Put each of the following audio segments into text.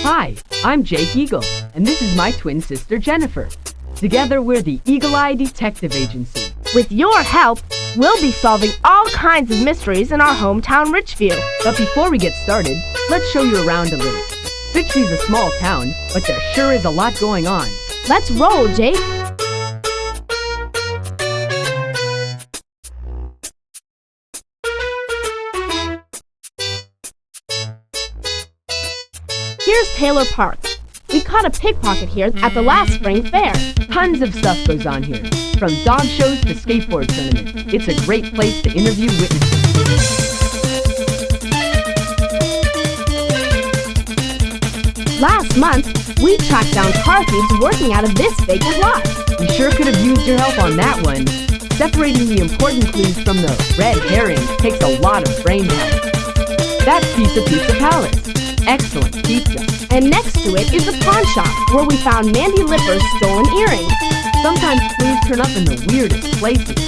Hi, I'm Jake Eagle, and this is my twin sister Jennifer. Together, we're the Eagle Eye Detective Agency. With your help, we'll be solving all kinds of mysteries in our hometown, Richview. But before we get started, let's show you around a little. Richview's a small town, but there sure is a lot going on. Let's roll, Jake. Here's Taylor Park. We caught a pickpocket here at the last spring fair. Tons of stuff goes on here, from dog shows to skateboard tournaments. It's a great place to interview witnesses. Last month, we tracked down car thieves working out of this vacant lot. We sure could have used your help on that one. Separating the important clues from the red herrings takes a lot of brain power. That's Pizza Palace. Excellent pizza. And next to it is the pawn shop, where we found Mandy Lipper's stolen earrings. Sometimes clues turn up in the weirdest places.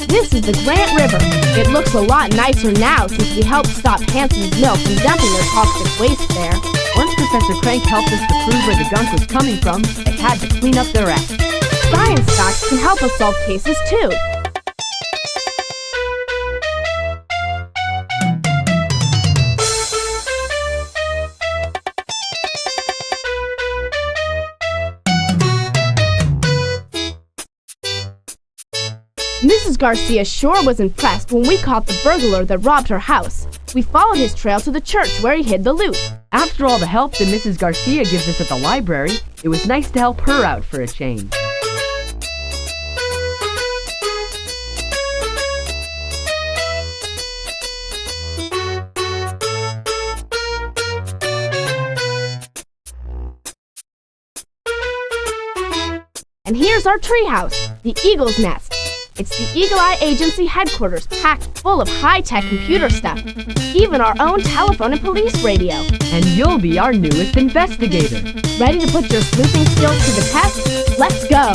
This is the Grant River. It looks a lot nicer now since we helped stop Hanson's Mill from dumping their toxic waste there. Once Professor Crank helped us to prove where the gunk was coming from, they had to clean up their act. Science facts can help us solve cases too. Mrs. Garcia sure was impressed when we caught the burglar that robbed her house. We followed his trail to the church where he hid the loot. After all the help that Mrs. Garcia gives us at the library, it was nice to help her out for a change. And here's our treehouse, the Eagle's Nest. It's the Eagle Eye Agency headquarters packed full of high-tech computer stuff, even our own telephone and police radio. And you'll be our newest investigator. Ready to put your sleuthing skills to the test? Let's go!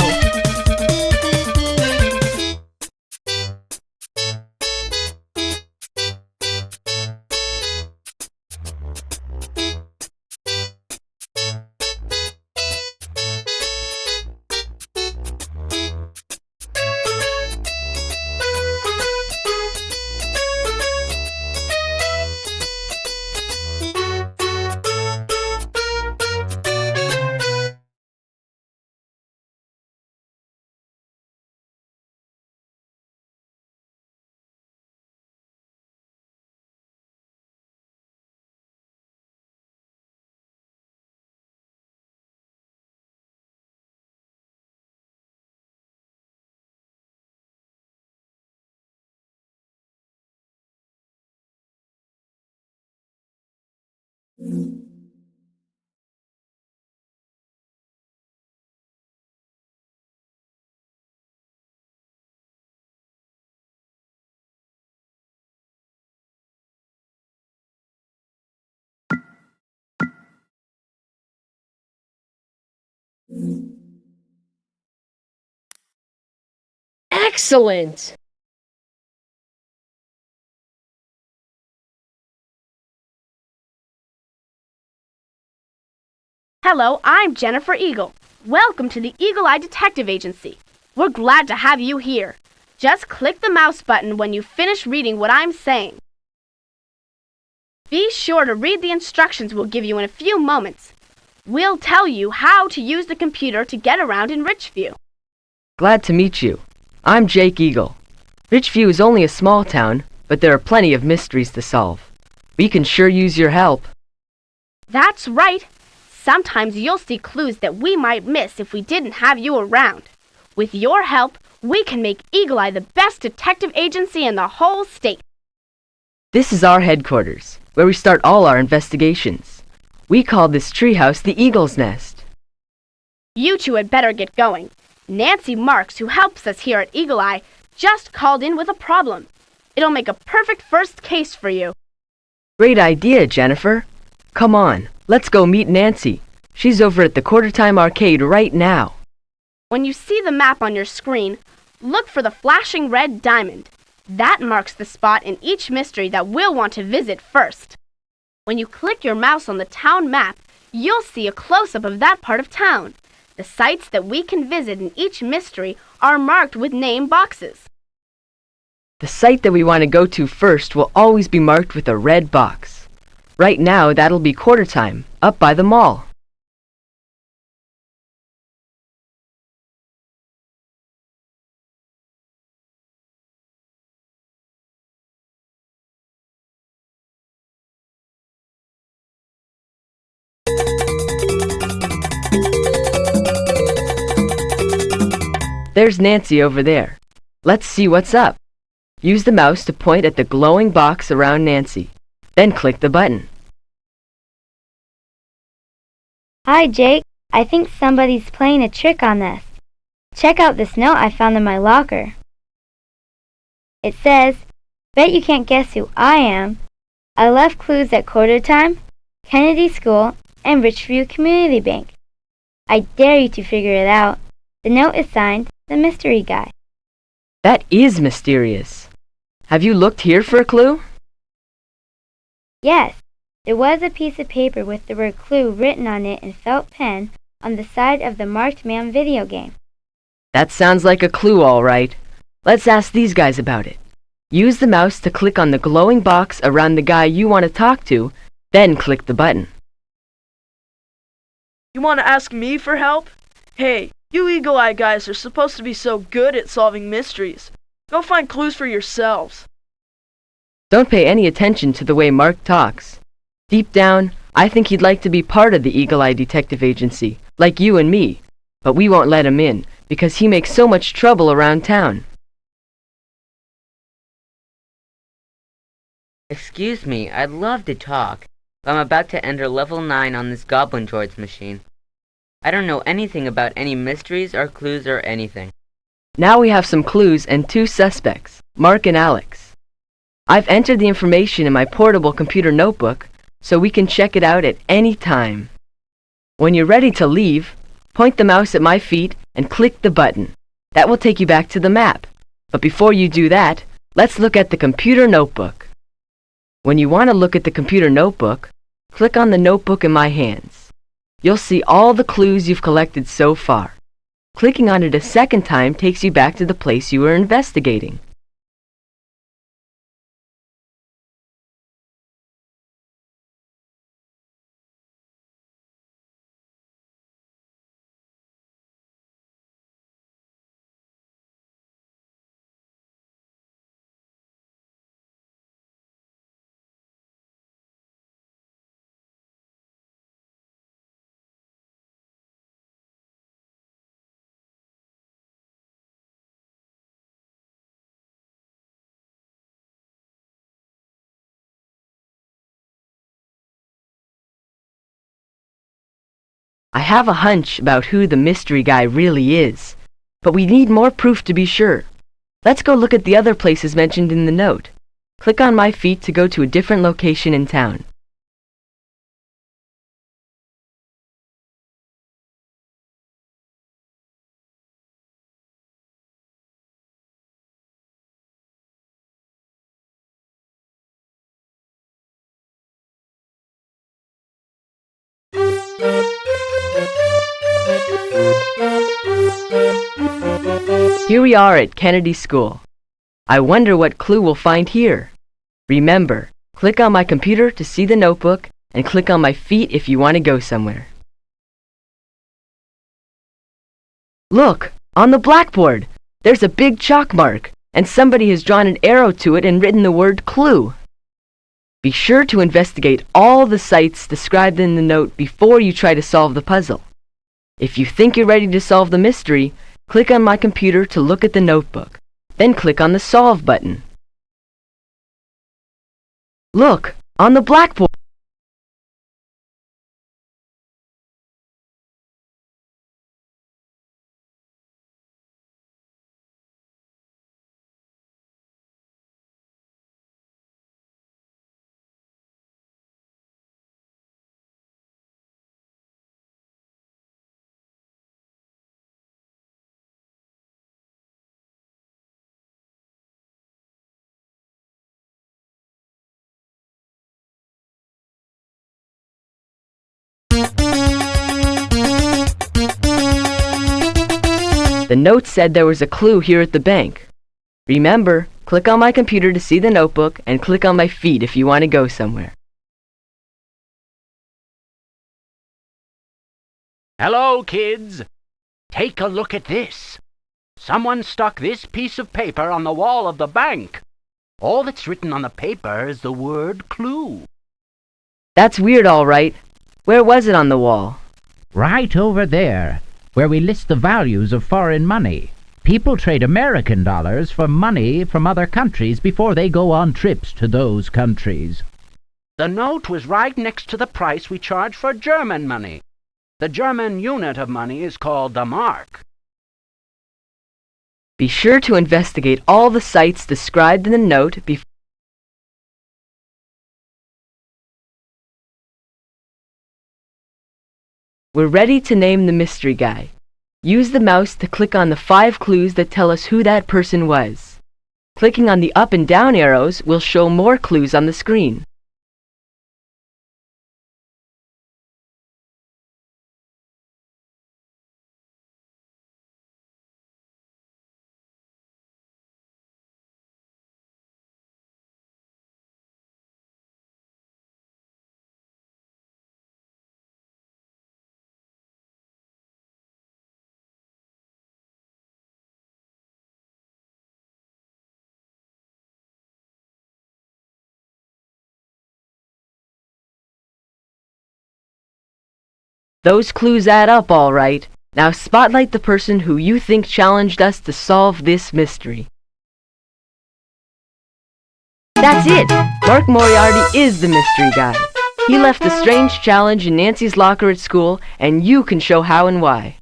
Excellent! Hello, I'm Jennifer Eagle. Welcome to the Eagle Eye Detective Agency. We're glad to have you here. Just click the mouse button when you finish reading what I'm saying. Be sure to read the instructions we'll give you in a few moments. We'll tell you how to use the computer to get around in Richview. Glad to meet you. I'm Jake Eagle. Richview is only a small town, but there are plenty of mysteries to solve. We can sure use your help. That's right. Sometimes you'll see clues that we might miss if we didn't have you around. With your help, we can make Eagle Eye the best detective agency in the whole state. This is our headquarters, where we start all our investigations. We call this treehouse the Eagle's Nest. You two had better get going. Nancy Marks, who helps us here at Eagle Eye, just called in with a problem. It'll make a perfect first case for you. Great idea, Jennifer. Come on, let's go meet Nancy. She's over at the Quarter Time Arcade right now. When you see the map on your screen, look for the flashing red diamond. That marks the spot in each mystery that we'll want to visit first. When you click your mouse on the town map, you'll see a close-up of that part of town. The sites that we can visit in each mystery are marked with name boxes. The site that we want to go to first will always be marked with a red box. Right now, that'll be quarter time, up by the mall. There's Nancy over there. Let's see what's up. Use the mouse to point at the glowing box around Nancy. Then click the button. Hi, Jake. I think somebody's playing a trick on us. Check out this note I found in my locker. It says, "Bet you can't guess who I am. I left clues at quarter time, Kennedy School, and Richview Community Bank. I dare you to figure it out." The note is signed, The Mystery Guy. That is mysterious. Have you looked here for a clue? Yes, there was a piece of paper with the word clue written on it in felt pen on the side of the Marked Man video game. That sounds like a clue, all right. Let's ask these guys about it. Use the mouse to click on the glowing box around the guy you want to talk to, then click the button. You want to ask me for help? Hey, you eagle-eye guys are supposed to be so good at solving mysteries. Go find clues for yourselves. Don't pay any attention to the way Mark talks. Deep down, I think he'd like to be part of the Eagle Eye Detective Agency, like you and me. But we won't let him in, because he makes so much trouble around town. Excuse me, I'd love to talk, but I'm about to enter level 9 on this Goblin Droids machine. I don't know anything about any mysteries or clues or anything. Now we have some clues and 2 suspects, Mark and Alex. I've entered the information in my portable computer notebook, so we can check it out at any time. When you're ready to leave, point the mouse at my feet and click the button. That will take you back to the map. But before you do that, let's look at the computer notebook. When you want to look at the computer notebook, click on the notebook in my hands. You'll see all the clues you've collected so far. Clicking on it a second time takes you back to the place you were investigating. I have a hunch about who the mystery guy really is, but we need more proof to be sure. Let's go look at the other places mentioned in the note. Click on my feet to go to a different location in town. Here we are at Kennedy School. I wonder what clue we'll find here. Remember, click on my computer to see the notebook and click on my feet if you want to go somewhere. Look, on the blackboard, there's a big chalk mark, and somebody has drawn an arrow to it and written the word clue. Be sure to investigate all the sites described in the note before you try to solve the puzzle. If you think you're ready to solve the mystery, click on my computer to look at the notebook. Then click on the Solve button. Look, on the blackboard. The note said there was a clue here at the bank. Remember, click on my computer to see the notebook and click on my feed if you want to go somewhere. Hello, kids. Take a look at this. Someone stuck this piece of paper on the wall of the bank. All that's written on the paper is the word clue. That's weird, all right. Where was it on the wall? Right over there, where we list the values of foreign money. People trade American dollars for money from other countries before they go on trips to those countries. The note was right next to the price we charge for German money. The German unit of money is called the mark. Be sure to investigate all the sites described in the note before. We're ready to name the mystery guy. Use the mouse to click on the 5 clues that tell us who that person was. Clicking on the up and down arrows will show more clues on the screen. Those clues add up, all right. Now spotlight the person who you think challenged us to solve this mystery. That's it! Mark Moriarty is the mystery guy. He left the strange challenge in Nancy's locker at school, and you can show how and why.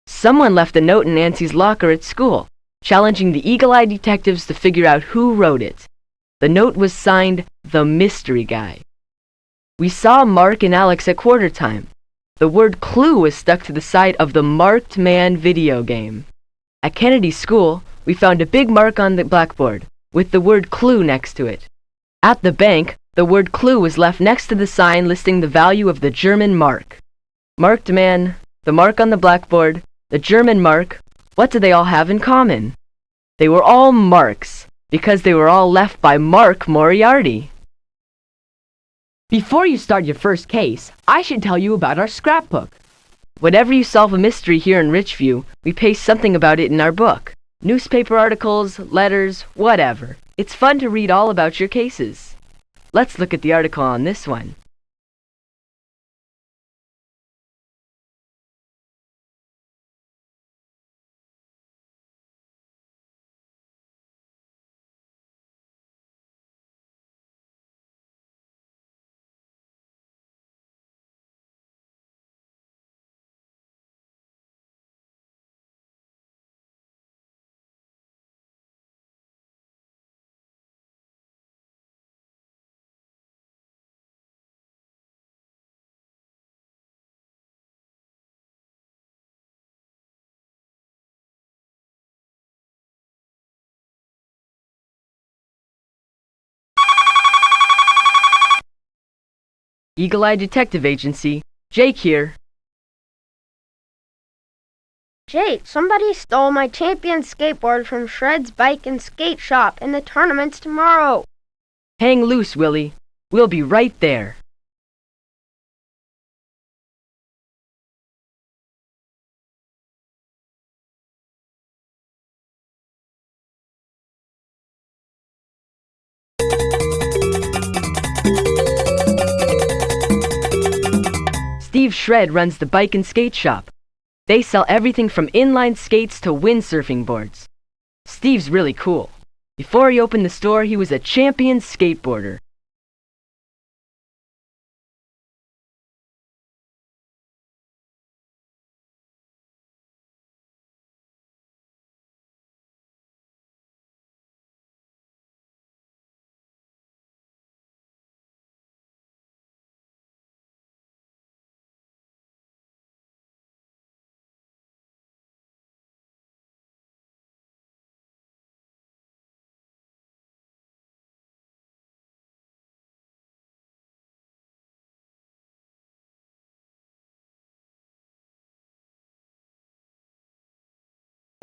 Someone left a note in Nancy's locker at school, challenging the eagle-eyed detectives to figure out who wrote it. The note was signed, The Mystery Guy. We saw Mark and Alex at quarter time. The word clue was stuck to the side of the Marked Man video game. At Kennedy's school, we found a big mark on the blackboard, with the word clue next to it. At the bank, the word clue was left next to the sign listing the value of the German mark. Marked Man, the mark on the blackboard, the German mark, what do they all have in common? They were all marks, because they were all left by Mark Moriarty. Before you start your first case, I should tell you about our scrapbook. Whenever you solve a mystery here in Richview, we paste something about it in our book. Newspaper articles, letters, whatever. It's fun to read all about your cases. Let's look at the article on this one. Eagle-Eye Detective Agency, Jake here. Jake, somebody stole my champion skateboard from Shred's bike and skate shop, and the tournament's tomorrow. Hang loose, Willie. We'll be right there. Steve Shred runs the bike and skate shop. They sell everything from inline skates to windsurfing boards. Steve's really cool. Before he opened the store, he was a champion skateboarder.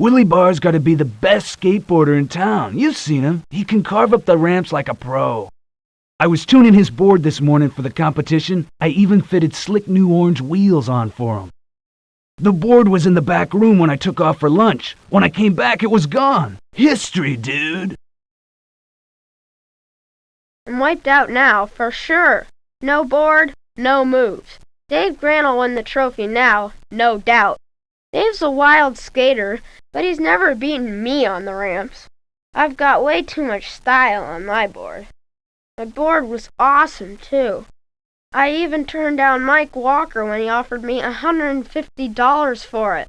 Willie Barr's got to be the best skateboarder in town. You've seen him. He can carve up the ramps like a pro. I was tuning his board this morning for the competition. I even fitted slick new orange wheels on for him. The board was in the back room when I took off for lunch. When I came back, it was gone. History, dude. I'm wiped out now, for sure. No board, no moves. Dave Grant will win the trophy now, no doubt. Dave's a wild skater, but he's never beaten me on the ramps. I've got way too much style on my board. My board was awesome, too. I even turned down Mike Walker when he offered me $150 for it.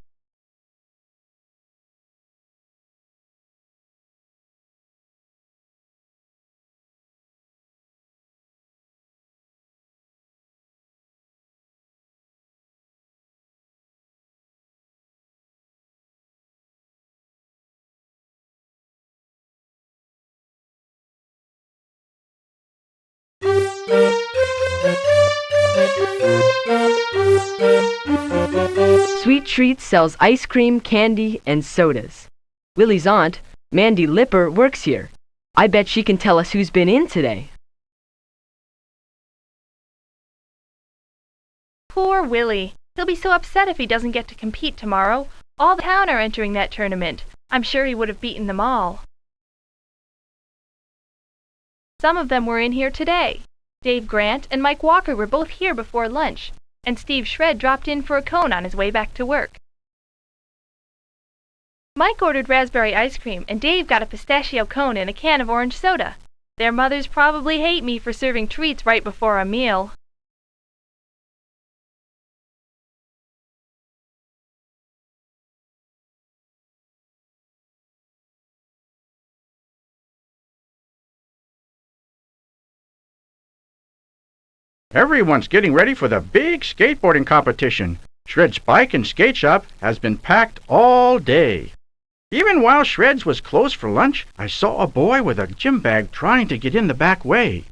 Sweet Treats sells ice cream, candy, and sodas. Willie's aunt, Mandy Lipper, works here. I bet she can tell us who's been in today. Poor Willie. He'll be so upset if he doesn't get to compete tomorrow. All the town are entering that tournament. I'm sure he would have beaten them all. Some of them were in here today. Dave Grant and Mike Walker were both here before lunch, and Steve Shred dropped in for a cone on his way back to work. Mike ordered raspberry ice cream, and Dave got a pistachio cone and a can of orange soda. Their mothers probably hate me for serving treats right before a meal. Everyone's getting ready for the big skateboarding competition. Shred's bike and skate shop has been packed all day. Even while Shred's was closed for lunch, I saw a boy with a gym bag trying to get in the back way.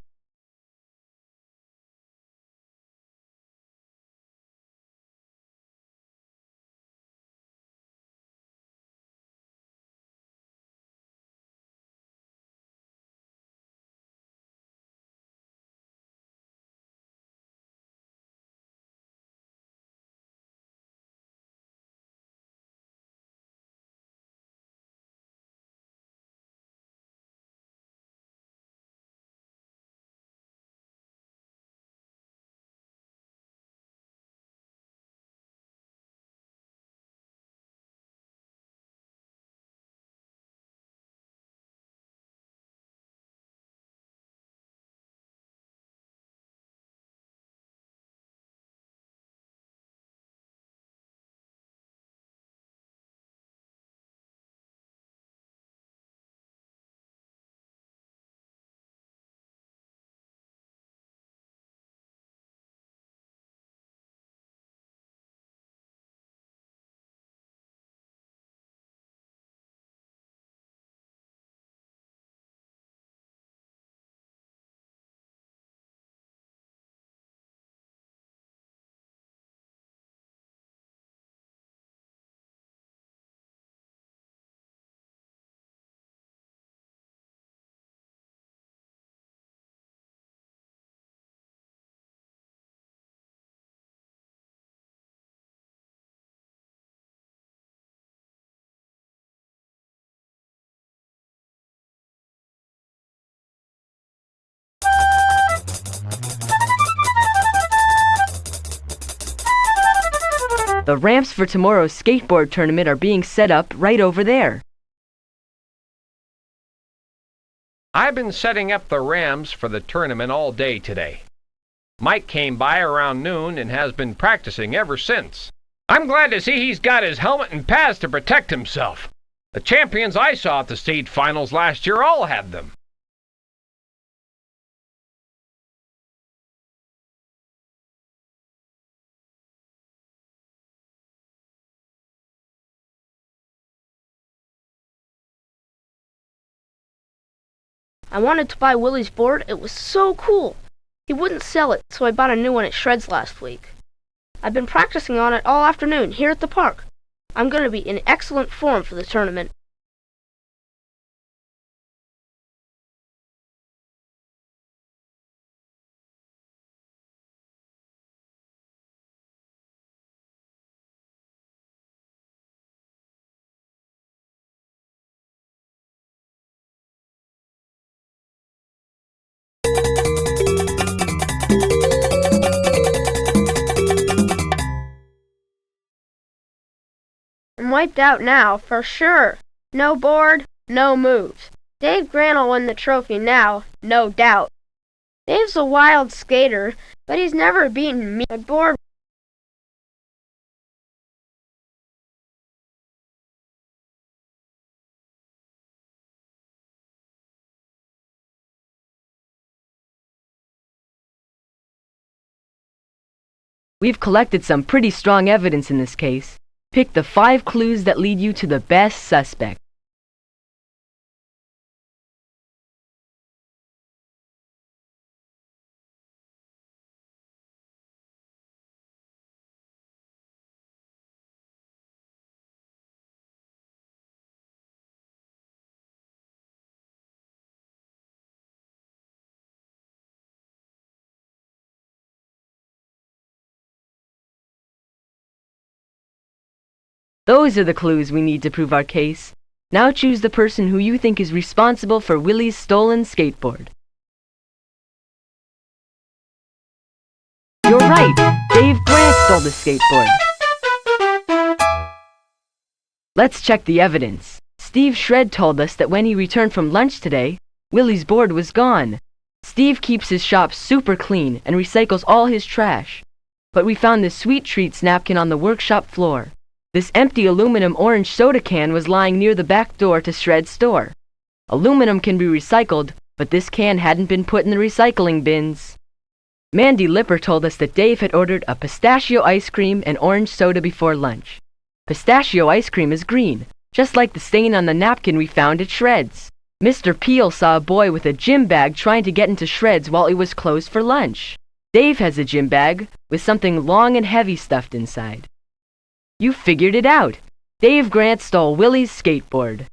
The ramps for tomorrow's skateboard tournament are being set up right over there. I've been setting up the ramps for the tournament all day today. Mike came by around noon and has been practicing ever since. I'm glad to see he's got his helmet and pads to protect himself. The champions I saw at the state finals last year all had them. I wanted to buy Willie's board. It was so cool. He wouldn't sell it, so I bought a new one at Shred's last week. I've been practicing on it all afternoon here at the park. I'm going to be in excellent form for the tournament. I'm wiped out now, for sure. No board, no moves. Dave Grant will win the trophy now, no doubt. Dave's a wild skater, but he's never beaten me. My board. We've collected some pretty strong evidence in this case. Pick the 5 clues that lead you to the best suspect. Those are the clues we need to prove our case. Now choose the person who you think is responsible for Willie's stolen skateboard. You're right! Dave Grant stole the skateboard. Let's check the evidence. Steve Shred told us that when he returned from lunch today, Willie's board was gone. Steve keeps his shop super clean and recycles all his trash. But we found this Sweet Treats napkin on the workshop floor. This empty aluminum orange soda can was lying near the back door to Shred's store. Aluminum can be recycled, but this can hadn't been put in the recycling bins. Mandy Lipper told us that Dave had ordered a pistachio ice cream and orange soda before lunch. Pistachio ice cream is green, just like the stain on the napkin we found at Shred's. Mr. Peel saw a boy with a gym bag trying to get into Shred's while it was closed for lunch. Dave has a gym bag with something long and heavy stuffed inside. You figured it out. Dave Grant stole Willie's skateboard.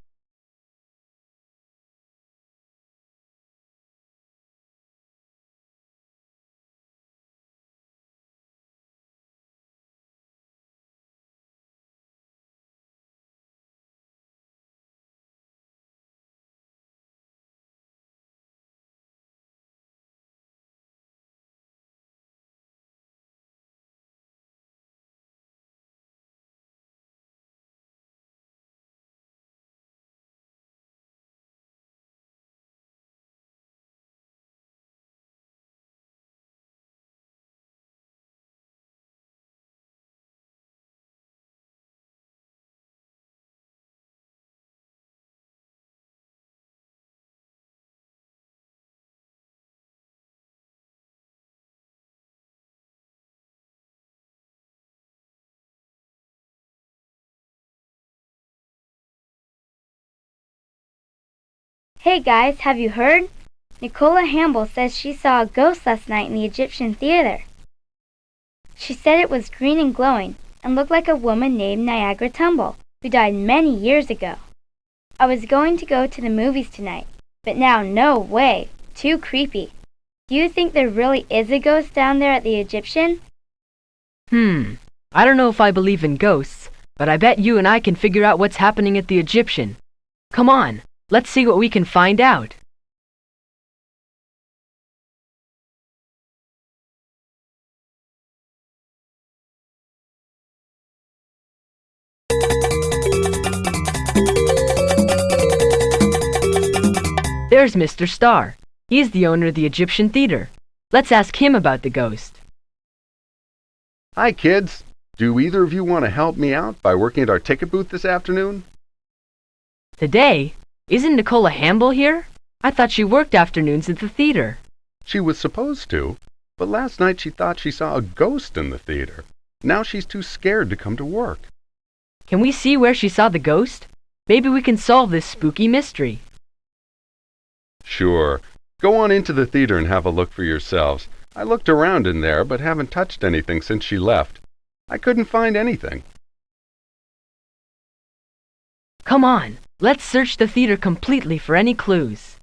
Hey guys, have you heard? Nicola Hamble says she saw a ghost last night in the Egyptian theater. She said it was green and glowing and looked like a woman named Niagara Tumble, who died many years ago. I was going to go to the movies tonight, but now no way, too creepy. Do you think there really is a ghost down there at the Egyptian? I don't know if I believe in ghosts, but I bet you and I can figure out what's happening at the Egyptian. Come on, let's see what we can find out. There's Mr. Starr. He's the owner of the Egyptian Theater. Let's ask him about the ghost. Hi, kids. Do either of you want to help me out by working at our ticket booth this afternoon? Today? Isn't Nicola Hamble here? I thought she worked afternoons at the theater. She was supposed to, but last night she thought she saw a ghost in the theater. Now she's too scared to come to work. Can we see where she saw the ghost? Maybe we can solve this spooky mystery. Sure. Go on into the theater and have a look for yourselves. I looked around in there, but haven't touched anything since she left. I couldn't find anything. Come on, let's search the theater completely for any clues.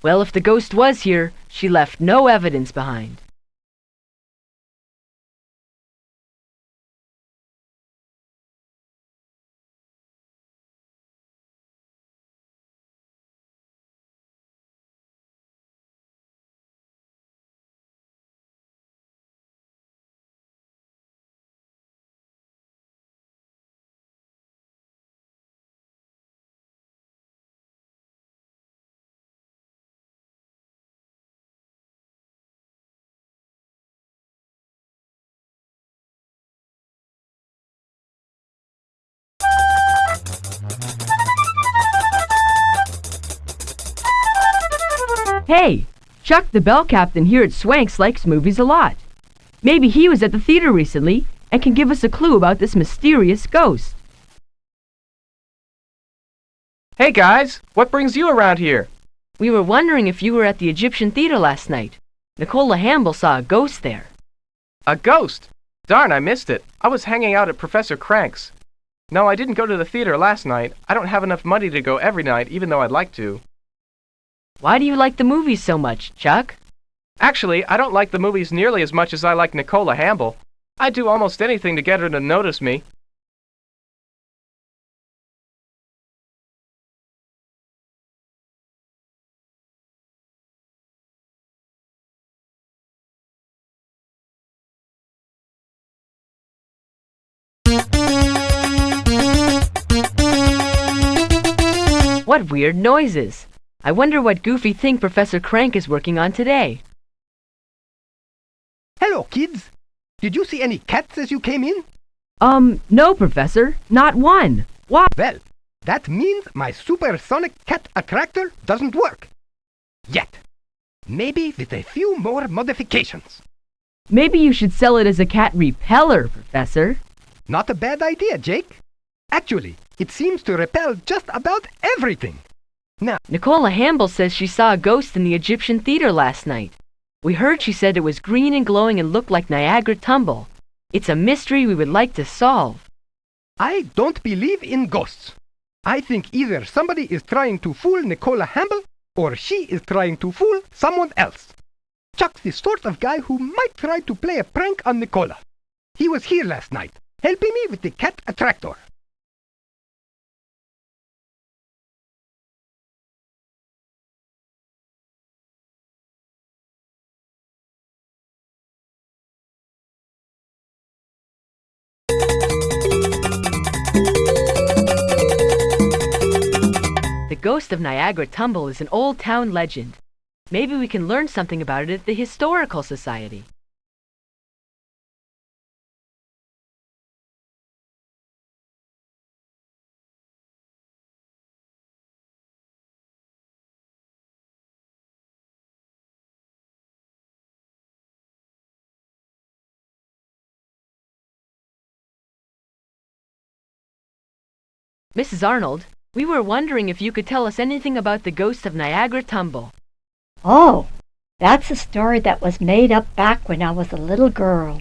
Well, if the ghost was here, she left no evidence behind. Hey, Chuck the bell captain here at Swanks likes movies a lot. Maybe he was at the theater recently and can give us a clue about this mysterious ghost. Hey guys, what brings you around here? We were wondering if you were at the Egyptian theater last night. Nicola Hamble saw a ghost there. A ghost? Darn, I missed it. I was hanging out at Professor Crank's. No, I didn't go to the theater last night. I don't have enough money to go every night, even though I'd like to. Why do you like the movies so much, Chuck? Actually, I don't like the movies nearly as much as I like Nicola Hamble. I'd do almost anything to get her to notice me. What weird noises! I wonder what goofy thing Professor Crank is working on today. Hello, kids. Did you see any cats as you came in? No, Professor. Not one. Why? Well, that means my supersonic cat attractor doesn't work. Yet. Maybe with a few more modifications. Maybe you should sell it as a cat repeller, Professor. Not a bad idea, Jake. Actually, it seems to repel just about everything. Now, Nicola Hamble says she saw a ghost in the Egyptian theater last night. We heard she said it was green and glowing and looked like Niagara Tumble. It's a mystery we would like to solve. I don't believe in ghosts. I think either somebody is trying to fool Nicola Hamble or she is trying to fool someone else. Chuck's the sort of guy who might try to play a prank on Nicola. He was here last night, helping me with the cat attractor. The ghost of Niagara Tumble is an old town legend. Maybe we can learn something about it at the Historical Society. Mrs. Arnold, we were wondering if you could tell us anything about the ghost of Niagara Tumble. Oh, that's a story that was made up back when I was a little girl.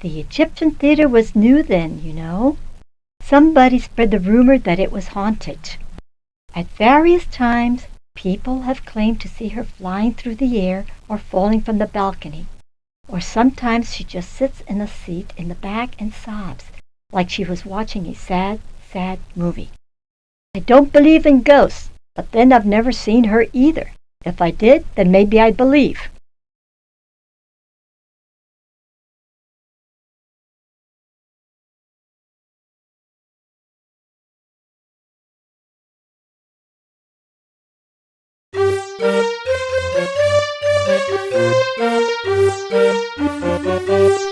The Egyptian theater was new then, you know. Somebody spread the rumor that it was haunted. At various times, people have claimed to see her flying through the air or falling from the balcony. Or sometimes she just sits in a seat in the back and sobs, like she was watching a sad movie. I don't believe in ghosts, but then I've never seen her either. If I did, then maybe I'd believe.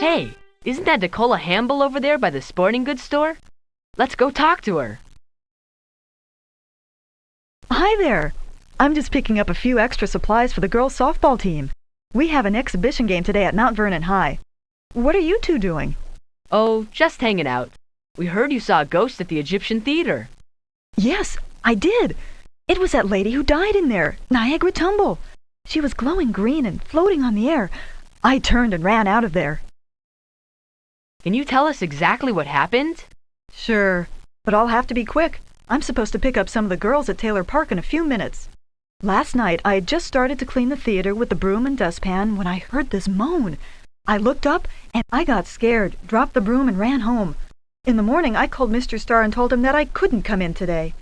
Hey, isn't that Nicola Hamble over there by the sporting goods store? Let's go talk to her. Hi there. I'm just picking up a few extra supplies for the girls' softball team. We have an exhibition game today at Mount Vernon High. What are you two doing? Oh, just hanging out. We heard you saw a ghost at the Egyptian theater. Yes, I did. It was that lady who died in there, Niagara Tumble. She was glowing green and floating on the air. I turned and ran out of there. Can you tell us exactly what happened? Sure, but I'll have to be quick. I'm supposed to pick up some of the girls at Taylor Park in a few minutes. Last night, I had just started to clean the theater with the broom and dustpan when I heard this moan. I looked up, and I got scared, dropped the broom, and ran home. In the morning, I called Mr. Starr and told him that I couldn't come in today.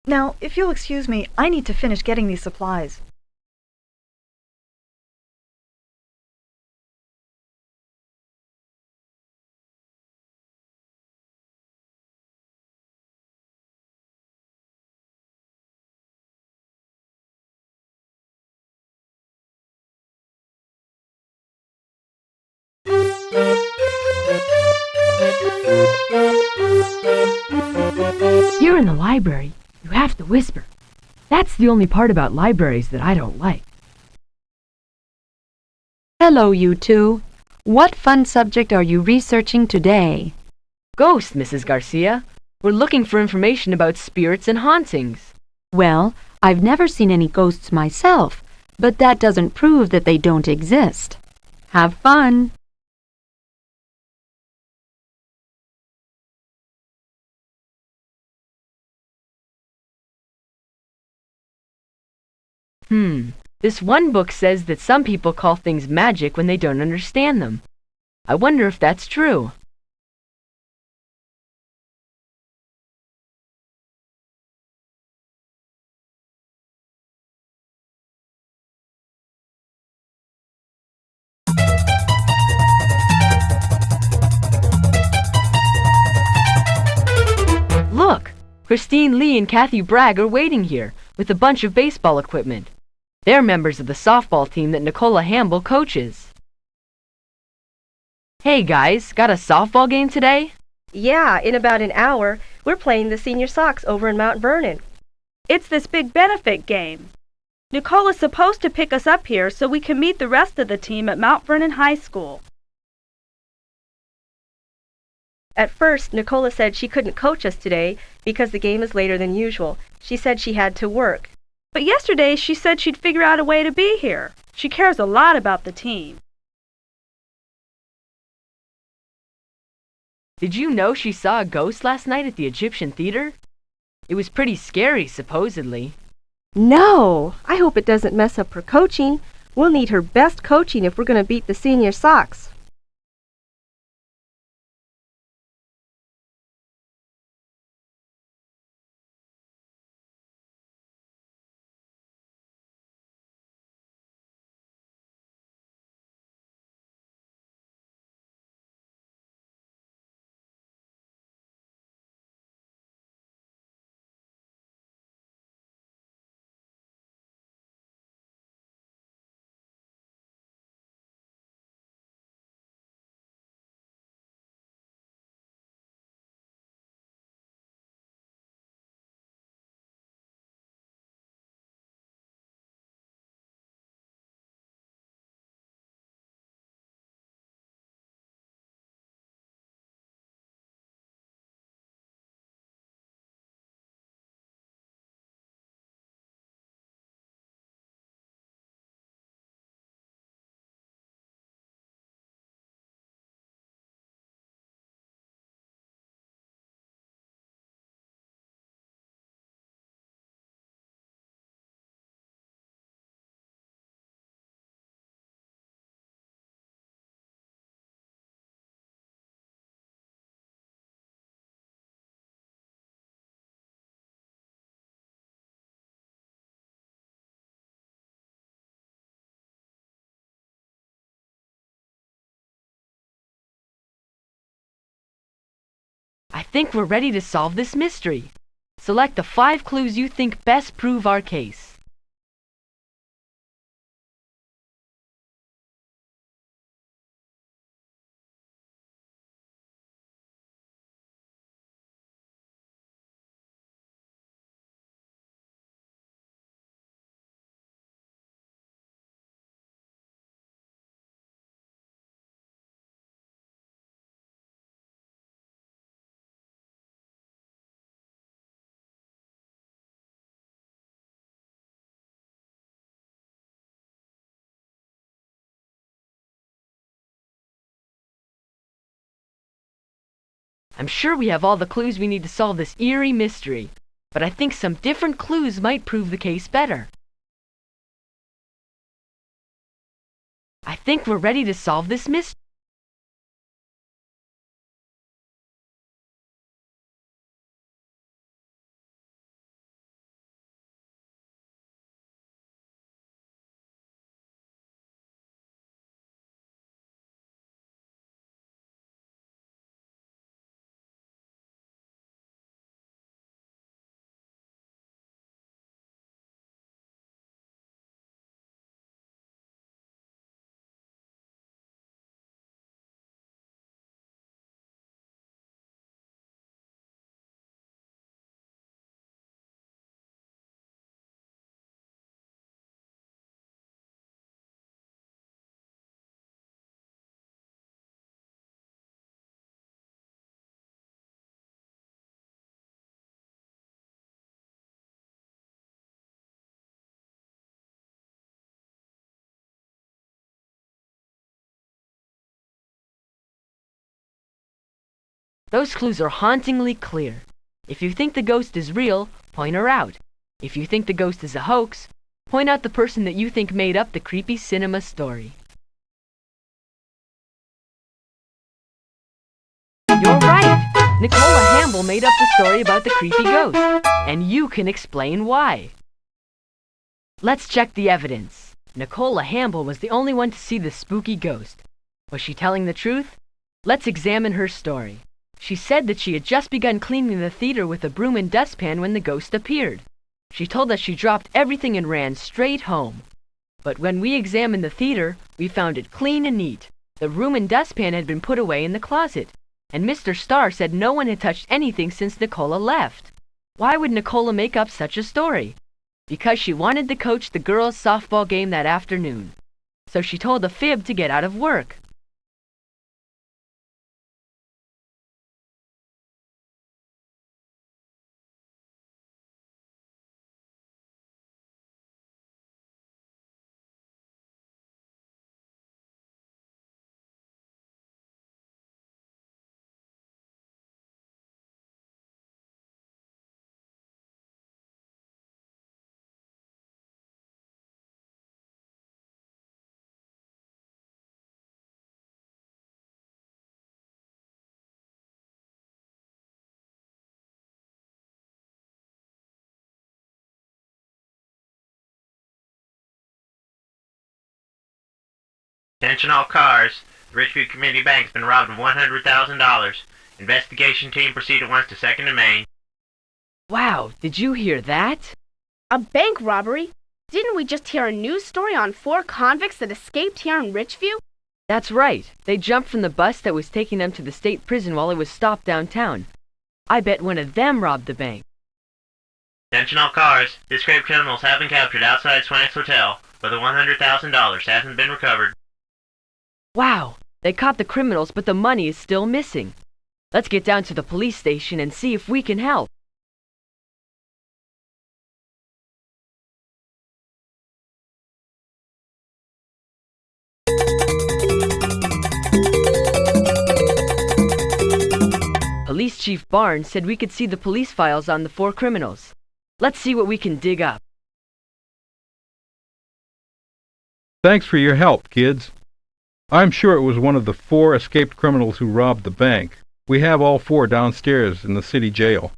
Now, if you'll excuse me, I need to finish getting these supplies. You're in the library. You have to whisper. That's the only part about libraries that I don't like. Hello, you two. What fun subject are you researching today? Ghosts, Mrs. Garcia. We're looking for information about spirits and hauntings. Well, I've never seen any ghosts myself, but that doesn't prove that they don't exist. Have fun! This one book says that some people call things magic when they don't understand them. I wonder if that's true. Look! Christine Lee and Kathy Bragg are waiting here with a bunch of baseball equipment. They're members of the softball team that Nicola Hamble coaches. Hey guys, got a softball game today? Yeah, in about an hour, we're playing the Senior Sox over in Mount Vernon. It's this big benefit game. Nicola's supposed to pick us up here so we can meet the rest of the team at Mount Vernon High School. At first, Nicola said she couldn't coach us today because the game is later than usual. She said she had to work. But yesterday she said she'd figure out a way to be here. She cares a lot about the team. Did you know she saw a ghost last night at the Egyptian Theater? It was pretty scary, supposedly. No! I hope it doesn't mess up her coaching. We'll need her best coaching if we're going to beat the Senior Sox. I think we're ready to solve this mystery. Select the 5 clues you think best prove our case. I'm sure we have all the clues we need to solve this eerie mystery, but I think some different clues might prove the case better. I think we're ready to solve this mystery. Those clues are hauntingly clear. If you think the ghost is real, point her out. If you think the ghost is a hoax, point out the person that you think made up the creepy cinema story. You're right! Nicola Hamble made up the story about the creepy ghost, and you can explain why. Let's check the evidence. Nicola Hamble was the only one to see the spooky ghost. Was she telling the truth? Let's examine her story. She said that she had just begun cleaning the theater with a broom and dustpan when the ghost appeared. She told us she dropped everything and ran straight home. But when we examined the theater, we found it clean and neat. The broom and dustpan had been put away in the closet, and Mr. Starr said no one had touched anything since Nicola left. Why would Nicola make up such a story? Because she wanted to coach the girls' softball game that afternoon. So she told a fib to get out of work. Attention all cars. The Richview Community Bank's been robbed of $100,000. Investigation team proceed at once to 2nd and Main. Wow, did you hear that? A bank robbery? Didn't we just hear a news story on 4 convicts that escaped here in Richview? That's right. They jumped from the bus that was taking them to the state prison while it was stopped downtown. I bet one of them robbed the bank. Attention all cars. Disgraced criminals have been captured outside Swank's Hotel, but the $100,000 hasn't been recovered. Wow, they caught the criminals, but the money is still missing. Let's get down to the police station and see if we can help. Police Chief Barnes said we could see the police files on the 4 criminals. Let's see what we can dig up. Thanks for your help, kids. I'm sure it was one of the 4 escaped criminals who robbed the bank. We have all 4 downstairs in the city jail.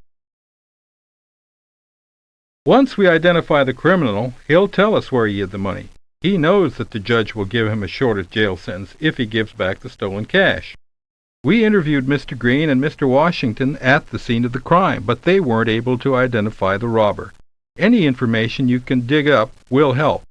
Once we identify the criminal, he'll tell us where he hid the money. He knows that the judge will give him a shorter jail sentence if he gives back the stolen cash. We interviewed Mr. Green and Mr. Washington at the scene of the crime, but they weren't able to identify the robber. Any information you can dig up will help.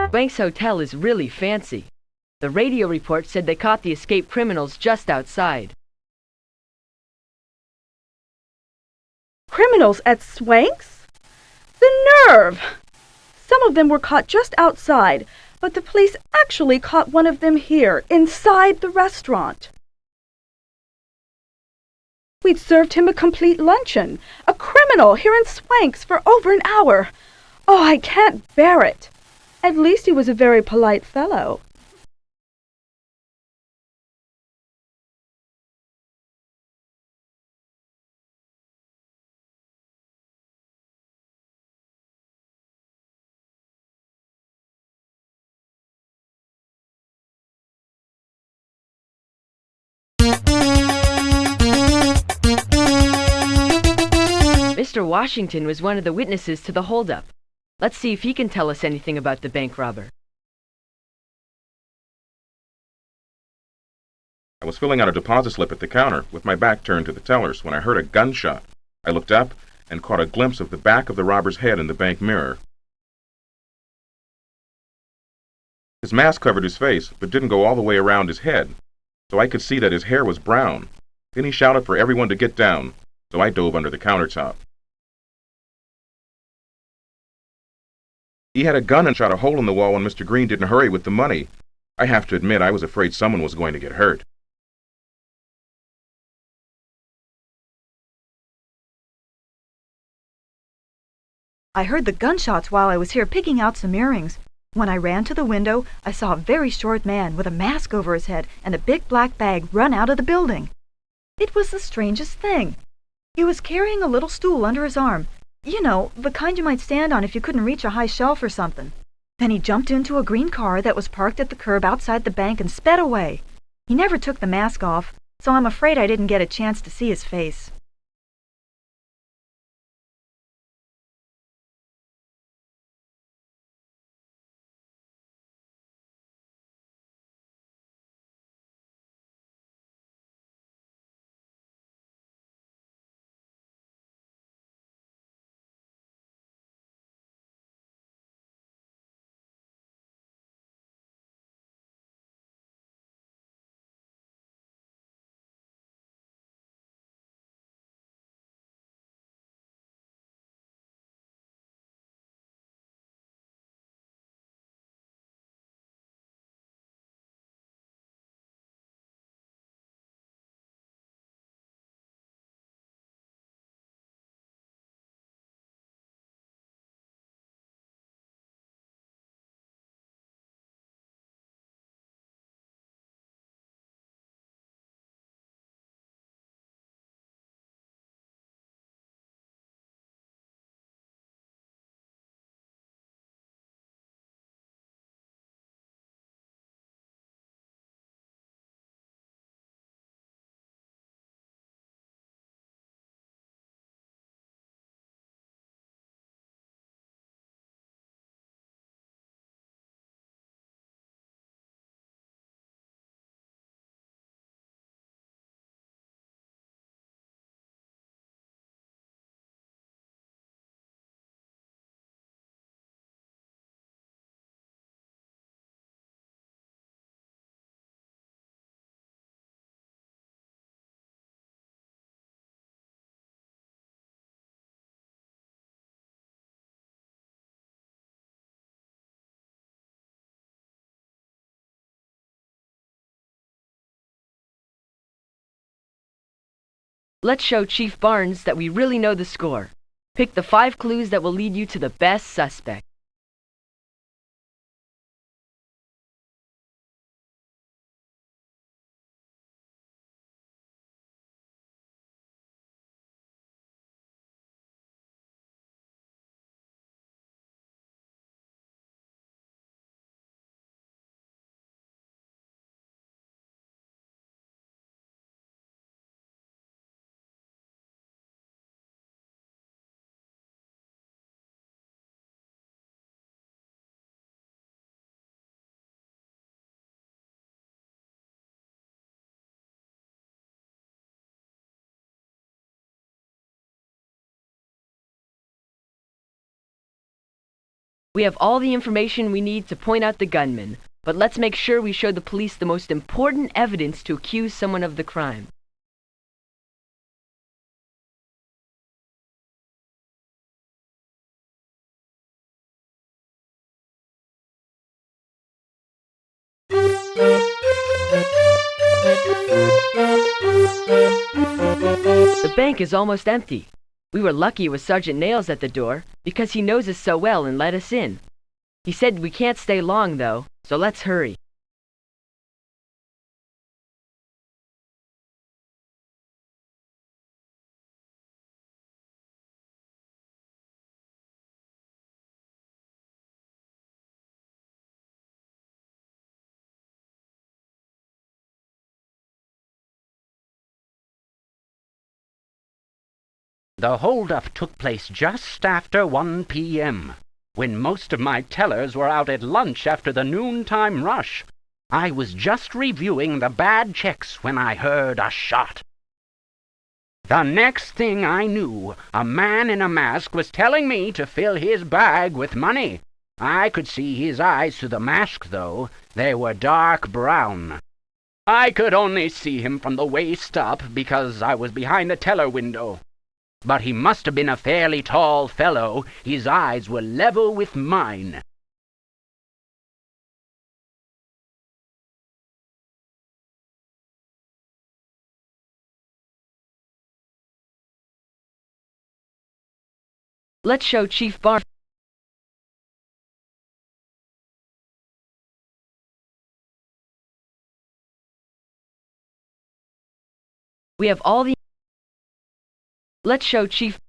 Swank's Hotel is really fancy. The radio report said they caught the escaped criminals just outside. Criminals at Swank's? The nerve! Some of them were caught just outside, but the police actually caught one of them here, inside the restaurant. We'd served him a complete luncheon. A criminal here in Swank's for over an hour. Oh, I can't bear it. At least he was a very polite fellow. Mr. Washington was one of the witnesses to the holdup. Let's see if he can tell us anything about the bank robber. I was filling out a deposit slip at the counter with my back turned to the tellers when I heard a gunshot. I looked up and caught a glimpse of the back of the robber's head in the bank mirror. His mask covered his face, but didn't go all the way around his head, so I could see that his hair was brown. Then he shouted for everyone to get down, so I dove under the countertop. He had a gun and shot a hole in the wall when Mr. Green didn't hurry with the money. I have to admit I was afraid someone was going to get hurt. I heard the gunshots while I was here picking out some earrings. When I ran to the window, I saw a very short man with a mask over his head and a big black bag run out of the building. It was the strangest thing. He was carrying a little stool under his arm. You know, the kind you might stand on if you couldn't reach a high shelf or something. Then he jumped into a green car that was parked at the curb outside the bank and sped away. He never took the mask off, so I'm afraid I didn't get a chance to see his face. Let's show Chief Barnes that we really know the score. Pick the 5 clues that will lead you to the best suspect. We have all the information we need to point out the gunman, but let's make sure we show the police the most important evidence to accuse someone of the crime. The bank is almost empty. We were lucky it was Sergeant Nails at the door, because he knows us so well and let us in. He said we can't stay long, though, so let's hurry. The holdup took place just after 1 p.m., when most of my tellers were out at lunch after the noontime rush. I was just reviewing the bad checks when I heard a shot. The next thing I knew, a man in a mask was telling me to fill his bag with money. I could see his eyes through the mask, though. They were dark brown. I could only see him from the waist up because I was behind the teller window. But he must have been a fairly tall fellow. His eyes were level with mine. Let's show Chief Bar. We have all the... Let's show Chief...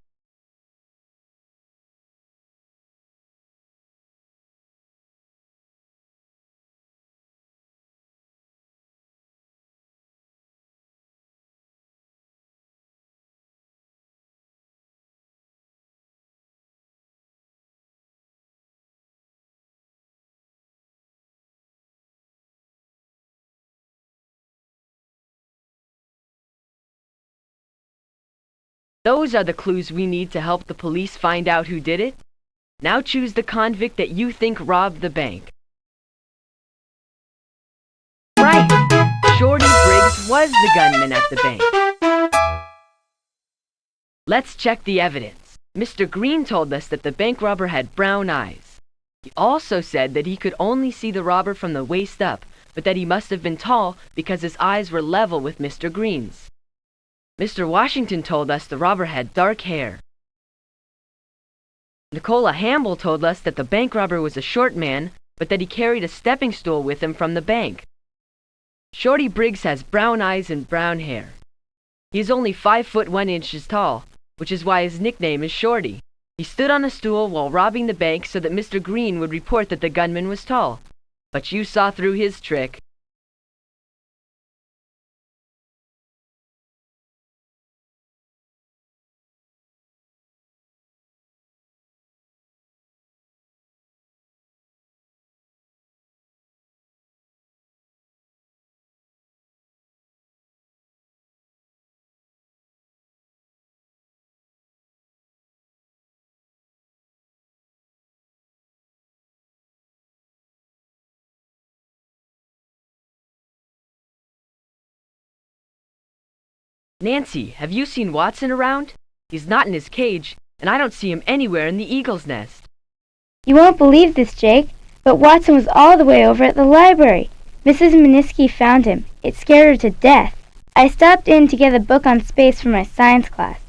Those are the clues we need to help the police find out who did it. Now choose the convict that you think robbed the bank. Right! Shorty Briggs was the gunman at the bank. Let's check the evidence. Mr. Green told us that the bank robber had brown eyes. He also said that he could only see the robber from the waist up, but that he must have been tall because his eyes were level with Mr. Green's. Mr. Washington told us the robber had dark hair. Nicola Hamble told us that the bank robber was a short man, but that he carried a stepping stool with him from the bank. Shorty Briggs has brown eyes and brown hair. He is only 5 foot 1 inches tall, which is why his nickname is Shorty. He stood on a stool while robbing the bank so that Mr. Green would report that the gunman was tall. But you saw through his trick. Nancy, have you seen Watson around? He's not in his cage, and I don't see him anywhere in the eagle's nest. You won't believe this, Jake, but Watson was all the way over at the library. Mrs. Minisky found him. It scared her to death. I stopped in to get a book on space for my science class,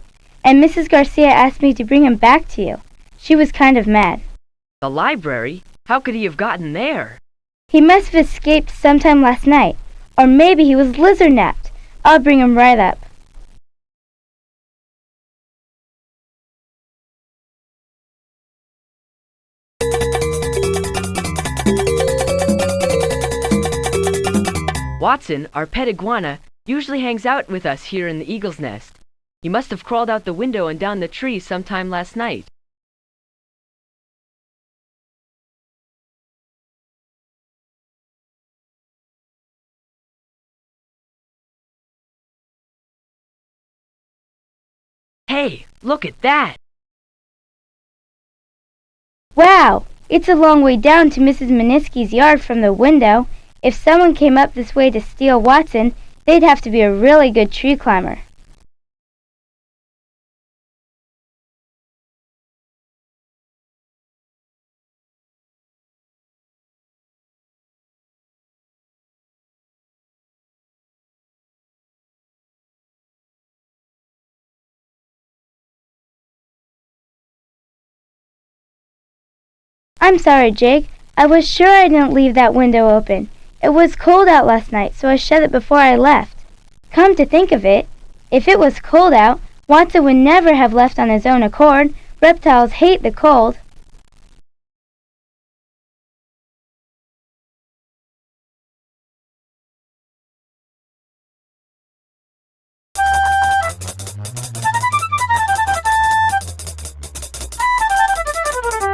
and Mrs. Garcia asked me to bring him back to you. She was kind of mad. The library? How could he have gotten there? He must have escaped sometime last night, or maybe he was lizard-napped. I'll bring him right up. Watson, our pet iguana, usually hangs out with us here in the eagle's nest. He must have crawled out the window and down the tree sometime last night. Hey, look at that! Wow! It's a long way down to Mrs. Miniski's yard from the window. If someone came up this way to steal Watson, they'd have to be a really good tree climber. I'm sorry, Jake. I was sure I didn't leave that window open. It was cold out last night, so I shut it before I left. Come to think of it, if it was cold out, Watson would never have left on his own accord. Reptiles hate the cold.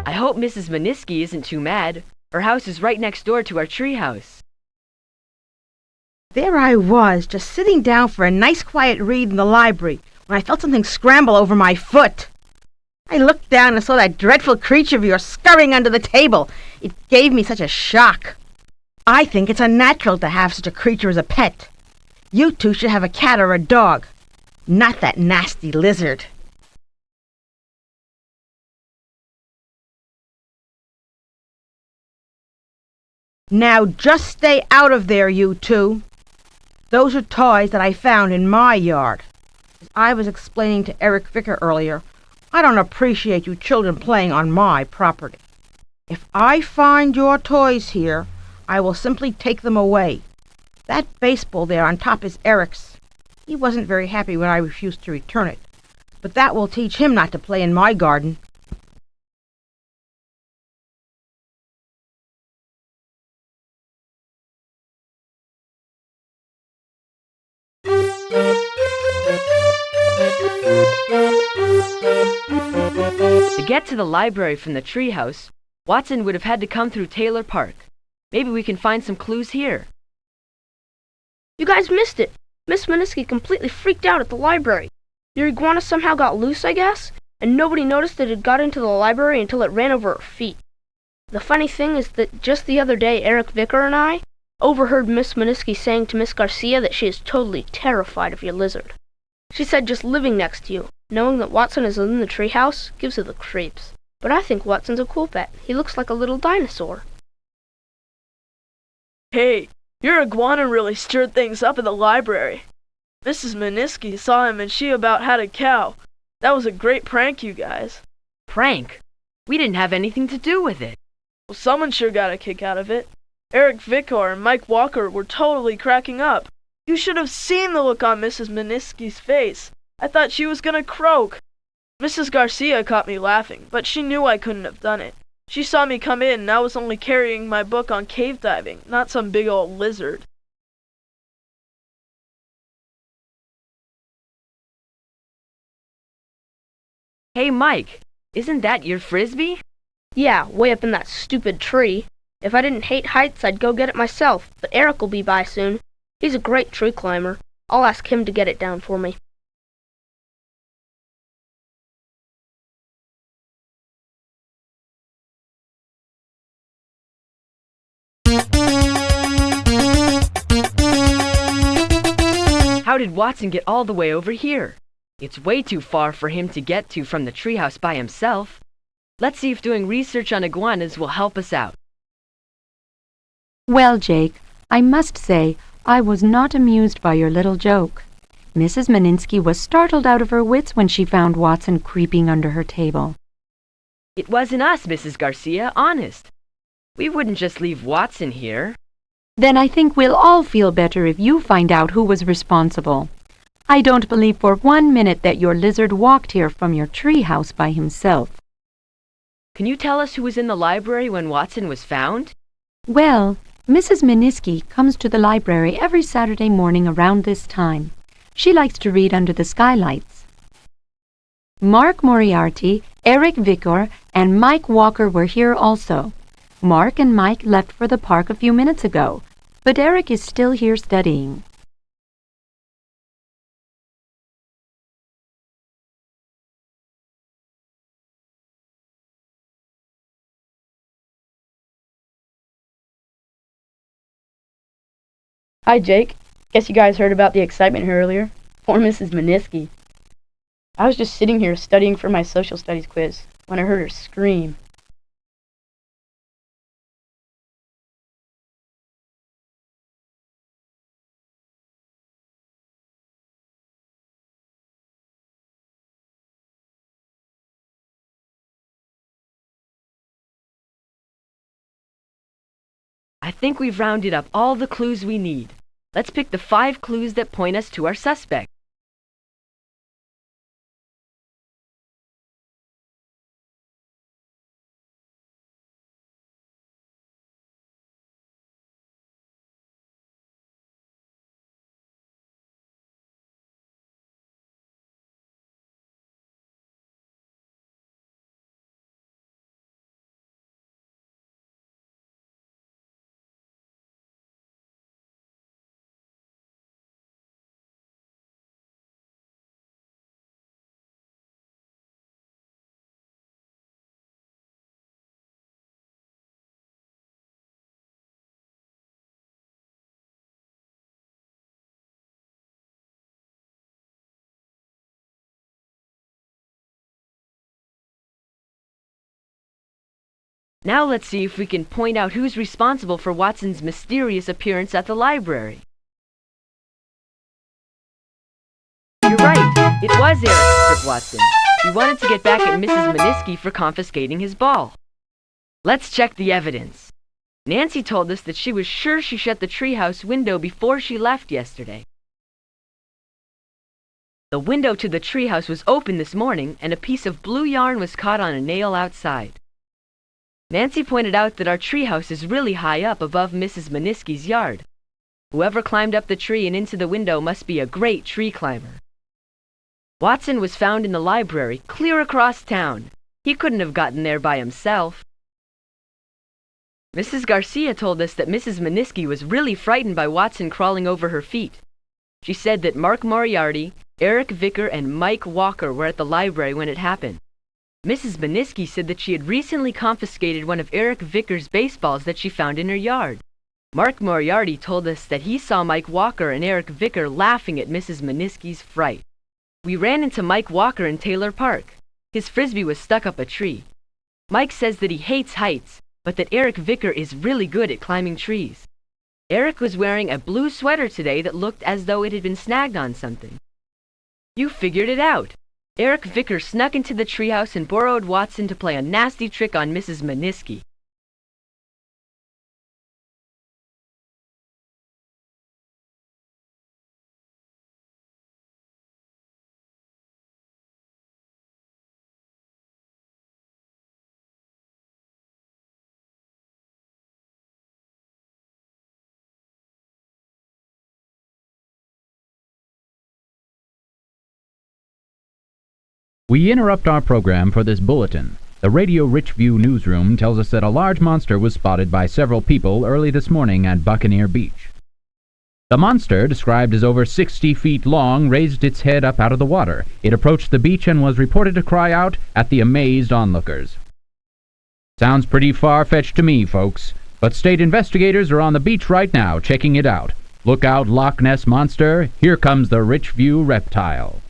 I hope Mrs. Miniski isn't too mad. Her house is right next door to our treehouse. There I was, just sitting down for a nice quiet read in the library, when I felt something scramble over my foot. I looked down and saw that dreadful creature of yours scurrying under the table. It gave me such a shock. I think it's unnatural to have such a creature as a pet. You two should have a cat or a dog, not that nasty lizard. Now just stay out of there, you two. Those are toys that I found in my yard. As I was explaining to Eric Vicker earlier, I don't appreciate you children playing on my property. If I find your toys here, I will simply take them away. That baseball there on top is Eric's. He wasn't very happy when I refused to return it, but that will teach him not to play in my garden. To get to the library from the treehouse, Watson would have had to come through Taylor Park. Maybe we can find some clues here. You guys missed it. Miss Miniski completely freaked out at the library. Your iguana somehow got loose, I guess, and nobody noticed that it got into the library until it ran over her feet. The funny thing is that just the other day, Eric Vicker and I overheard Miss Miniski saying to Miss Garcia that she is totally terrified of your lizard. She said just living next to you, knowing that Watson is in the treehouse, gives her the creeps. But I think Watson's a cool pet. He looks like a little dinosaur. Hey, your iguana really stirred things up in the library. Mrs. Miniski saw him and she about had a cow. That was a great prank, you guys. Prank? We didn't have anything to do with it. Well, someone sure got a kick out of it. Eric Vickor and Mike Walker were totally cracking up. You should have seen the look on Mrs. Miniski's face. I thought she was gonna croak. Mrs. Garcia caught me laughing, but she knew I couldn't have done it. She saw me come in and I was only carrying my book on cave diving, not some big old lizard. Hey, Mike, isn't that your frisbee? Yeah, way up in that stupid tree. If I didn't hate heights, I'd go get it myself, but Eric will be by soon. He's a great tree climber. I'll ask him to get it down for me. How did Watson get all the way over here? It's way too far for him to get to from the treehouse by himself. Let's see if doing research on iguanas will help us out. Well, Jake, I must say I was not amused by your little joke. Mrs. Miniski was startled out of her wits when she found Watson creeping under her table. It wasn't us, Mrs. Garcia, honest. We wouldn't just leave Watson here. Then I think we'll all feel better if you find out who was responsible. I don't believe for 1 minute that your lizard walked here from your treehouse by himself. Can you tell us who was in the library when Watson was found? Well, Mrs. Miniski comes to the library every Saturday morning around this time. She likes to read under the skylights. Mark Moriarty, Eric Vickor, and Mike Walker were here also. Mark and Mike left for the park a few minutes ago, but Eric is still here studying. Hi, Jake. Guess you guys heard about the excitement here earlier. Poor Mrs. Meniski. I was just sitting here studying for my social studies quiz when I heard her scream. I think we've rounded up all the clues we need. Let's pick the 5 clues that point us to our suspect. Now let's see if we can point out who's responsible for Watson's mysterious appearance at the library. You're right, it was Eric Watson. He wanted to get back at Mrs. Meniski for confiscating his ball. Let's check the evidence. Nancy told us that she was sure she shut the treehouse window before she left yesterday. The window to the treehouse was open this morning, and a piece of blue yarn was caught on a nail outside. Nancy pointed out that our treehouse is really high up above Mrs. Meniski's yard. Whoever climbed up the tree and into the window must be a great tree climber. Watson was found in the library, clear across town. He couldn't have gotten there by himself. Mrs. Garcia told us that Mrs. Meniski was really frightened by Watson crawling over her feet. She said that Mark Moriarty, Eric Vicker, and Mike Walker were at the library when it happened. Mrs. Meniski said that she had recently confiscated one of Eric Vicker's baseballs that she found in her yard. Mark Moriarty told us that he saw Mike Walker and Eric Vicker laughing at Mrs. Meniski's fright. We ran into Mike Walker in Taylor Park. His frisbee was stuck up a tree. Mike says that he hates heights, but that Eric Vicker is really good at climbing trees. Eric was wearing a blue sweater today that looked as though it had been snagged on something. You figured it out. Eric Vicker snuck into the treehouse and borrowed Watson to play a nasty trick on Mrs. Meniski. We interrupt our program for this bulletin. The Radio Richview newsroom tells us that a large monster was spotted by several people early this morning at Buccaneer Beach. The monster, described as over 60 feet long, raised its head up out of the water. It approached the beach and was reported to cry out at the amazed onlookers. Sounds pretty far-fetched to me, folks, but state investigators are on the beach right now checking it out. Look out, Loch Ness Monster, here comes the Richview reptile.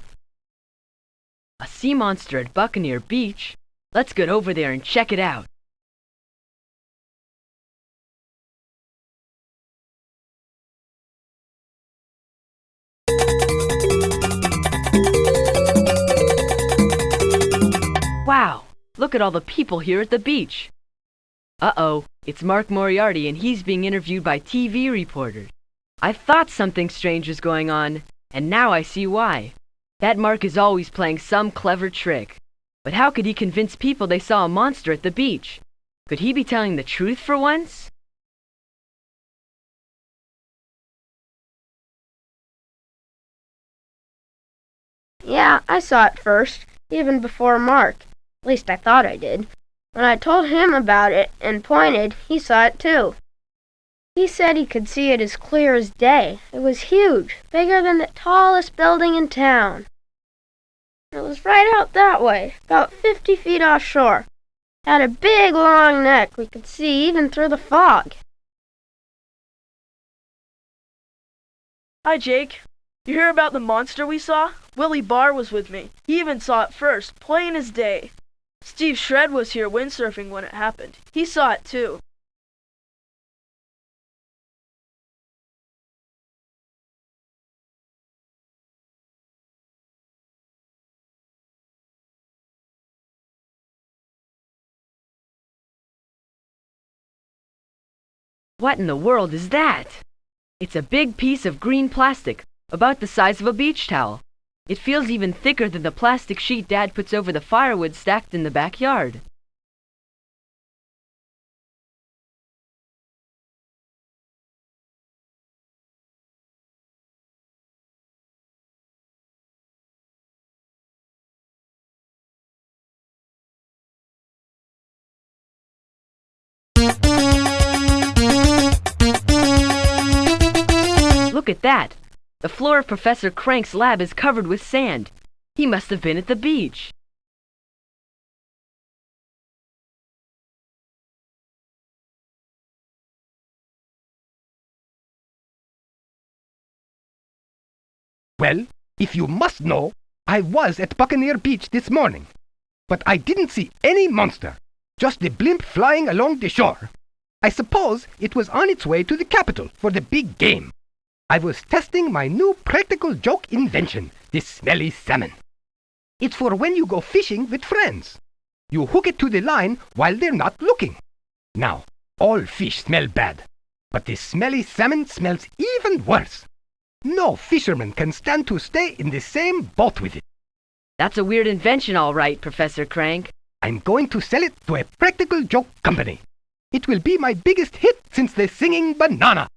A sea monster at Buccaneer Beach? Let's get over there and check it out. Wow, look at all the people here at the beach. Uh-oh, it's Mark Moriarty and he's being interviewed by TV reporters. I thought something strange was going on, and now I see why. That Mark is always playing some clever trick. But how could he convince people they saw a monster at the beach? Could he be telling the truth for once? Yeah, I saw it first, even before Mark. At least I thought I did. When I told him about it and pointed, he saw it too. He said he could see it as clear as day. It was huge, bigger than the tallest building in town. It was right out that way, about 50 feet offshore. It had a big, long neck we could see even through the fog. Hi, Jake. You hear about the monster we saw? Willie Barr was with me. He even saw it first, plain as day. Steve Shred was here windsurfing when it happened. He saw it too. What in the world is that? It's a big piece of green plastic, about the size of a beach towel. It feels even thicker than the plastic sheet Dad puts over the firewood stacked in the backyard. Look at that! The floor of Professor Crank's lab is covered with sand. He must have been at the beach. Well, if you must know, I was at Buccaneer Beach this morning. But I didn't see any monster, just the blimp flying along the shore. I suppose it was on its way to the capital for the big game. I was testing my new practical joke invention, the smelly salmon. It's for when you go fishing with friends. You hook it to the line while they're not looking. Now, all fish smell bad, but the smelly salmon smells even worse. No fisherman can stand to stay in the same boat with it. That's a weird invention, all right, Professor Crank. I'm going to sell it to a practical joke company. It will be my biggest hit since the singing banana.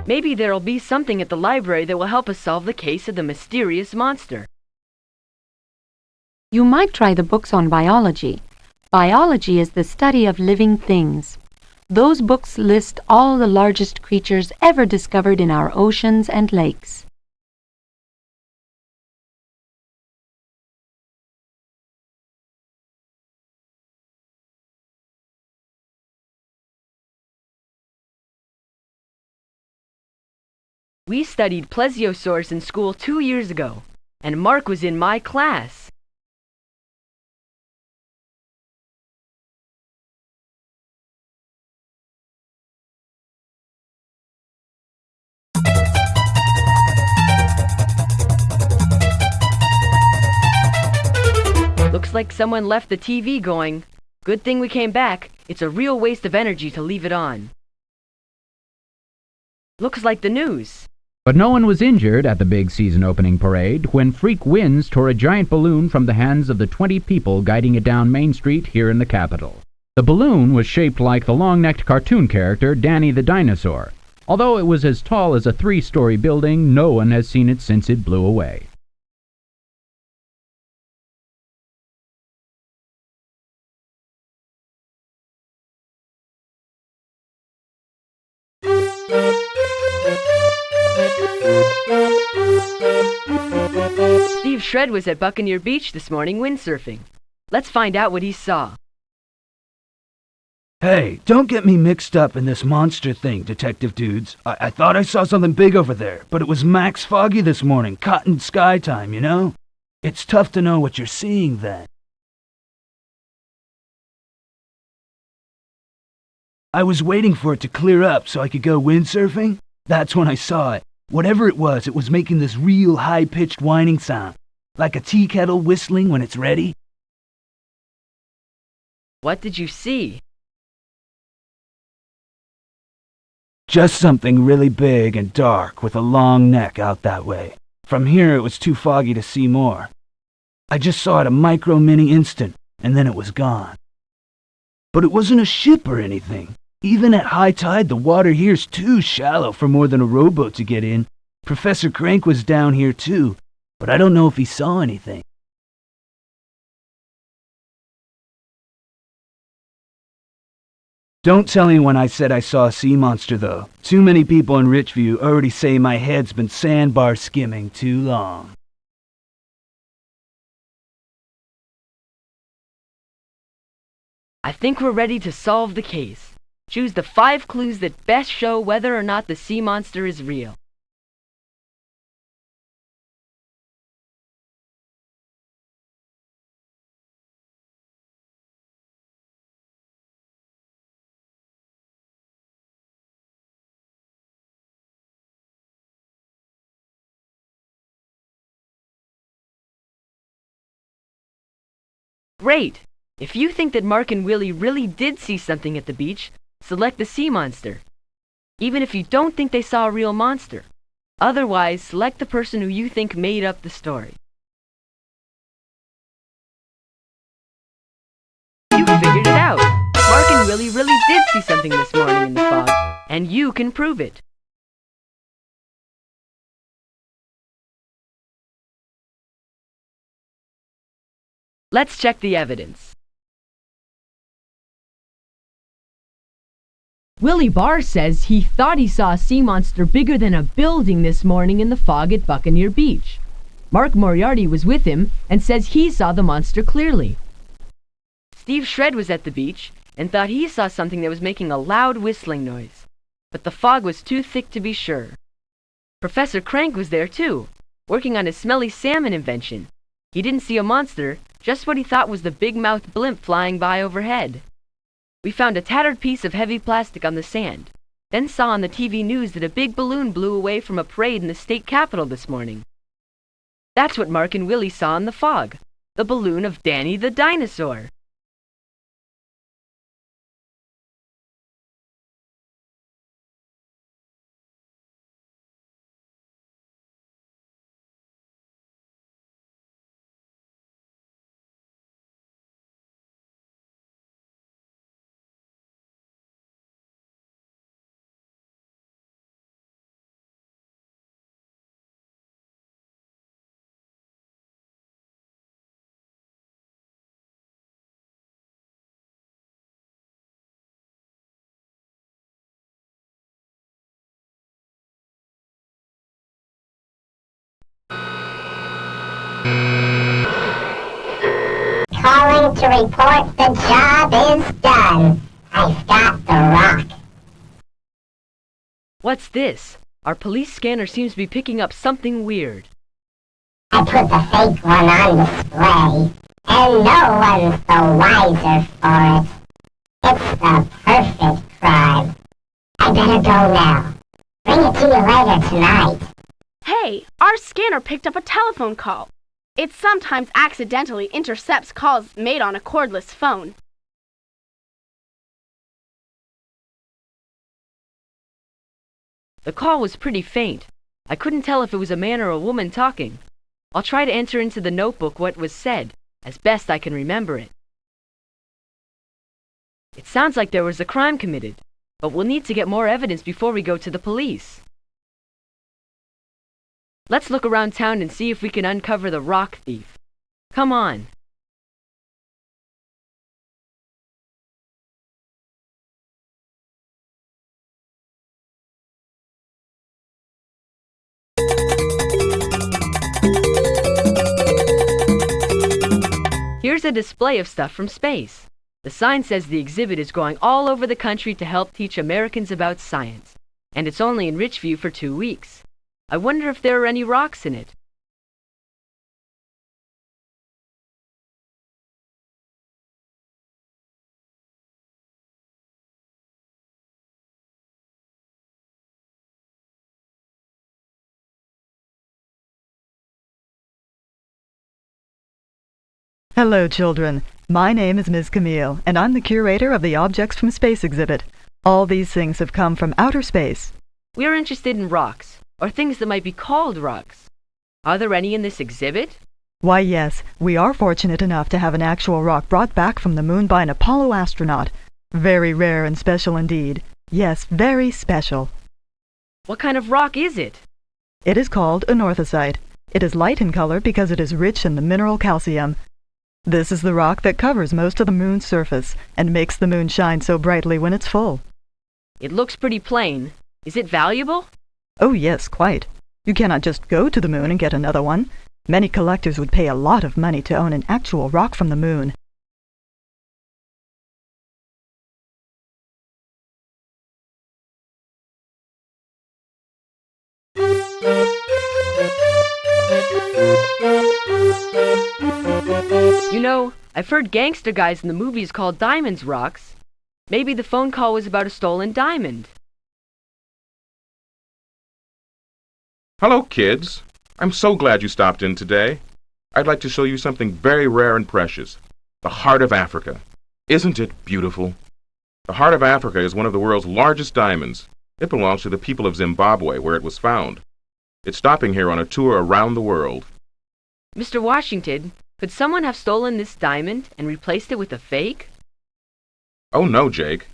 Maybe there'll be something at the library that will help us solve the case of the mysterious monster. You might try the books on biology. Biology is the study of living things. Those books list all the largest creatures ever discovered in our oceans and lakes. We studied plesiosaurs in school 2 years ago, and Mark was in my class. Looks like someone left the TV going. Good thing we came back. It's a real waste of energy to leave it on. Looks like the news. But no one was injured at the big season opening parade when freak winds tore a giant balloon from the hands of the 20 people guiding it down Main Street here in the capital. The balloon was shaped like the long-necked cartoon character Danny the Dinosaur. Although it was as tall as a 3-story building, no one has seen it since it blew away. Steve Shred was at Buccaneer Beach this morning windsurfing. Let's find out what he saw. Hey, don't get me mixed up in this monster thing, Detective Dudes. I thought I saw something big over there, but it was max foggy this morning, cotton sky time, you know? It's tough to know what you're seeing then. I was waiting for it to clear up so I could go windsurfing. That's when I saw it. Whatever it was making this real high-pitched whining sound, like a tea kettle whistling when it's ready. What did you see? Just something really big and dark with a long neck out that way. From here it was too foggy to see more. I just saw it a micro-mini instant, and then it was gone. But it wasn't a ship or anything. Even at high tide, the water here's too shallow for more than a rowboat to get in. Professor Crank was down here too, but I don't know if he saw anything. Don't tell anyone I said I saw a sea monster, though. Too many people in Richview already say my head's been sandbar skimming too long. I think we're ready to solve the case. Choose the 5 clues that best show whether or not the sea monster is real. Great! If you think that Mark and Willie really did see something at the beach, select the sea monster. Even if you don't think they saw a real monster. Otherwise, select the person who you think made up the story. You figured it out! Mark and Willie really did see something this morning in the fog, and you can prove it. Let's check the evidence. Willie Barr says he thought he saw a sea monster bigger than a building this morning in the fog at Buccaneer Beach. Mark Moriarty was with him and says he saw the monster clearly. Steve Shred was at the beach and thought he saw something that was making a loud whistling noise, but the fog was too thick to be sure. Professor Crank was there too, working on his smelly salmon invention. He didn't see a monster, just what he thought was the big-mouthed blimp flying by overhead. We found a tattered piece of heavy plastic on the sand, then saw on the TV news that a big balloon blew away from a parade in the state capitol this morning. That's what Mark and Willie saw in the fog, the balloon of Danny the dinosaur. Calling to report the job is done. I've got the rock. What's this? Our police scanner seems to be picking up something weird. I put the fake one on display, and no one's the wiser for it. It's the perfect crime. I better go now. Bring it to you later tonight. Hey, our scanner picked up a telephone call. It sometimes accidentally intercepts calls made on a cordless phone. The call was pretty faint. I couldn't tell if it was a man or a woman talking. I'll try to enter into the notebook what was said, as best I can remember it. It sounds like there was a crime committed, but we'll need to get more evidence before we go to the police. Let's look around town and see if we can uncover the rock thief. Come on. Here's a display of stuff from space. The sign says the exhibit is going all over the country to help teach Americans about science, and it's only in Richview for 2 weeks. I wonder if there are any rocks in it. Hello, children. My name is Ms. Camille, and I'm the curator of the Objects from Space exhibit. All these things have come from outer space. We are interested in rocks, or things that might be called rocks. Are there any in this exhibit? Why, yes, we are fortunate enough to have an actual rock brought back from the moon by an Apollo astronaut. Very rare and special indeed. Yes, very special. What kind of rock is it? It is called anorthosite. It is light in color because it is rich in the mineral calcium. This is the rock that covers most of the moon's surface and makes the moon shine so brightly when it's full. It looks pretty plain. Is it valuable? Oh yes, quite. You cannot just go to the moon and get another one. Many collectors would pay a lot of money to own an actual rock from the moon. You know, I've heard gangster guys in the movies call diamonds rocks. Maybe the phone call was about a stolen diamond. Hello, kids. I'm so glad you stopped in today. I'd like to show you something very rare and precious. The heart of Africa. Isn't it beautiful? The heart of Africa is one of the world's largest diamonds. It belongs to the people of Zimbabwe, where it was found. It's stopping here on a tour around the world. Mr. Washington, could someone have stolen this diamond and replaced it with a fake? Oh, no, Jake.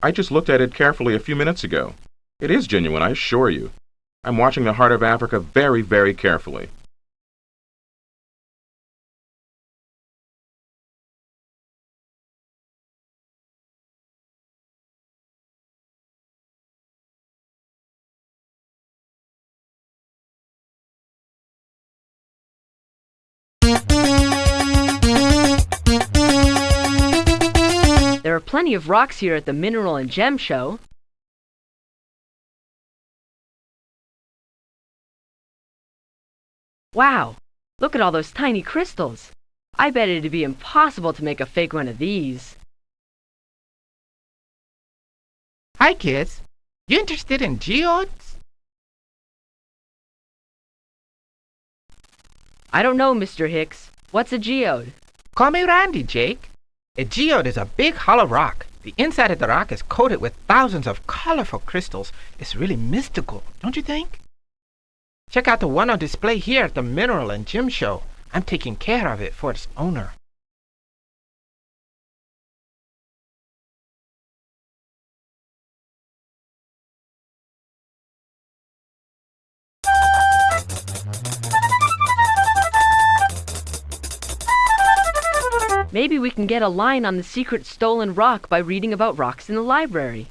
I just looked at it carefully a few minutes ago. It is genuine, I assure you. I'm watching the heart of Africa very, very carefully. There are plenty of rocks here at the Mineral and Gem Show. Wow, look at all those tiny crystals. I bet it'd be impossible to make a fake one of these. Hi, kids. You interested in geodes? I don't know, Mr. Hicks. What's a geode? Call me Randy, Jake. A geode is a big hollow rock. The inside of the rock is coated with thousands of colorful crystals. It's really mystical, don't you think? Check out the one on display here at the Mineral and Gem Show. I'm taking care of it for its owner. Maybe we can get a line on the secret stolen rock by reading about rocks in the library.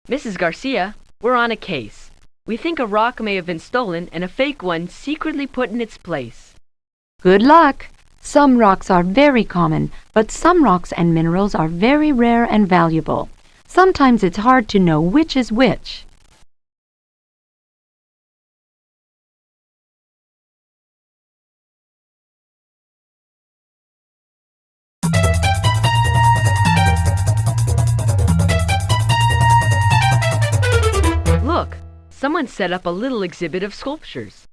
Mrs. Garcia, we're on a case. We think a rock may have been stolen and a fake one secretly put in its place. Good luck! Some rocks are very common, but some rocks and minerals are very rare and valuable. Sometimes it's hard to know which is which. Look, someone set up a little exhibit of sculptures.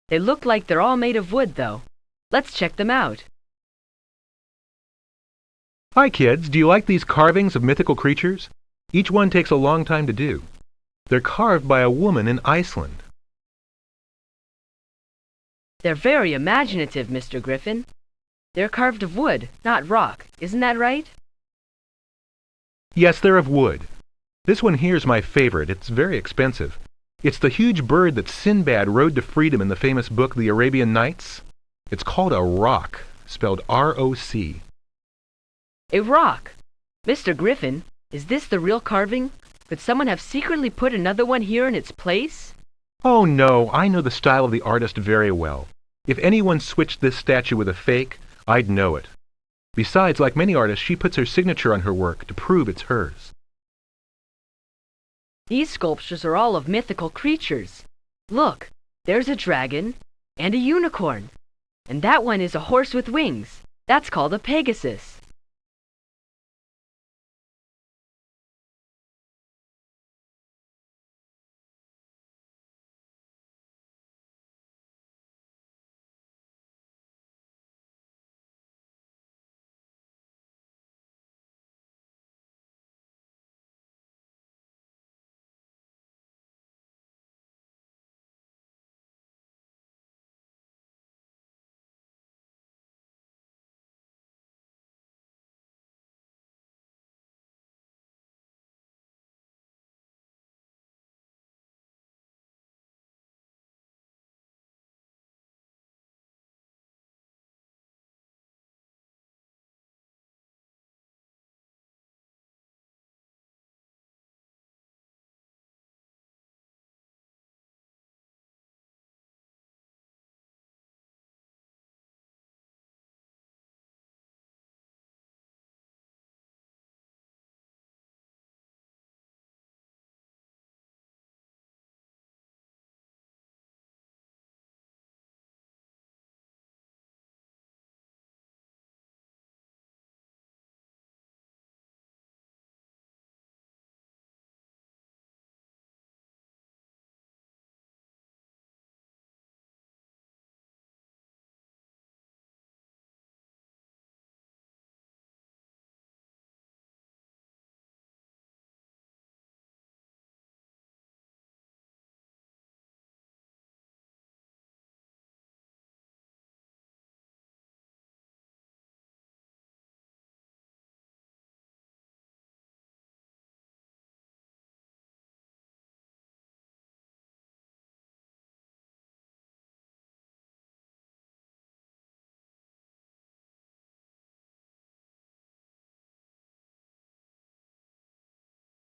They look like they're all made of wood, though. Let's check them out. Hi, kids. Do you like these carvings of mythical creatures? Each one takes a long time to do. They're carved by a woman in Iceland. They're very imaginative, Mr. Griffin. They're carved of wood, not rock. Isn't that right? Yes, they're of wood. This one here's my favorite. It's very expensive. It's the huge bird that Sinbad rode to freedom in the famous book The Arabian Nights. It's called a roc, spelled R-O-C. A rock. Mr. Griffin, is this the real carving? Could someone have secretly put another one here in its place? Oh no, I know the style of the artist very well. If anyone switched this statue with a fake, I'd know it. Besides, like many artists, she puts her signature on her work to prove it's hers. These sculptures are all of mythical creatures. Look, there's a dragon and a unicorn. And that one is a horse with wings. That's called a Pegasus.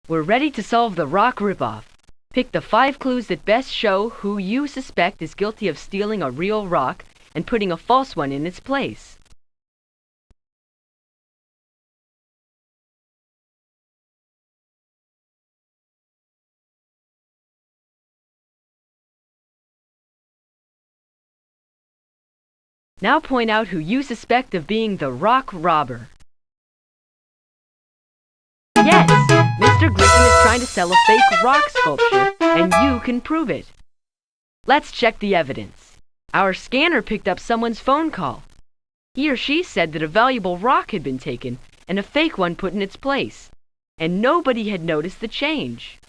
We're ready to solve the rock ripoff. Pick the 5 clues that best show who you suspect is guilty of stealing a real rock and putting a false one in its place. Now point out who you suspect of being the rock robber. Yes, Mr. Griffin is trying to sell a fake rock sculpture, and you can prove it. Let's check the evidence. Our scanner picked up someone's phone call. He or she said that a valuable rock had been taken and a fake one put in its place, and nobody had noticed the change.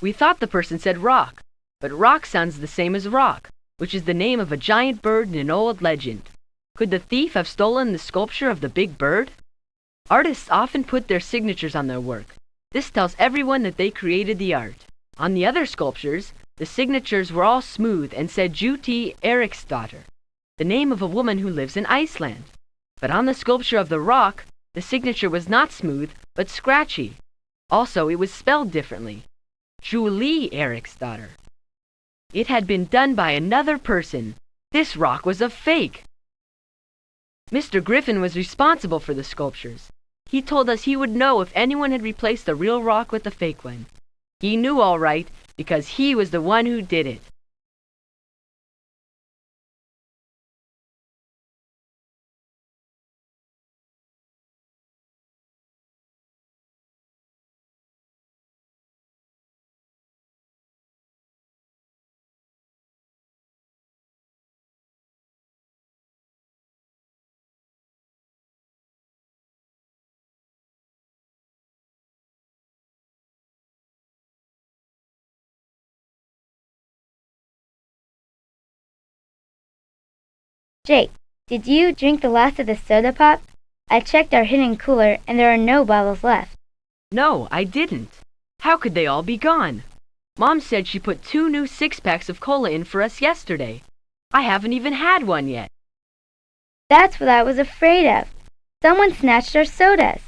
We thought the person said rock, but rock sounds the same as rock, which is the name of a giant bird in an old legend. Could the thief have stolen the sculpture of the big bird? Artists often put their signatures on their work. This tells everyone that they created the art. On the other sculptures, the signatures were all smooth and said Juti Eriksdottir, the name of a woman who lives in Iceland. But on the sculpture of the rock, the signature was not smooth, but scratchy. Also, it was spelled differently. Julie Eriksdottir. It had been done by another person. This rock was a fake. Mr. Griffin was responsible for the sculptures. He told us he would know if anyone had replaced the real rock with the fake one. He knew all right, because he was the one who did it. Jake, did you drink the last of the soda pop? I checked our hidden cooler and there are no bottles left. No, I didn't. How could they all be gone? Mom said she put 2 new 6-packs of cola in for us yesterday. I haven't even had one yet. That's what I was afraid of. Someone snatched our sodas.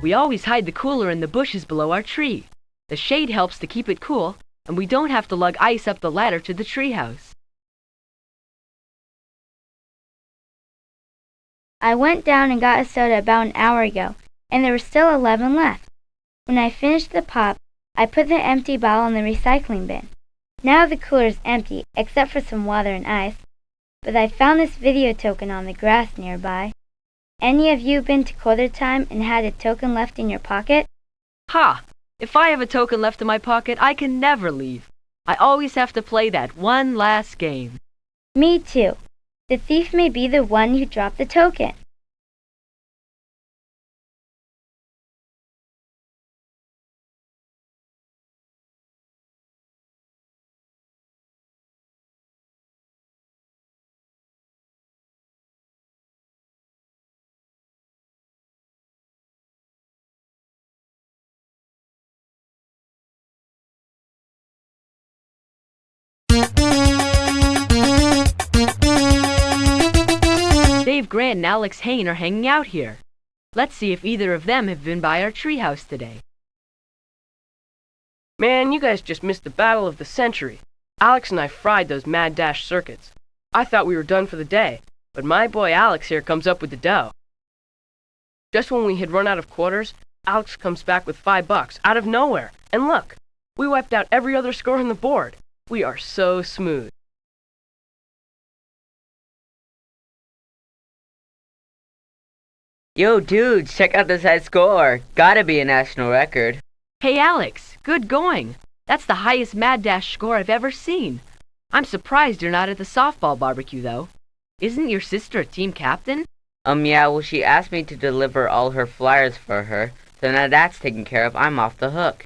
We always hide the cooler in the bushes below our tree. The shade helps to keep it cool, and we don't have to lug ice up the ladder to the treehouse. I went down and got a soda about an hour ago, and there were still 11 left. When I finished the pop, I put the empty bottle in the recycling bin. Now the cooler is empty, except for some water and ice. But I found this video token on the grass nearby. Any of you been to quarter time and had a token left in your pocket? Ha! If I have a token left in my pocket, I can never leave. I always have to play that one last game. Me too. The thief may be the one who dropped the token. Dave Grant and Alex Hain are hanging out here. Let's see if either of them have been by our treehouse today. Man, you guys just missed the battle of the century. Alex and I fried those mad dash circuits. I thought we were done for the day, but my boy Alex here comes up with the dough. Just when we had run out of quarters, Alex comes back with $5 out of nowhere. And look, we wiped out every other score on the board. We are so smooth. Yo, dudes, check out this high score. Gotta be a national record. Hey, Alex, good going. That's the highest Mad Dash score I've ever seen. I'm surprised you're not at the softball barbecue, though. Isn't your sister a team captain? Yeah, well, she asked me to deliver all her flyers for her, so now that's taken care of, I'm off the hook.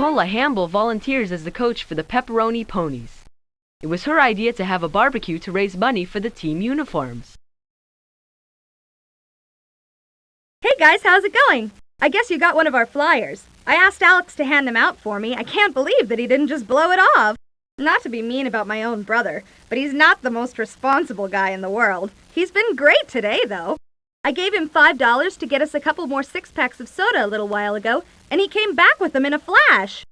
Nicola Hamble volunteers as the coach for the Pepperoni Ponies. It was her idea to have a barbecue to raise money for the team uniforms. Hey guys, how's it going? I guess you got one of our flyers. I asked Alex to hand them out for me. I can't believe that he didn't just blow it off. Not to be mean about my own brother, but he's not the most responsible guy in the world. He's been great today, though. I gave him $5 to get us a couple more six-packs of soda a little while ago, and he came back with them in a flash.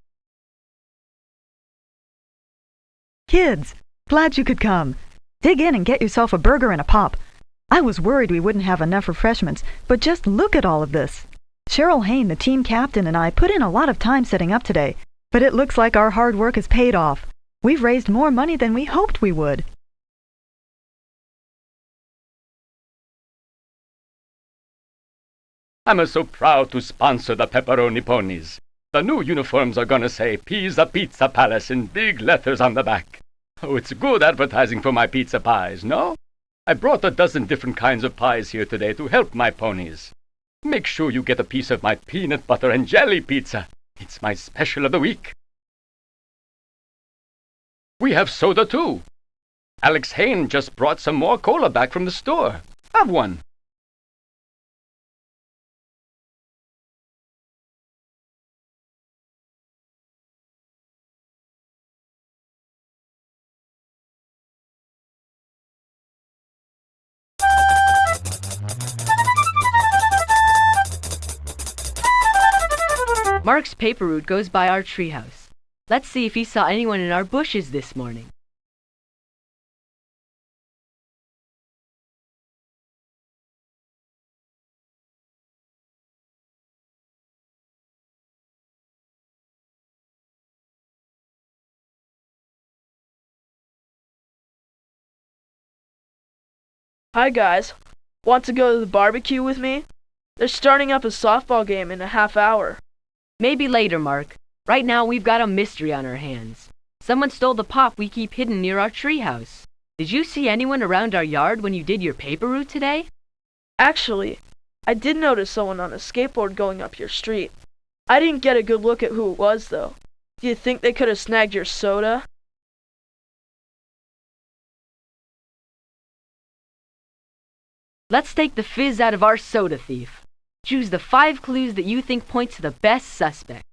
Kids, glad you could come. Dig in and get yourself a burger and a pop. I was worried we wouldn't have enough refreshments, but just look at all of this. Cheryl Hain, the team captain, and I put in a lot of time setting up today, but it looks like our hard work has paid off. We've raised more money than we hoped we would. I'm so proud to sponsor the Pepperoni Ponies. The new uniforms are gonna say Pizza Pizza Palace in big letters on the back. Oh, it's good advertising for my pizza pies, no? I brought a dozen different kinds of pies here today to help my ponies. Make sure you get a piece of my peanut butter and jelly pizza. It's my special of the week. We have soda too. Alex Hain just brought some more cola back from the store. Have one. Mark's paper route goes by our treehouse. Let's see if he saw anyone in our bushes this morning. Hi guys. Want to go to the barbecue with me? They're starting up a softball game in a half hour. Maybe later, Mark. Right now we've got a mystery on our hands. Someone stole the pop we keep hidden near our treehouse. Did you see anyone around our yard when you did your paper route today? Actually, I did notice someone on a skateboard going up your street. I didn't get a good look at who it was, though. Do you think they could have snagged your soda? Let's take the fizz out of our soda thief. Choose the 5 clues that you think point to the best suspect.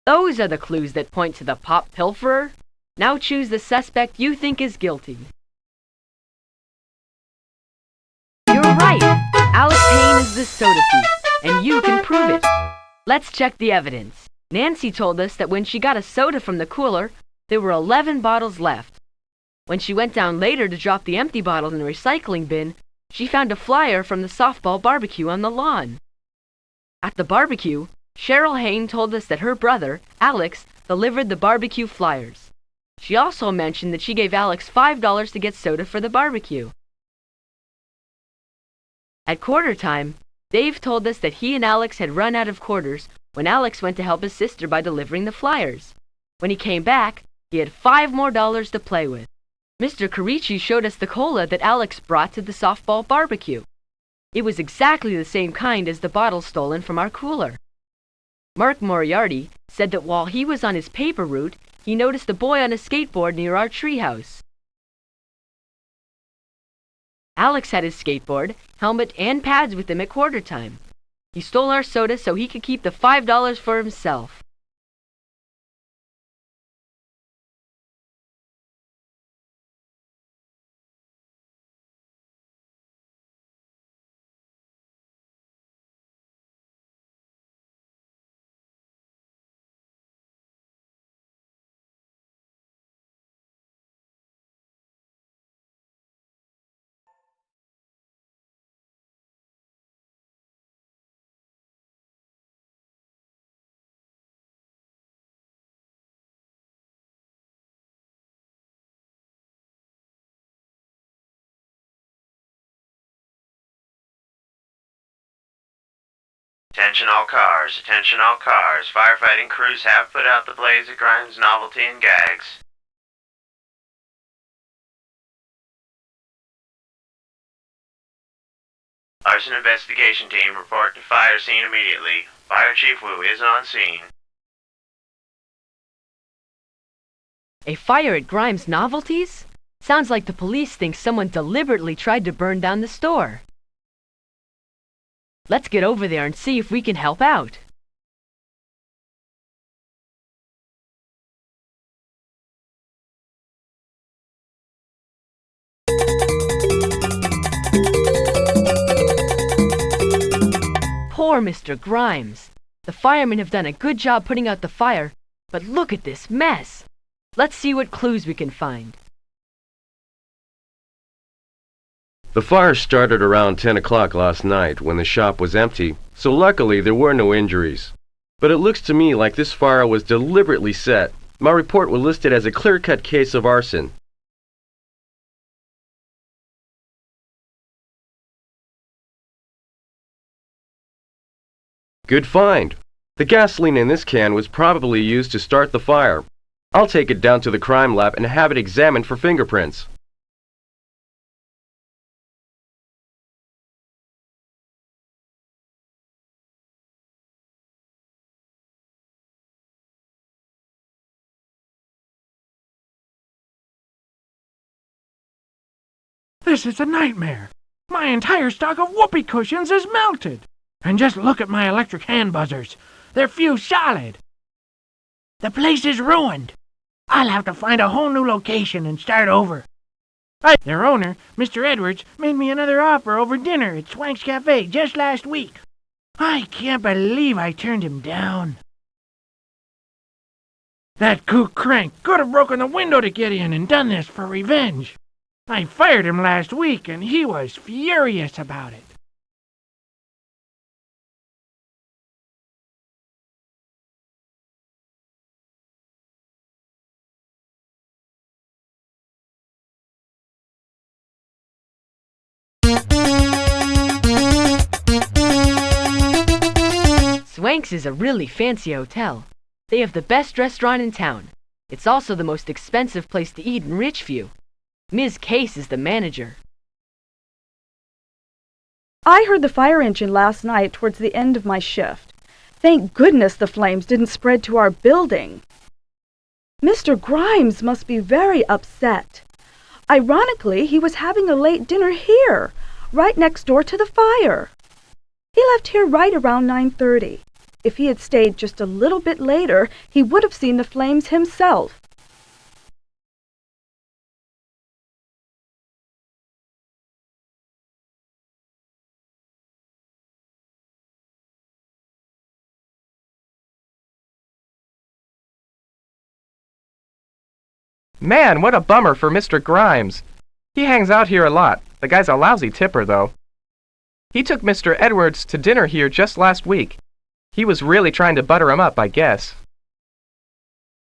Those are the clues that point to the pop pilferer. Now choose the suspect you think is guilty. You're right! Alex Hain is the soda thief, and you can prove it. Let's check the evidence. Nancy told us that when she got a soda from the cooler, there were 11 bottles left. When she went down later to drop the empty bottles in the recycling bin, she found a flyer from the softball barbecue on the lawn. At the barbecue, Cheryl Hain told us that her brother, Alex, delivered the barbecue flyers. She also mentioned that she gave Alex $5 to get soda for the barbecue. At quarter time, Dave told us that he and Alex had run out of quarters when Alex went to help his sister by delivering the flyers. When he came back, he had $5 more to play with. Mr. Carici showed us the cola that Alex brought to the softball barbecue. It was exactly the same kind as the bottle stolen from our cooler. Mark Moriarty said that while he was on his paper route, he noticed a boy on a skateboard near our treehouse. Alex had his skateboard, helmet, and pads with him at quarter time. He stole our soda so he could keep the $5 for himself. Attention all cars, attention all cars. Firefighting crews have put out the blaze of Grimes novelty and gags. Arson investigation team report to fire scene immediately. Fire Chief Wu is on scene. A fire at Grimes Novelties? Sounds like the police think someone deliberately tried to burn down the store. Let's get over there and see if we can help out. Poor Mr. Grimes. The firemen have done a good job putting out the fire, but look at this mess. Let's see what clues we can find. The fire started around 10 o'clock last night when the shop was empty, so luckily there were no injuries. But it looks to me like this fire was deliberately set. My report will list it as a clear-cut case of arson. Good find. The gasoline in this can was probably used to start the fire. I'll take it down to the crime lab and have it examined for fingerprints. This is a nightmare. My entire stock of whoopee cushions is melted. And just look at my electric hand buzzers. They're fused solid. The place is ruined. I'll have to find a whole new location and start over. Their owner, Mr. Edwards, made me another offer over dinner at Swank's Cafe just last week. I can't believe I turned him down. That kook crank could have broken the window to get in and done this for revenge. I fired him last week, and he was furious about it. Swank's is a really fancy hotel. They have the best restaurant in town. It's also the most expensive place to eat in Richview. Ms. Case is the manager. I heard the fire engine last night towards the end of my shift. Thank goodness the flames didn't spread to our building. Mr. Grimes must be very upset. Ironically, he was having a late dinner here, right next door to the fire. He left here right around 9:30. If he had stayed just a little bit later, he would have seen the flames himself. Man, what a bummer for Mr. Grimes. He hangs out here a lot. The guy's a lousy tipper, though. He took Mr. Edwards to dinner here just last week. He was really trying to butter him up, I guess.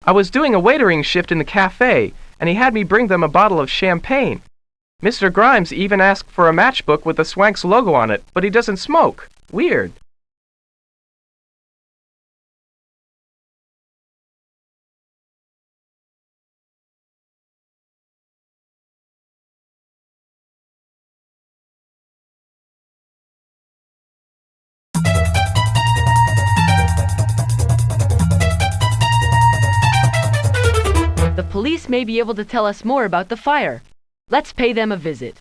I was doing a waitering shift in the cafe, and he had me bring them a bottle of champagne. Mr. Grimes even asked for a matchbook with the Swanks logo on it, but he doesn't smoke. Weird. The police may be able to tell us more about the fire. Let's pay them a visit.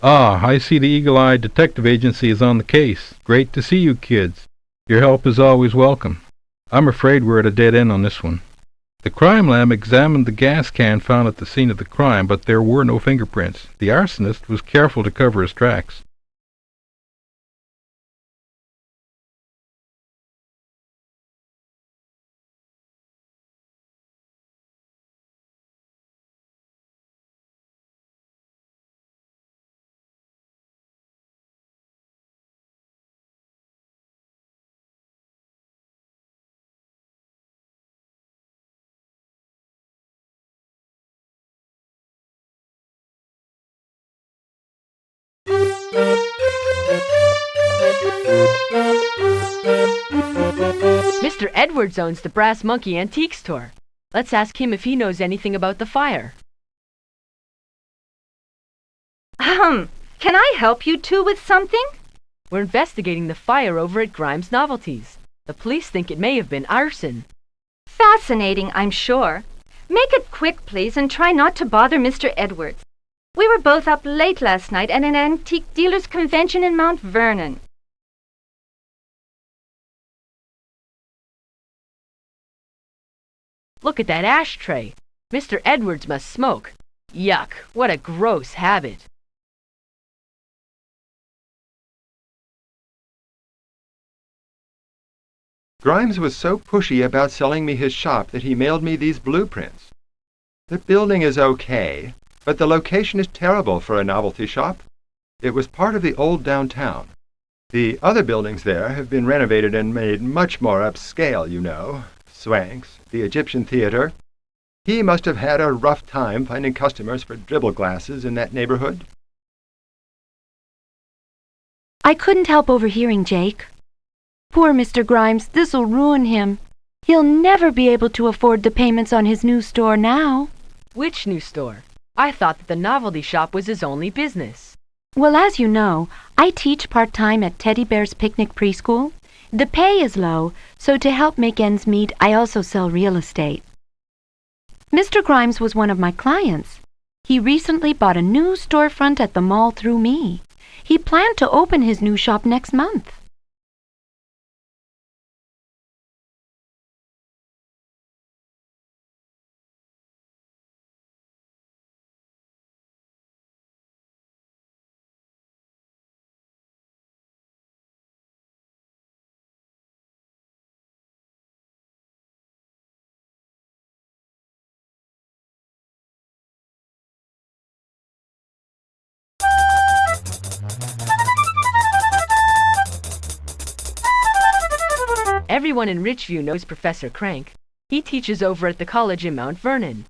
Ah, I see the Eagle-Eye Detective Agency is on the case. Great to see you kids. Your help is always welcome. I'm afraid we're at a dead end on this one. The crime lab examined the gas can found at the scene of the crime, but there were no fingerprints. The arsonist was careful to cover his tracks. Mr. Edwards owns the Brass Monkey Antique Store. Let's ask him if he knows anything about the fire. Can I help you two with something? We're investigating the fire over at Grimes Novelties. The police think it may have been arson. Fascinating, I'm sure. Make it quick, please, and try not to bother Mr. Edwards. We were both up late last night at an antique dealers convention in Mount Vernon. Look at that ashtray. Mr. Edwards must smoke. Yuck, what a gross habit. Grimes was so pushy about selling me his shop that he mailed me these blueprints. The building is okay, but the location is terrible for a novelty shop. It was part of the old downtown. The other buildings there have been renovated and made much more upscale, you know. Swanks, the Egyptian Theater. He must have had a rough time finding customers for dribble glasses in that neighborhood. I couldn't help overhearing Jake. Poor Mr. Grimes, this'll ruin him. He'll never be able to afford the payments on his new store now. Which new store? I thought that the novelty shop was his only business. Well, as you know, I teach part-time at Teddy Bear's Picnic Preschool. The pay is low, so to help make ends meet, I also sell real estate. Mr. Grimes was one of my clients. He recently bought a new storefront at the mall through me. He planned to open his new shop next month. Everyone in Richview knows Professor Crank. He teaches over at the college in Mount Vernon.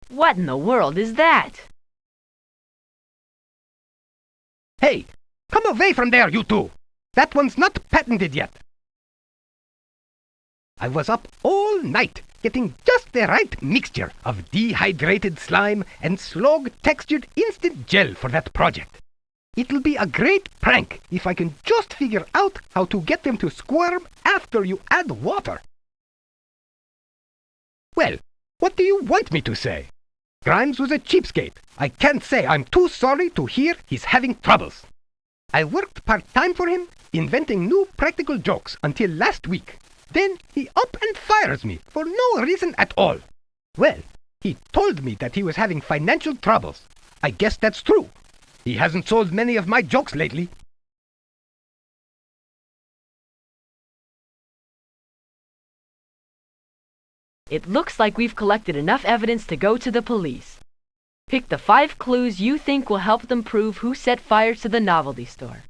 What in the world is that? Hey, come away from there, you two! That one's not patented yet. I was up all night getting just the right mixture of dehydrated slime and slog-textured instant gel for that project. It'll be a great prank if I can just figure out how to get them to squirm after you add water. Well, what do you want me to say? Grimes was a cheapskate. I can't say I'm too sorry to hear he's having troubles. I worked part-time for him, inventing new practical jokes until last week. Then he up and fires me for no reason at all. Well, he told me that he was having financial troubles. I guess that's true. He hasn't sold many of my jokes lately. It looks like we've collected enough evidence to go to the police. Pick the 5 clues you think will help them prove who set fire to the novelty store.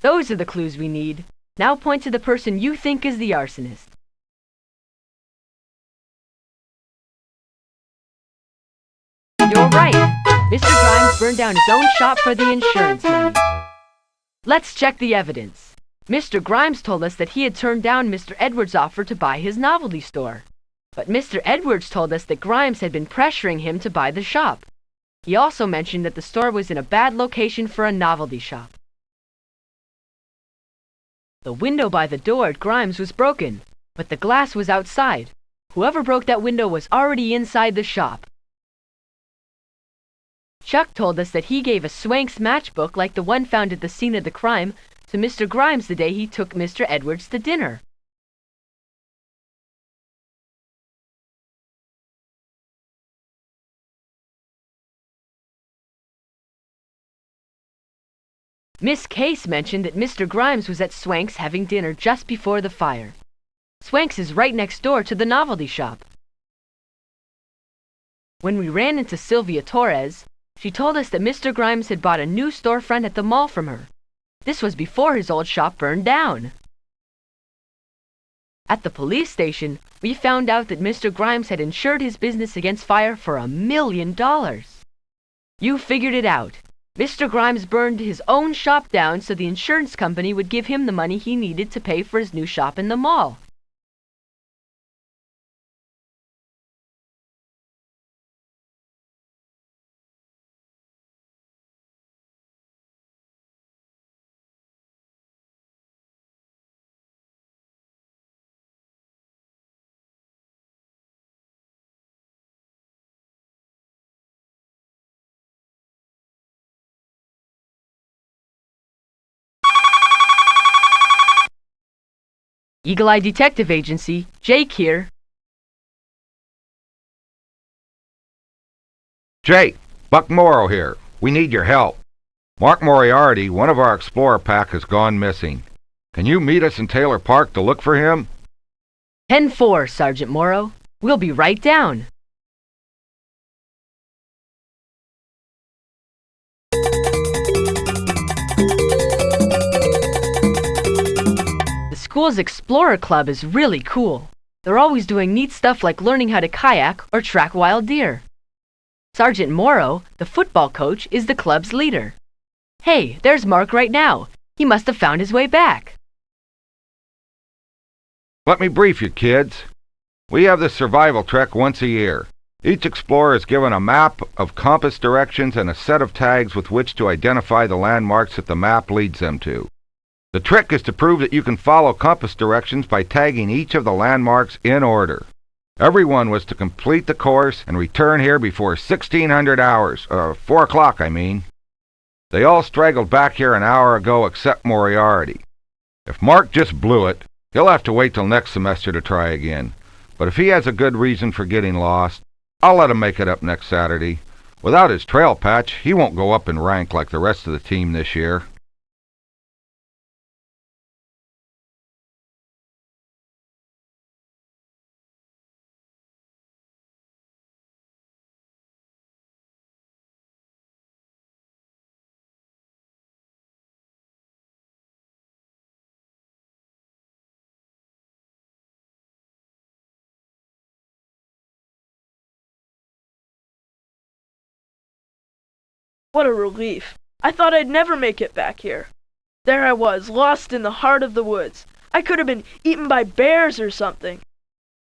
Those are the clues we need. Now point to the person you think is the arsonist. You're right. Mr. Grimes burned down his own shop for the insurance money. Let's check the evidence. Mr. Grimes told us that he had turned down Mr. Edwards' offer to buy his novelty store. But Mr. Edwards told us that Grimes had been pressuring him to buy the shop. He also mentioned that the store was in a bad location for a novelty shop. The window by the door at Grimes was broken, but the glass was outside. Whoever broke that window was already inside the shop. Chuck told us that he gave a Swanks matchbook like the one found at the scene of the crime to Mr. Grimes the day he took Mr. Edwards to dinner. Miss Case mentioned that Mr. Grimes was at Swanks having dinner just before the fire. Swanks is right next door to the novelty shop. When we ran into Sylvia Torres, she told us that Mr. Grimes had bought a new storefront at the mall from her. This was before his old shop burned down. At the police station, we found out that Mr. Grimes had insured his business against fire for $1 million. You figured it out. Mr. Grimes burned his own shop down so the insurance company would give him the money he needed to pay for his new shop in the mall. Eagle Eye Detective Agency, Jake here. Jake, Buck Morrow here. We need your help. Mark Moriarty, one of our Explorer pack, has gone missing. Can you meet us in Taylor Park to look for him? 10-4, Sergeant Morrow. We'll be right down. The school's Explorer Club is really cool. They're always doing neat stuff like learning how to kayak or track wild deer. Sergeant Morrow, the football coach, is the club's leader. Hey, there's Mark right now. He must have found his way back. Let me brief you, kids. We have this survival trek once a year. Each explorer is given a map of compass directions and a set of tags with which to identify the landmarks that the map leads them to. The trick is to prove that you can follow compass directions by tagging each of the landmarks in order. Everyone was to complete the course and return here before 1600 hours, 4 o'clock I mean. They all straggled back here an hour ago except Moriarty. If Mark just blew it, he'll have to wait till next semester to try again. But if he has a good reason for getting lost, I'll let him make it up next Saturday. Without his trail patch, he won't go up in rank like the rest of the team this year. What a relief. I thought I'd never make it back here. There I was, lost in the heart of the woods. I could have been eaten by bears or something.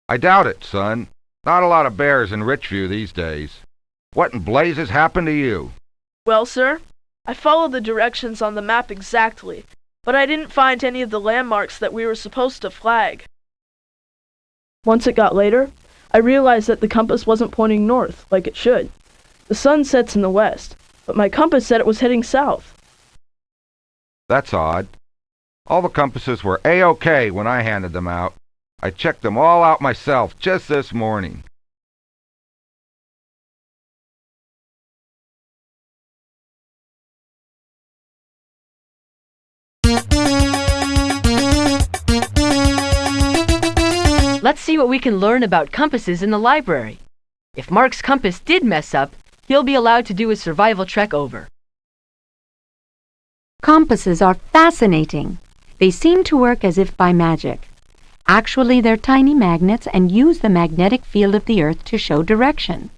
I doubt it, son. Not a lot of bears in Richview these days. What in blazes happened to you? Well, sir, I followed the directions on the map exactly, but I didn't find any of the landmarks that we were supposed to flag. Once it got later, I realized that the compass wasn't pointing north, like it should. The sun sets in the west, but my compass said it was heading south. That's odd. All the compasses were A-OK when I handed them out. I checked them all out myself just this morning. Let's see what we can learn about compasses in the library. If Mark's compass did mess up, he'll be allowed to do his survival trek over. Compasses are fascinating. They seem to work as if by magic. Actually, they're tiny magnets and use the magnetic field of the Earth to show direction.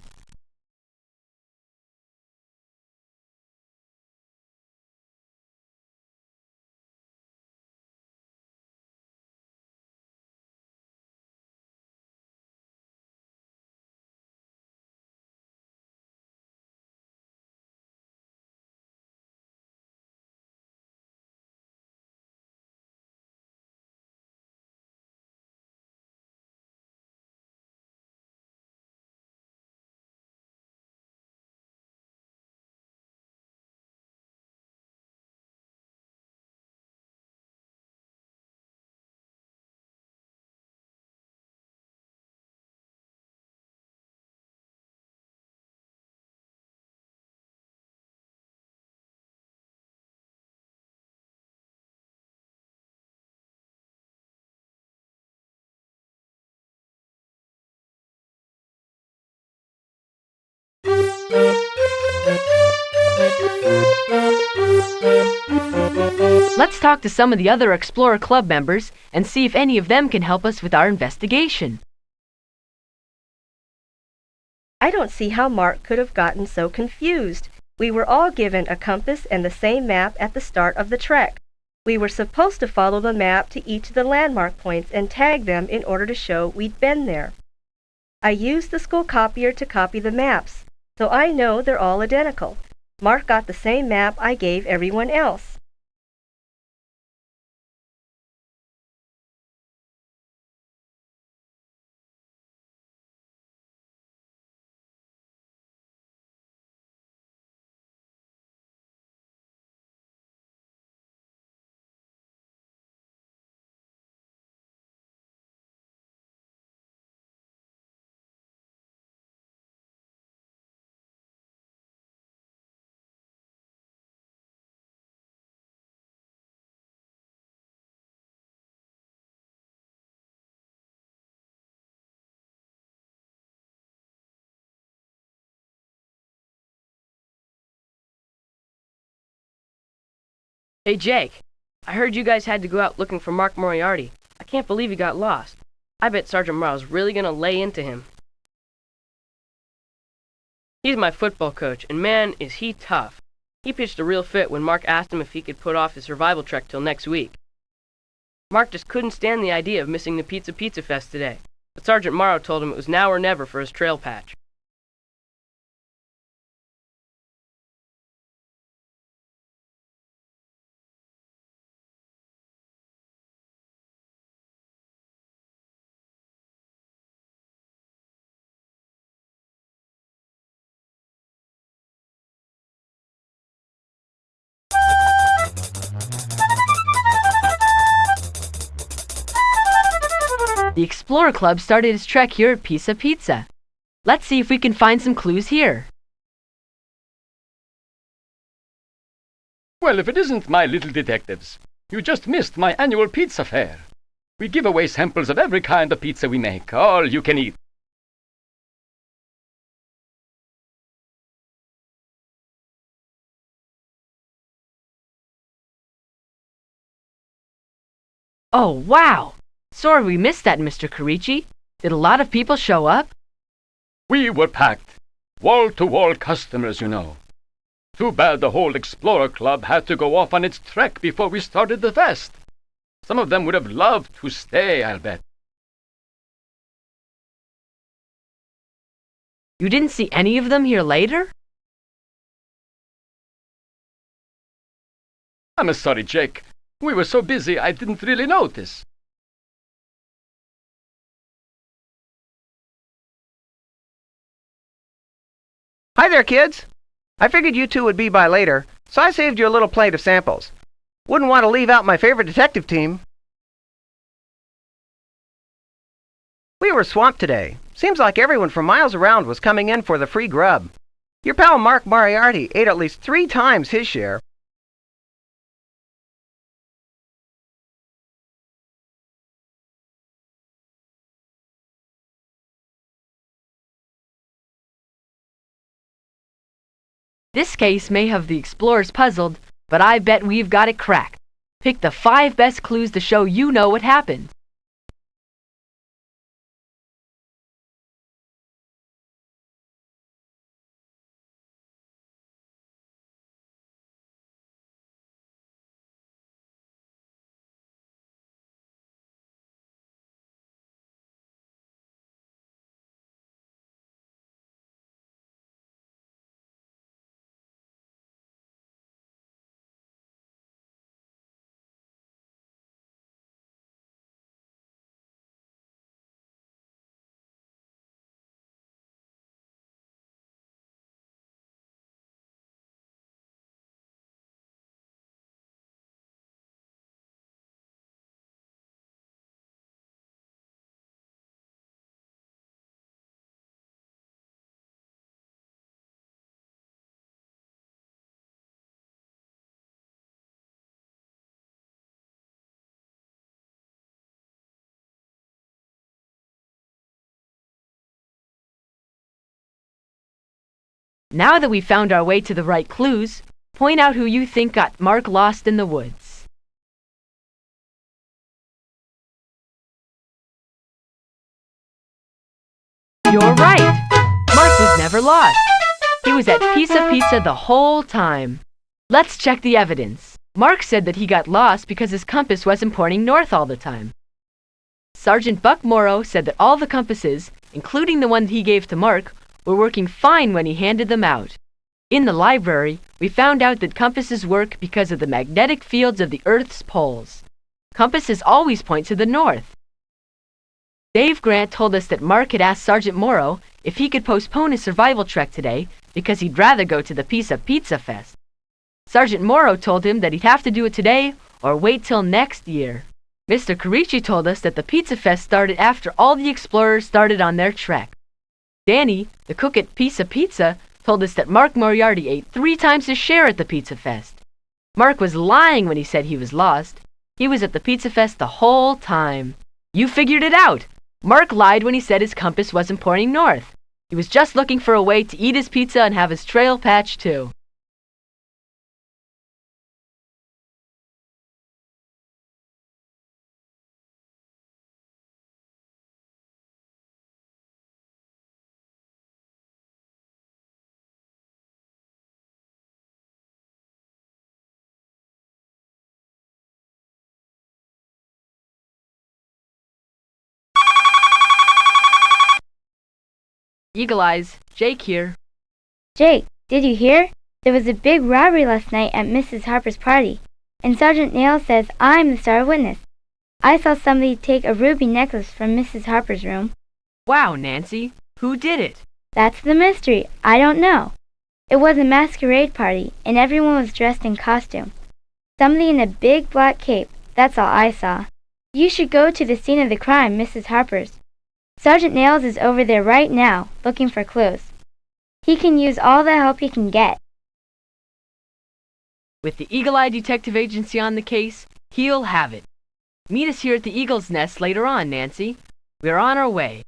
Let's talk to some of the other Explorer Club members and see if any of them can help us with our investigation. I don't see how Mark could have gotten so confused. We were all given a compass and the same map at the start of the trek. We were supposed to follow the map to each of the landmark points and tag them in order to show we'd been there. I used the school copier to copy the maps, so I know they're all identical. Mark got the same map I gave everyone else. Hey, Jake. I heard you guys had to go out looking for Mark Moriarty. I can't believe he got lost. I bet Sergeant Morrow's really gonna lay into him. He's my football coach, and man, is he tough. He pitched a real fit when Mark asked him if he could put off his survival trek till next week. Mark just couldn't stand the idea of missing the Pizza Fest today, but Sergeant Morrow told him it was now or never for his trail patch. The Explorer Club started its trek here at Pizza. Let's see if we can find some clues here. Well, if it isn't my little detectives, you just missed my annual pizza fair. We give away samples of every kind of pizza we make, all you can eat. Oh, wow! Sorry we missed that, Mr. Karichi. Did a lot of people show up? We were packed. Wall-to-wall customers, you know. Too bad the whole Explorer Club had to go off on its trek before we started the fest. Some of them would have loved to stay, I'll bet. You didn't see any of them here later? I'm sorry, Jake. We were so busy I didn't really notice. Hi there, kids. I figured you two would be by later, so I saved you a little plate of samples. Wouldn't want to leave out my favorite detective team. We were swamped today. Seems like everyone from miles around was coming in for the free grub. Your pal Mark Moriarty ate at least 3 times his share. This case may have the explorers puzzled, but I bet we've got it cracked. Pick the 5 best clues to show you know what happened. Now that we've found our way to the right clues, point out who you think got Mark lost in the woods. You're right! Mark was never lost. He was at Pizza the whole time. Let's check the evidence. Mark said that he got lost because his compass wasn't pointing north all the time. Sergeant Buck Morrow said that all the compasses, including the one he gave to Mark, were working fine when he handed them out. In the library, we found out that compasses work because of the magnetic fields of the Earth's poles. Compasses always point to the north. Dave Grant told us that Mark had asked Sergeant Morrow if he could postpone his survival trek today because he'd rather go to the Pizza Fest. Sergeant Morrow told him that he'd have to do it today or wait till next year. Mr. Carici told us that the Pizza Fest started after all the explorers started on their trek. Danny, the cook at Pizza, told us that Mark Moriarty ate 3 times his share at the Pizza Fest. Mark was lying when he said he was lost. He was at the Pizza Fest the whole time. You figured it out. Mark lied when he said his compass wasn't pointing north. He was just looking for a way to eat his pizza and have his trail patch too. Eagle Eyes, Jake here. Jake, did you hear? There was a big robbery last night at Mrs. Harper's party, and Sergeant Nail says I'm the star witness. I saw somebody take a ruby necklace from Mrs. Harper's room. Wow, Nancy, who did it? That's the mystery. I don't know. It was a masquerade party, and everyone was dressed in costume. Somebody in a big black cape, that's all I saw. You should go to the scene of the crime, Mrs. Harper's. Sergeant Nails is over there right now, looking for clues. He can use all the help he can get. With the Eagle Eye Detective Agency on the case, he'll have it. Meet us here at the Eagle's Nest later on, Nancy. We're on our way.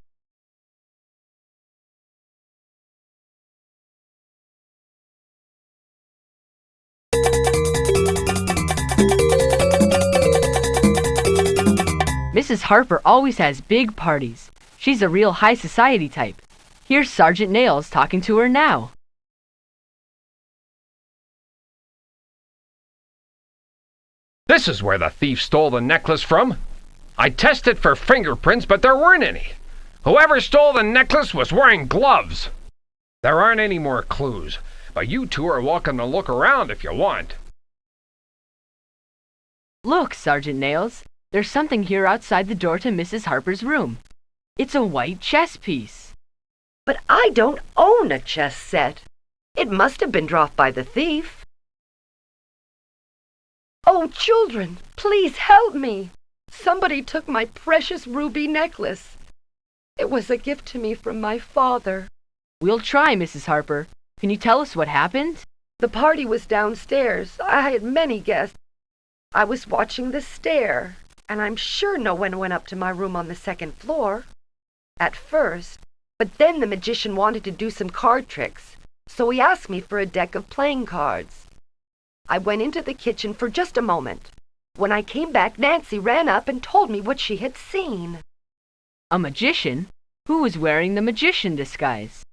Mrs. Harper always has big parties. She's a real high society type. Here's Sergeant Nails talking to her now. This is where the thief stole the necklace from. I tested for fingerprints, but there weren't any. Whoever stole the necklace was wearing gloves. There aren't any more clues, but you two are welcome to look around if you want. Look, Sergeant Nails. There's something here outside the door to Mrs. Harper's room. It's a white chess piece. But I don't own a chess set. It must have been dropped by the thief. Oh, children, please help me. Somebody took my precious ruby necklace. It was a gift to me from my father. We'll try, Mrs. Harper. Can you tell us what happened? The party was downstairs. I had many guests. I was watching the stair, and I'm sure no one went up to my room on the 2nd floor. At first, but then the magician wanted to do some card tricks, so he asked me for a deck of playing cards. I went into the kitchen for just a moment. When I came back, Nancy ran up and told me what she had seen. A magician? Who was wearing the magician disguise?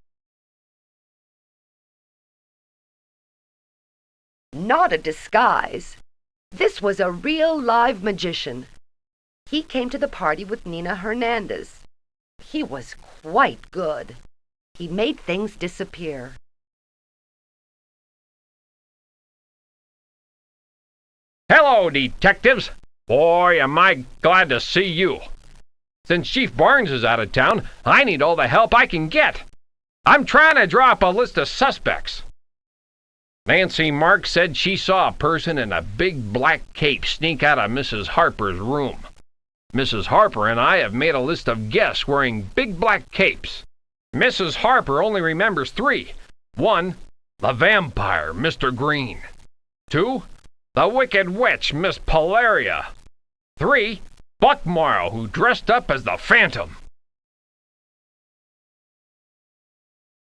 Not a disguise. This was a real live magician. He came to the party with Nina Hernandez. He was quite good. He made things disappear. Hello, detectives. Boy, am I glad to see you. Since Chief Barnes is out of town, I need all the help I can get. I'm trying to draw up a list of suspects. Nancy Mark said she saw a person in a big black cape sneak out of Mrs. Harper's room. Mrs. Harper and I have made a list of guests wearing big black capes. Mrs. Harper only remembers 3. 1, the vampire, Mr. Green. 2, the wicked witch, Miss Polaria. 3, Buck Morrow, who dressed up as the Phantom.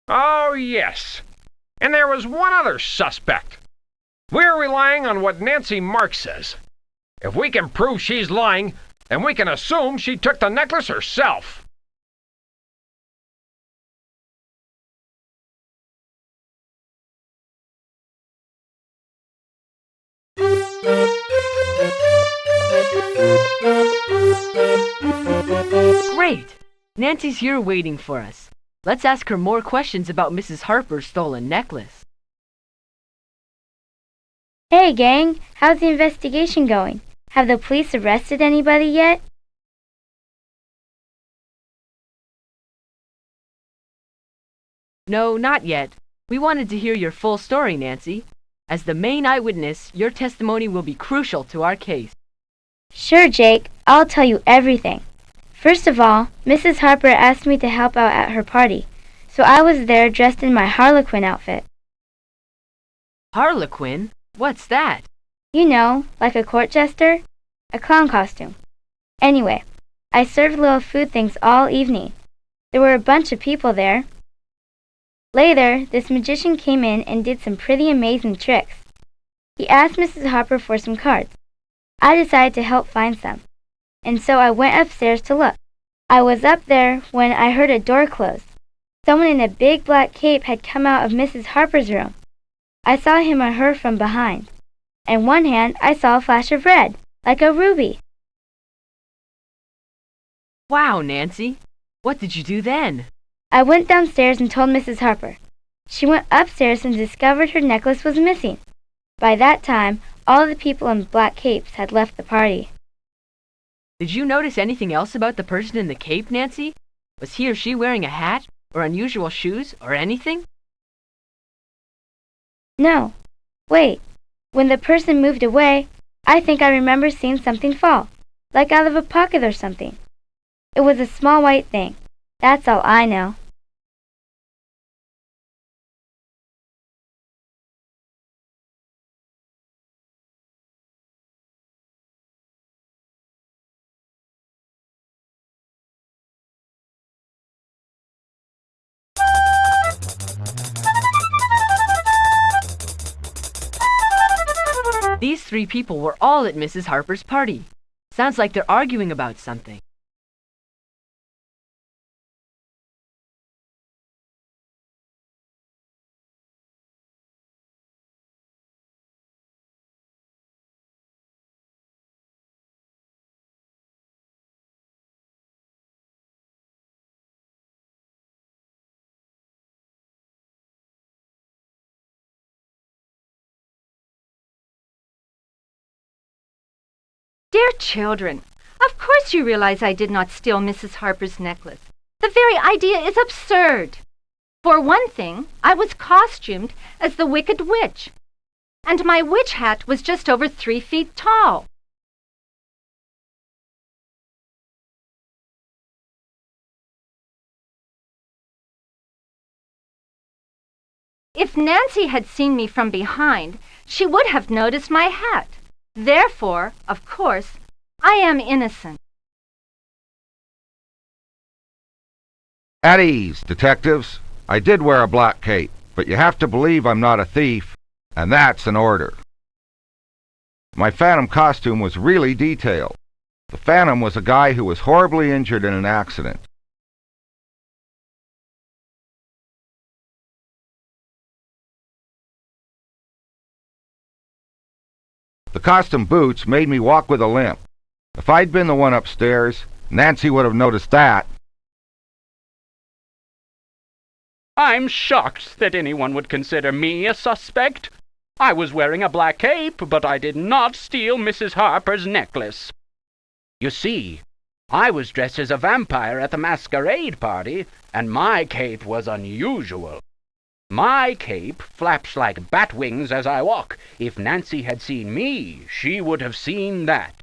Oh, yes. And there was one other suspect. We're relying on what Nancy Mark says. If we can prove she's lying, then we can assume she took the necklace herself. Great! Nancy's here waiting for us. Let's ask her more questions about Mrs. Harper's stolen necklace. Hey, gang, how's the investigation going? Have the police arrested anybody yet? No, not yet. We wanted to hear your full story, Nancy. As the main eyewitness, your testimony will be crucial to our case. Sure, Jake. I'll tell you everything. First of all, Mrs. Harper asked me to help out at her party, so I was there dressed in my Harlequin outfit. Harlequin? What's that? You know, like a court jester? A clown costume. Anyway, I served little food things all evening. There were a bunch of people there. Later, this magician came in and did some pretty amazing tricks. He asked Mrs. Harper for some cards. I decided to help find some, and so I went upstairs to look. I was up there when I heard a door close. Someone in a big black cape had come out of Mrs. Harper's room. I saw him or her from behind. In one hand, I saw a flash of red, like a ruby. Wow, Nancy. What did you do then? I went downstairs and told Mrs. Harper. She went upstairs and discovered her necklace was missing. By that time, all the people in black capes had left the party. Did you notice anything else about the person in the cape, Nancy? Was he or she wearing a hat, or unusual shoes, or anything? No. Wait. When the person moved away, I think I remember seeing something fall, like out of a pocket or something. It was a small white thing. That's all I know. These 3 people were all at Mrs. Harper's party. Sounds like they're arguing about something. Dear children, of course you realize I did not steal Mrs. Harper's necklace. The very idea is absurd. For one thing, I was costumed as the Wicked Witch, and my witch hat was just over 3 feet tall. If Nancy had seen me from behind, she would have noticed my hat. Therefore, of course, I am innocent. At ease, detectives. I did wear a black cape, but you have to believe I'm not a thief, and that's an order. My Phantom costume was really detailed. The Phantom was a guy who was horribly injured in an accident. The costume boots made me walk with a limp. If I'd been the one upstairs, Nancy would have noticed that. I'm shocked that anyone would consider me a suspect. I was wearing a black cape, but I did not steal Mrs. Harper's necklace. You see, I was dressed as a vampire at the masquerade party, and my cape was unusual. My cape flaps like bat wings as I walk. If Nancy had seen me, she would have seen that.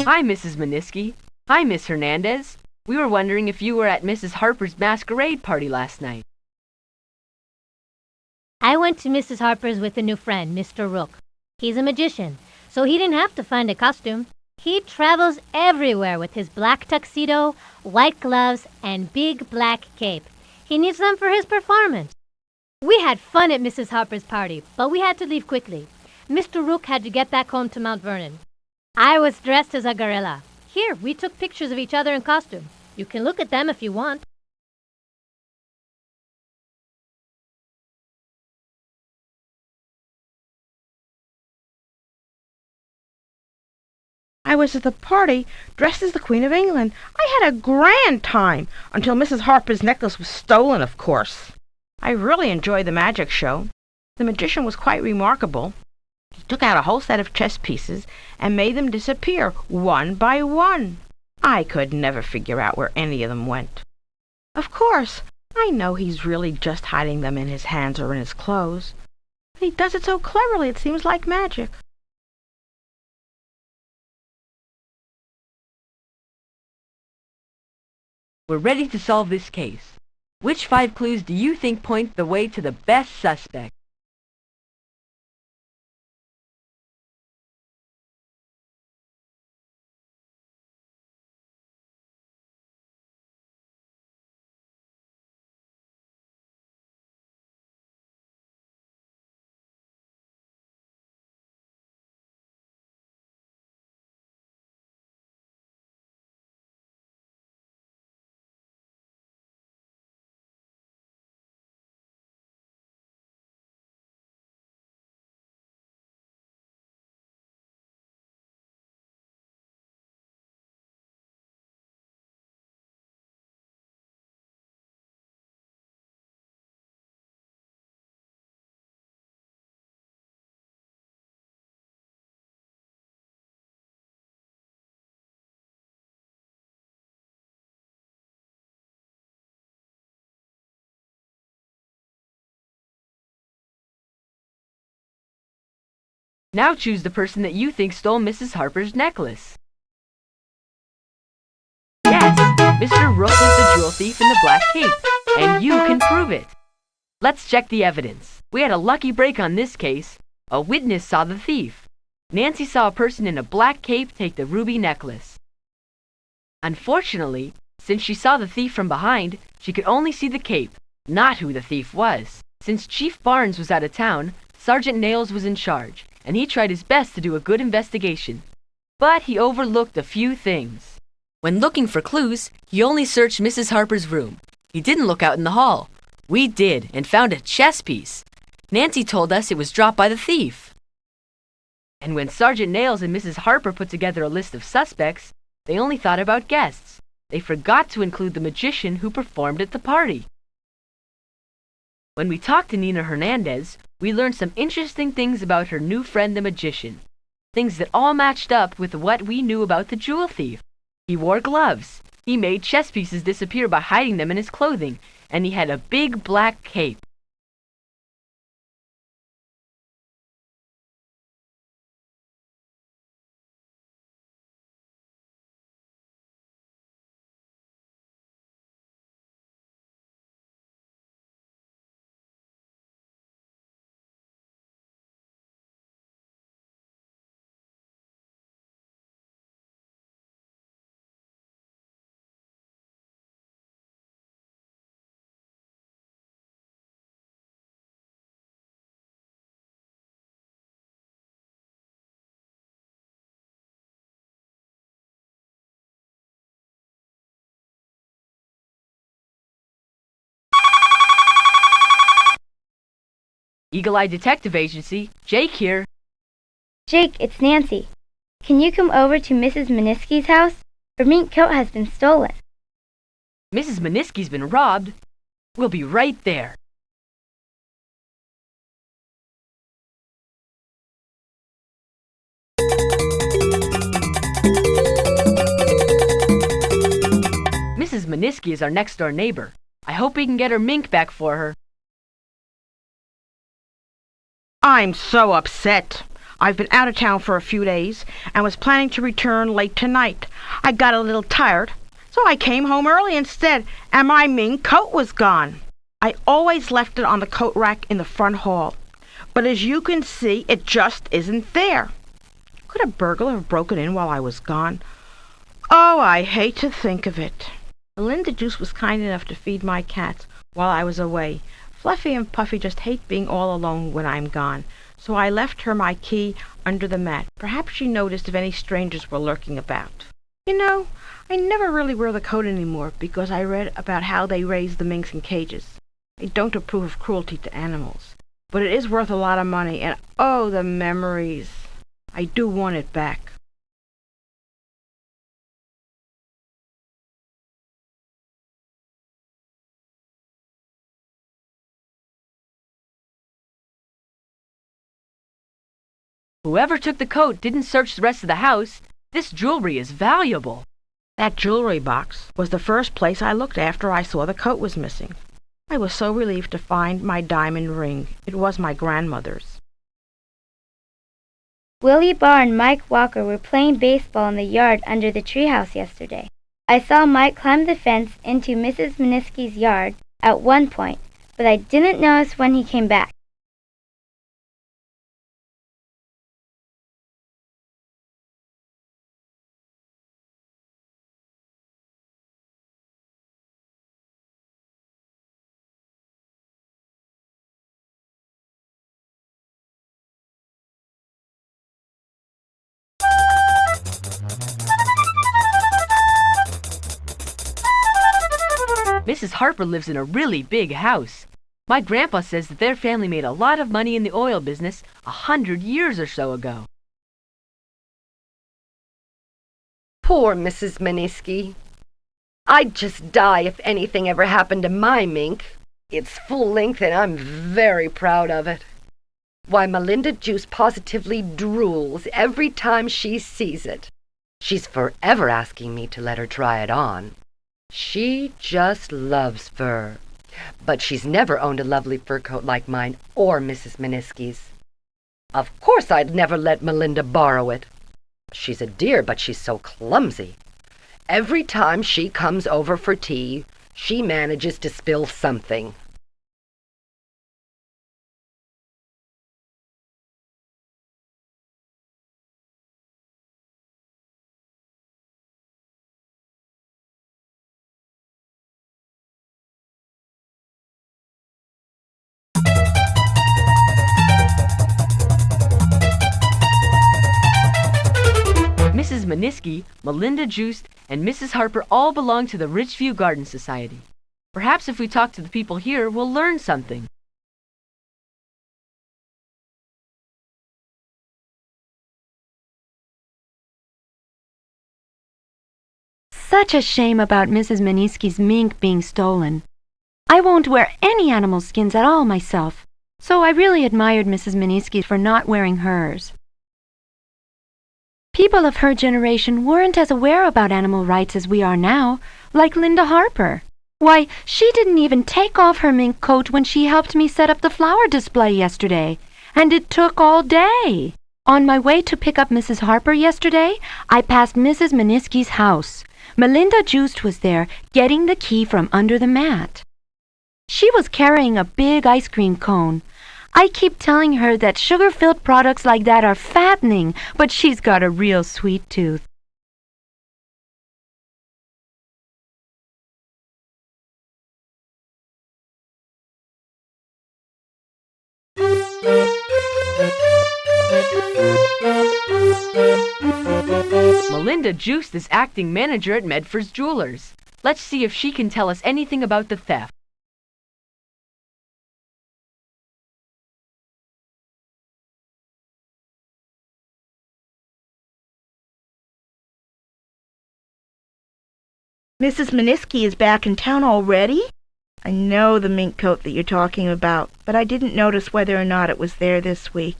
Hi, Mrs. Miniski. Hi, Miss Hernandez. We were wondering if you were at Mrs. Harper's masquerade party last night. I went to Mrs. Harper's with a new friend, Mr. Rook. He's a magician, so he didn't have to find a costume. He travels everywhere with his black tuxedo, white gloves, and big black cape. He needs them for his performance. We had fun at Mrs. Harper's party, but we had to leave quickly. Mr. Rook had to get back home to Mount Vernon. I was dressed as a gorilla. Here, we took pictures of each other in costume. You can look at them if you want. I was at the party dressed as the Queen of England. I had a grand time until Mrs. Harper's necklace was stolen, of course. I really enjoyed the magic show. The magician was quite remarkable. He took out a whole set of chess pieces and made them disappear one by one. I could never figure out where any of them went. Of course, I know he's really just hiding them in his hands or in his clothes. But he does it so cleverly it seems like magic. We're ready to solve this case. Which 5 clues do you think point the way to the best suspect? Now choose the person that you think stole Mrs. Harper's necklace. Yes, Mr. Rook is the jewel thief in the black cape, and you can prove it. Let's check the evidence. We had a lucky break on this case. A witness saw the thief. Nancy saw a person in a black cape take the ruby necklace. Unfortunately, since she saw the thief from behind, she could only see the cape, not who the thief was. Since Chief Barnes was out of town, Sergeant Nails was in charge, and he tried his best to do a good investigation. But he overlooked a few things. When looking for clues, he only searched Mrs. Harper's room. He didn't look out in the hall. We did, and found a chess piece. Nancy told us it was dropped by the thief. And when Sergeant Nails and Mrs. Harper put together a list of suspects, they only thought about guests. They forgot to include the magician who performed at the party. When we talked to Nina Hernandez, we learned some interesting things about her new friend the magician. Things that all matched up with what we knew about the jewel thief. He wore gloves. He made chess pieces disappear by hiding them in his clothing. And he had a big black cape. Eagle Eye Detective Agency, Jake here. Jake, it's Nancy. Can you come over to Mrs. Meniski's house? Her mink coat has been stolen. Mrs. Meniski's been robbed. We'll be right there. Mrs. Meniski is our next-door neighbor. I hope we can get her mink back for her. I'm so upset. I've been out of town for a few days and was planning to return late tonight. I got a little tired, so I came home early instead, and my mink coat was gone. I always left it on the coat rack in the front hall, but as you can see, it just isn't there. Could a burglar have broken in while I was gone? Oh, I hate to think of it. Melinda Juice was kind enough to feed my cats while I was away. Fluffy and Puffy just hate being all alone when I'm gone, so I left her my key under the mat. Perhaps she noticed if any strangers were lurking about. You know, I never really wear the coat anymore because I read about how they raise the minks in cages. I don't approve of cruelty to animals, but it is worth a lot of money, and oh, the memories. I do want it back. Whoever took the coat didn't search the rest of the house. This jewelry is valuable. That jewelry box was the first place I looked after I saw the coat was missing. I was so relieved to find my diamond ring. It was my grandmother's. Willie Barr and Mike Walker were playing baseball in the yard under the treehouse yesterday. I saw Mike climb the fence into Mrs. Meniski's yard at one point, but I didn't notice when he came back. Mrs. Harper lives in a really big house. My grandpa says that their family made a lot of money in the oil business 100 years or so ago. Poor Mrs. Meniski. I'd just die if anything ever happened to my mink. It's full length and I'm very proud of it. Why, Melinda Juice positively drools every time she sees it. She's forever asking me to let her try it on. She just loves fur. But she's never owned a lovely fur coat like mine or Mrs. Meniski's. Of course I'd never let Melinda borrow it. She's a dear, but she's so clumsy. Every time she comes over for tea, she manages to spill something. Mrs. Meniski, Melinda Juiced, and Mrs. Harper all belong to the Richview Garden Society. Perhaps if we talk to the people here, we'll learn something. Such a shame about Mrs. Meniski's mink being stolen. I won't wear any animal skins at all myself, so I really admired Mrs. Meniski for not wearing hers. People of her generation weren't as aware about animal rights as we are now, like Linda Harper. Why, she didn't even take off her mink coat when she helped me set up the flower display yesterday, and it took all day. On my way to pick up Mrs. Harper yesterday, I passed Mrs. Meniski's house. Melinda Juiced was there, getting the key from under the mat. She was carrying a big ice cream cone. I keep telling her that sugar-filled products like that are fattening, but she's got a real sweet tooth. Melinda Juiced is acting manager at Medford's Jewelers. Let's see if she can tell us anything about the theft. Mrs. Miniski is back in town already? I know the mink coat that you're talking about, but I didn't notice whether or not it was there this week.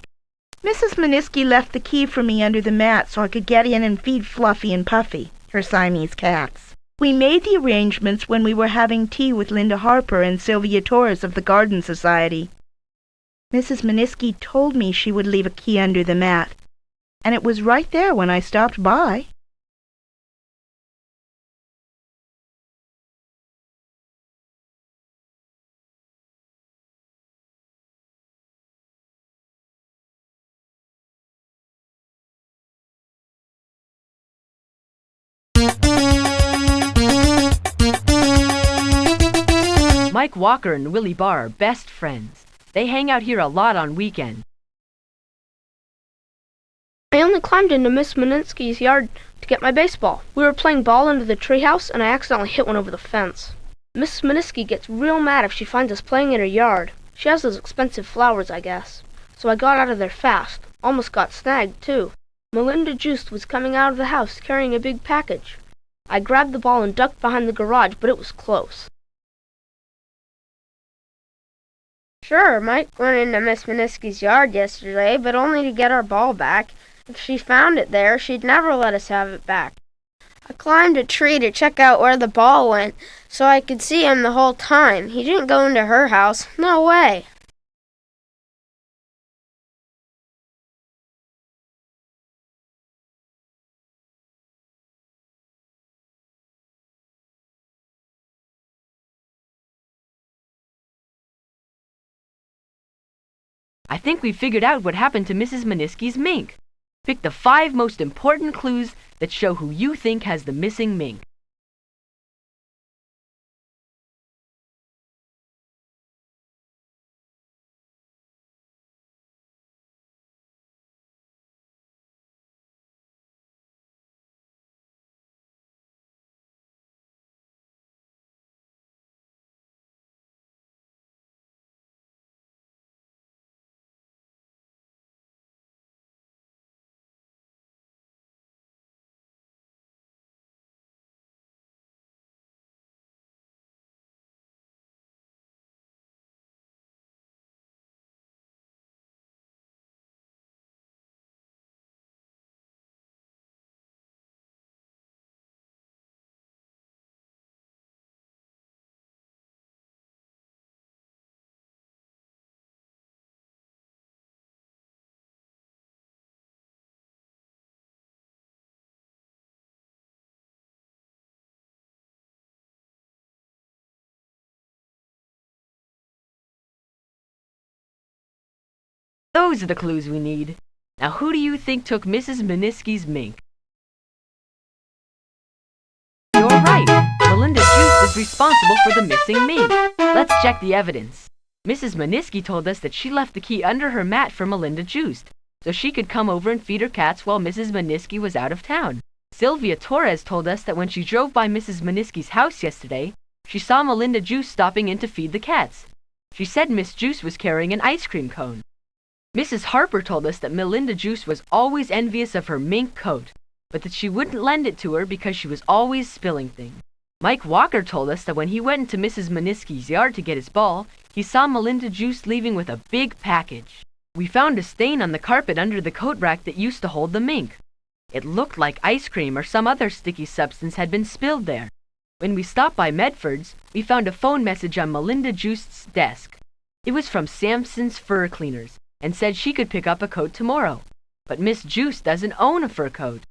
Mrs. Miniski left the key for me under the mat so I could get in and feed Fluffy and Puffy, her Siamese cats. We made the arrangements when we were having tea with Linda Harper and Sylvia Torres of the Garden Society. Mrs. Miniski told me she would leave a key under the mat, and it was right there when I stopped by. Mike Walker and Willie Barr are best friends. They hang out here a lot on weekends. I only climbed into Miss Miniski's yard to get my baseball. We were playing ball under the treehouse, and I accidentally hit one over the fence. Miss Miniski gets real mad if she finds us playing in her yard. She has those expensive flowers, I guess. So I got out of there fast. Almost got snagged, too. Melinda Joost was coming out of the house carrying a big package. I grabbed the ball and ducked behind the garage, but it was close. Sure, Mike went into Miss Miniski's yard yesterday, but only to get our ball back. If she found it there, she'd never let us have it back. I climbed a tree to check out where the ball went, so I could see him the whole time. He didn't go into her house. No way. I think we figured out what happened to Mrs. Miniski's mink. Pick the 5 most important clues that show who you think has the missing mink. Those are the clues we need. Now who do you think took Mrs. Miniski's mink? You're right. Melinda Joost is responsible for the missing mink. Let's check the evidence. Mrs. Miniski told us that she left the key under her mat for Melinda Joost, so she could come over and feed her cats while Mrs. Miniski was out of town. Sylvia Torres told us that when she drove by Mrs. Miniski's house yesterday, she saw Melinda Joost stopping in to feed the cats. She said Miss Joost was carrying an ice cream cone. Mrs. Harper told us that Melinda Joost was always envious of her mink coat, but that she wouldn't lend it to her because she was always spilling things. Mike Walker told us that when he went into Mrs. Miniski's yard to get his ball, he saw Melinda Joost leaving with a big package. We found a stain on the carpet under the coat rack that used to hold the mink. It looked like ice cream or some other sticky substance had been spilled there. When we stopped by Medford's, we found a phone message on Melinda Joost's desk. It was from Sampson's Fur Cleaners, and said she could pick up a coat tomorrow. But Miss Joost doesn't own a fur coat.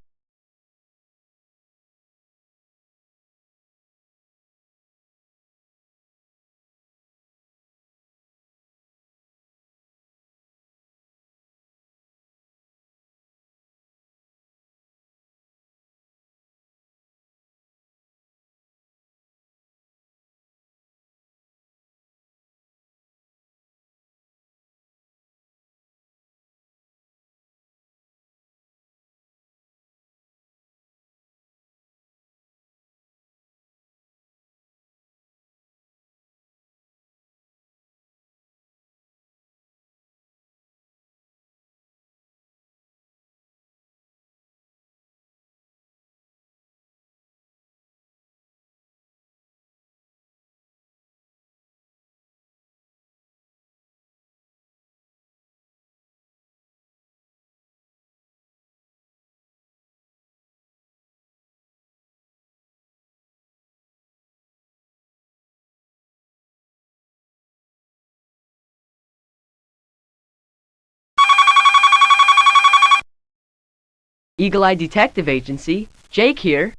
Eagle Eye Detective Agency. Jake here.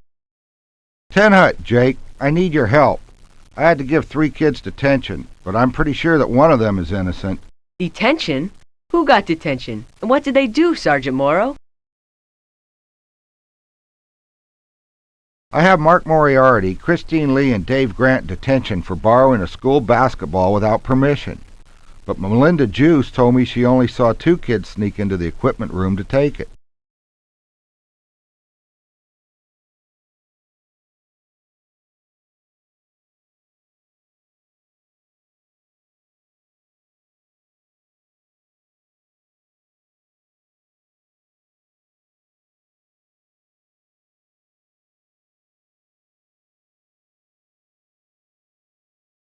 Ten Hut, Jake, I need your help. I had to give 3 kids detention, but I'm pretty sure that one of them is innocent. Detention? Who got detention? And what did they do, Sergeant Morrow? I have Mark Moriarty, Christine Lee, and Dave Grant in detention for borrowing a school basketball without permission. But Melinda Juice told me she only saw 2 kids sneak into the equipment room to take it.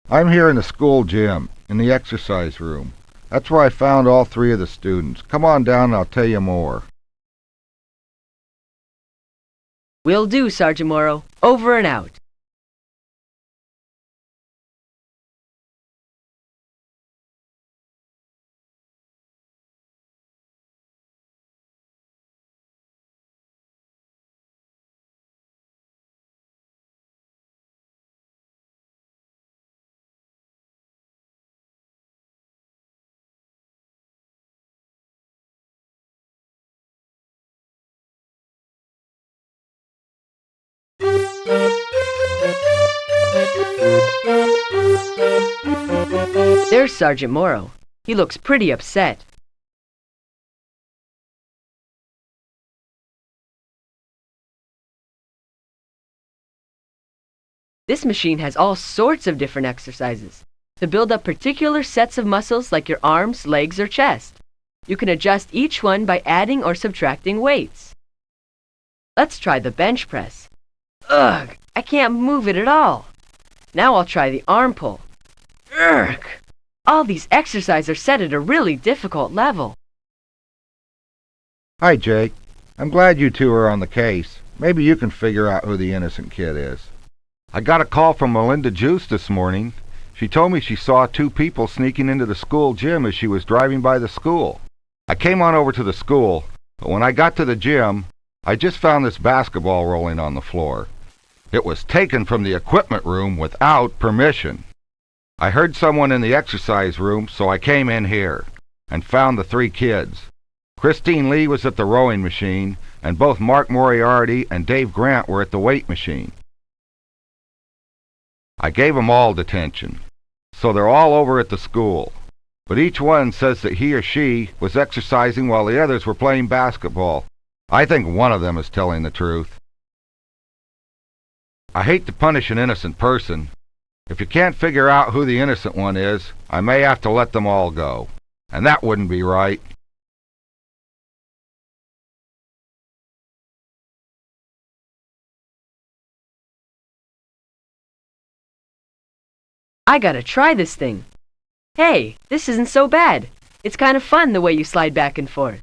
I'm here in the school gym, in the exercise room. That's where I found all 3 of the students. Come on down and I'll tell you more. Will do, Sergeant Morrow. Over and out. There's Sergeant Morrow. He looks pretty upset. This machine has all sorts of different exercises to build up particular sets of muscles like your arms, legs, or chest. You can adjust each one by adding or subtracting weights. Let's try the bench press. Ugh, I can't move it at all. Now I'll try the arm pull. Ugh! All these exercises are set at a really difficult level. Hi, Jake. I'm glad you 2 are on the case. Maybe you can figure out who the innocent kid is. I got a call from Melinda Juice this morning. She told me she saw 2 people sneaking into the school gym as she was driving by the school. I came on over to the school, but when I got to the gym, I just found this basketball rolling on the floor. It was taken from the equipment room without permission. I heard someone in the exercise room, so I came in here and found the 3 kids. Christine Lee was at the rowing machine, and both Mark Moriarty and Dave Grant were at the weight machine. I gave them all detention, so they're all over at the school. But each one says that he or she was exercising while the others were playing basketball. I think one of them is telling the truth. I hate to punish an innocent person. If you can't figure out who the innocent one is, I may have to let them all go. And that wouldn't be right. I gotta try this thing. Hey, this isn't so bad. It's kind of fun the way you slide back and forth.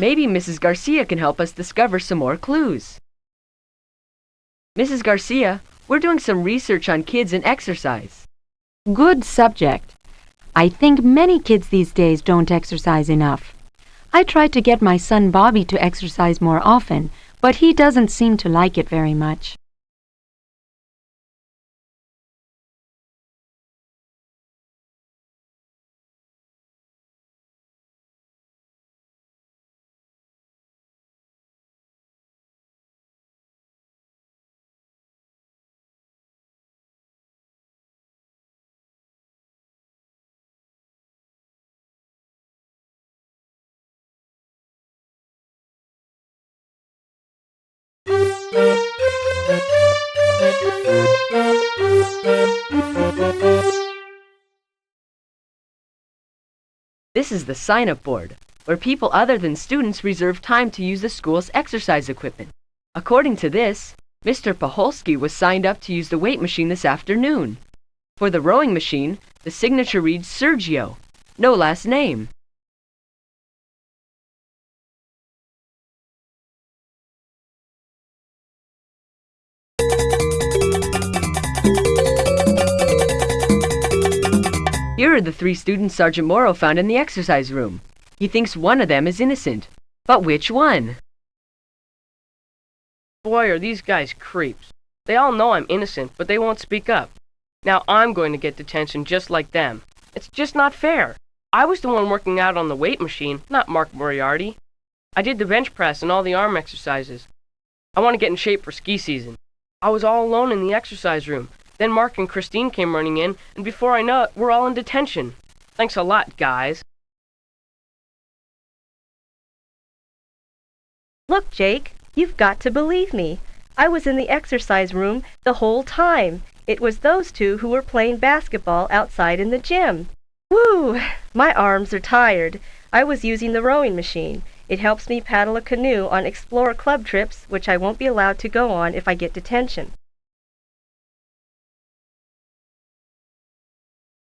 Maybe Mrs. Garcia can help us discover some more clues. Mrs. Garcia, we're doing some research on kids and exercise. Good subject. I think many kids these days don't exercise enough. I tried to get my son Bobby to exercise more often, but he doesn't seem to like it very much. This is the sign-up board, where people other than students reserve time to use the school's exercise equipment. According to this, Mr. Paholsky was signed up to use the weight machine this afternoon. For the rowing machine, the signature reads Sergio, no last name. Here are the 3 students Sergeant Morrow found in the exercise room. He thinks one of them is innocent. But which one? Boy, are these guys creeps. They all know I'm innocent, but they won't speak up. Now I'm going to get detention just like them. It's just not fair. I was the one working out on the weight machine, not Mark Moriarty. I did the bench press and all the arm exercises. I want to get in shape for ski season. I was all alone in the exercise room. Then Mark and Christine came running in, and before I know it, we're all in detention. Thanks a lot, guys. Look, Jake, you've got to believe me. I was in the exercise room the whole time. It was those 2 who were playing basketball outside in the gym. Woo! My arms are tired. I was using the rowing machine. It helps me paddle a canoe on Explorer Club trips, which I won't be allowed to go on if I get detention.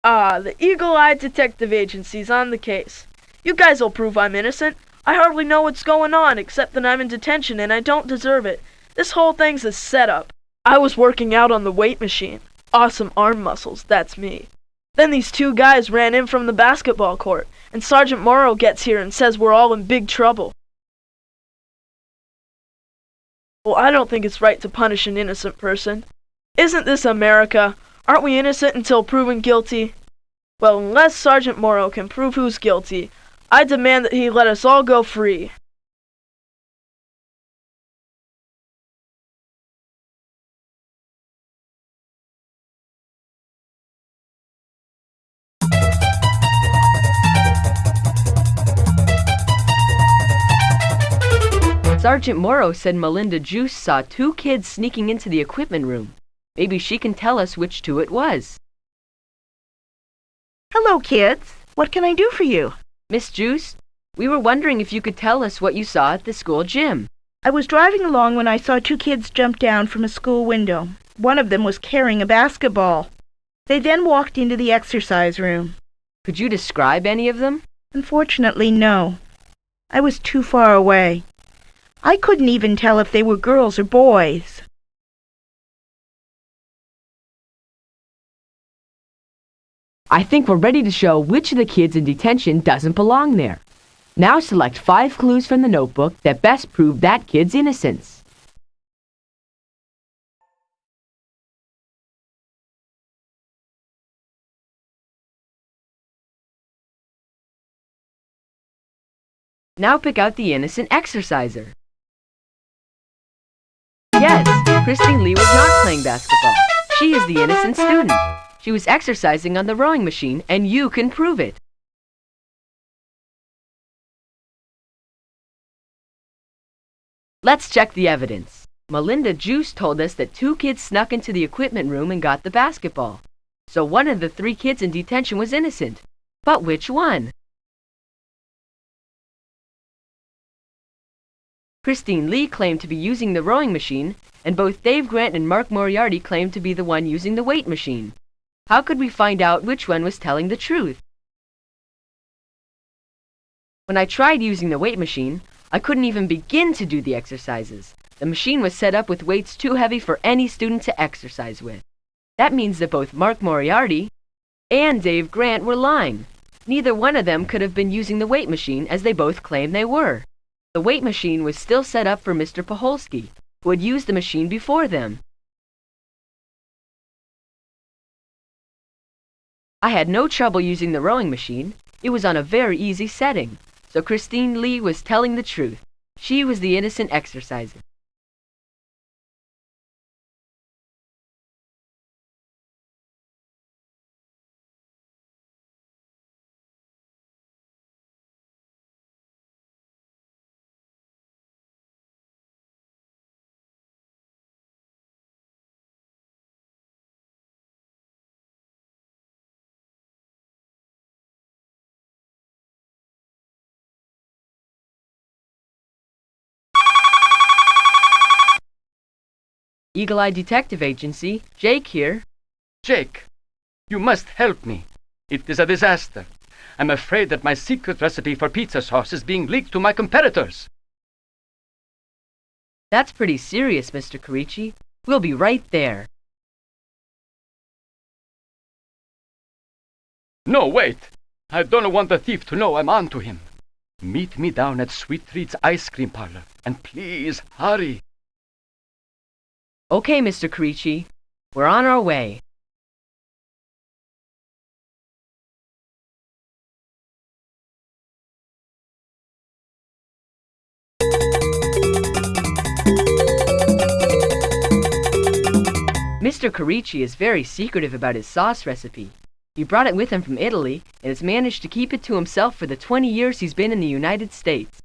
The Eagle-Eye Detective Agency's on the case. You guys will prove I'm innocent. I hardly know what's going on, except that I'm in detention and I don't deserve it. This whole thing's a setup. I was working out on the weight machine. Awesome arm muscles, that's me. Then these 2 guys ran in from the basketball court, and Sergeant Morrow gets here and says we're all in big trouble. Well, I don't think it's right to punish an innocent person. Isn't this America? Aren't we innocent until proven guilty? Well, unless Sergeant Morrow can prove who's guilty, I demand that he let us all go free. Sergeant Morrow said Melinda Juice saw 2 kids sneaking into the equipment room. Maybe she can tell us which 2 it was. Hello, kids. What can I do for you? Miss Juice, we were wondering if you could tell us what you saw at the school gym. I was driving along when I saw 2 kids jump down from a school window. One of them was carrying a basketball. They then walked into the exercise room. Could you describe any of them? Unfortunately, no. I was too far away. I couldn't even tell if they were girls or boys. I think we're ready to show which of the kids in detention doesn't belong there. Now select 5 clues from the notebook that best prove that kid's innocence. Now pick out the innocent exerciser. Yes, Christine Lee was not playing basketball. She is the innocent student. She was exercising on the rowing machine, and you can prove it. Let's check the evidence. Melinda Juice told us that 2 kids snuck into the equipment room and got the basketball. So one of the 3 kids in detention was innocent. But which one? Christine Lee claimed to be using the rowing machine, and both Dave Grant and Mark Moriarty claimed to be the one using the weight machine. How could we find out which one was telling the truth? When I tried using the weight machine, I couldn't even begin to do the exercises. The machine was set up with weights too heavy for any student to exercise with. That means that both Mark Moriarty and Dave Grant were lying. Neither one of them could have been using the weight machine, as they both claimed they were. The weight machine was still set up for Mr. Paholsky, who had used the machine before them. I had no trouble using the rowing machine. It was on a very easy setting. So Christine Lee was telling the truth. She was the innocent exerciser. Eagle Eye Detective Agency, Jake here. Jake, you must help me. It is a disaster. I'm afraid that my secret recipe for pizza sauce is being leaked to my competitors. That's pretty serious, Mr. Carici. We'll be right there. No, wait! I don't want the thief to know I'm on to him. Meet me down at Sweet Treat's ice cream parlor, and please hurry. Okay, Mr. Creechy. We're on our way. Mr. Carici is very secretive about his sauce recipe. He brought it with him from Italy and has managed to keep it to himself for the 20 years he's been in the United States.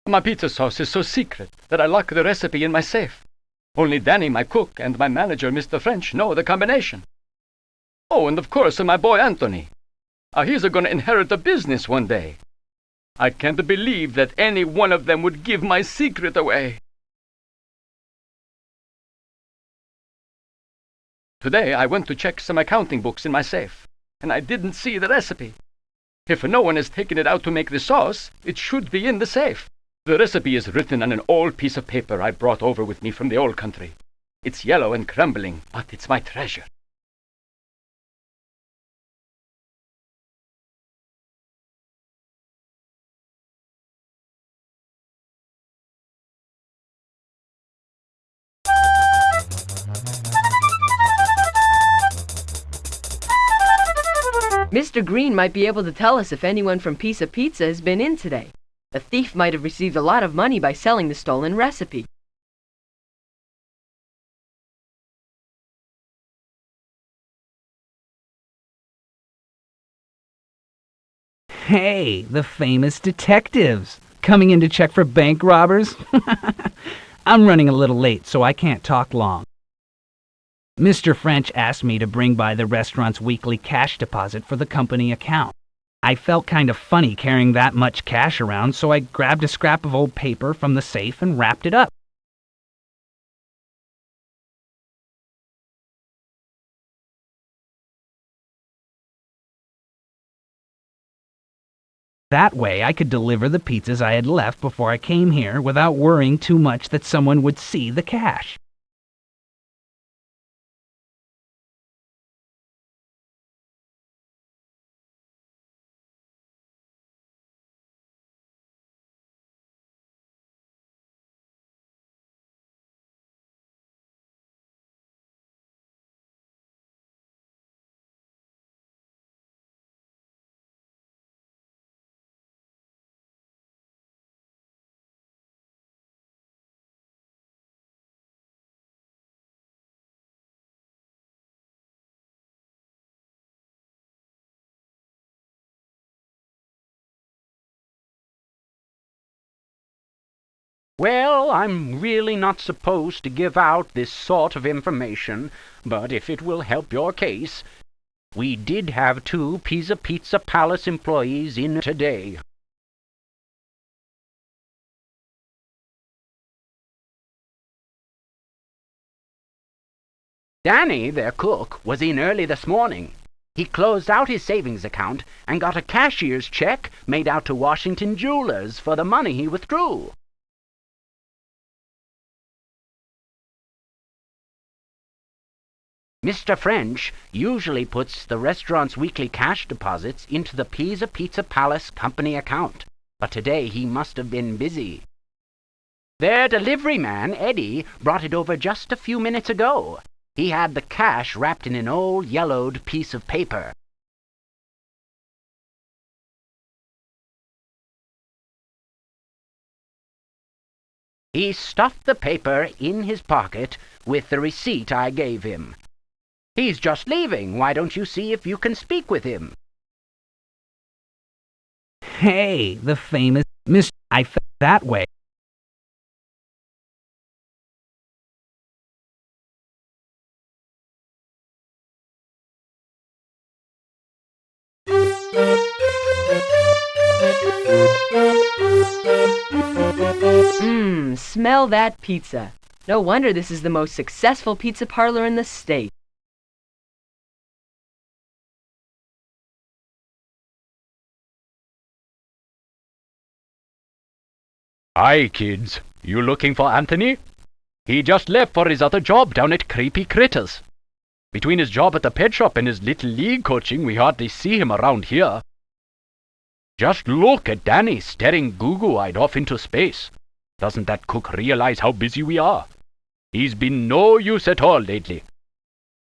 My pizza sauce is so secret that I lock the recipe in my safe. Only Danny, my cook, and my manager, Mr. French, know the combination. Oh, and of course, my boy Anthony. He's gonna inherit the business one day. I can't believe that any one of them would give my secret away. Today I went to check some accounting books in my safe, and I didn't see the recipe. If no one has taken it out to make the sauce, it should be in the safe. The recipe is written on an old piece of paper I brought over with me from the old country. It's yellow and crumbling, but it's my treasure. Mr. Green might be able to tell us if anyone from Pizza Pizza has been in today. The thief might have received a lot of money by selling the stolen recipe. Hey, the famous detectives! Coming in to check for bank robbers? I'm running a little late, so I can't talk long. Mr. French asked me to bring by the restaurant's weekly cash deposit for the company account. I felt kind of funny carrying that much cash around, so I grabbed a scrap of old paper from the safe and wrapped it up. That way I could deliver the pizzas I had left before I came here without worrying too much that someone would see the cash. Well, I'm really not supposed to give out this sort of information, but if it will help your case, we did have 2 Pizza Palace employees in today. Danny, their cook, was in early this morning. He closed out his savings account and got a cashier's check made out to Washington Jewelers for the money he withdrew. Mr. French usually puts the restaurant's weekly cash deposits into the Pizza Palace company account, but today he must have been busy. Their delivery man, Eddie, brought it over just a few minutes ago. He had the cash wrapped in an old yellowed piece of paper. He stuffed the paper in his pocket with the receipt I gave him. He's just leaving. Why don't you see if you can speak with him? Hey, the famous Mr. I felt that way. smell that pizza. No wonder this is the most successful pizza parlor in the state. Hi, kids. You looking for Anthony? He just left for his other job down at Creepy Critters. Between his job at the pet shop and his little league coaching, we hardly see him around here. Just look at Danny staring goo-goo-eyed off into space. Doesn't that cook realize how busy we are? He's been no use at all lately.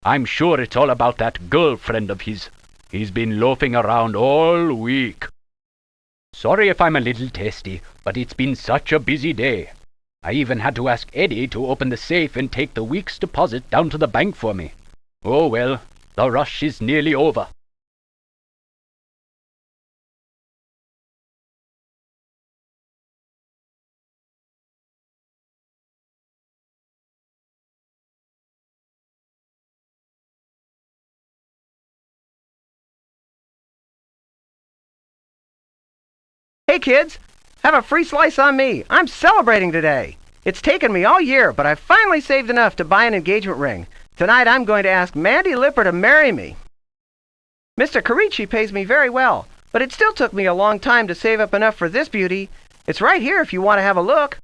I'm sure it's all about that girlfriend of his. He's been loafing around all week. Sorry if I'm a little testy, but it's been such a busy day. I even had to ask Eddie to open the safe and take the week's deposit down to the bank for me. Oh well, the rush is nearly over. Hey kids, have a free slice on me. I'm celebrating today. It's taken me all year, but I've finally saved enough to buy an engagement ring. Tonight I'm going to ask Mandy Lipper to marry me. Mr. Carici pays me very well, but it still took me a long time to save up enough for this beauty. It's right here if you want to have a look.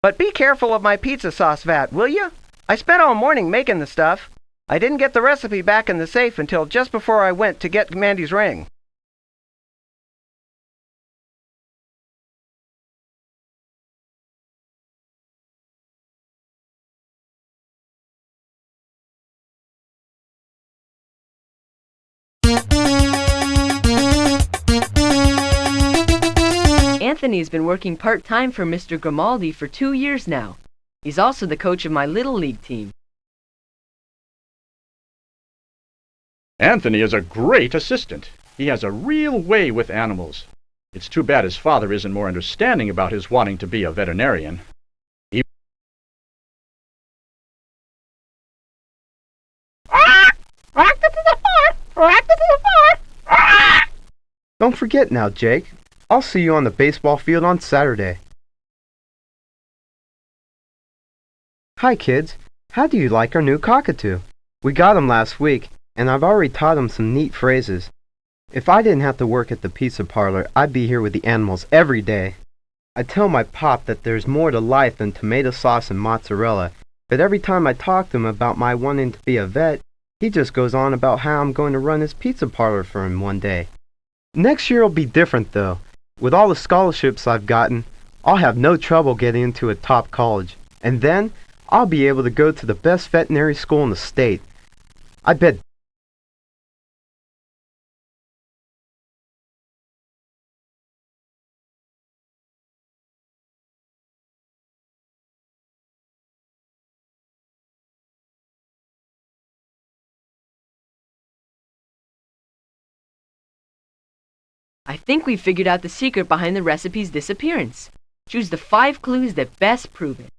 But be careful of my pizza sauce vat, will you? I spent all morning making the stuff. I didn't get the recipe back in the safe until just before I went to get Mandy's ring. Anthony's been working part-time for Mr. Grimaldi for 2 years now. He's also the coach of my Little League team. Anthony is a great assistant. He has a real way with animals. It's too bad his father isn't more understanding about his wanting to be a veterinarian. Don't forget now, Jake. I'll see you on the baseball field on Saturday. Hi, kids. How do you like our new cockatoo? We got him last week, and I've already taught him some neat phrases. If I didn't have to work at the pizza parlor, I'd be here with the animals every day. I tell my pop that there's more to life than tomato sauce and mozzarella, but every time I talk to him about my wanting to be a vet, he just goes on about how I'm going to run his pizza parlor for him one day. Next year will be different, though. With all the scholarships I've gotten, I'll have no trouble getting into a top college, and then I'll be able to go to the best veterinary school in the state. I bet. I think we figured out the secret behind the recipe's disappearance. Choose the 5 clues that best prove it.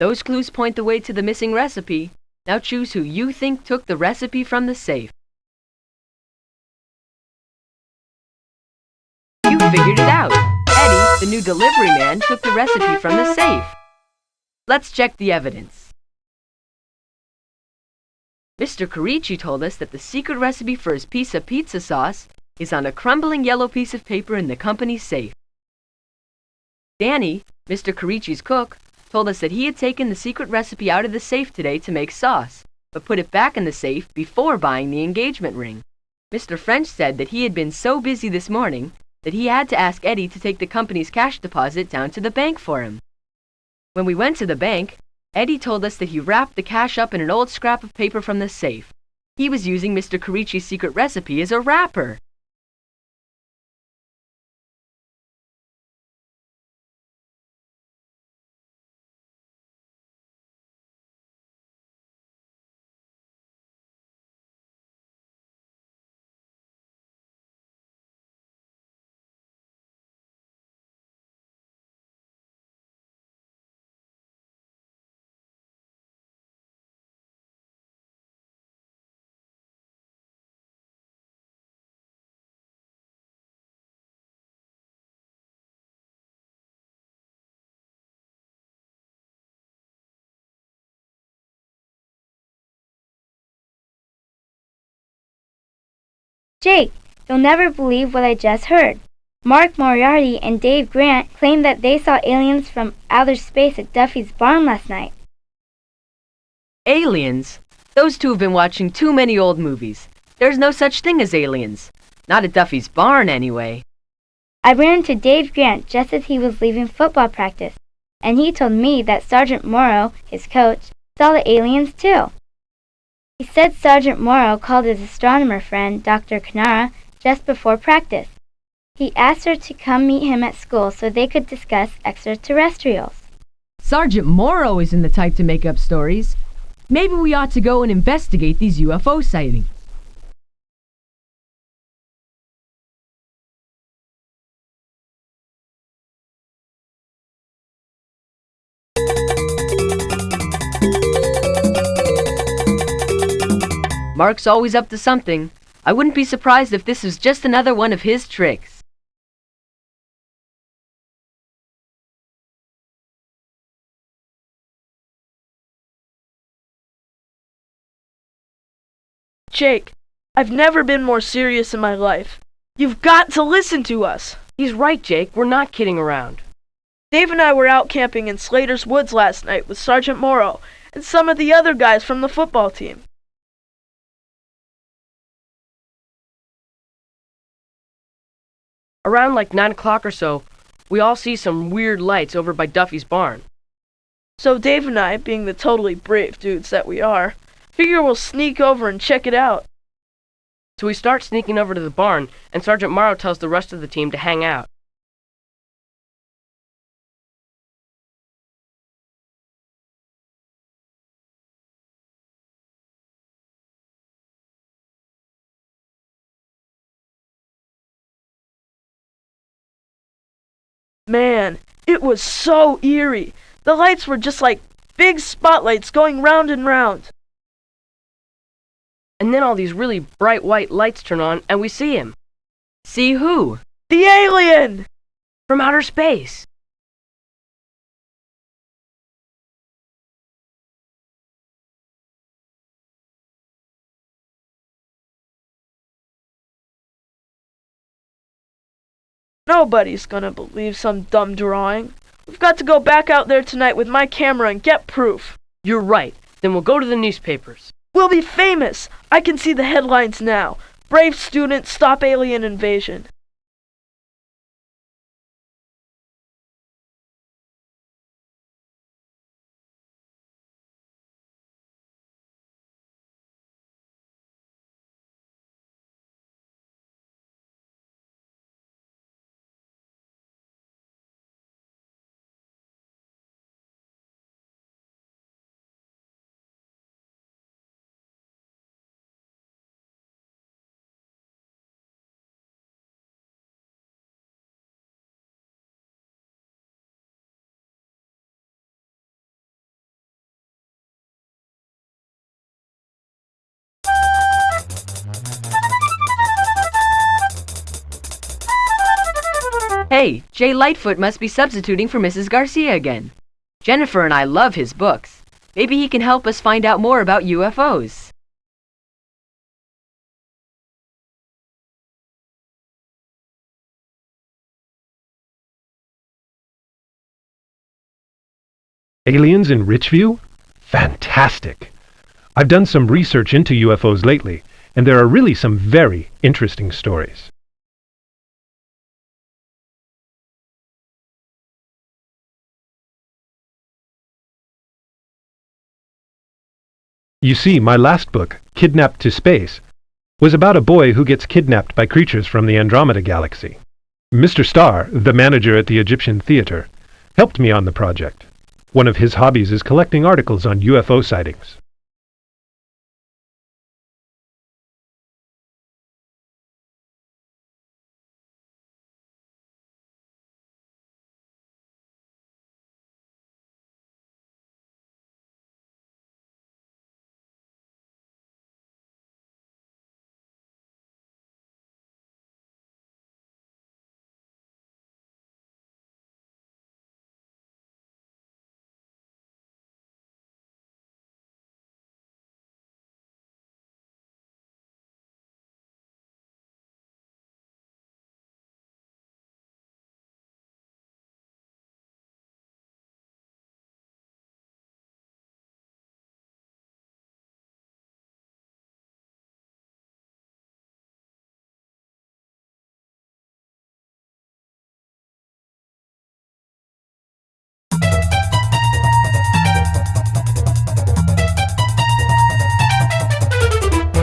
Those clues point the way to the missing recipe. Now choose who you think took the recipe from the safe. You figured it out. Eddie, the new delivery man, took the recipe from the safe. Let's check the evidence. Mr. Corici told us that the secret recipe for his piece of pizza sauce is on a crumbling yellow piece of paper in the company's safe. Danny, Mr. Corici's cook, told us that he had taken the secret recipe out of the safe today to make sauce, but put it back in the safe before buying the engagement ring. Mr. French said that he had been so busy this morning that he had to ask Eddie to take the company's cash deposit down to the bank for him. When we went to the bank, Eddie told us that he wrapped the cash up in an old scrap of paper from the safe. He was using Mr. Corici's secret recipe as a wrapper. Jake, you'll never believe what I just heard. Mark Moriarty and Dave Grant claimed that they saw aliens from outer space at Duffy's barn last night. Aliens? Those two have been watching too many old movies. There's no such thing as aliens. Not at Duffy's barn, anyway. I ran into Dave Grant just as he was leaving football practice, and he told me that Sergeant Morrow, his coach, saw the aliens too. He said Sergeant Morrow called his astronomer friend, Dr. Kanara, just before practice. He asked her to come meet him at school so they could discuss extraterrestrials. Sergeant Morrow isn't the type to make up stories. Maybe we ought to go and investigate these UFO sightings. Mark's always up to something. I wouldn't be surprised if this was just another one of his tricks. Jake, I've never been more serious in my life. You've got to listen to us. He's right, Jake. We're not kidding around. Dave and I were out camping in Slater's Woods last night with Sergeant Morrow and some of the other guys from the football team. Around like 9 o'clock or so, we all see some weird lights over by Duffy's barn. So Dave and I, being the totally brave dudes that we are, figure we'll sneak over and check it out. So we start sneaking over to the barn, and Sergeant Morrow tells the rest of the team to hang out. Man, it was so eerie. The lights were just like big spotlights going round and round. And then all these really bright white lights turn on, and we see him. See who? The alien! From outer space. Nobody's gonna believe some dumb drawing. We've got to go back out there tonight with my camera and get proof. You're right. Then we'll go to the newspapers. We'll be famous! I can see the headlines now. Brave students stop alien invasion. Hey, Jay Lightfoot must be substituting for Mrs. Garcia again. Jennifer and I love his books. Maybe he can help us find out more about UFOs. Aliens in Richview? Fantastic! I've done some research into UFOs lately, and there are really some very interesting stories. You see, my last book, Kidnapped to Space, was about a boy who gets kidnapped by creatures from the Andromeda Galaxy. Mr. Starr, the manager at the Egyptian Theater, helped me on the project. One of his hobbies is collecting articles on UFO sightings.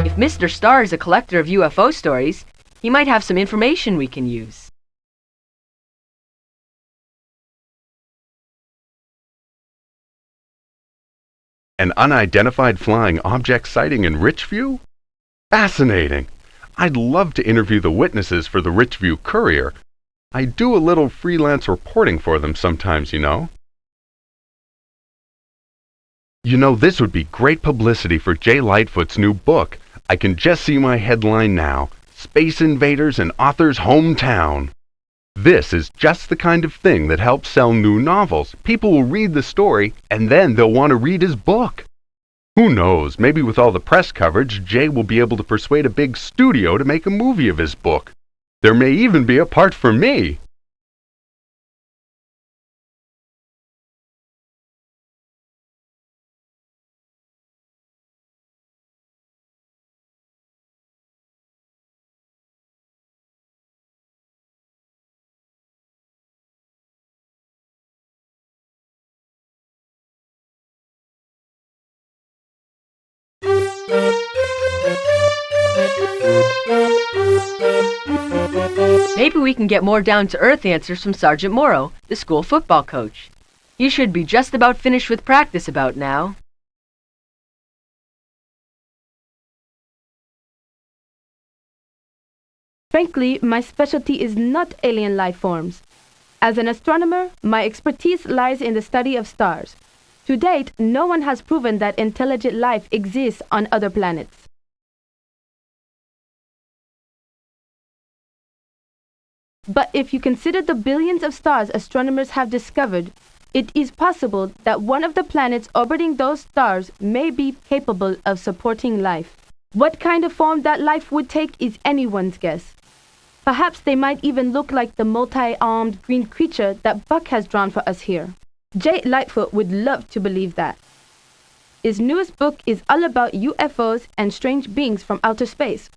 If Mr. Starr is a collector of UFO stories, he might have some information we can use. An unidentified flying object sighting in Richview? Fascinating! I'd love to interview the witnesses for the Richview Courier. I do a little freelance reporting for them sometimes, you know. You know, this would be great publicity for Jay Lightfoot's new book. I can just see my headline now, Space Invaders in Author's Hometown. This is just the kind of thing that helps sell new novels. People will read the story, and then they'll want to read his book. Who knows, maybe with all the press coverage, Jay will be able to persuade a big studio to make a movie of his book. There may even be a part for me. Maybe we can get more down-to-earth answers from Sergeant Morrow, the school football coach. He should be just about finished with practice about now. Frankly, my specialty is not alien life forms. As an astronomer, my expertise lies in the study of stars. To date, no one has proven that intelligent life exists on other planets. But if you consider the billions of stars astronomers have discovered, it is possible that one of the planets orbiting those stars may be capable of supporting life. What kind of form that life would take is anyone's guess. Perhaps they might even look like the multi-armed green creature that Buck has drawn for us here. Jay Lightfoot would love to believe that. His newest book is all about UFOs and strange beings from outer space.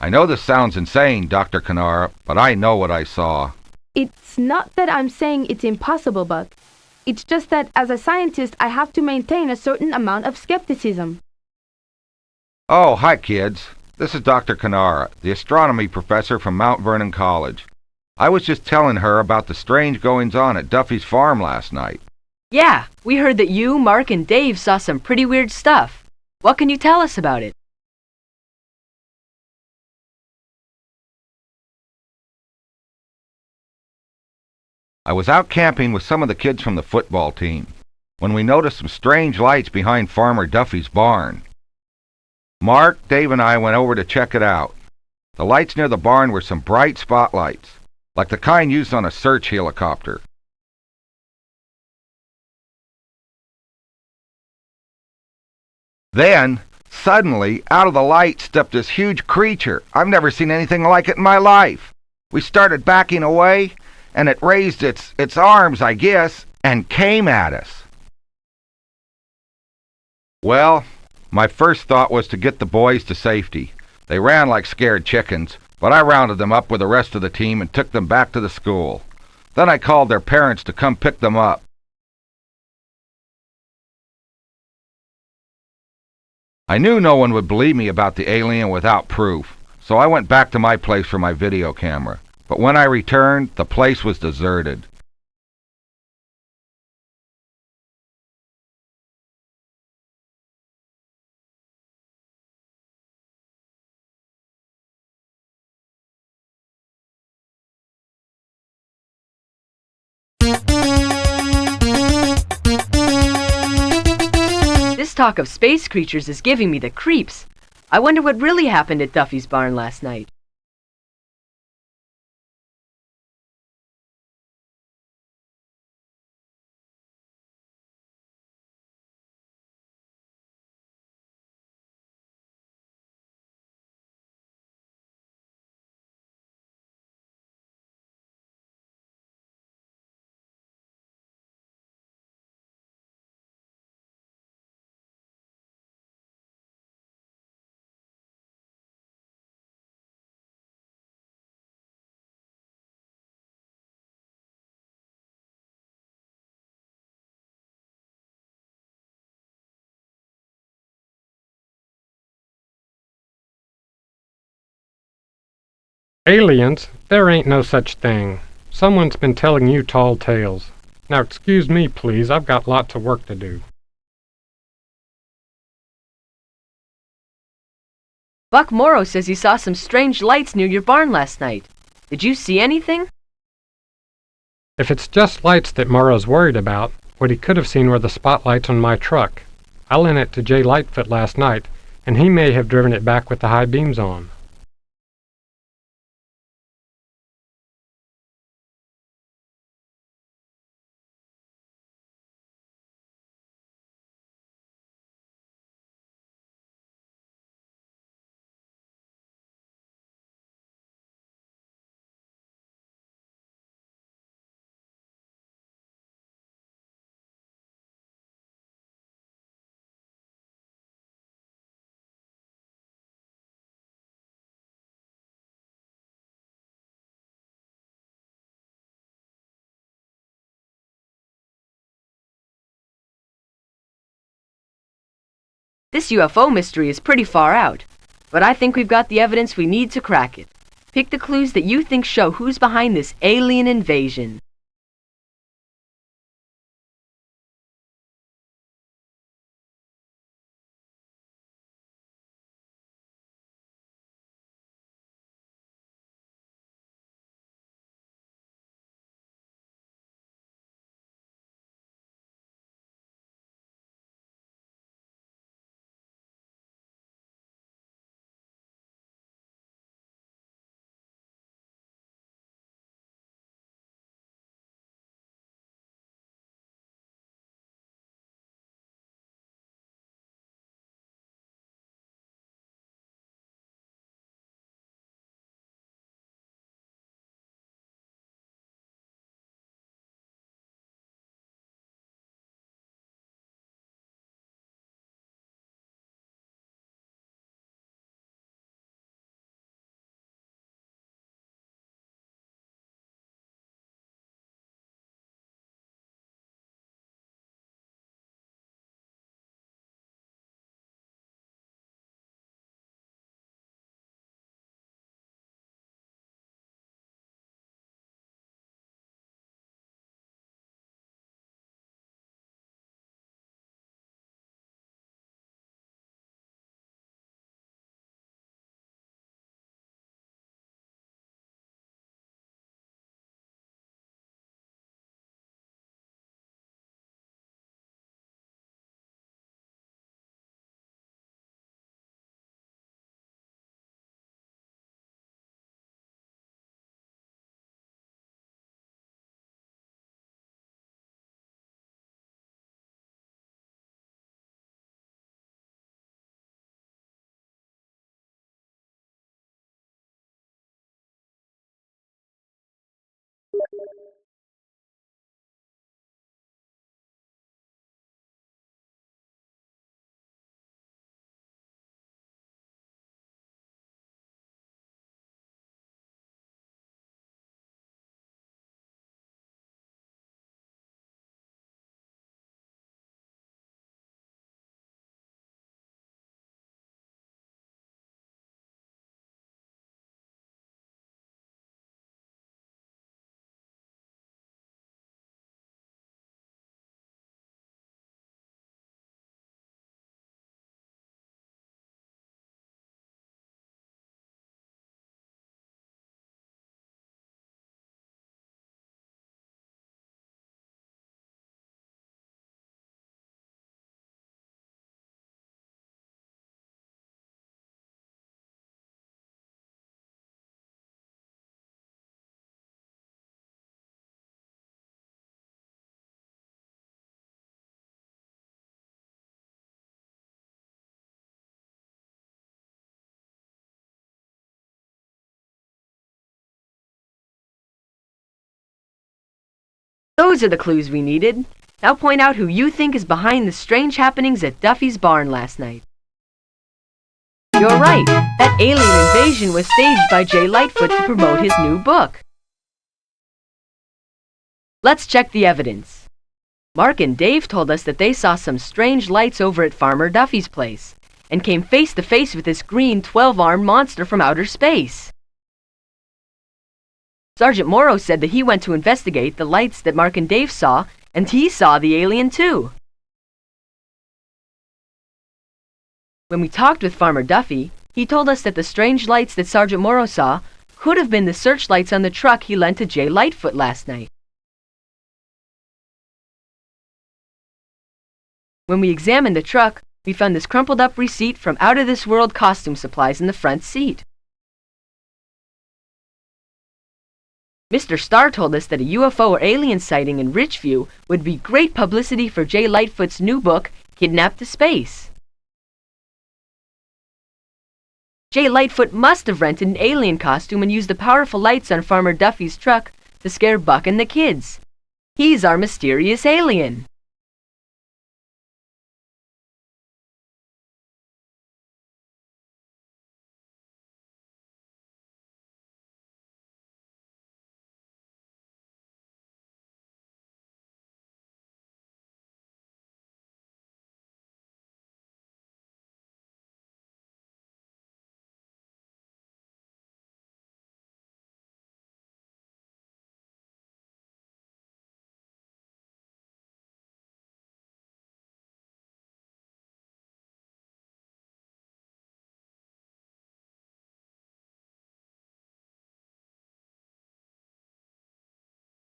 I know this sounds insane, Dr. Kanara, but I know what I saw. It's not that I'm saying it's impossible, Buck. It's just that as a scientist, I have to maintain a certain amount of skepticism. Oh, hi, kids. This is Dr. Kanara, the astronomy professor from Mount Vernon College. I was just telling her about the strange goings-on at Duffy's farm last night. Yeah, we heard that you, Mark, and Dave saw some pretty weird stuff. What can you tell us about it? I was out camping with some of the kids from the football team when we noticed some strange lights behind Farmer Duffy's barn. Mark, Dave, and I went over to check it out. The lights near the barn were some bright spotlights, like the kind used on a search helicopter. Then, suddenly, out of the light stepped this huge creature. I've never seen anything like it in my life. We started backing away, and it raised its arms, I guess, and came at us. Well, my first thought was to get the boys to safety. They ran like scared chickens, but I rounded them up with the rest of the team and took them back to the school. Then I called their parents to come pick them up. I knew no one would believe me about the alien without proof, so I went back to my place for my video camera. But when I returned, the place was deserted. This talk of space creatures is giving me the creeps. I wonder what really happened at Duffy's barn last night. Aliens? There ain't no such thing. Someone's been telling you tall tales. Now excuse me, please. I've got lots of work to do. Buck Morrow says he saw some strange lights near your barn last night. Did you see anything? If it's just lights that Morrow's worried about, what he could have seen were the spotlights on my truck. I lent it to Jay Lightfoot last night, and he may have driven it back with the high beams on. This UFO mystery is pretty far out, but I think we've got the evidence we need to crack it. Pick the clues that you think show who's behind this alien invasion. Those are the clues we needed. Now point out who you think is behind the strange happenings at Duffy's barn last night. You're right. That alien invasion was staged by Jay Lightfoot to promote his new book. Let's check the evidence. Mark and Dave told us that they saw some strange lights over at Farmer Duffy's place and came face to face with this green 12-armed monster from outer space. Sergeant Morrow said that he went to investigate the lights that Mark and Dave saw, and he saw the alien too. When we talked with Farmer Duffy, he told us that the strange lights that Sergeant Morrow saw could have been the searchlights on the truck he lent to Jay Lightfoot last night. When we examined the truck, we found this crumpled up receipt from Out of This World costume supplies in the front seat. Mr. Starr told us that a UFO or alien sighting in Richview would be great publicity for Jay Lightfoot's new book, Kidnapped to Space. Jay Lightfoot must have rented an alien costume and used the powerful lights on Farmer Duffy's truck to scare Buck and the kids. He's our mysterious alien.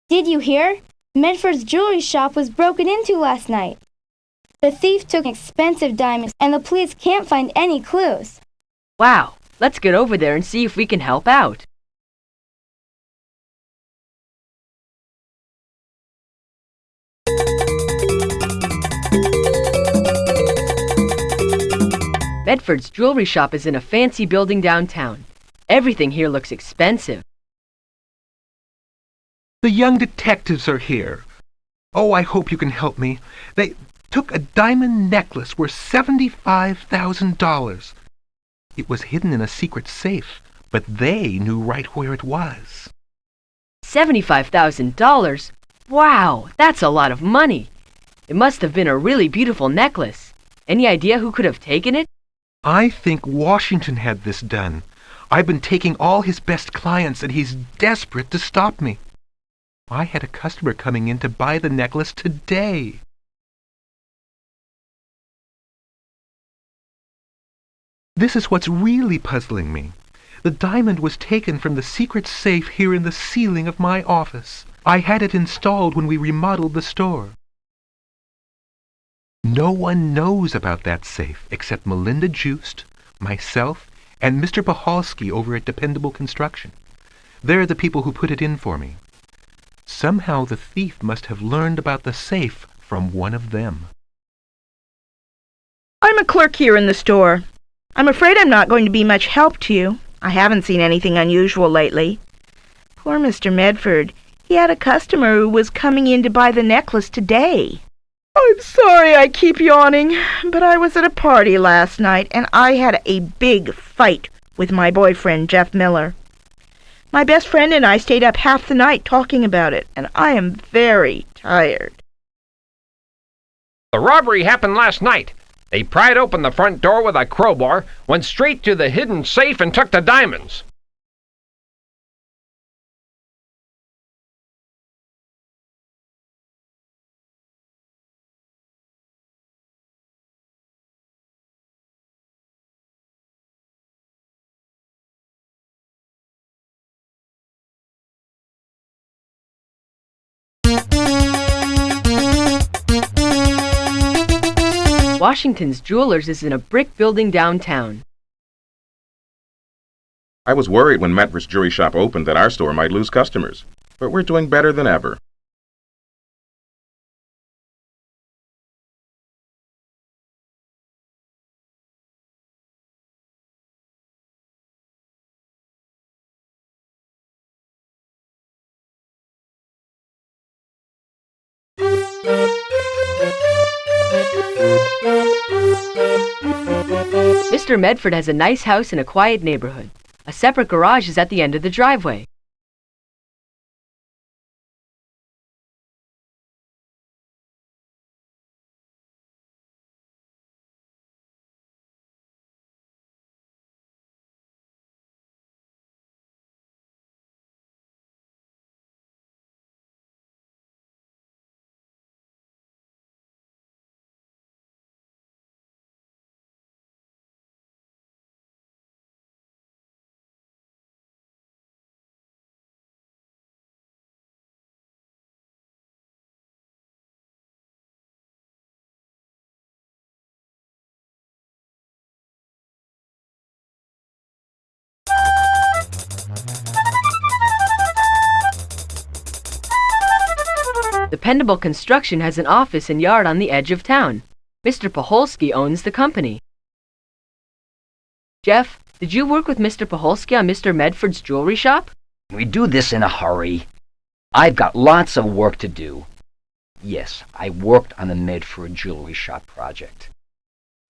Did you hear? Medford's jewelry shop was broken into last night. The thief took expensive diamonds, and the police can't find any clues. Wow, let's get over there and see if we can help out. Medford's jewelry shop is in a fancy building downtown. Everything here looks expensive. The young detectives are here. Oh, I hope you can help me. They took a diamond necklace worth $75,000. It was hidden in a secret safe, but they knew right where it was. $75,000? Wow, that's a lot of money. It must have been a really beautiful necklace. Any idea who could have taken it? I think Washington had this done. I've been taking all his best clients, and he's desperate to stop me. I had a customer coming in to buy the necklace today. This is what's really puzzling me. The diamond was taken from the secret safe here in the ceiling of my office. I had it installed when we remodeled the store. No one knows about that safe except Melinda Joost, myself, and Mr. Pahalski over at Dependable Construction. They're the people who put it in for me. Somehow the thief must have learned about the safe from one of them. I'm a clerk here in the store. I'm afraid I'm not going to be much help to you. I haven't seen anything unusual lately. Poor Mr. Medford. He had a customer who was coming in to buy the necklace today. I'm sorry I keep yawning, but I was at a party last night and I had a big fight with my boyfriend, Jeff Miller. My best friend and I stayed up half the night talking about it, and I am very tired. The robbery happened last night. They pried open the front door with a crowbar, went straight to the hidden safe and took the diamonds. Washington's Jewelers is in a brick building downtown. I was worried when Medford's jewelry shop opened that our store might lose customers, but we're doing better than ever. Mr. Medford has a nice house in a quiet neighborhood. A separate garage is at the end of the driveway. Dependable Construction has an office and yard on the edge of town. Mr. Paholsky owns the company. Jeff, did you work with Mr. Paholsky on Mr. Medford's jewelry shop? We do this in a hurry. I've got lots of work to do. Yes, I worked on the Medford jewelry shop project.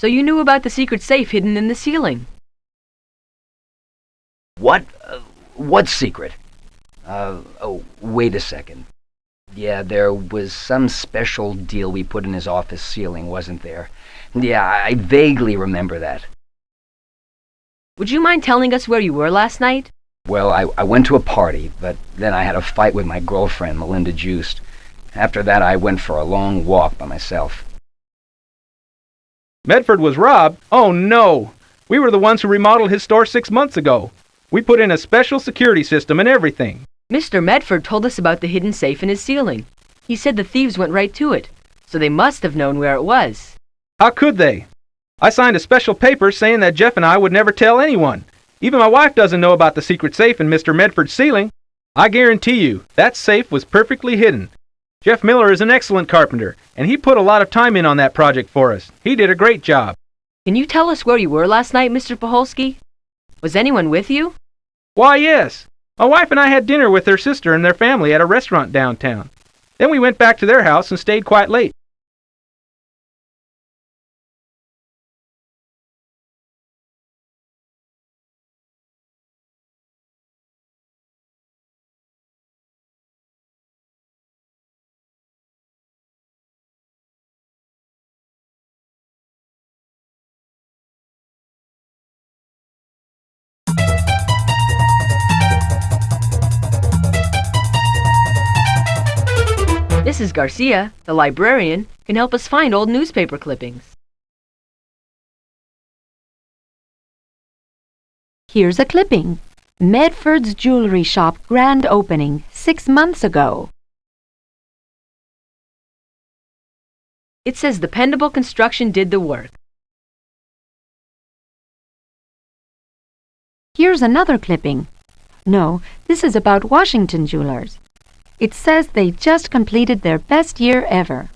So you knew about the secret safe hidden in the ceiling? What? What secret? Oh, wait a second. Yeah, there was some special deal we put in his office ceiling, wasn't there? Yeah, I vaguely remember that. Would you mind telling us where you were last night? Well, I went to a party, but then I had a fight with my girlfriend, Melinda Juiced. After that, I went for a long walk by myself. Medford was robbed? Oh, no! We were the ones who remodeled his store 6 months ago. We put in a special security system and everything. Mr. Medford told us about the hidden safe in his ceiling. He said the thieves went right to it, so they must have known where it was. How could they? I signed a special paper saying that Jeff and I would never tell anyone. Even my wife doesn't know about the secret safe in Mr. Medford's ceiling. I guarantee you, that safe was perfectly hidden. Jeff Miller is an excellent carpenter, and he put a lot of time in on that project for us. He did a great job. Can you tell us where you were last night, Mr. Paholsky? Was anyone with you? Why, yes. My wife and I had dinner with their sister and their family at a restaurant downtown. Then we went back to their house and stayed quite late. Mrs. Garcia, the librarian, can help us find old newspaper clippings. Here's a clipping. Medford's jewelry shop grand opening 6 months ago. It says Dependable Construction did the work. Here's another clipping. No, this is about Washington Jewelers. It says they just completed their best year ever.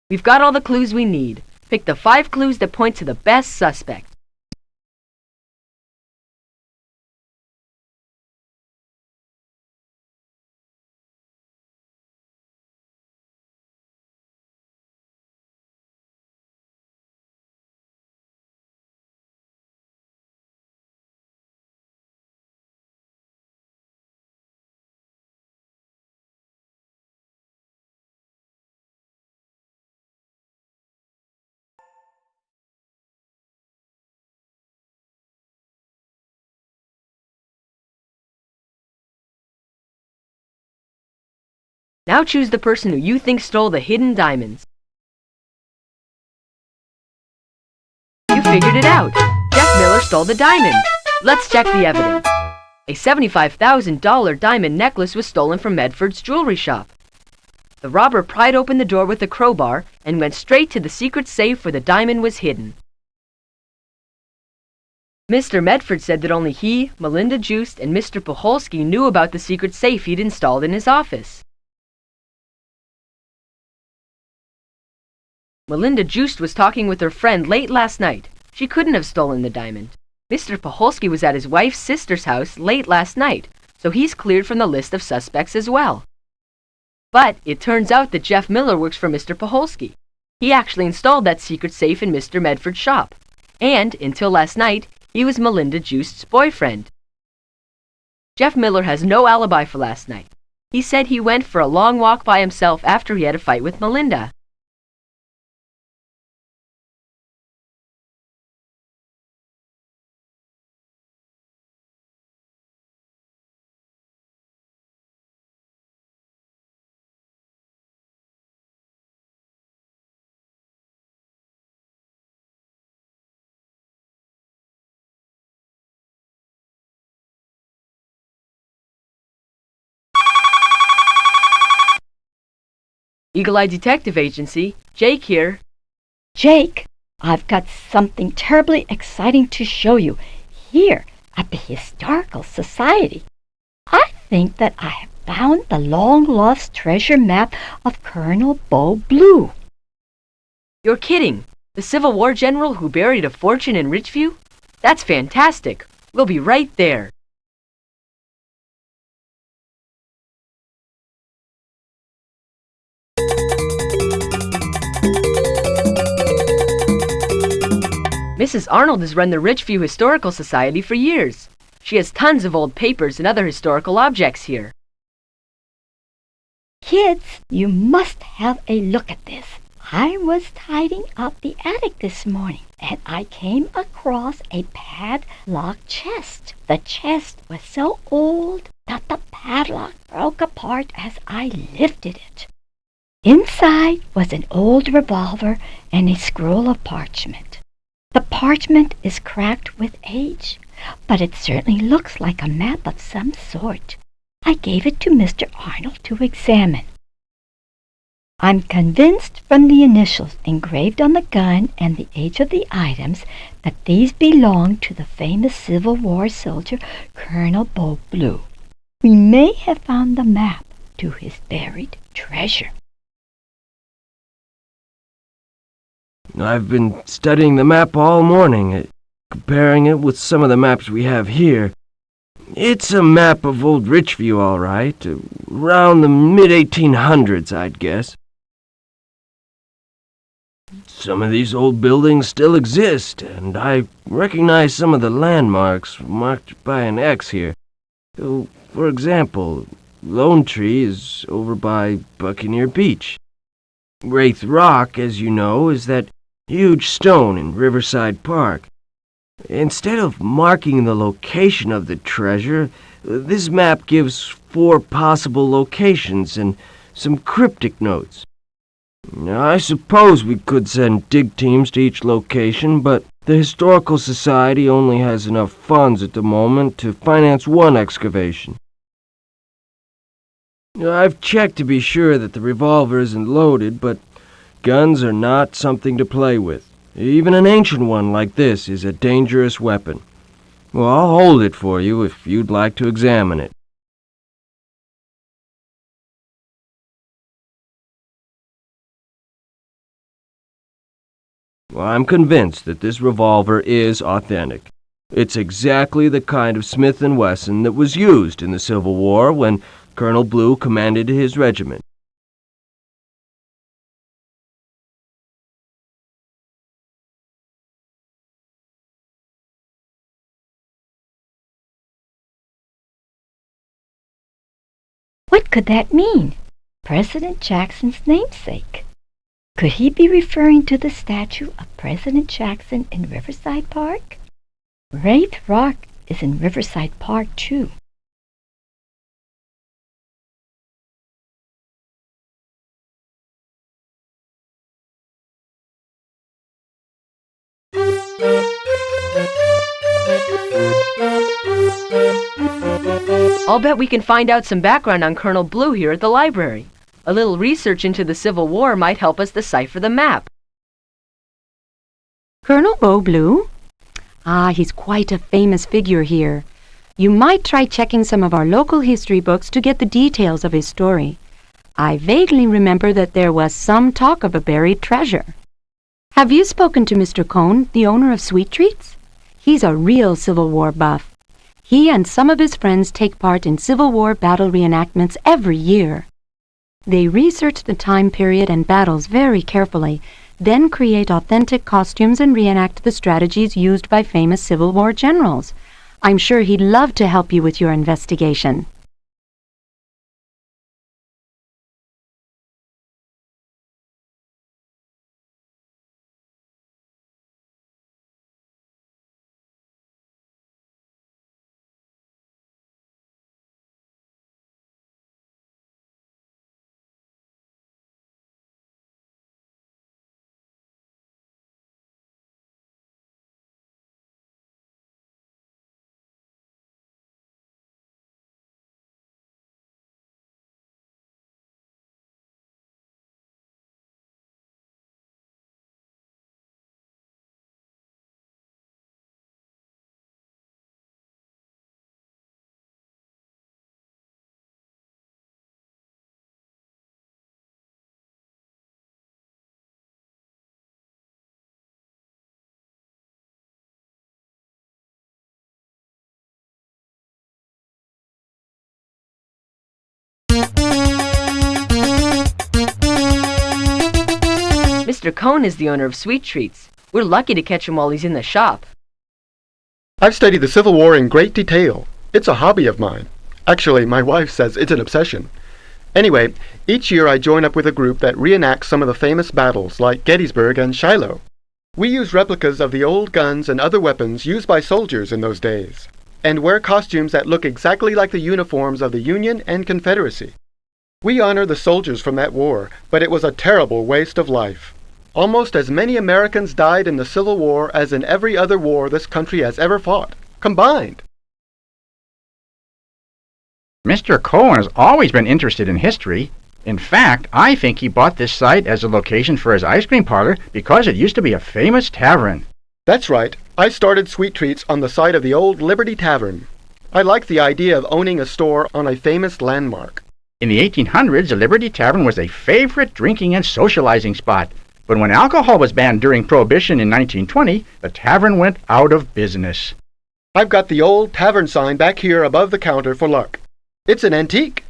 We've got all the clues we need. Pick the 5 clues that point to the best suspect. Now choose the person who you think stole the hidden diamonds. You figured it out. Jeff Miller stole the diamonds. Let's check the evidence. A $75,000 diamond necklace was stolen from Medford's jewelry shop. The robber pried open the door with a crowbar and went straight to the secret safe where the diamond was hidden. Mr. Medford said that only he, Melinda Joost, and Mr. Puholski knew about the secret safe he'd installed in his office. Melinda Joost was talking with her friend late last night. She couldn't have stolen the diamond. Mr. Puholski was at his wife's sister's house late last night, so he's cleared from the list of suspects as well. But it turns out that Jeff Miller works for Mr. Puholski. He actually installed that secret safe in Mr. Medford's shop. And, until last night, he was Melinda Joost's boyfriend. Jeff Miller has no alibi for last night. He said he went for a long walk by himself after he had a fight with Melinda. Eagle Eye Detective Agency, Jake here. Jake, I've got something terribly exciting to show you here at the Historical Society. I think that I have found the long-lost treasure map of Colonel Beau Blue. You're kidding. The Civil War general who buried a fortune in Richview? That's fantastic. We'll be right there. Mrs. Arnold has run the Richview Historical Society for years. She has tons of old papers and other historical objects here. Kids, you must have a look at this. I was tidying up the attic this morning, and I came across a padlock chest. The chest was so old that the padlock broke apart as I lifted it. Inside was an old revolver and a scroll of parchment. The parchment is cracked with age, but it certainly looks like a map of some sort. I gave it to Mr. Arnold to examine. I'm convinced from the initials engraved on the gun and the age of the items that these belong to the famous Civil War soldier Colonel Beau Blue. We may have found the map to his buried treasure. I've been studying the map all morning, comparing it with some of the maps we have here. It's a map of old Richview, all right, around the mid-1800s, I'd guess. Some of these old buildings still exist, and I recognize some of the landmarks marked by an X here. For example, Lone Tree is over by Buccaneer Beach. Wraith Rock, as you know, is that huge stone in Riverside Park. Instead of marking the location of the treasure, this map gives 4 possible locations and some cryptic notes. Now, I suppose we could send dig teams to each location, but the Historical Society only has enough funds at the moment to finance one excavation. I've checked to be sure that the revolver isn't loaded, but guns are not something to play with. Even an ancient one like this is a dangerous weapon. Well, I'll hold it for you if you'd like to examine it. Well, I'm convinced that this revolver is authentic. It's exactly the kind of Smith & Wesson that was used in the Civil War when Colonel Blue commanded his regiment. What could that mean? President Jackson's namesake. Could he be referring to the statue of President Jackson in Riverside Park? Wraith Rock is in Riverside Park, too. I'll bet we can find out some background on Colonel Blue here at the library. A little research into the Civil War might help us decipher the map. Colonel Beau Blue? Ah, he's quite a famous figure here. You might try checking some of our local history books to get the details of his story. I vaguely remember that there was some talk of a buried treasure. Have you spoken to Mr. Cohn, the owner of Sweet Treats? He's a real Civil War buff. He and some of his friends take part in Civil War battle reenactments every year. They research the time period and battles very carefully, then create authentic costumes and reenact the strategies used by famous Civil War generals. I'm sure he'd love to help you with your investigation. Mr. Cohn is the owner of Sweet Treats. We're lucky to catch him while he's in the shop. I've studied the Civil War in great detail. It's a hobby of mine. Actually, my wife says it's an obsession. Anyway, each year I join up with a group that reenacts some of the famous battles like Gettysburg and Shiloh. We use replicas of the old guns and other weapons used by soldiers in those days, and wear costumes that look exactly like the uniforms of the Union and Confederacy. We honor the soldiers from that war, but it was a terrible waste of life. Almost as many Americans died in the Civil War as in every other war this country has ever fought, combined. Mr. Cohen has always been interested in history. In fact, I think he bought this site as a location for his ice cream parlor because it used to be a famous tavern. That's right. I started Sweet Treats on the site of the old Liberty Tavern. I like the idea of owning a store on a famous landmark. In the 1800s, the Liberty Tavern was a favorite drinking and socializing spot. But when alcohol was banned during Prohibition in 1920, the tavern went out of business. I've got the old tavern sign back here above the counter for luck. It's an antique.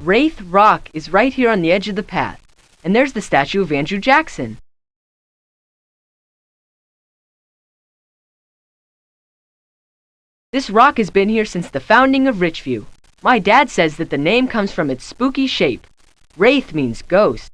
Wraith Rock is right here on the edge of the path, and there's the statue of Andrew Jackson. This rock has been here since the founding of Richview. My dad says that the name comes from its spooky shape. Wraith means ghost.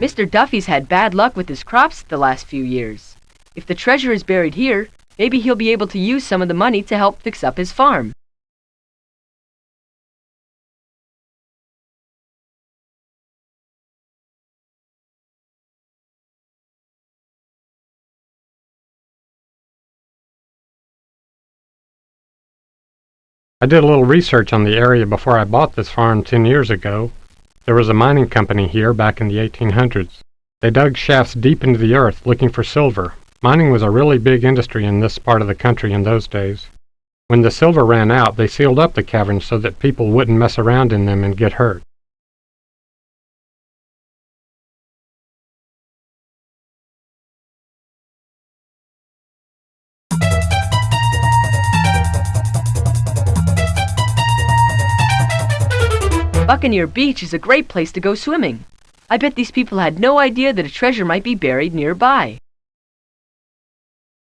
Mr. Duffy's had bad luck with his crops the last few years. If the treasure is buried here, maybe he'll be able to use some of the money to help fix up his farm. I did a little research on the area before I bought this farm 10 years ago. There was a mining company here back in the 1800s. They dug shafts deep into the earth looking for silver. Mining was a really big industry in this part of the country in those days. When the silver ran out, they sealed up the caverns so that people wouldn't mess around in them and get hurt. Buccaneer Beach is a great place to go swimming. I bet these people had no idea that a treasure might be buried nearby.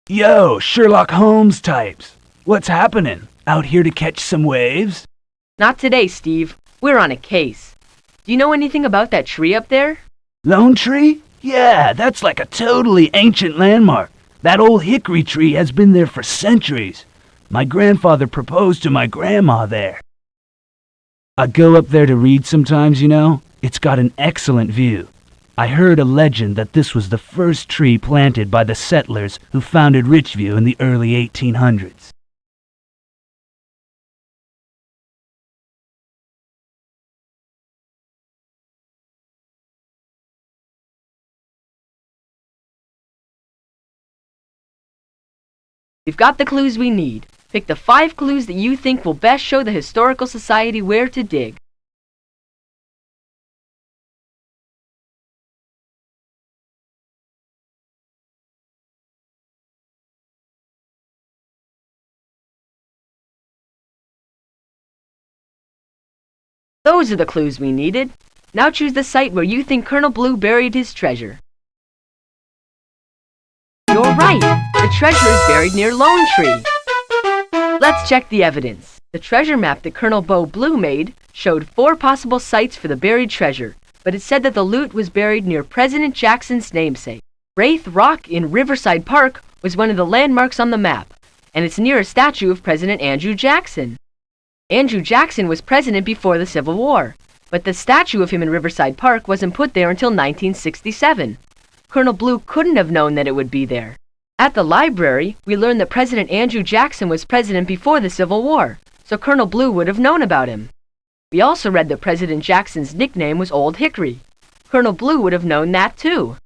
Yo, Sherlock Holmes types. What's happening? Out here to catch some waves? Not today, Steve. We're on a case. Do you know anything about that tree up there? Lone tree? Yeah, that's like a totally ancient landmark. That old hickory tree has been there for centuries. My grandfather proposed to my grandma there. I go up there to read sometimes, you know. It's got an excellent view. I heard a legend that this was the first tree planted by the settlers who founded Richview in the early 1800s. We've got the clues we need. Pick the 5 clues that you think will best show the Historical Society where to dig. Those are the clues we needed. Now choose the site where you think Colonel Blue buried his treasure. You're right! The treasure is buried near Lone Tree. Let's check the evidence. The treasure map that Colonel Bo Blue made showed 4 possible sites for the buried treasure, but it said that the loot was buried near President Jackson's namesake. Wraith Rock in Riverside Park was one of the landmarks on the map, and it's near a statue of President Andrew Jackson. Andrew Jackson was president before the Civil War, but the statue of him in Riverside Park wasn't put there until 1967. Colonel Blue couldn't have known that it would be there. At the library, we learned that President Andrew Jackson was president before the Civil War, so Colonel Blue would have known about him. We also read that President Jackson's nickname was Old Hickory. Colonel Blue would have known that too.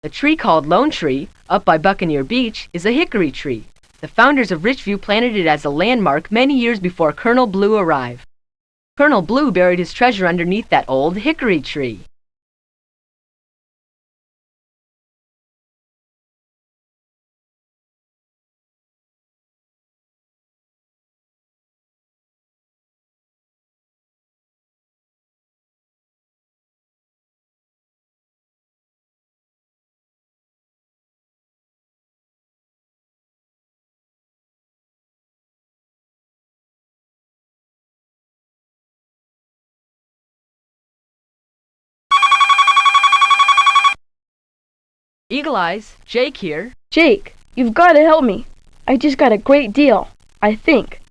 The tree called Lone Tree, up by Buccaneer Beach, is a hickory tree. The founders of Richview planted it as a landmark many years before Colonel Blue arrived. Colonel Blue buried his treasure underneath that old hickory tree. Eagle Eyes, Jake here. Jake, you've got to help me. I just got a great deal, I think.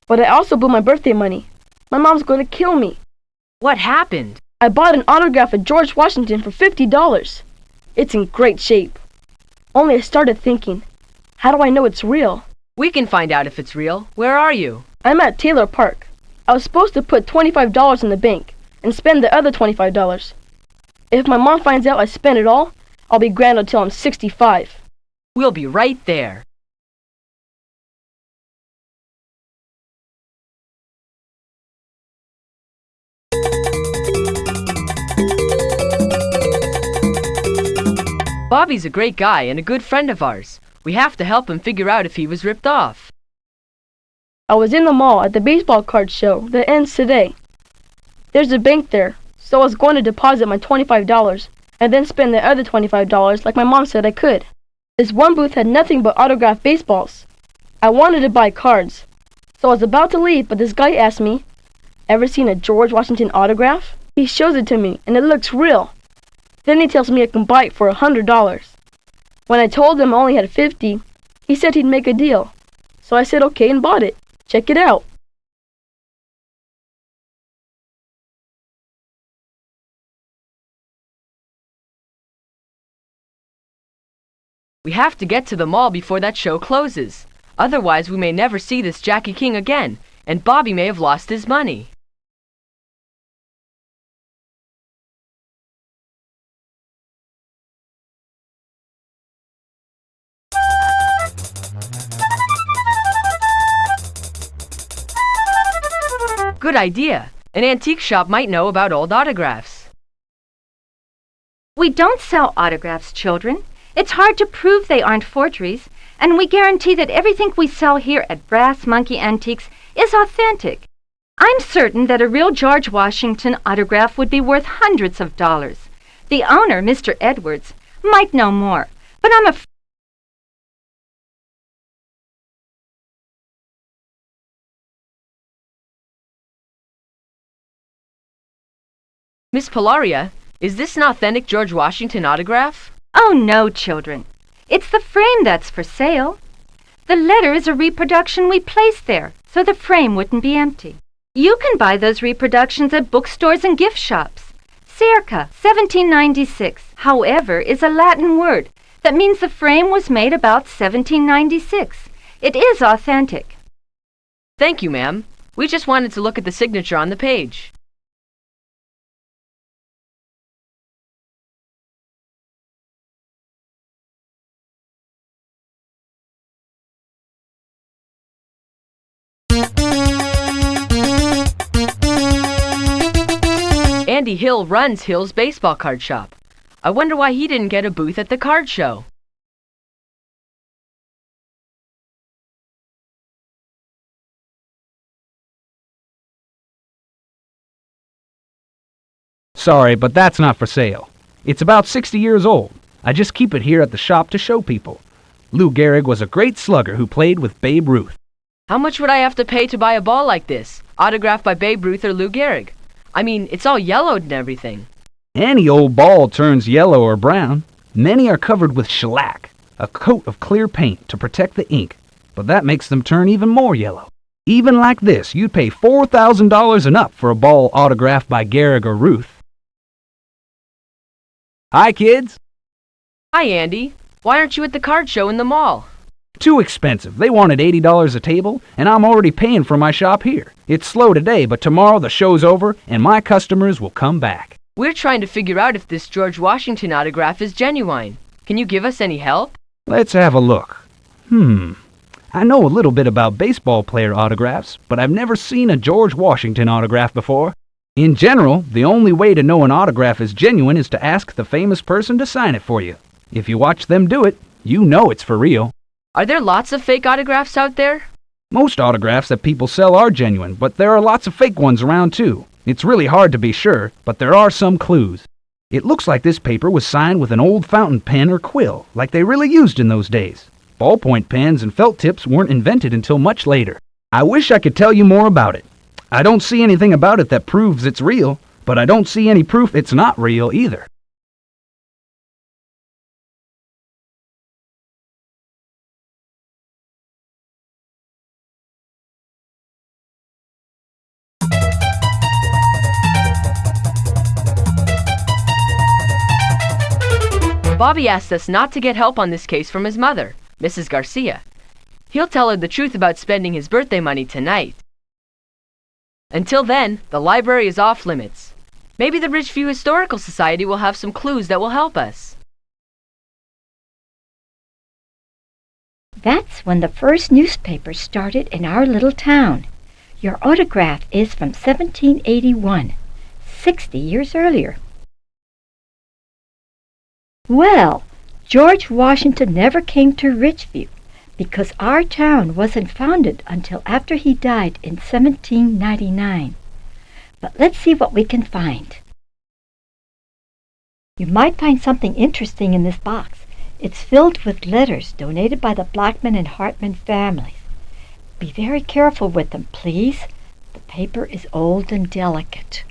But I also blew my birthday money. My mom's going to kill me. What happened? I bought an autograph of George Washington for $50. It's in great shape. Only I started thinking, how do I know it's real? We can find out if it's real. Where are you? I'm at Taylor Park. I was supposed to put $25 in the bank and spend the other $25. If my mom finds out I spent it all, I'll be grand until I'm 65. We'll be right there. Bobby's a great guy and a good friend of ours. We have to help him figure out if he was ripped off. I was in the mall at the baseball card show that ends today. There's a bank there, so I was going to deposit my $25 and then spend the other $25 like my mom said I could. This one booth had nothing but autographed baseballs. I wanted to buy cards, so I was about to leave, but this guy asked me, "Ever seen a George Washington autograph?" He shows it to me, and it looks real. Then he tells me I can buy it for $100. When I told him I only had 50, he said he'd make a deal. So I said okay and bought it. Check it out. We have to get to the mall before that show closes. Otherwise, we may never see this Jackie King again, and Bobby may have lost his money. Good idea. An antique shop might know about old autographs. We don't sell autographs, children. It's hard to prove they aren't forgeries, and we guarantee that everything we sell here at Brass Monkey Antiques is authentic. I'm certain that a real George Washington autograph would be worth hundreds of dollars. The owner, Mr. Edwards, might know more, but I'm afraid. Miss Polaria, is this an authentic George Washington autograph? Oh, no, children. It's the frame that's for sale. The letter is a reproduction we placed there, so the frame wouldn't be empty. You can buy those reproductions at bookstores and gift shops. Circa 1796, however, is a Latin word that means the frame was made about 1796. It is authentic. Thank you, ma'am. We just wanted to look at the signature on the page. Andy Hill runs Hill's baseball card shop. I wonder why he didn't get a booth at the card show. Sorry, but that's not for sale. It's about 60 years old. I just keep it here at the shop to show people. Lou Gehrig was a great slugger who played with Babe Ruth. How much would I have to pay to buy a ball like this, autographed by Babe Ruth or Lou Gehrig? I mean, it's all yellowed and everything. Any old ball turns yellow or brown. Many are covered with shellac, a coat of clear paint to protect the ink, but that makes them turn even more yellow. Even like this, you'd pay $4,000 and up for a ball autographed by Gehrig or Ruth. Hi, kids. Hi, Andy. Why aren't you at the card show in the mall? Too expensive. They wanted $80 a table, and I'm already paying for my shop here. It's slow today, but tomorrow the show's over, and my customers will come back. We're trying to figure out if this George Washington autograph is genuine. Can you give us any help? Let's have a look. I know a little bit about baseball player autographs, but I've never seen a George Washington autograph before. In general, the only way to know an autograph is genuine is to ask the famous person to sign it for you. If you watch them do it, you know it's for real. Are there lots of fake autographs out there? Most autographs that people sell are genuine, but there are lots of fake ones around too. It's really hard to be sure, but there are some clues. It looks like this paper was signed with an old fountain pen or quill, like they really used in those days. Ballpoint pens and felt tips weren't invented until much later. I wish I could tell you more about it. I don't see anything about it that proves it's real, but I don't see any proof it's not real either. Bobby asked us not to get help on this case from his mother, Mrs. Garcia. He'll tell her the truth about spending his birthday money tonight. Until then, the library is off limits. Maybe the Richview Historical Society will have some clues that will help us. That's when the first newspaper started in our little town. Your autograph is from 1781, 60 years earlier. Well, George Washington never came to Richview because our town wasn't founded until after he died in 1799. But let's see what we can find. You might find something interesting in this box. It's filled with letters donated by the Blackman and Hartman families. Be very careful with them, please. The paper is old and delicate.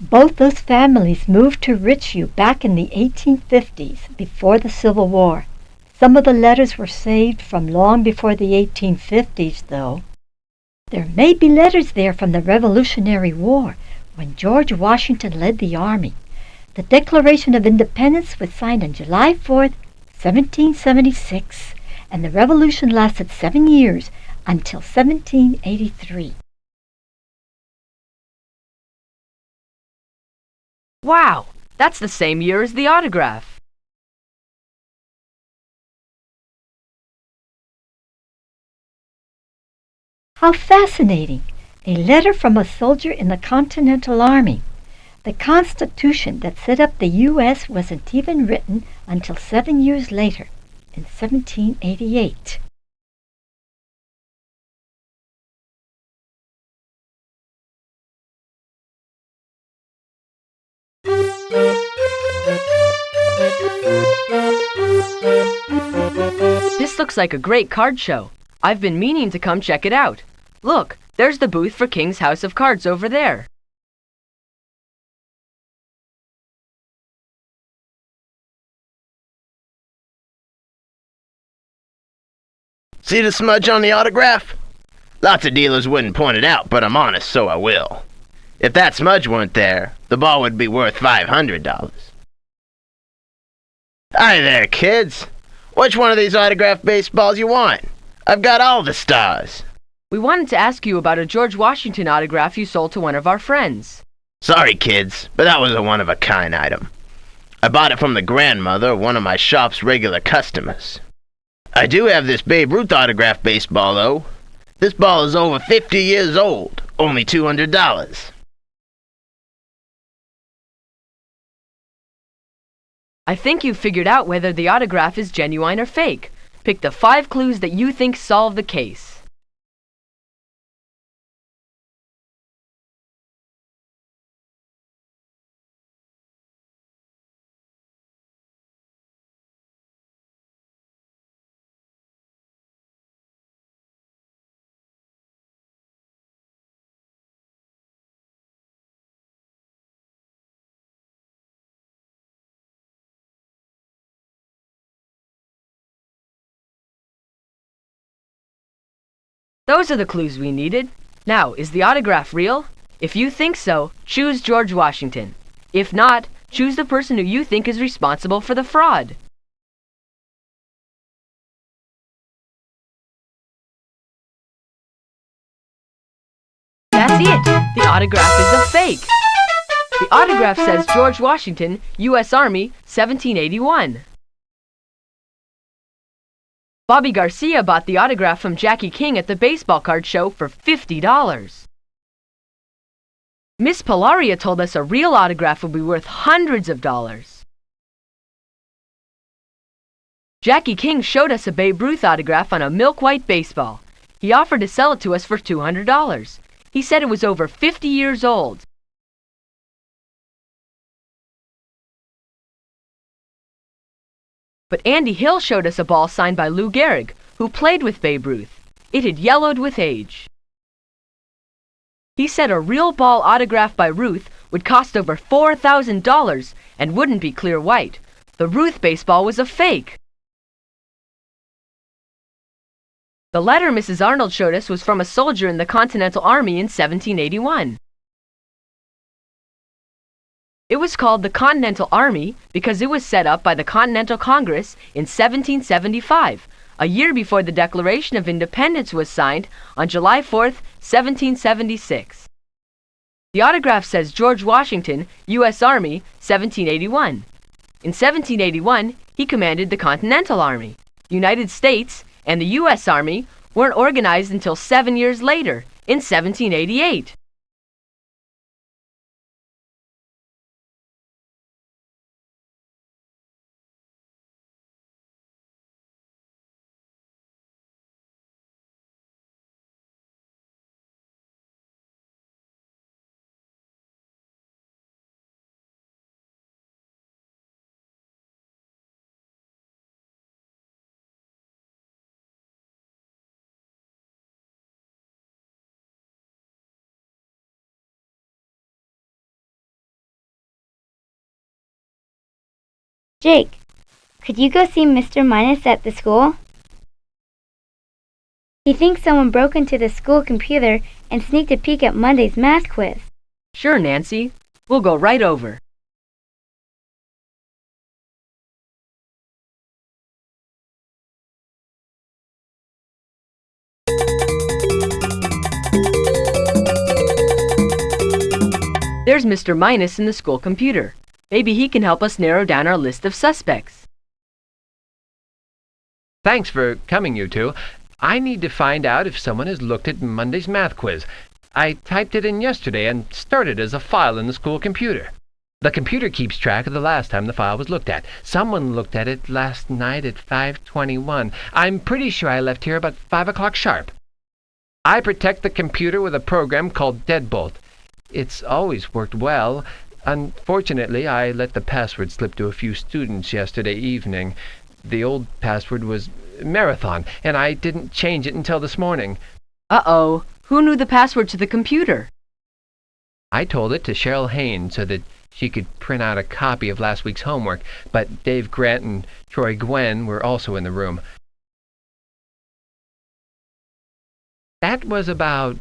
Both those families moved to Richview back in the 1850s, before the Civil War. Some of the letters were saved from long before the 1850s, though. There may be letters there from the Revolutionary War, when George Washington led the army. The Declaration of Independence was signed on July 4th, 1776, and the Revolution lasted 7 years, until 1783. Wow, that's the same year as the autograph. How fascinating! A letter from a soldier in the Continental Army. The Constitution that set up the U.S. wasn't even written until 7 years later, in 1788. looks like a great card show. I've been meaning to come check it out. Look, there's the booth for King's House of Cards over there. See the smudge on the autograph? Lots of dealers wouldn't point it out, but I'm honest, so I will. If that smudge weren't there, the ball would be worth $500. Hi there, kids. Which one of these autographed baseballs you want? I've got all the stars. We wanted to ask you about a George Washington autograph you sold to one of our friends. Sorry, kids, but that was a one-of-a-kind item. I bought it from the grandmother of one of my shop's regular customers. I do have this Babe Ruth autographed baseball, though. This ball is over 50 years old, only $200. I think you've figured out whether the autograph is genuine or fake. Pick the 5 clues that you think solve the case. Those are the clues we needed. Now, is the autograph real? If you think so, choose George Washington. If not, choose the person who you think is responsible for the fraud. That's it. The autograph is a fake. The autograph says George Washington, U.S. Army, 1781. Bobby Garcia bought the autograph from Jackie King at the baseball card show for $50. Miss Polaria told us a real autograph would be worth hundreds of dollars. Jackie King showed us a Babe Ruth autograph on a milk-white baseball. He offered to sell it to us for $200. He said it was over 50 years old. But Andy Hill showed us a ball signed by Lou Gehrig, who played with Babe Ruth. It had yellowed with age. He said a real ball autographed by Ruth would cost over $4,000 and wouldn't be clear white. The Ruth baseball was a fake. The letter Mrs. Arnold showed us was from a soldier in the Continental Army in 1781. It was called the Continental Army because it was set up by the Continental Congress in 1775, a year before the Declaration of Independence was signed on July 4th, 1776. The autograph says George Washington, U.S. Army, 1781. In 1781, he commanded the Continental Army. The United States and the U.S. Army weren't organized until 7 years later, in 1788. Jake, could you go see Mr. Minus at the school? He thinks someone broke into the school computer and sneaked a peek at Monday's math quiz. Sure, Nancy. We'll go right over. There's Mr. Minus in the school computer. Maybe he can help us narrow down our list of suspects. Thanks for coming, you two. I need to find out if someone has looked at Monday's math quiz. I typed it in yesterday and started as a file in the school computer. The computer keeps track of the last time the file was looked at. Someone looked at it last night at 5:21. I'm pretty sure I left here about 5 o'clock sharp. I protect the computer with a program called Deadbolt. It's always worked well. Unfortunately, I let the password slip to a few students yesterday evening. The old password was Marathon, and I didn't change it until this morning. Uh-oh. Who knew the password to the computer? I told it to Cheryl Haynes so that she could print out a copy of last week's homework, but Dave Grant and Troy Gwen were also in the room. That was about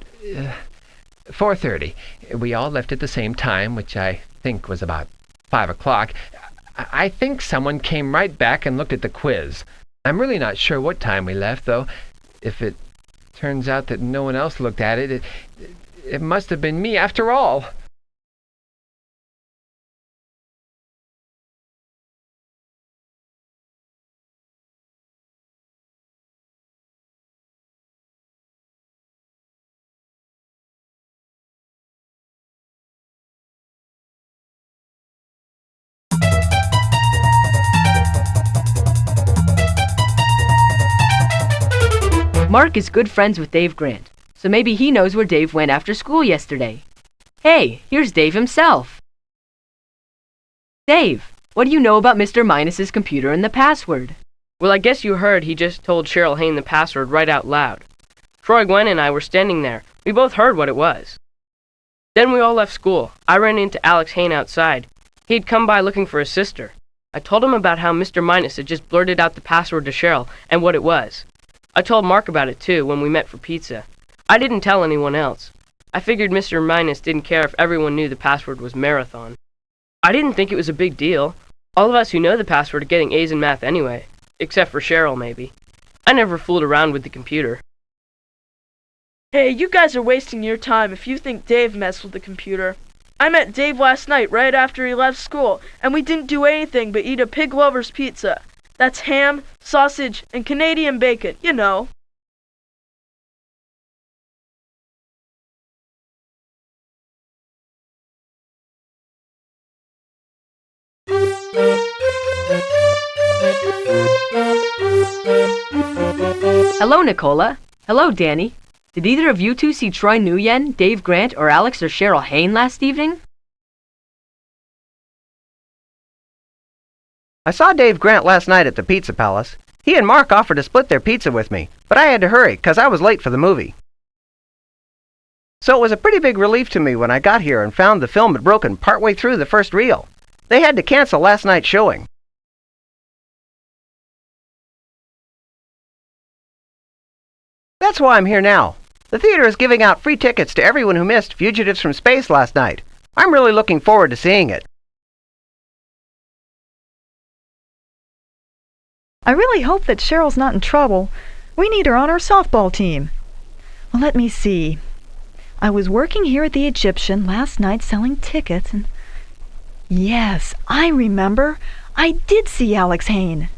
4:30. We all left at the same time, which I think was about 5 o'clock. I think someone came right back and looked at the quiz. I'm really not sure what time we left, though. If it turns out that no one else looked at it, it must have been me after all. Mark is good friends with Dave Grant, so maybe he knows where Dave went after school yesterday. Hey, here's Dave himself. Dave, what do you know about Mr. Minus's computer and the password? Well, I guess you heard he just told Cheryl Hayne the password right out loud. Troy Gwen and I were standing there. We both heard what it was. Then we all left school. I ran into Alex Hayne outside. He'd come by looking for his sister. I told him about how Mr. Minus had just blurted out the password to Cheryl and what it was. I told Mark about it too when we met for pizza. I didn't tell anyone else. I figured Mr. Minus didn't care if everyone knew the password was Marathon. I didn't think it was a big deal. All of us who know the password are getting A's in math anyway, except for Cheryl maybe. I never fooled around with the computer. Hey, you guys are wasting your time if you think Dave messed with the computer. I met Dave last night right after he left school, and we didn't do anything but eat a pig lover's pizza. That's ham, sausage, and Canadian bacon, you know. Hello, Nicola. Hello, Danny. Did either of you two see Troy Nguyen, Dave Grant, or Alex or Cheryl Hayne last evening? I saw Dave Grant last night at the Pizza Palace. He and Mark offered to split their pizza with me, but I had to hurry because I was late for the movie. So it was a pretty big relief to me when I got here and found the film had broken partway through the first reel. They had to cancel last night's showing. That's why I'm here now. The theater is giving out free tickets to everyone who missed Fugitives from Space last night. I'm really looking forward to seeing it. I really hope that Cheryl's not in trouble. We need her on our softball team. Well, let me see. I was working here at the Egyptian last night selling tickets and... Yes, I remember. I did see Alex Hayne.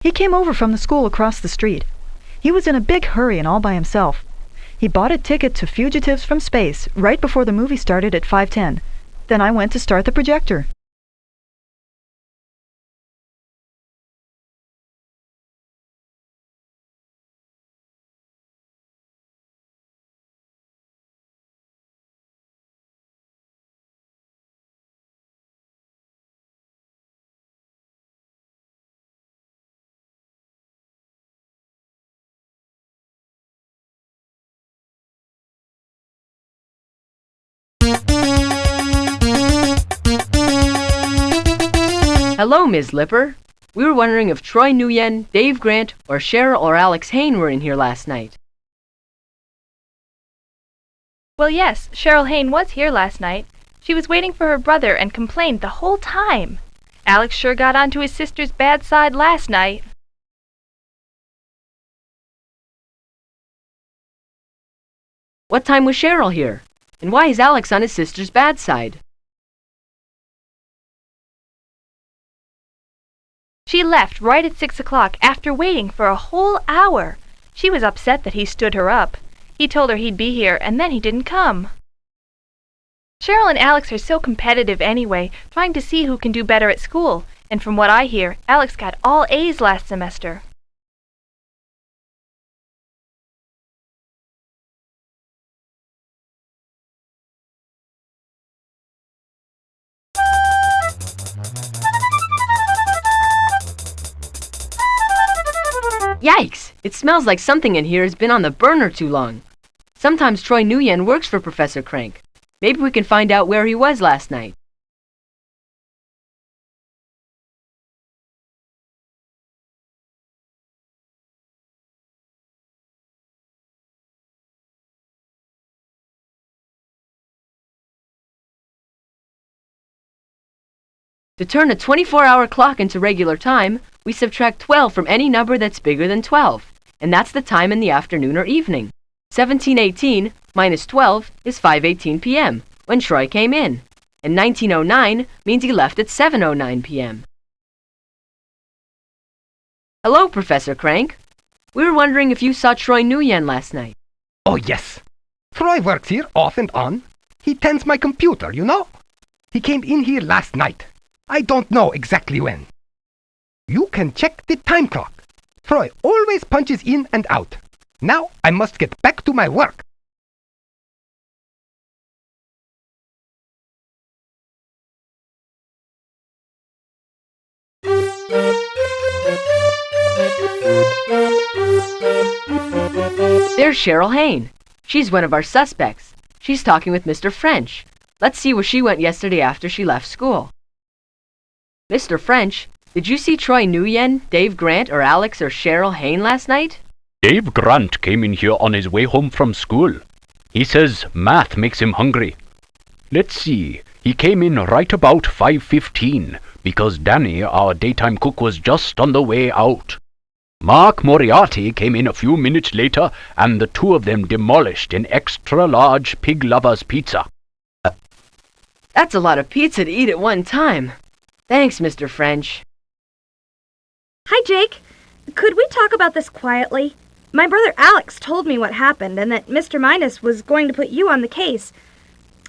He came over from the school across the street. He was in a big hurry and all by himself. He bought a ticket to Fugitives from Space right before the movie started at 5:10. Then I went to start the projector. Hello, Ms. Lipper. We were wondering if Troy Nguyen, Dave Grant, or Cheryl or Alex Hayne were in here last night. Well, yes, Cheryl Hayne was here last night. She was waiting for her brother and complained the whole time. Alex sure got onto his sister's bad side last night. What time was Cheryl here? And why is Alex on his sister's bad side? She left right at 6 o'clock after waiting for a whole hour. She was upset that he stood her up. He told her he'd be here, and then he didn't come. Cheryl and Alex are so competitive anyway, trying to see who can do better at school. And from what I hear, Alex got all A's last semester. Yikes! It smells like something in here has been on the burner too long. Sometimes Troy Nguyen works for Professor Crank. Maybe we can find out where he was last night. To turn a 24-hour clock into regular time, we subtract 12 from any number that's bigger than 12, and that's the time in the afternoon or evening. 1718 minus 12 is 5:18 p.m., when Troy came in, and 1909 means he left at 7:09 p.m. Hello, Professor Crank. We were wondering if you saw Troy Nguyen last night. Oh, yes. Troy works here off and on. He tends my computer, you know. He came in here last night. I don't know exactly when. You can check the time clock. Troy always punches in and out. Now I must get back to my work. There's Cheryl Hain. She's one of our suspects. She's talking with Mr. French. Let's see where she went yesterday after she left school. Mr. French, did you see Troy Nguyen, Dave Grant, or Alex or Cheryl Hain last night? Dave Grant came in here on his way home from school. He says math makes him hungry. Let's see, he came in right about 5:15 because Danny, our daytime cook, was just on the way out. Mark Moriarty came in a few minutes later and the two of them demolished an extra-large Pig Lover's pizza. That's a lot of pizza to eat at one time. Thanks, Mr. French. Hi, Jake. Could we talk about this quietly? My brother Alex told me what happened and that Mr. Minus was going to put you on the case.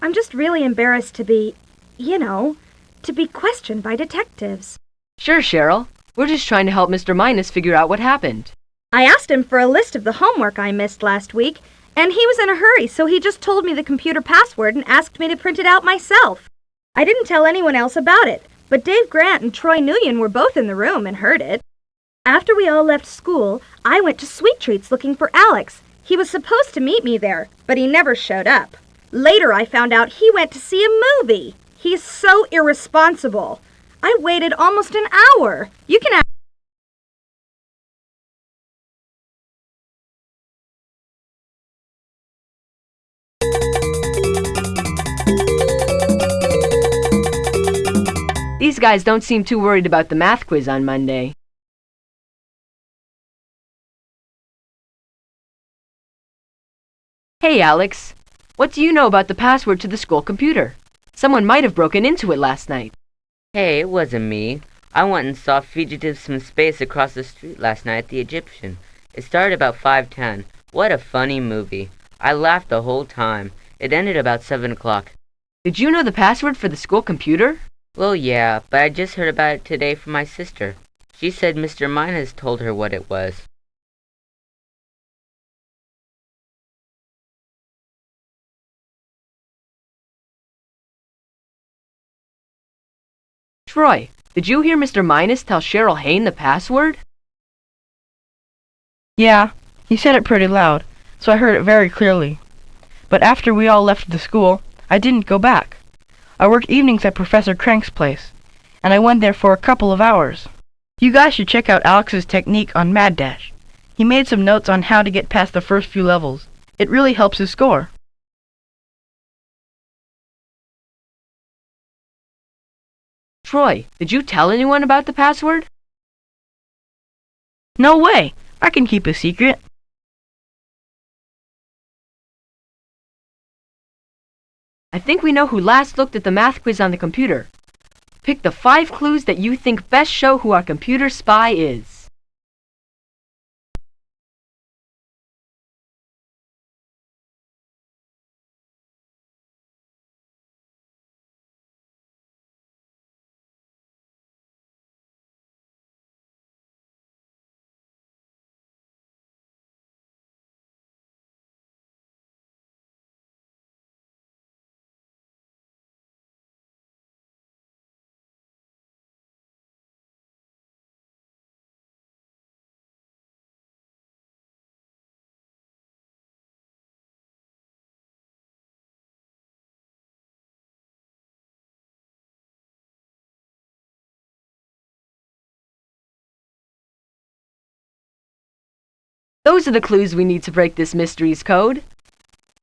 I'm just really embarrassed to be, to be questioned by detectives. Sure, Cheryl. We're just trying to help Mr. Minus figure out what happened. I asked him for a list of the homework I missed last week, and he was in a hurry, so he just told me the computer password and asked me to print it out myself. I didn't tell anyone else about it, but Dave Grant and Troy Nguyen were both in the room and heard it. After we all left school, I went to Sweet Treats looking for Alex. He was supposed to meet me there, but he never showed up. Later I found out he went to see a movie. He's so irresponsible. I waited almost an hour. You can ask. These guys don't seem too worried about the math quiz on Monday. Hey, Alex. What do you know about the password to the school computer? Someone might have broken into it last night. Hey, it wasn't me. I went and saw Fugitives from Space across the street last night at the Egyptian. It started about 5:10. What a funny movie. I laughed the whole time. It ended about 7 o'clock. Did you know the password for the school computer? Well, yeah, but I just heard about it today from my sister. She said Mr. Minus told her what it was. Troy, did you hear Mr. Minus tell Cheryl Hain the password? Yeah, he said it pretty loud, so I heard it very clearly. But after we all left the school, I didn't go back. I work evenings at Professor Crank's place, and I went there for a couple of hours. You guys should check out Alex's technique on Mad Dash. He made some notes on how to get past the first few levels. It really helps his score. Troy, did you tell anyone about the password? No way! I can keep a secret. I think we know who last looked at the math quiz on the computer. Pick the 5 clues that you think best show who our computer spy is. Those are the clues we need to break this mystery's code.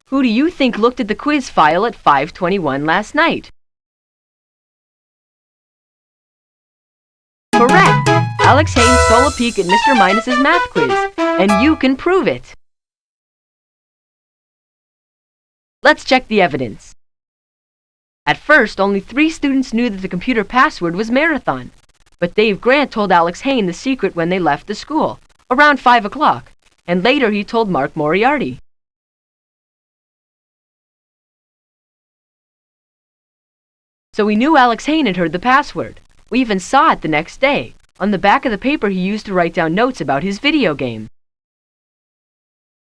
Who do you think looked at the quiz file at 5:21 last night? Correct! Alex Haynes stole a peek at Mr. Minus's math quiz, and you can prove it. Let's check the evidence. At first, only 3 students knew that the computer password was Marathon, but Dave Grant told Alex Haynes the secret when they left the school, around 5 o'clock, and later he told Mark Moriarty. So we knew Alex Haynes had heard the password. We even saw it the next day, on the back of the paper he used to write down notes about his video game.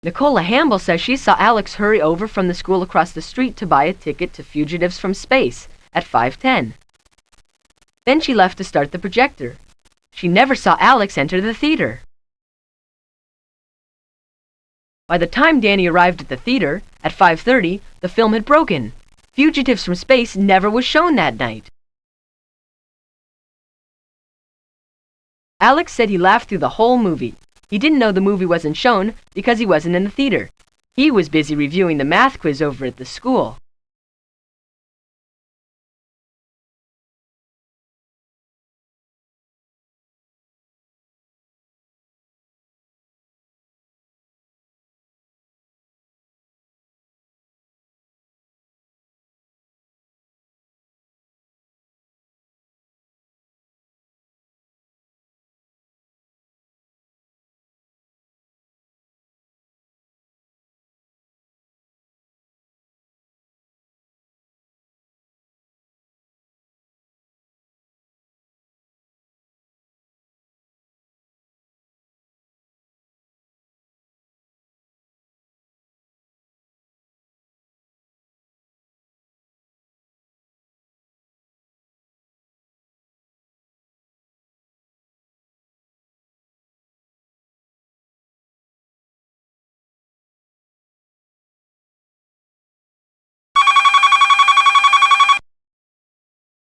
Nicola Hamble says she saw Alex hurry over from the school across the street to buy a ticket to Fugitives from Space at 5:10. Then she left to start the projector. She never saw Alex enter the theater. By the time Danny arrived at the theater, at 5:30, the film had broken. Fugitives from Space never was shown that night. Alex said he laughed through the whole movie. He didn't know the movie wasn't shown because he wasn't in the theater. He was busy reviewing the math quiz over at the school.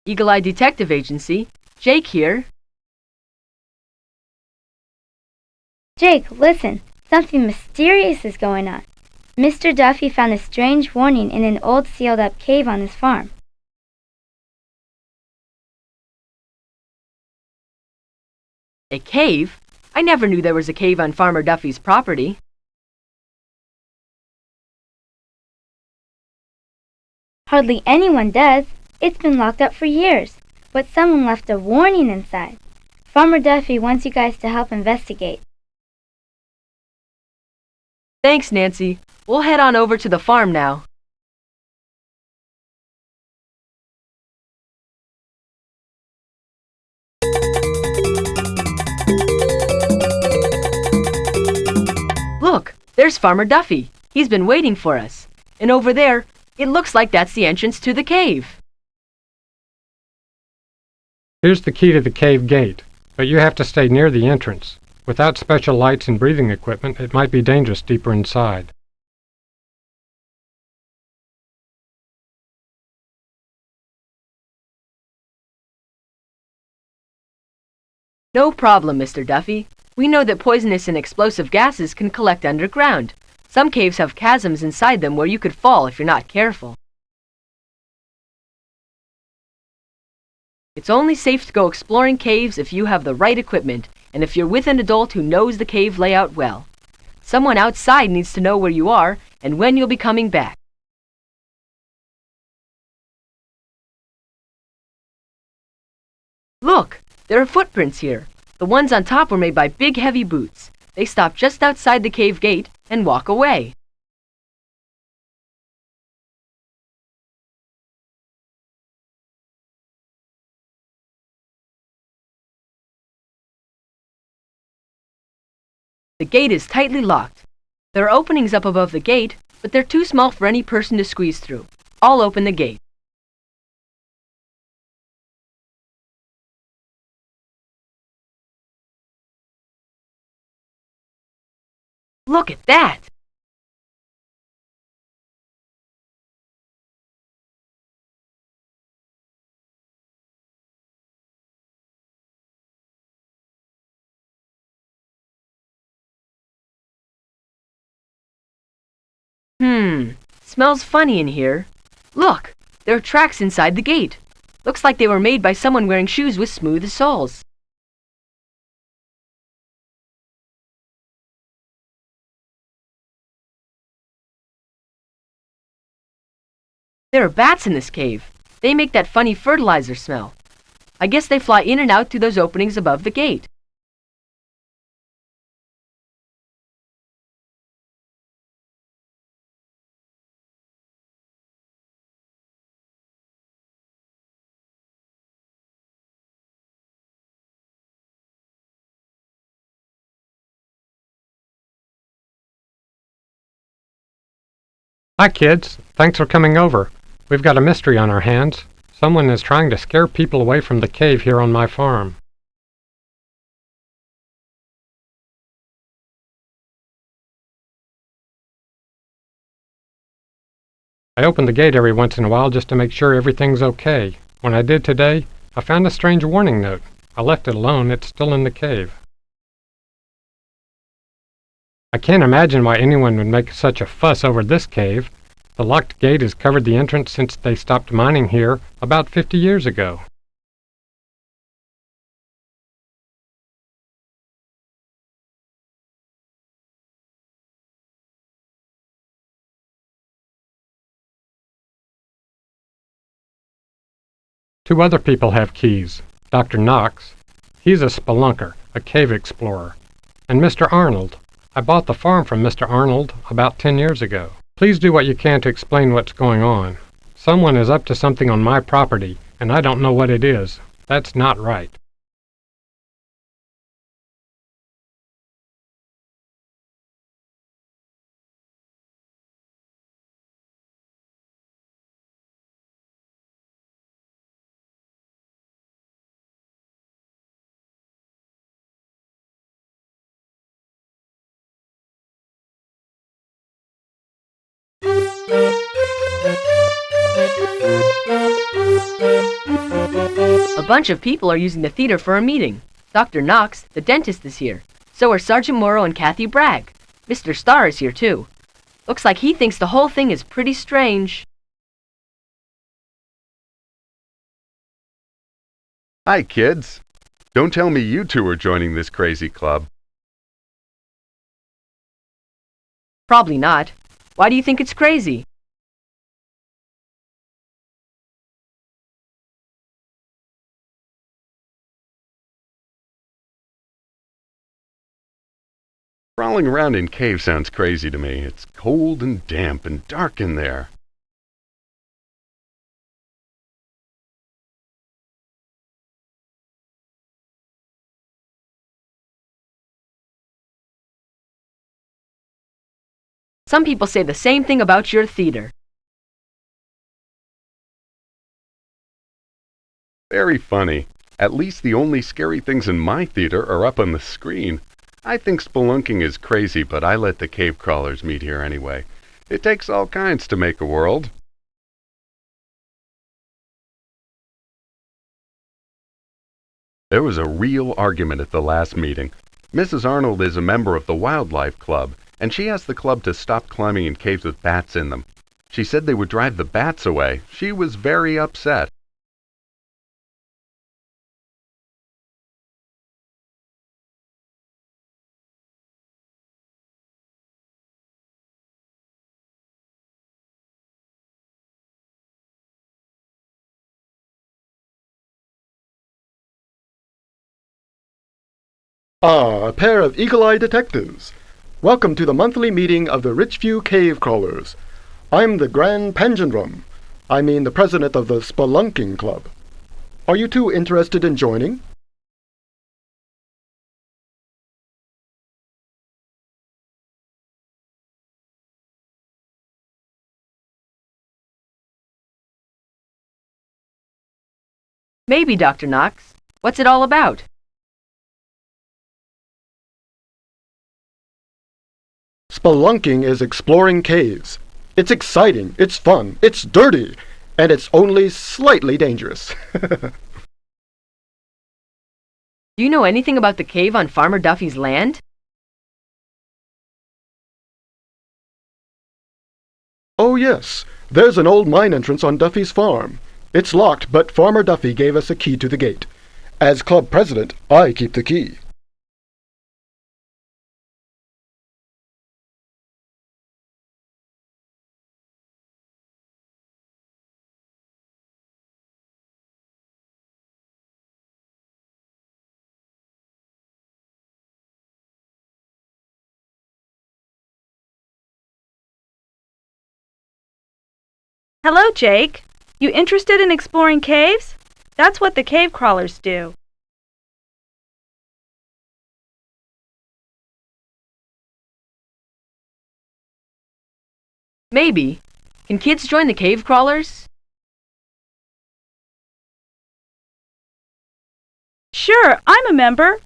Eagle Eye Detective Agency, Jake here. Jake, listen. Something mysterious is going on. Mr. Duffy found a strange warning in an old sealed-up cave on his farm. A cave? I never knew there was a cave on Farmer Duffy's property. Hardly anyone does. It's been locked up for years, but someone left a warning inside. Farmer Duffy wants you guys to help investigate. Thanks, Nancy. We'll head on over to the farm now. Look, there's Farmer Duffy. He's been waiting for us. And over there, it looks like that's the entrance to the cave. Here's the key to the cave gate, but you have to stay near the entrance. Without special lights and breathing equipment, it might be dangerous deeper inside. No problem, Mr. Duffy. We know that poisonous and explosive gases can collect underground. Some caves have chasms inside them where you could fall if you're not careful. It's only safe to go exploring caves if you have the right equipment and if you're with an adult who knows the cave layout well. Someone outside needs to know where you are and when you'll be coming back. Look, there are footprints here. The ones on top were made by big heavy boots. They stop just outside the cave gate and walk away. The gate is tightly locked. There are openings up above the gate, but they're too small for any person to squeeze through. I'll open the gate. Look at that! Smells funny in here. Look, there are tracks inside the gate. Looks like they were made by someone wearing shoes with smooth soles. There are bats in this cave. They make that funny fertilizer smell. I guess they fly in and out through those openings above the gate. Hi, kids. Thanks for coming over. We've got a mystery on our hands. Someone is trying to scare people away from the cave here on my farm. I open the gate every once in a while just to make sure everything's okay. When I did today, I found a strange warning note. I left it alone. It's still in the cave. I can't imagine why anyone would make such a fuss over this cave. The locked gate has covered the entrance since they stopped mining here about 50 years ago. Two other people have keys. Dr. Knox, he's a spelunker, a cave explorer, and Mr. Arnold. I bought the farm from Mr. Arnold about 10 years ago. Please do what you can to explain what's going on. Someone is up to something on my property, and I don't know what it is. That's not right. A bunch of people are using the theater for a meeting. Dr. Knox, the dentist, is here. So are Sergeant Morrow and Kathy Bragg. Mr. Starr is here, too. Looks like he thinks the whole thing is pretty strange. Hi, kids. Don't tell me you two are joining this crazy club. Probably not. Why do you think it's crazy? Crawling around in caves sounds crazy to me. It's cold and damp and dark in there. Some people say the same thing about your theater. Very funny. At least the only scary things in my theater are up on the screen. I think spelunking is crazy, but I let the cave crawlers meet here anyway. It takes all kinds to make a world. There was a real argument at the last meeting. Mrs. Arnold is a member of the Wildlife Club, and she asked the club to stop climbing in caves with bats in them. She said they would drive the bats away. She was very upset. Ah, a pair of eagle-eyed detectives. Welcome to the monthly meeting of the Richview Cave Crawlers. I'm the Grand Pangendrum. I mean the president of the Spelunking Club. Are you two interested in joining? Maybe, Dr. Knox. What's it all about? Spelunking is exploring caves. It's exciting, it's fun, it's dirty, and it's only slightly dangerous. Do you know anything about the cave on Farmer Duffy's land? Oh, yes. There's an old mine entrance on Duffy's farm. It's locked, but Farmer Duffy gave us a key to the gate. As club president, I keep the key. Hello, Jake. You interested in exploring caves? That's what the cave crawlers do. Maybe. Can kids join the cave crawlers? Sure, I'm a member.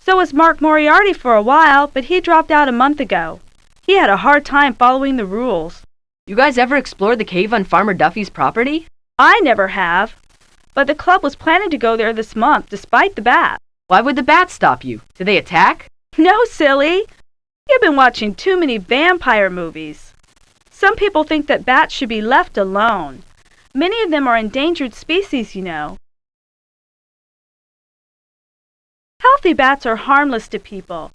So was Mark Moriarty for a while, but he dropped out a month ago. He had a hard time following the rules. You guys ever explore the cave on Farmer Duffy's property? I never have. But the club was planning to go there this month, despite the bat. Why would the bats stop you? Did they attack? No, silly. You've been watching too many vampire movies. Some people think that bats should be left alone. Many of them are endangered species, you know. Healthy bats are harmless to people.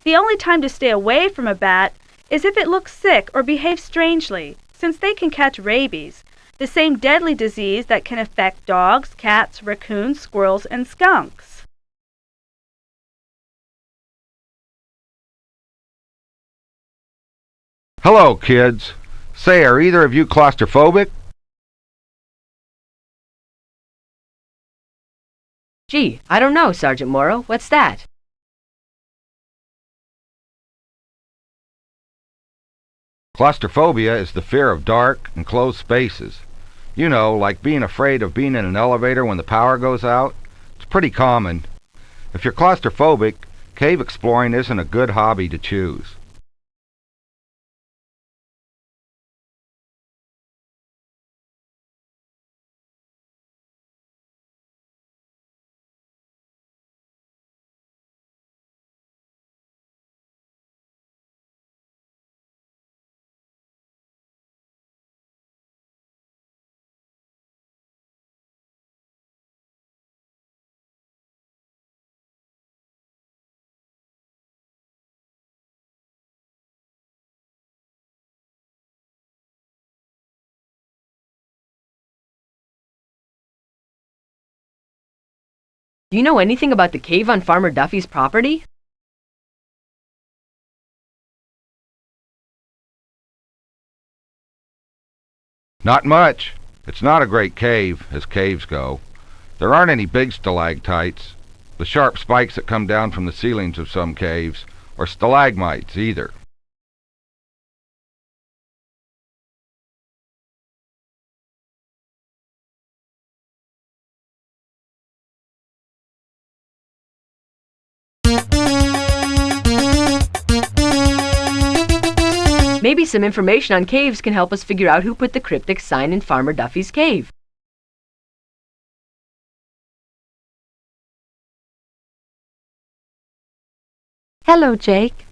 The only time to stay away from a bat is if it looks sick or behaves strangely, since they can catch rabies, the same deadly disease that can affect dogs, cats, raccoons, squirrels, and skunks. Hello, kids. Say, are either of you claustrophobic? Gee, I don't know, Sergeant Morrow. What's that? Claustrophobia is the fear of dark and closed spaces. You know, like being afraid of being in an elevator when the power goes out. It's pretty common. If you're claustrophobic, cave exploring isn't a good hobby to choose. Do you know anything about the cave on Farmer Duffy's property? Not much. It's not a great cave, as caves go. There aren't any big stalactites, the sharp spikes that come down from the ceilings of some caves, or stalagmites either. Maybe some information on caves can help us figure out who put the cryptic sign in Farmer Duffy's cave. Hello, Jake.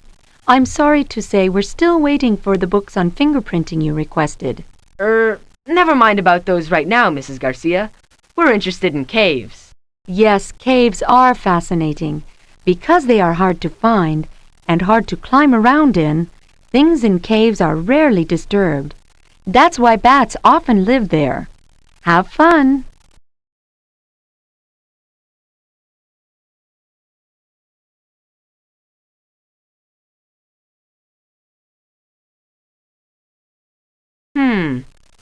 I'm sorry to say we're still waiting for the books on fingerprinting you requested. Never mind about those right now, Mrs. Garcia. We're interested in caves. Yes, caves are fascinating. Because they are hard to find and hard to climb around in, things in caves are rarely disturbed. That's why bats often live there. Have fun!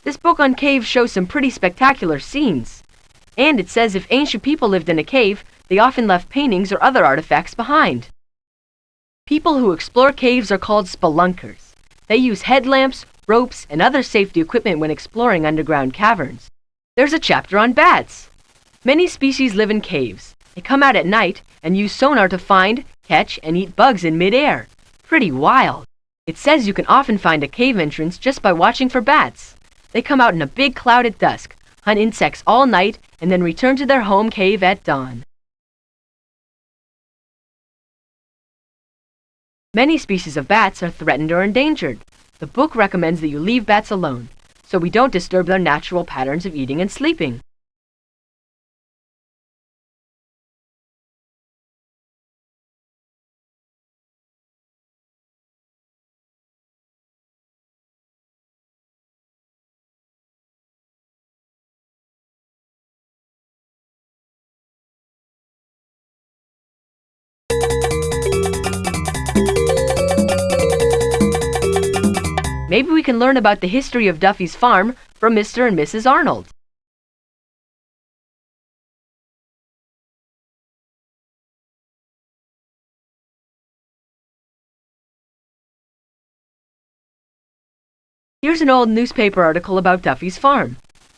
This book on caves shows some pretty spectacular scenes. And it says if ancient people lived in a cave, they often left paintings or other artifacts behind. People who explore caves are called spelunkers. They use headlamps, ropes, and other safety equipment when exploring underground caverns. There's a chapter on bats. Many species live in caves. They come out at night and use sonar to find, catch, and eat bugs in midair. Pretty wild. It says you can often find a cave entrance just by watching for bats. They come out in a big cloud at dusk, hunt insects all night, and then return to their home cave at dawn. Many species of bats are threatened or endangered. The book recommends that you leave bats alone, so we don't disturb their natural patterns of eating and sleeping. Maybe we can learn about the history of Duffy's farm from Mr. and Mrs. Arnold. Here's an old newspaper article about Duffy's farm.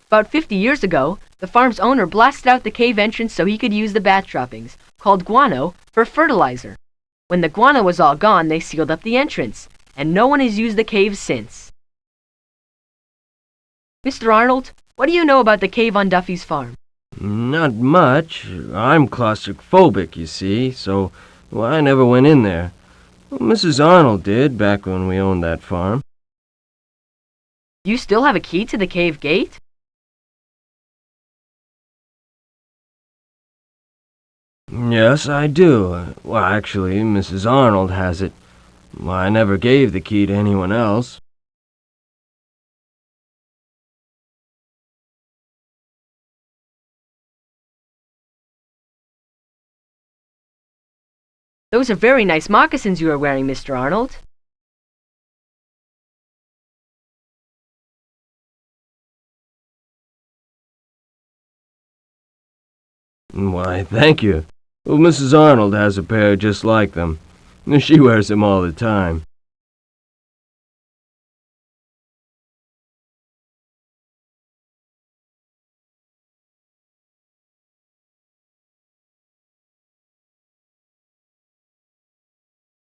About 50 years ago, the farm's owner blasted out the cave entrance so he could use the bat droppings, called guano, for fertilizer. When the guano was all gone, they sealed up the entrance, and no one has used the cave since. Mr. Arnold, what do you know about the cave on Duffy's farm? Not much. I'm claustrophobic, you see, so I never went in there. Mrs. Arnold did, back when we owned that farm. You still have a key to the cave gate? Yes, I do. Well, actually, Mrs. Arnold has it. I never gave the key to anyone else. Those are very nice moccasins you are wearing, Mr. Arnold. Why, thank you. Well, Mrs. Arnold has a pair just like them. She wears them all the time.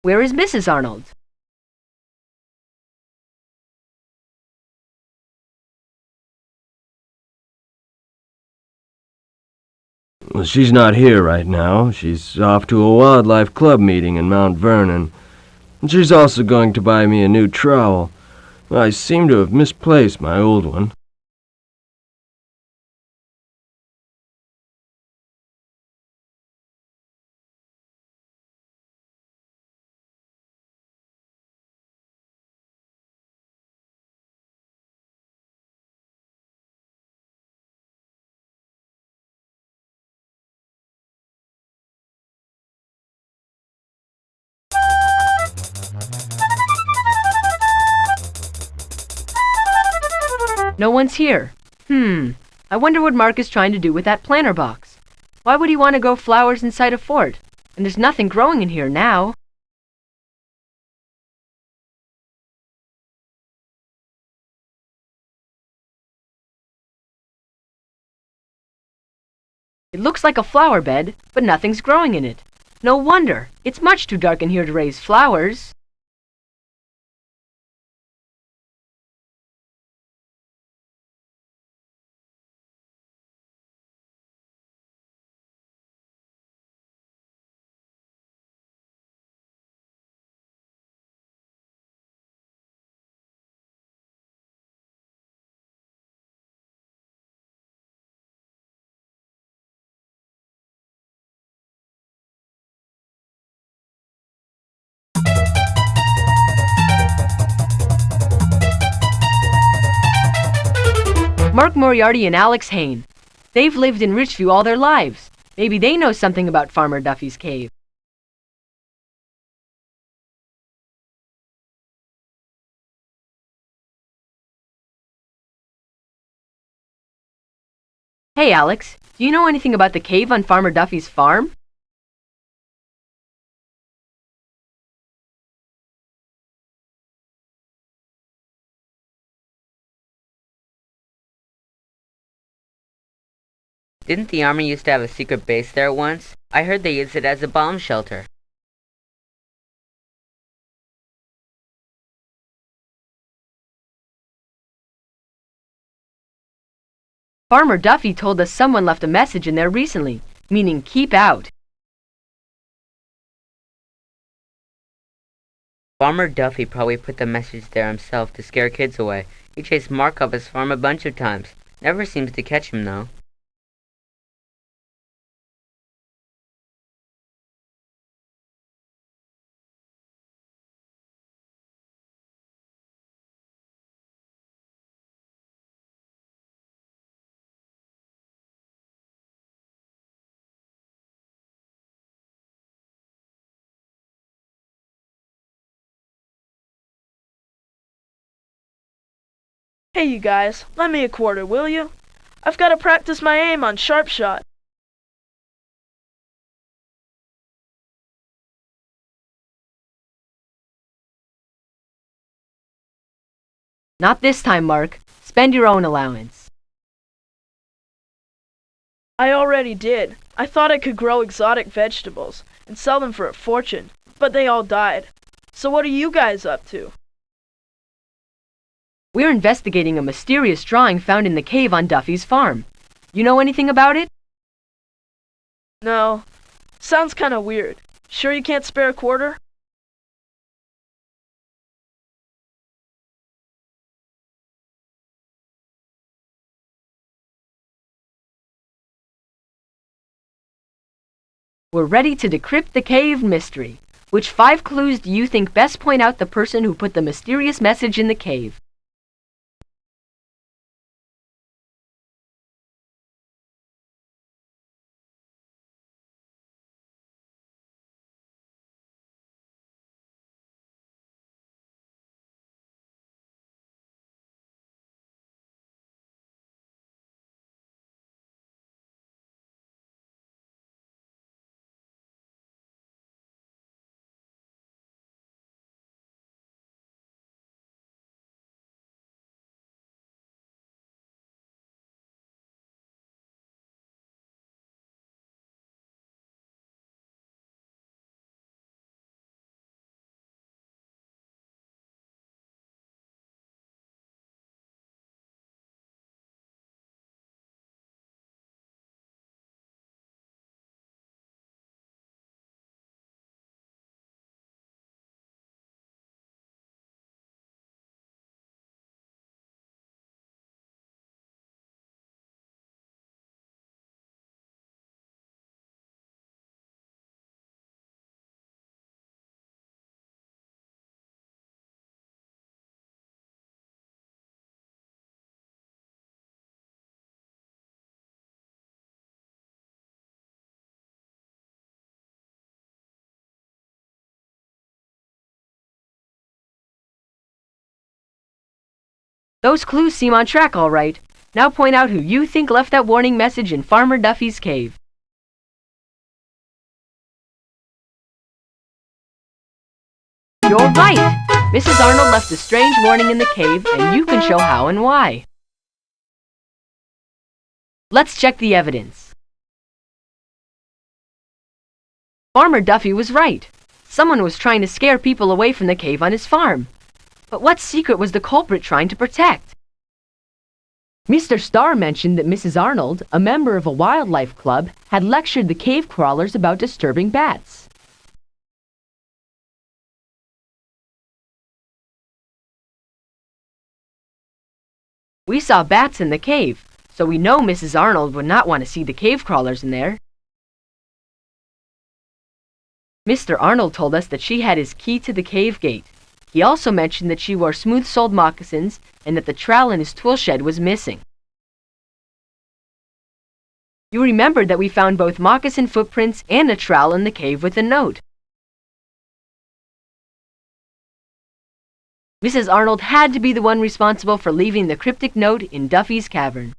Where is Mrs. Arnold? Well, she's not here right now. She's off to a wildlife club meeting in Mount Vernon. And she's also going to buy me a new trowel. I seem to have misplaced my old one. No one's here. I wonder what Mark is trying to do with that planter box. Why would he want to grow flowers inside a fort? And there's nothing growing in here now. It looks like a flower bed, but nothing's growing in it. No wonder. It's much too dark in here to raise flowers. Mark Moriarty and Alex Hain. They've lived in Richview all their lives. Maybe they know something about Farmer Duffy's cave. Hey, Alex, do you know anything about the cave on Farmer Duffy's farm? Didn't the Army used to have a secret base there once? I heard they used it as a bomb shelter. Farmer Duffy told us someone left a message in there recently, meaning keep out. Farmer Duffy probably put the message there himself to scare kids away. He chased Mark off his farm a bunch of times. Never seems to catch him, though. Hey, you guys, lend me a quarter, will you? I've got to practice my aim on sharp shot. Not this time, Mark. Spend your own allowance. I already did. I thought I could grow exotic vegetables and sell them for a fortune, but they all died. So what are you guys up to? We're investigating a mysterious drawing found in the cave on Duffy's farm. You know anything about it? No. Sounds kinda weird. Sure you can't spare a quarter? We're ready to decrypt the cave mystery. Which 5 clues do you think best point out the person who put the mysterious message in the cave? Those clues seem on track all right. Now point out who you think left that warning message in Farmer Duffy's cave. You're right! Mrs. Arnold left a strange warning in the cave, and you can show how and why. Let's check the evidence. Farmer Duffy was right. Someone was trying to scare people away from the cave on his farm. But what secret was the culprit trying to protect? Mr. Starr mentioned that Mrs. Arnold, a member of a wildlife club, had lectured the cave crawlers about disturbing bats. We saw bats in the cave, so we know Mrs. Arnold would not want to see the cave crawlers in there. Mr. Arnold told us that she had his key to the cave gate. He also mentioned that she wore smooth-soled moccasins and that the trowel in his tool shed was missing. You remember that we found both moccasin footprints and a trowel in the cave with a note. Mrs. Arnold had to be the one responsible for leaving the cryptic note in Duffy's cavern.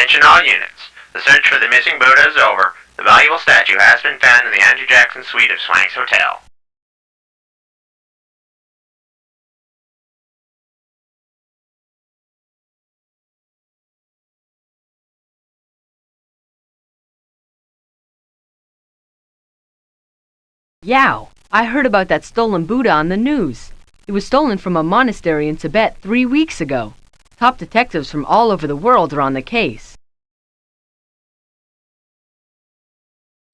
Attention all units. The search for the missing Buddha is over. The valuable statue has been found in the Andrew Jackson suite of Swank's Hotel. Yow! I heard about that stolen Buddha on the news. It was stolen from a monastery in Tibet 3 weeks ago. Top detectives from all over the world are on the case.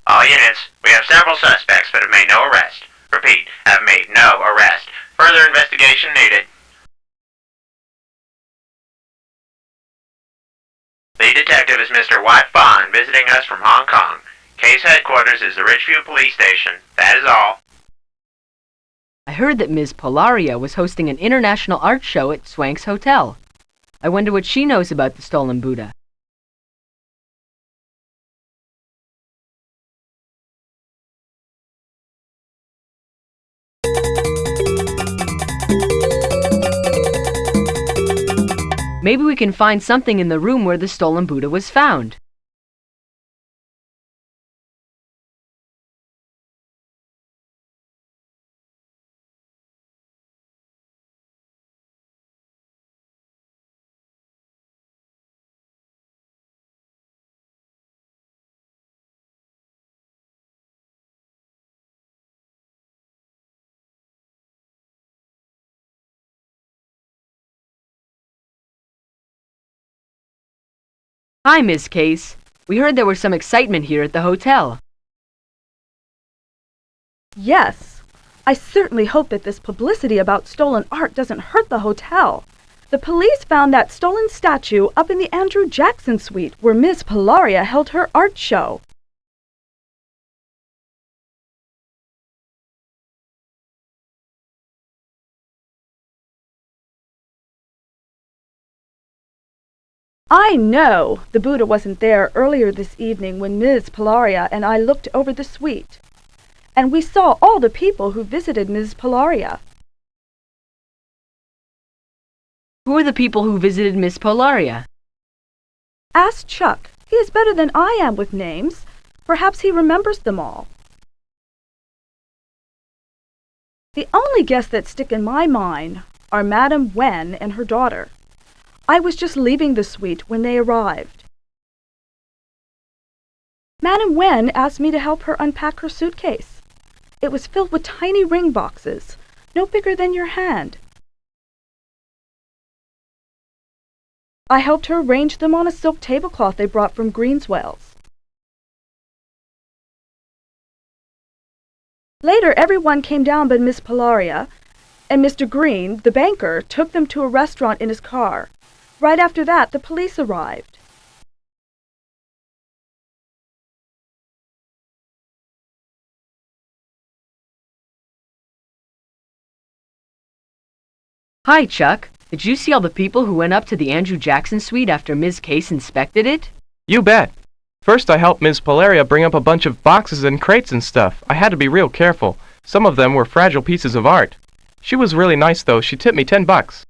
All units, we have several suspects but have made no arrest. Repeat, have made no arrest. Further investigation needed. The detective is Mr. White Bond, visiting us from Hong Kong. Case headquarters is the Richview police station. That is all. I heard that Ms. Polaria was hosting an international art show at Swank's Hotel. I wonder what she knows about the stolen Buddha. Maybe we can find something in the room where the stolen Buddha was found. Hi, Miss Case. We heard there was some excitement here at the hotel. Yes. I certainly hope that this publicity about stolen art doesn't hurt the hotel. The police found that stolen statue up in the Andrew Jackson suite where Miss Polaria held her art show. I know the Buddha wasn't there earlier this evening when Ms. Polaria and I looked over the suite. And we saw all the people who visited Ms. Polaria. Who are the people who visited Miss Polaria? Ask Chuck. He is better than I am with names. Perhaps he remembers them all. The only guests that stick in my mind are Madame Wen and her daughter. I was just leaving the suite when they arrived. Madame Wen asked me to help her unpack her suitcase. It was filled with tiny ring boxes, no bigger than your hand. I helped her arrange them on a silk tablecloth they brought from Greenswell's. Later, everyone came down but Miss Polaria, and Mr. Green, the banker, took them to a restaurant in his car. Right after that, the police arrived. Hi, Chuck. Did you see all the people who went up to the Andrew Jackson suite after Ms. Case inspected it? You bet. First I helped Ms. Polaria bring up a bunch of boxes and crates and stuff. I had to be real careful. Some of them were fragile pieces of art. She was really nice though. She tipped me $10.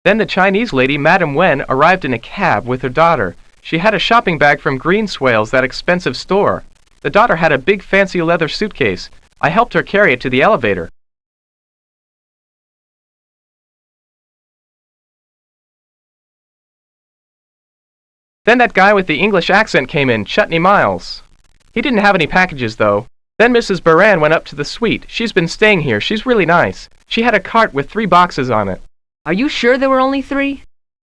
Then the Chinese lady, Madame Wen, arrived in a cab with her daughter. She had a shopping bag from Greenswell's, that expensive store. The daughter had a big fancy leather suitcase. I helped her carry it to the elevator. Then that guy with the English accent came in, Chutney Miles. He didn't have any packages, though. Then Mrs. Baran went up to the suite. She's been staying here. She's really nice. She had a cart with 3 boxes on it. Are you sure there were only 3?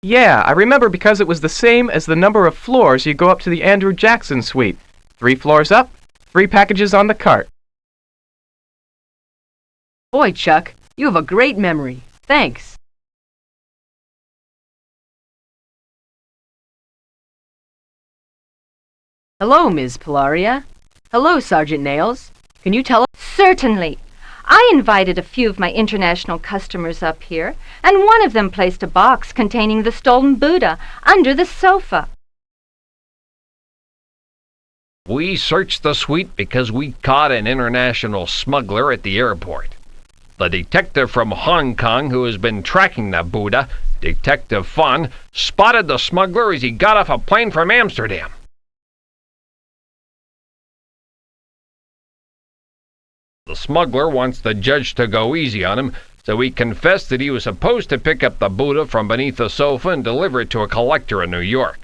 Yeah, I remember because it was the same as the number of floors you go up to the Andrew Jackson suite. 3 floors up, 3 packages on the cart. Boy, Chuck, you have a great memory. Thanks. Hello, Ms. Polaria. Hello, Sergeant Nails. Can you tell us? Certainly. I invited a few of my international customers up here, and one of them placed a box containing the stolen Buddha under the sofa. We searched the suite because we caught an international smuggler at the airport. The detective from Hong Kong who has been tracking the Buddha, Detective Fun, spotted the smuggler as he got off a plane from Amsterdam. The smuggler wants the judge to go easy on him, so he confessed that he was supposed to pick up the Buddha from beneath the sofa and deliver it to a collector in New York.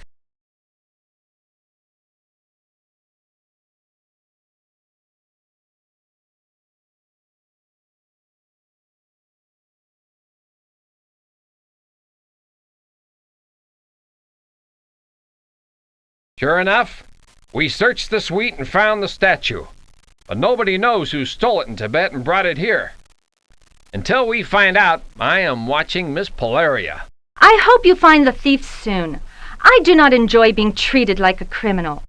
Sure enough, we searched the suite and found the statue, but nobody knows who stole it in Tibet and brought it here. Until we find out, I am watching Miss Polaria. I hope you find the thief soon. I do not enjoy being treated like a criminal.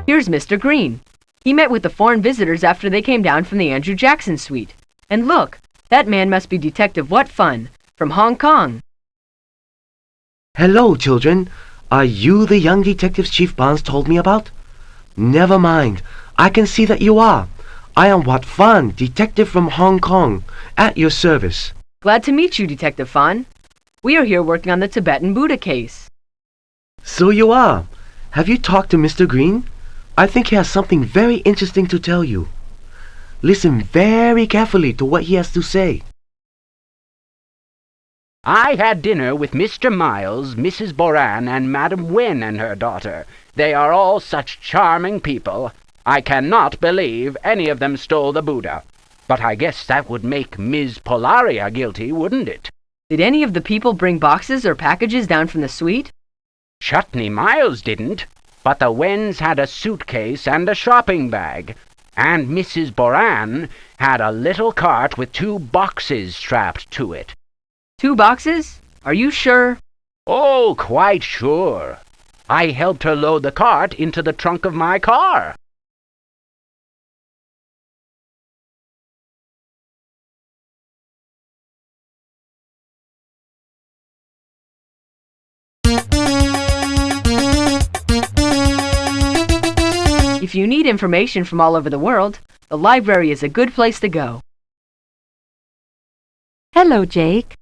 Here's Mr. Green. He met with the foreign visitors after they came down from the Andrew Jackson suite. And look, that man must be Detective What Fun from Hong Kong. Hello, children. Are you the young detectives Chief Barnes told me about? Never mind. I can see that you are. I am What Fun, detective from Hong Kong, at your service. Glad to meet you, Detective Fan. We are here working on the Tibetan Buddha case. So you are. Have you talked to Mr. Green? I think he has something very interesting to tell you. Listen very carefully to what he has to say. I had dinner with Mr. Miles, Mrs. Boran, and Madam Wen and her daughter. They are all such charming people. I cannot believe any of them stole the Buddha. But I guess that would make Ms. Polaria guilty, wouldn't it? Did any of the people bring boxes or packages down from the suite? Chutney Miles didn't, but the Wens had a suitcase and a shopping bag, and Mrs. Boran had a little cart with 2 boxes strapped to it. 2 boxes? Are you sure? Oh, quite sure. I helped her load the cart into the trunk of my car. If you need information from all over the world, the library is a good place to go. Hello, Jake.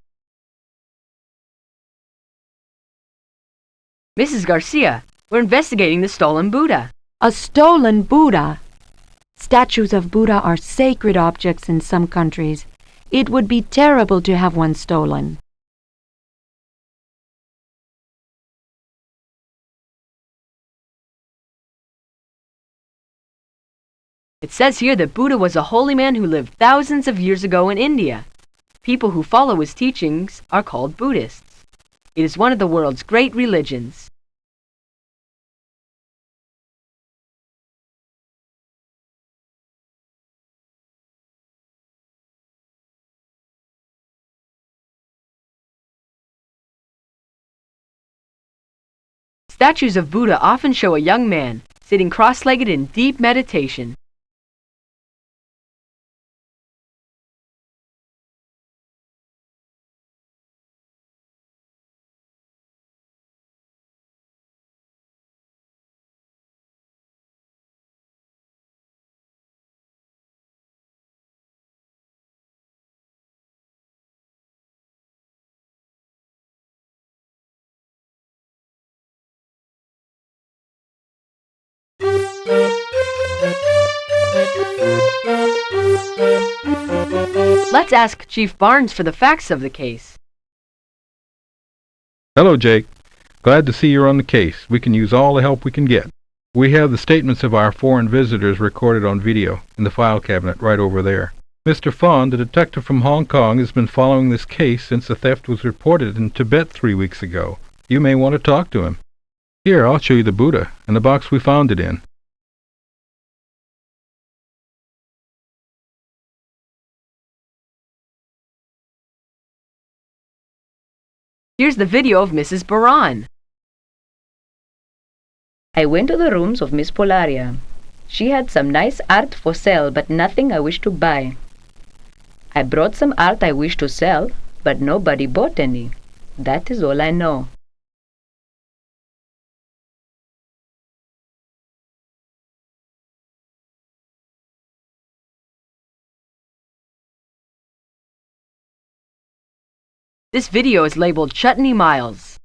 Mrs. Garcia, we're investigating the stolen Buddha. A stolen Buddha? Statues of Buddha are sacred objects in some countries. It would be terrible to have one stolen. It says here that Buddha was a holy man who lived thousands of years ago in India. People who follow his teachings are called Buddhists. It is one of the world's great religions. Statues of Buddha often show a young man sitting cross-legged in deep meditation. Let's ask Chief Barnes for the facts of the case. Hello, Jake. Glad to see you're on the case. We can use all the help we can get. We have the statements of our foreign visitors recorded on video in the file cabinet right over there. Mr. Fon, the detective from Hong Kong, has been following this case since the theft was reported in Tibet 3 weeks ago. You may want to talk to him. Here, I'll show you the Buddha and the box we found it in. Here's the video of Mrs. Baran. I went to the rooms of Miss Polaria. She had some nice art for sale, but nothing I wish to buy. I brought some art I wish to sell, but nobody bought any. That is all I know. This video is labeled Chutney Miles.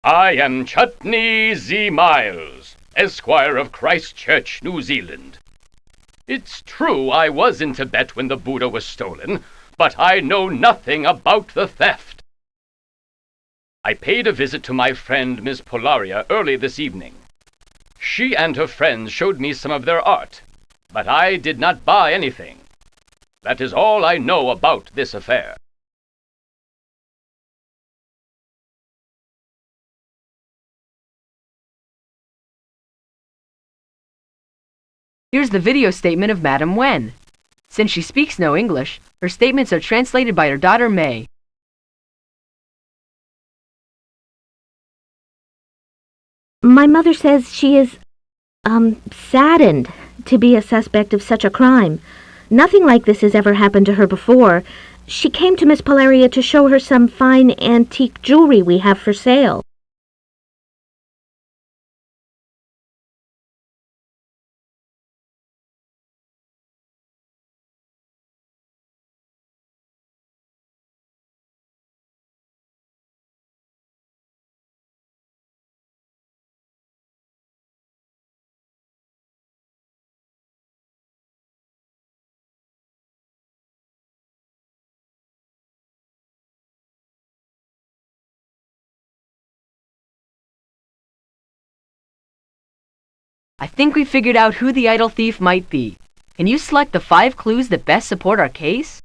I am Chutney Z. Miles, Esquire of Christchurch, New Zealand. It's true I was in Tibet when the Buddha was stolen, but I know nothing about the theft. I paid a visit to my friend Miss Polaria early this evening. She and her friends showed me some of their art, but I did not buy anything. That is all I know about this affair. Here's the video statement of Madame Wen. Since she speaks no English, her statements are translated by her daughter May. My mother says she is, saddened to be a suspect of such a crime. Nothing like this has ever happened to her before. She came to Miss Polaria to show her some fine antique jewelry we have for sale. I think we figured out who the idol thief might be. Can you select the 5 clues that best support our case?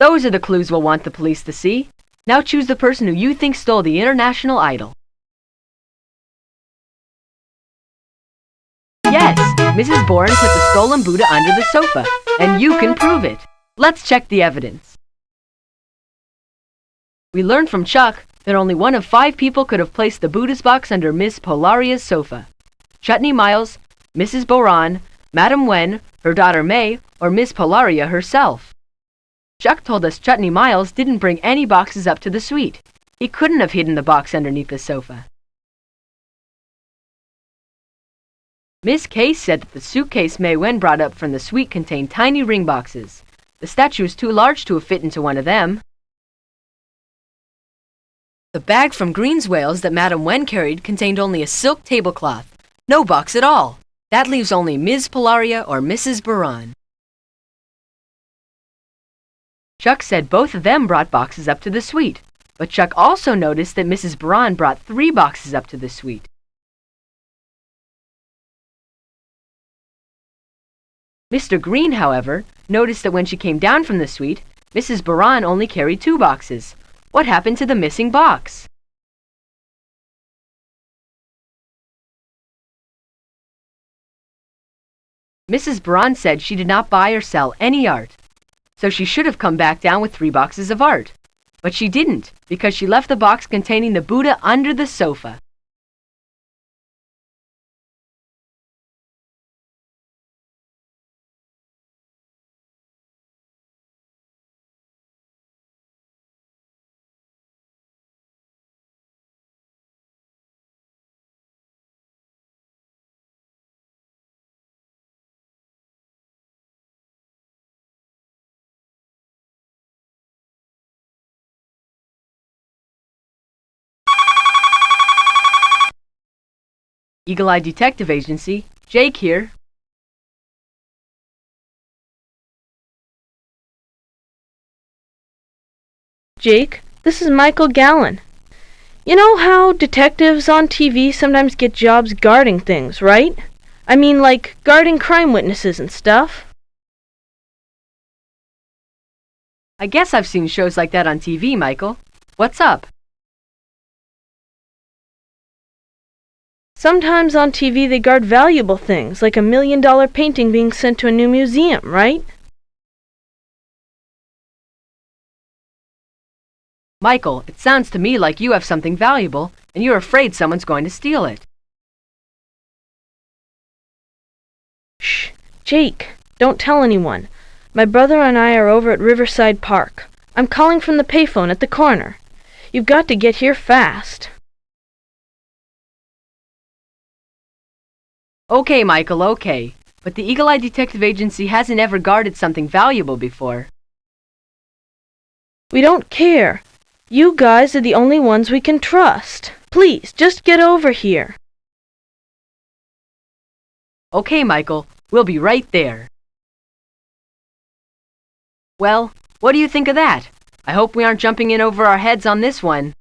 Those are the clues we'll want the police to see. Now choose the person who you think stole the international idol. Yes, Mrs. Bourne put the stolen Buddha under the sofa, and you can prove it. Let's check the evidence. We learned from Chuck that only one of 5 people could have placed the Buddha's box under Miss Polaria's sofa. Chutney Miles, Mrs. Boran, Madam Wen, her daughter May, or Miss Polaria herself. Chuck told us Chutney Miles didn't bring any boxes up to the suite. He couldn't have hidden the box underneath the sofa. Miss Case said that the suitcase May Wen brought up from the suite contained tiny ring boxes. The statue was too large to have fit into one of them. The bag from Greenswales that Madam Wen carried contained only a silk tablecloth. No box at all. That leaves only Ms. Polaria or Mrs. Baran. Chuck said both of them brought boxes up to the suite, but Chuck also noticed that Mrs. Baran brought 3 boxes up to the suite. Mr. Green, however, noticed that when she came down from the suite, Mrs. Baran only carried 2 boxes. What happened to the missing box? Mrs. Baran said she did not buy or sell any art, so she should have come back down with 3 boxes of art. But she didn't, because she left the box containing the Buddha under the sofa. Eagle Eye Detective Agency, Jake here. Jake, this is Michael Gallen. You know how detectives on TV sometimes get jobs guarding things, right? I mean, like guarding crime witnesses and stuff. I guess I've seen shows like that on TV, Michael. What's up? Sometimes on TV they guard valuable things, like a $1 million painting being sent to a new museum, right? Michael, it sounds to me like you have something valuable, and you're afraid someone's going to steal it. Shh, Jake, don't tell anyone. My brother and I are over at Riverside Park. I'm calling from the payphone at the corner. You've got to get here fast. Okay, Michael, okay. But the Eagle Eye Detective Agency hasn't ever guarded something valuable before. We don't care. You guys are the only ones we can trust. Please, just get over here. Okay, Michael, we'll be right there. Well, what do you think of that? I hope we aren't jumping in over our heads on this one.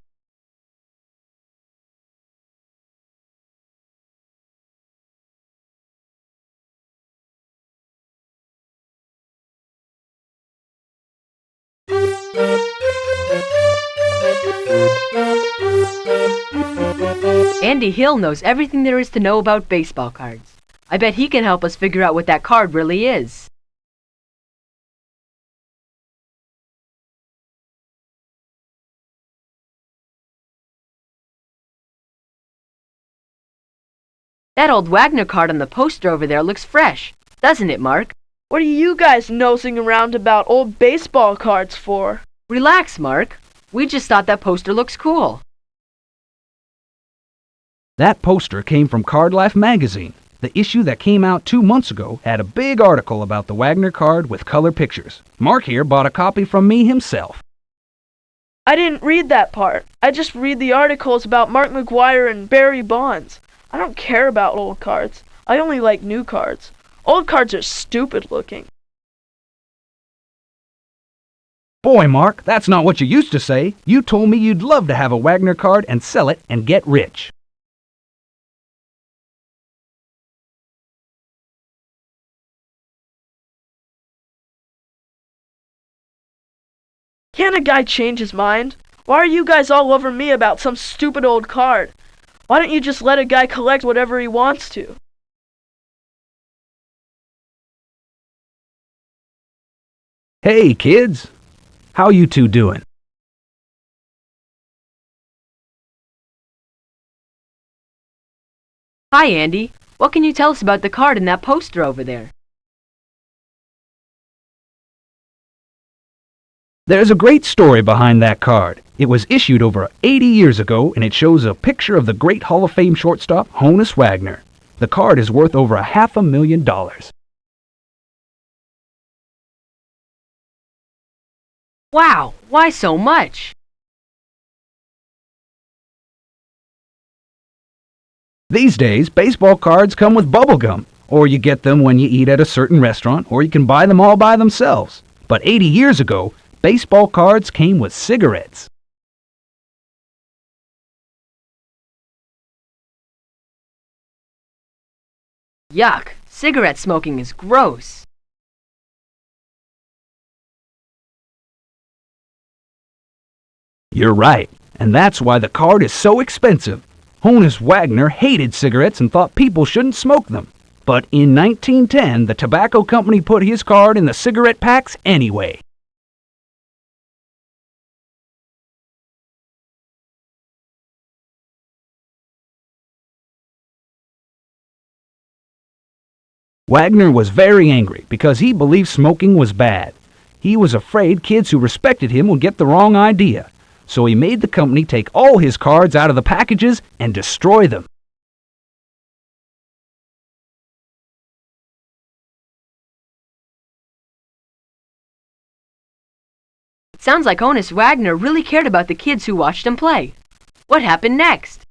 Andy Hill knows everything there is to know about baseball cards. I bet he can help us figure out what that card really is. That old Wagner card on the poster over there looks fresh, doesn't it, Mark? What are you guys nosing around about old baseball cards for? Relax, Mark. We just thought that poster looks cool. That poster came from Card Life magazine. The issue that came out 2 months ago had a big article about the Wagner card with color pictures. Mark here bought a copy from me himself. I didn't read that part. I just read the articles about Mark McGuire and Barry Bonds. I don't care about old cards. I only like new cards. Old cards are stupid looking. Boy, Mark, that's not what you used to say. You told me you'd love to have a Wagner card and sell it and get rich. Can't a guy change his mind? Why are you guys all over me about some stupid old card? Why don't you just let a guy collect whatever he wants to? Hey, kids. How you two doing? Hi, Andy. What can you tell us about the card in that poster over there? There's a great story behind that card. It was issued over 80 years ago, and it shows a picture of the great Hall of Fame shortstop, Honus Wagner. The card is worth over $500,000. Wow, why so much? These days, baseball cards come with bubble gum, or you get them when you eat at a certain restaurant, or you can buy them all by themselves. But 80 years ago, baseball cards came with cigarettes. Yuck, cigarette smoking is gross. You're right, and that's why the card is so expensive. Honus Wagner hated cigarettes and thought people shouldn't smoke them. But in 1910, the tobacco company put his card in the cigarette packs anyway. Wagner was very angry because he believed smoking was bad. He was afraid kids who respected him would get the wrong idea, so he made the company take all his cards out of the packages and destroy them. It sounds like Honus Wagner really cared about the kids who watched him play. What happened next?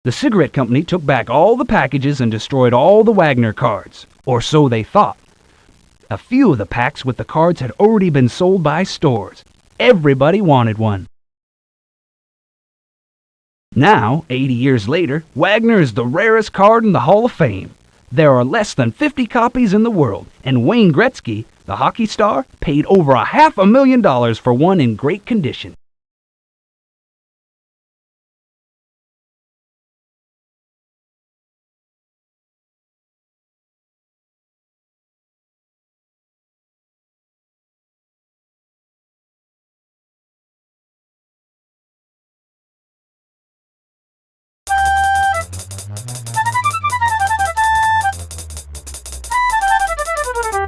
The cigarette company took back all the packages and destroyed all the Wagner cards, or so they thought. A few of the packs with the cards had already been sold by stores. Everybody wanted one. Now, 80 years later, Wagner is the rarest card in the Hall of Fame. There are less than 50 copies in the world, and Wayne Gretzky, the hockey star, paid over $500,000 for one in great condition.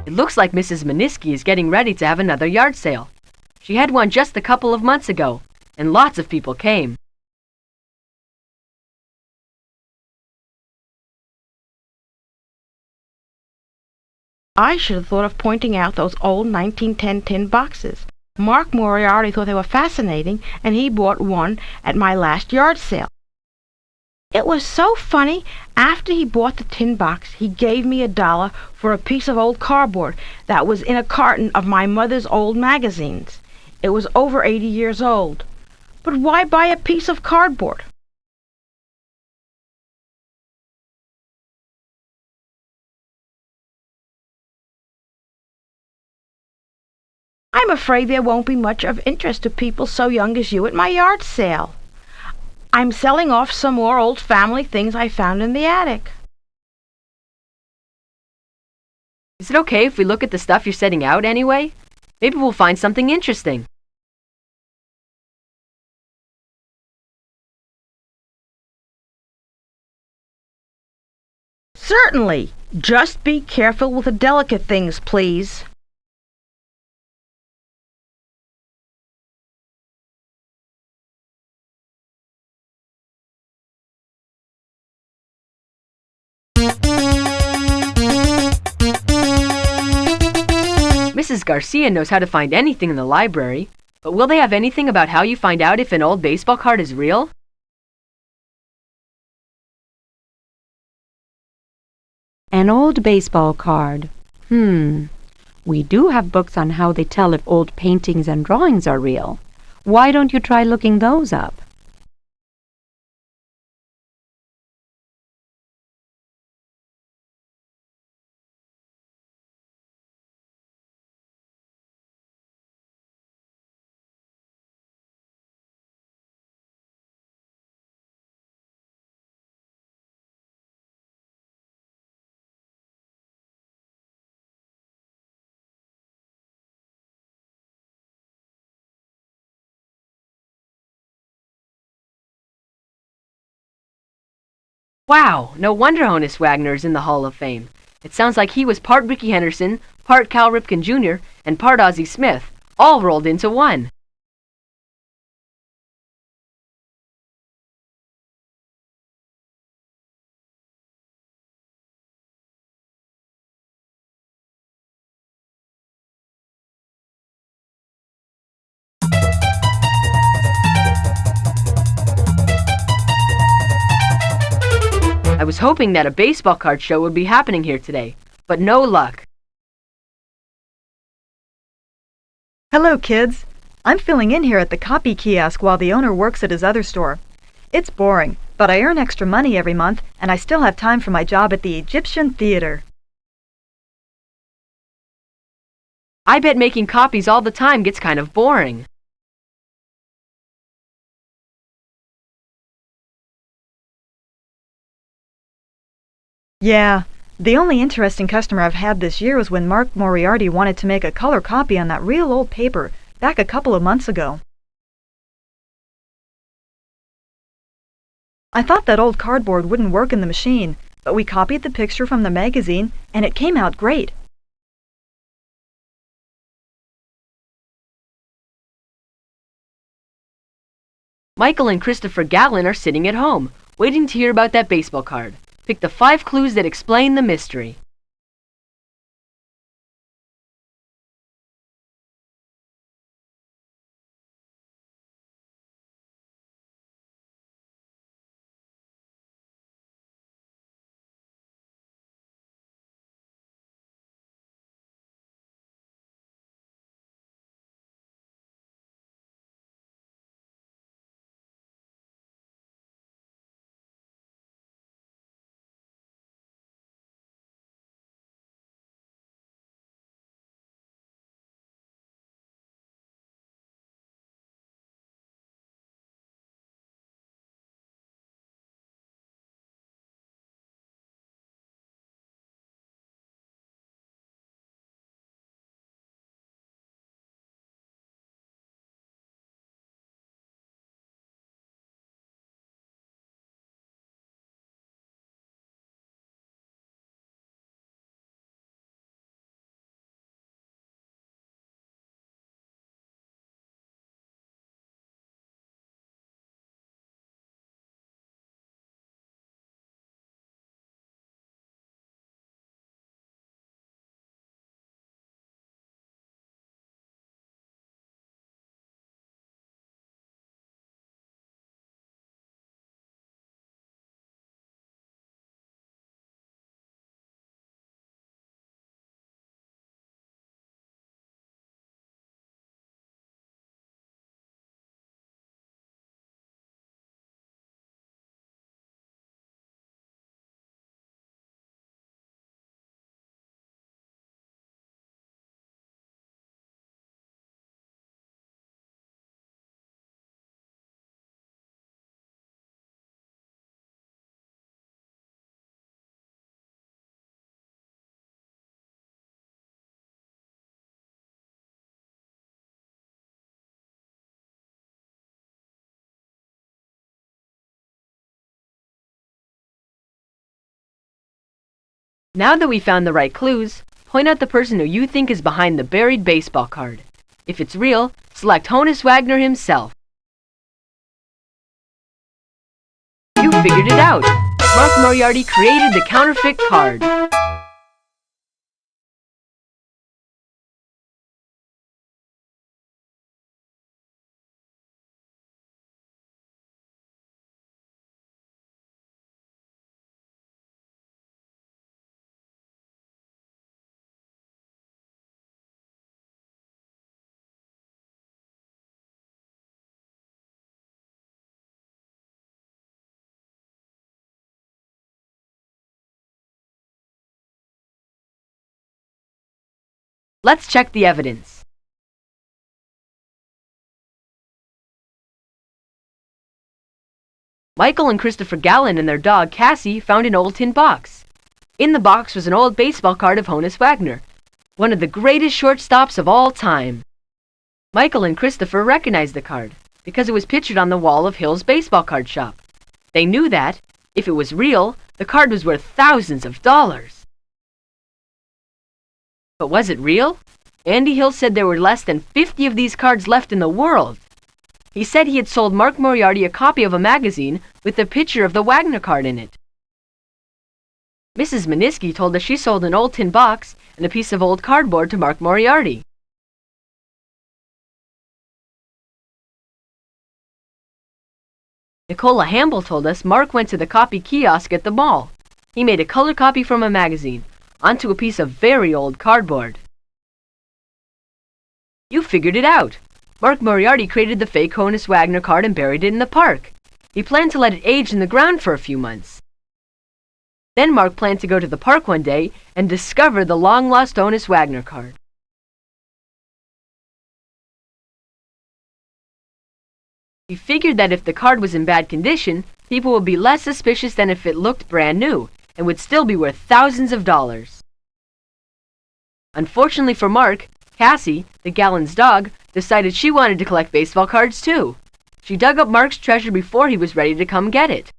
It looks like Mrs. Meniski is getting ready to have another yard sale. She had one just a couple of months ago, and lots of people came. I should have thought of pointing out those old 1910 tin boxes. Mark Moriarty thought they were fascinating, and he bought one at my last yard sale. It was so funny. After he bought the tin box, he gave me $1 for a piece of old cardboard that was in a carton of my mother's old magazines. It was over 80 years old. But why buy a piece of cardboard? I'm afraid there won't be much of interest to people so young as you at my yard sale. I'm selling off some more old family things I found in the attic. Is it okay if we look at the stuff you're setting out anyway? Maybe we'll find something interesting. Certainly. Just be careful with the delicate things, please. Mrs. Garcia knows how to find anything in the library, but will they have anything about how you find out if an old baseball card is real? An old baseball card. We do have books on how they tell if old paintings and drawings are real. Why don't you try looking those up? Wow, no wonder Honus Wagner is in the Hall of Fame. It sounds like he was part Ricky Henderson, part Cal Ripken Jr., and part Ozzie Smith, all rolled into one. I was hoping that a baseball card show would be happening here today, but no luck. Hello, kids. I'm filling in here at the copy kiosk while the owner works at his other store. It's boring, but I earn extra money every month, and I still have time for my job at the Egyptian Theater. I bet making copies all the time gets kind of boring. Yeah, the only interesting customer I've had this year was when Mark Moriarty wanted to make a color copy on that real old paper back a couple of months ago. I thought that old cardboard wouldn't work in the machine, but we copied the picture from the magazine and it came out great. Michael and Christopher Gallen are sitting at home, waiting to hear about that baseball card. Pick the 5 clues that explain the mystery. Now that we found the right clues, point out the person who you think is behind the buried baseball card. If it's real, select Honus Wagner himself. You figured it out! Mark Moriarty created the counterfeit card. Let's check the evidence. Michael and Christopher Gallen and their dog Cassie found an old tin box. In the box was an old baseball card of Honus Wagner, one of the greatest shortstops of all time. Michael and Christopher recognized the card because it was pictured on the wall of Hill's baseball card shop. They knew that If it was real, the card was worth thousands of dollars. But was it real? Andy Hill said there were less than 50 of these cards left in the world. He said he had sold Mark Moriarty a copy of a magazine with a picture of the Wagner card in it. Mrs. Miniski told us she sold an old tin box and a piece of old cardboard to Mark Moriarty. Nicola Hamble told us Mark went to the copy kiosk at the mall. He made a color copy from a magazine onto a piece of very old cardboard. You figured it out. Mark Moriarty created the fake Honus Wagner card and buried it in the park. He planned to let it age in the ground for a few months. Then Mark planned to go to the park one day and discover the long-lost Honus Wagner card. He figured that if the card was in bad condition, people would be less suspicious than if it looked brand new and would still be worth thousands of dollars. Unfortunately for Mark, Cassie, the Gallon's dog, decided she wanted to collect baseball cards too. She dug up Mark's treasure before he was ready to come get it.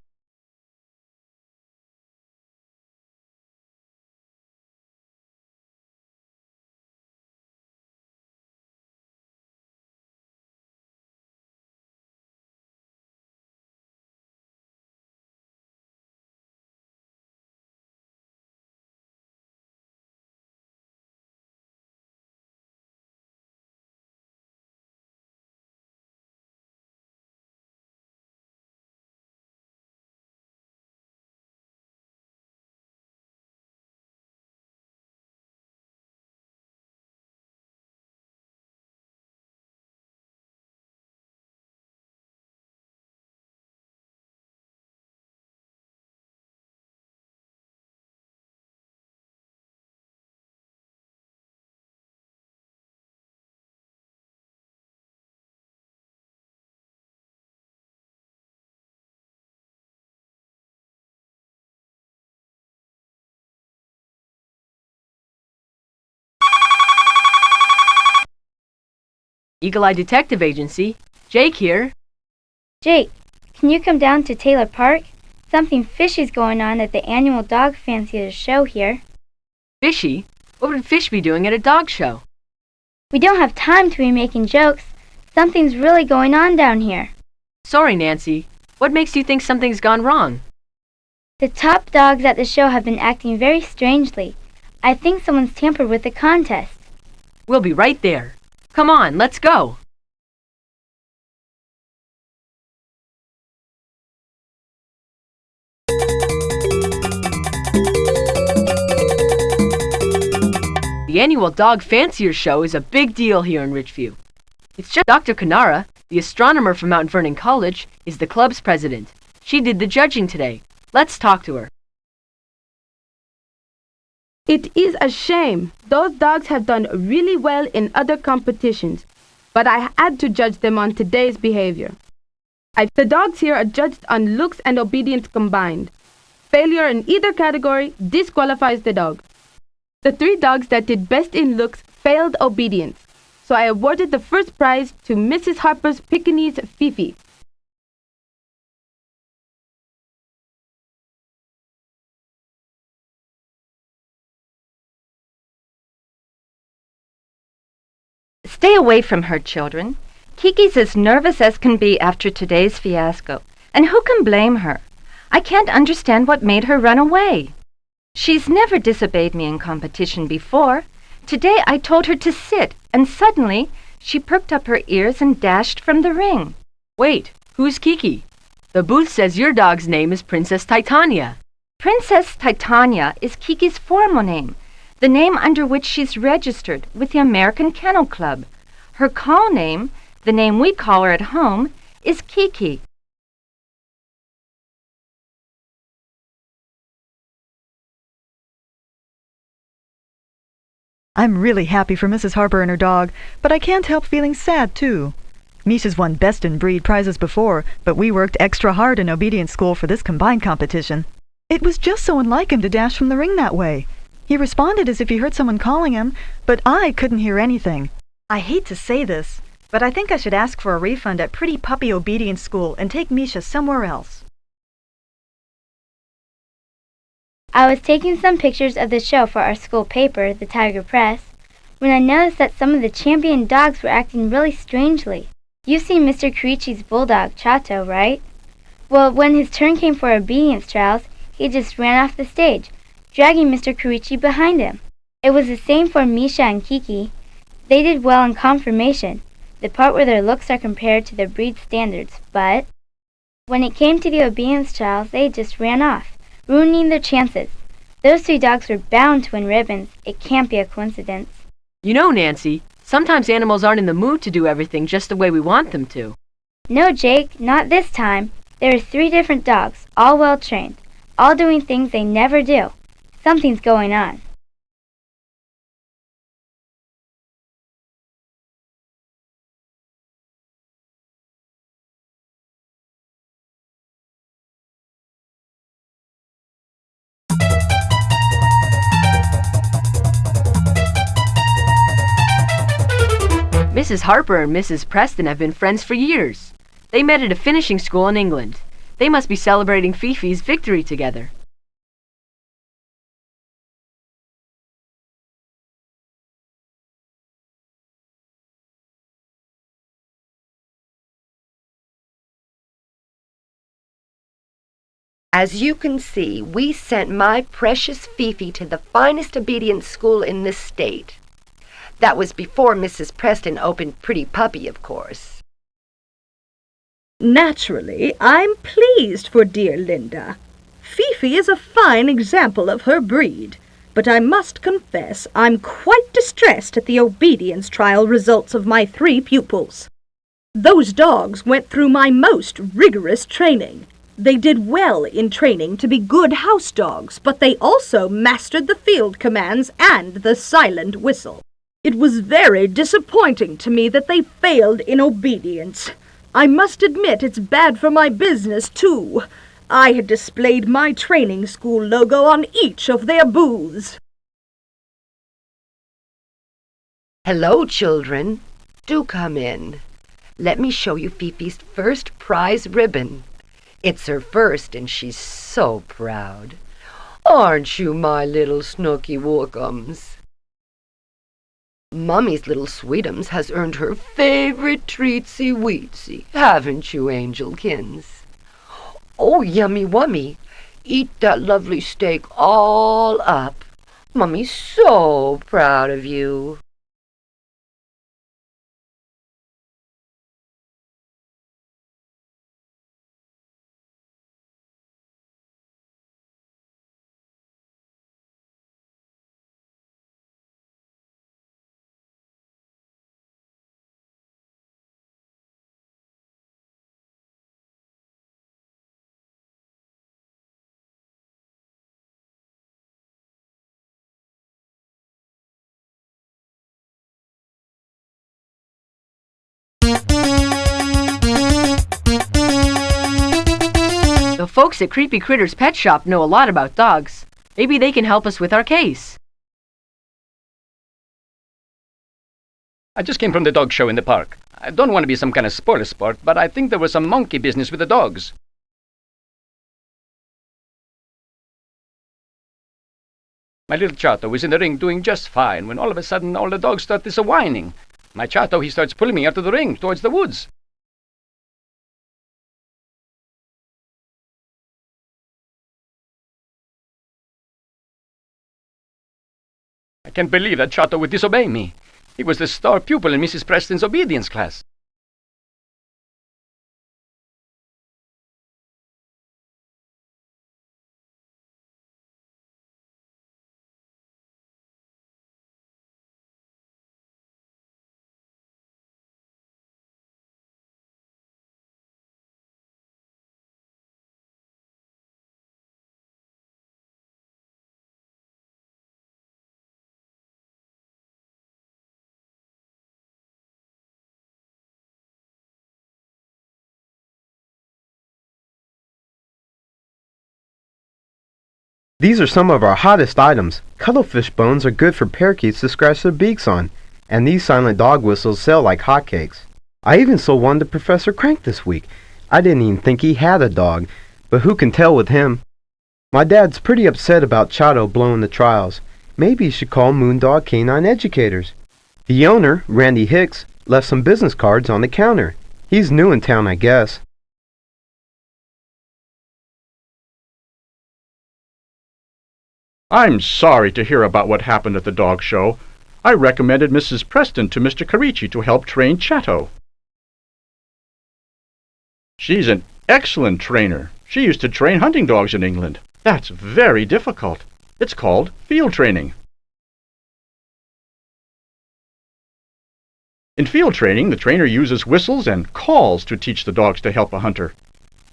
Eagle Eye Detective Agency. Jake here. Jake, can you come down to Taylor Park? Something fishy's going on at the annual dog fanciers show here. Fishy? What would Fish be doing at a dog show? We don't have time to be making jokes. Something's really going on down here. Sorry, Nancy. What makes you think something's gone wrong? The top dogs at the show have been acting very strangely. I think someone's tampered with the contest. We'll be right there. Come on, let's go. The annual Dog Fancier Show is a big deal here in Richview. It's just Dr. Kanara, the astronomer from Mount Vernon College, is the club's president. She did the judging today. Let's talk to her. It is a shame. Those dogs have done really well in other competitions, but I had to judge them on today's behavior. The dogs here are judged on looks and obedience combined. Failure in either category disqualifies the dog. The 3 dogs that did best in looks failed obedience, so I awarded the first prize to Mrs. Harper's Pekingese Fifi. Stay away from her, children. Kiki's as nervous as can be after today's fiasco, and who can blame her? I can't understand what made her run away. She's never disobeyed me in competition before. Today I told her to sit, and suddenly she perked up her ears and dashed from the ring. Wait, who's Kiki? The booth says your dog's name is Princess Titania. Princess Titania is Kiki's formal name, the name under which she's registered with the American Kennel Club. Her call name, the name we call her at home, is Kiki. I'm really happy for Mrs. Harper and her dog, but I can't help feeling sad, too. Misha's won Best in Breed prizes before, but we worked extra hard in obedience school for this combined competition. It was just so unlike him to dash from the ring that way. He responded as if he heard someone calling him, but I couldn't hear anything. I hate to say this, but I think I should ask for a refund at Pretty Puppy Obedience School and take Misha somewhere else. I was taking some pictures of the show for our school paper, the Tiger Press, when I noticed that some of the champion dogs were acting really strangely. You've seen Mr. Kirichi's bulldog, Chato, right? Well, when his turn came for obedience trials, he just ran off the stage, dragging Mr. Kirichi behind him. It was the same for Misha and Kiki. They did well in confirmation, the part where their looks are compared to their breed standards, but when it came to the obedience trials, they just ran off, ruining their chances. Those 3 dogs were bound to win ribbons. It can't be a coincidence. You know, Nancy, sometimes animals aren't in the mood to do everything just the way we want them to. No, Jake, not this time. There are 3 different dogs, all well trained, all doing things they never do. Something's going on. Mrs. Harper and Mrs. Preston have been friends for years. They met at a finishing school in England. They must be celebrating Fifi's victory together. As you can see, we sent my precious Fifi to the finest obedience school in this state. That was before Mrs. Preston opened Pretty Puppy, of course. Naturally, I'm pleased for dear Linda. Fifi is a fine example of her breed, but I must confess I'm quite distressed at the obedience trial results of my 3 pupils. Those dogs went through my most rigorous training. They did well in training to be good house dogs, but they also mastered the field commands and the silent whistle. It was very disappointing to me that they failed in obedience. I must admit it's bad for my business, too. I had displayed my training school logo on each of their booths. Hello, children. Do come in. Let me show you Fifi's first prize ribbon. It's her first, and she's so proud. Aren't you, my little snooky wookums? Mummy's little sweetums has earned her favorite treatsy weetsy, haven't you, Angelkins? Oh, yummy wummy, eat that lovely steak all up. Mummy's so proud of you. The folks at Creepy Critter's Pet Shop know a lot about dogs. Maybe they can help us with our case. I just came from the dog show in the park. I don't want to be some kind of spoiler sport, but I think there was some monkey business with the dogs. My little Chato was in the ring doing just fine when all of a sudden all the dogs start this whining. My Chato, he starts pulling me out of the ring towards the woods. I can't believe that Chato would disobey me. He was the star pupil in Mrs. Preston's obedience class. These are some of our hottest items. Cuttlefish bones are good for parakeets to scratch their beaks on, and these silent dog whistles sell like hotcakes. I even sold one to Professor Crank this week. I didn't even think he had a dog, but who can tell with him? My dad's pretty upset about Chato blowing the trials. Maybe you should call Moondog Canine Educators. The owner, Randy Hicks, left some business cards on the counter. He's new in town, I guess. I'm sorry to hear about what happened at the dog show. I recommended Mrs. Preston to Mr. Carici to help train Chato. She's an excellent trainer. She used to train hunting dogs in England. That's very difficult. It's called field training. In field training, the trainer uses whistles and calls to teach the dogs to help a hunter.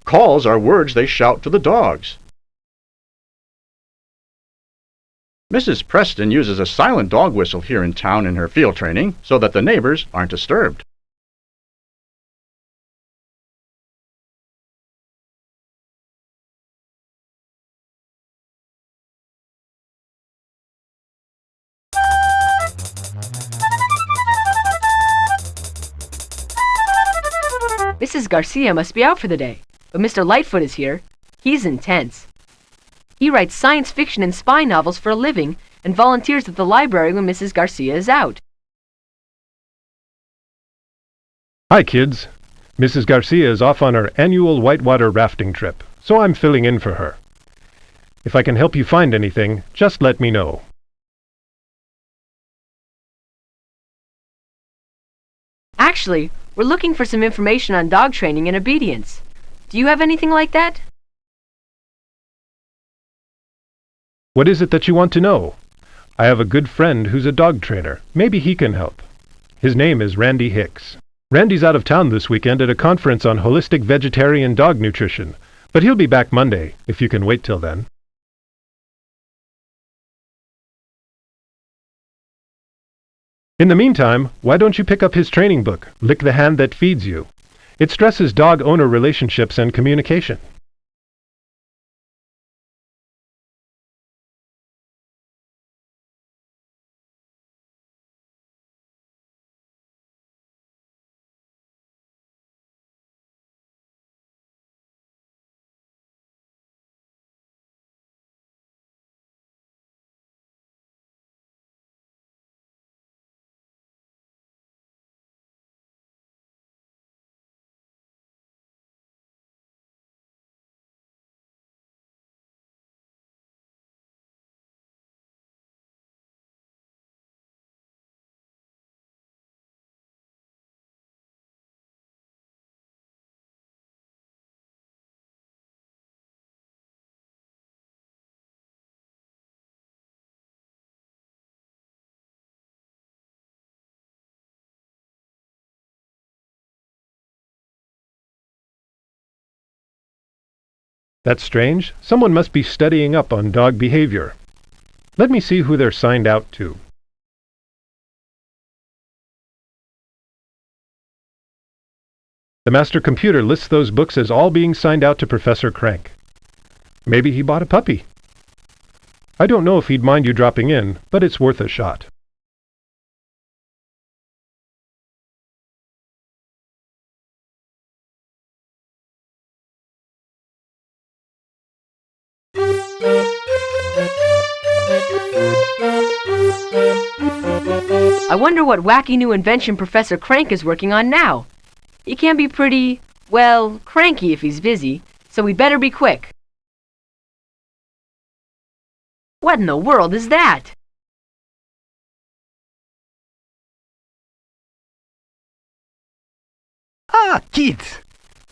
Calls are words they shout to the dogs. Mrs. Preston uses a silent dog whistle here in town in her field training so that the neighbors aren't disturbed. Mrs. Garcia must be out for the day, but Mr. Lightfoot is here. He's intense. He writes science fiction and spy novels for a living and volunteers at the library when Mrs. Garcia is out. Hi, kids. Mrs. Garcia is off on her annual whitewater rafting trip, so I'm filling in for her. If I can help you find anything, just let me know. Actually, we're looking for some information on dog training and obedience. Do you have anything like that? What is it that you want to know? I have a good friend who's a dog trainer. Maybe he can help. His name is Randy Hicks. Randy's out of town this weekend at a conference on holistic vegetarian dog nutrition, but he'll be back Monday, if you can wait till then. In the meantime, why don't you pick up his training book, Lick the Hand That Feeds You? It stresses dog-owner relationships and communication. That's strange. Someone must be studying up on dog behavior. Let me see who they're signed out to. The master computer lists those books as all being signed out to Professor Crank. Maybe he bought a puppy. I don't know if he'd mind you dropping in, but it's worth a shot. I wonder what wacky new invention Professor Crank is working on now. He can be pretty, well, cranky if he's busy, so we'd better be quick. What in the world is that? Ah, kids!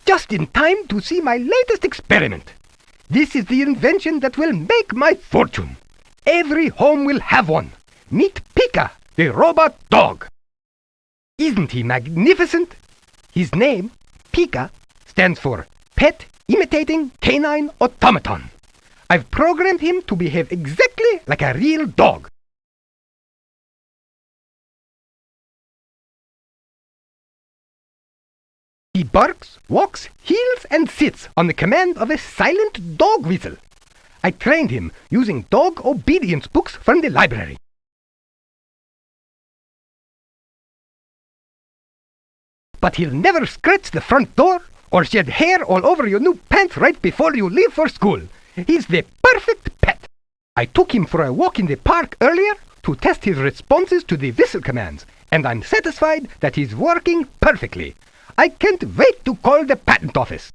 Just in time to see my latest experiment. This is the invention that will make my fortune. Every home will have one. Meet Pika, the robot dog. Isn't he magnificent? His name, Pika, stands for Pet Imitating Canine Automaton. I've programmed him to behave exactly like a real dog. He barks, walks, heels, and sits on the command of a silent dog whistle. I trained him using dog obedience books from the library. But he'll never scratch the front door or shed hair all over your new pants right before you leave for school. He's the perfect pet. I took him for a walk in the park earlier to test his responses to the whistle commands, and I'm satisfied that he's working perfectly. I can't wait to call the patent office.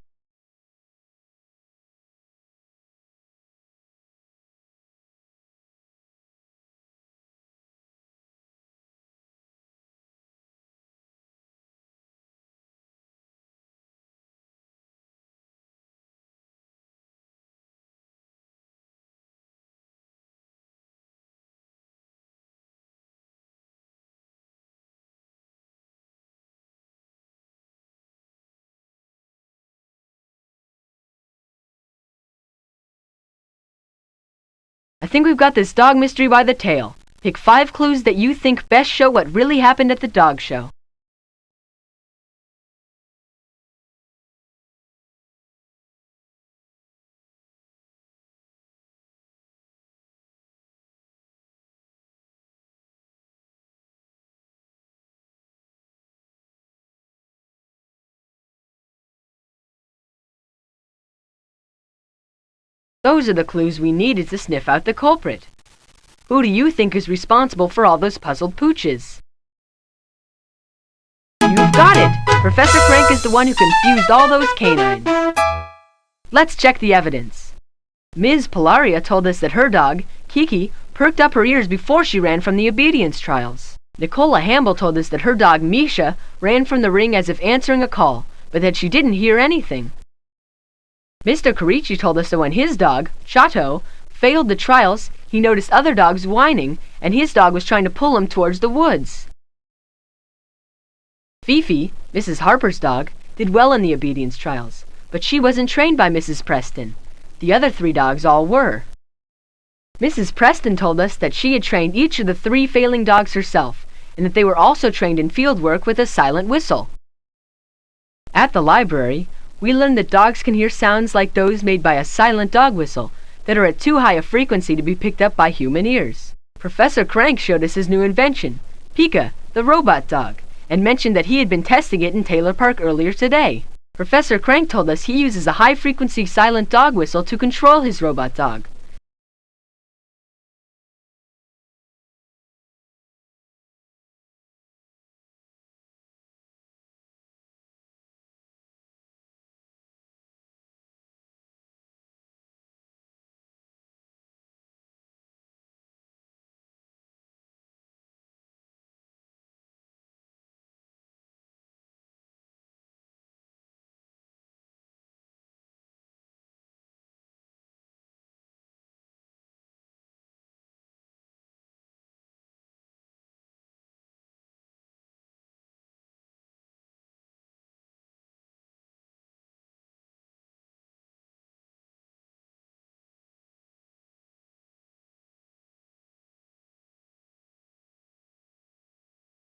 I think we've got this dog mystery by the tail. Pick 5 clues that you think best show what really happened at the dog show. Those are the clues we needed to sniff out the culprit. Who do you think is responsible for all those puzzled pooches? You've got it! Professor Crank is the one who confused all those canines. Let's check the evidence. Ms. Polaria told us that her dog, Kiki, perked up her ears before she ran from the obedience trials. Nicola Hamble told us that her dog, Misha, ran from the ring as if answering a call, but that she didn't hear anything. Mr. Carici told us that when his dog, Chateau, failed the trials, he noticed other dogs whining, and his dog was trying to pull him towards the woods. Fifi, Mrs. Harper's dog, did well in the obedience trials, but she wasn't trained by Mrs. Preston. The other 3 dogs all were. Mrs. Preston told us that she had trained each of the 3 failing dogs herself, and that they were also trained in field work with a silent whistle. At the library, we learned that dogs can hear sounds like those made by a silent dog whistle that are at too high a frequency to be picked up by human ears. Professor Crank showed us his new invention, Pika, the robot dog, and mentioned that he had been testing it in Taylor Park earlier today. Professor Crank told us he uses a high-frequency silent dog whistle to control his robot dog.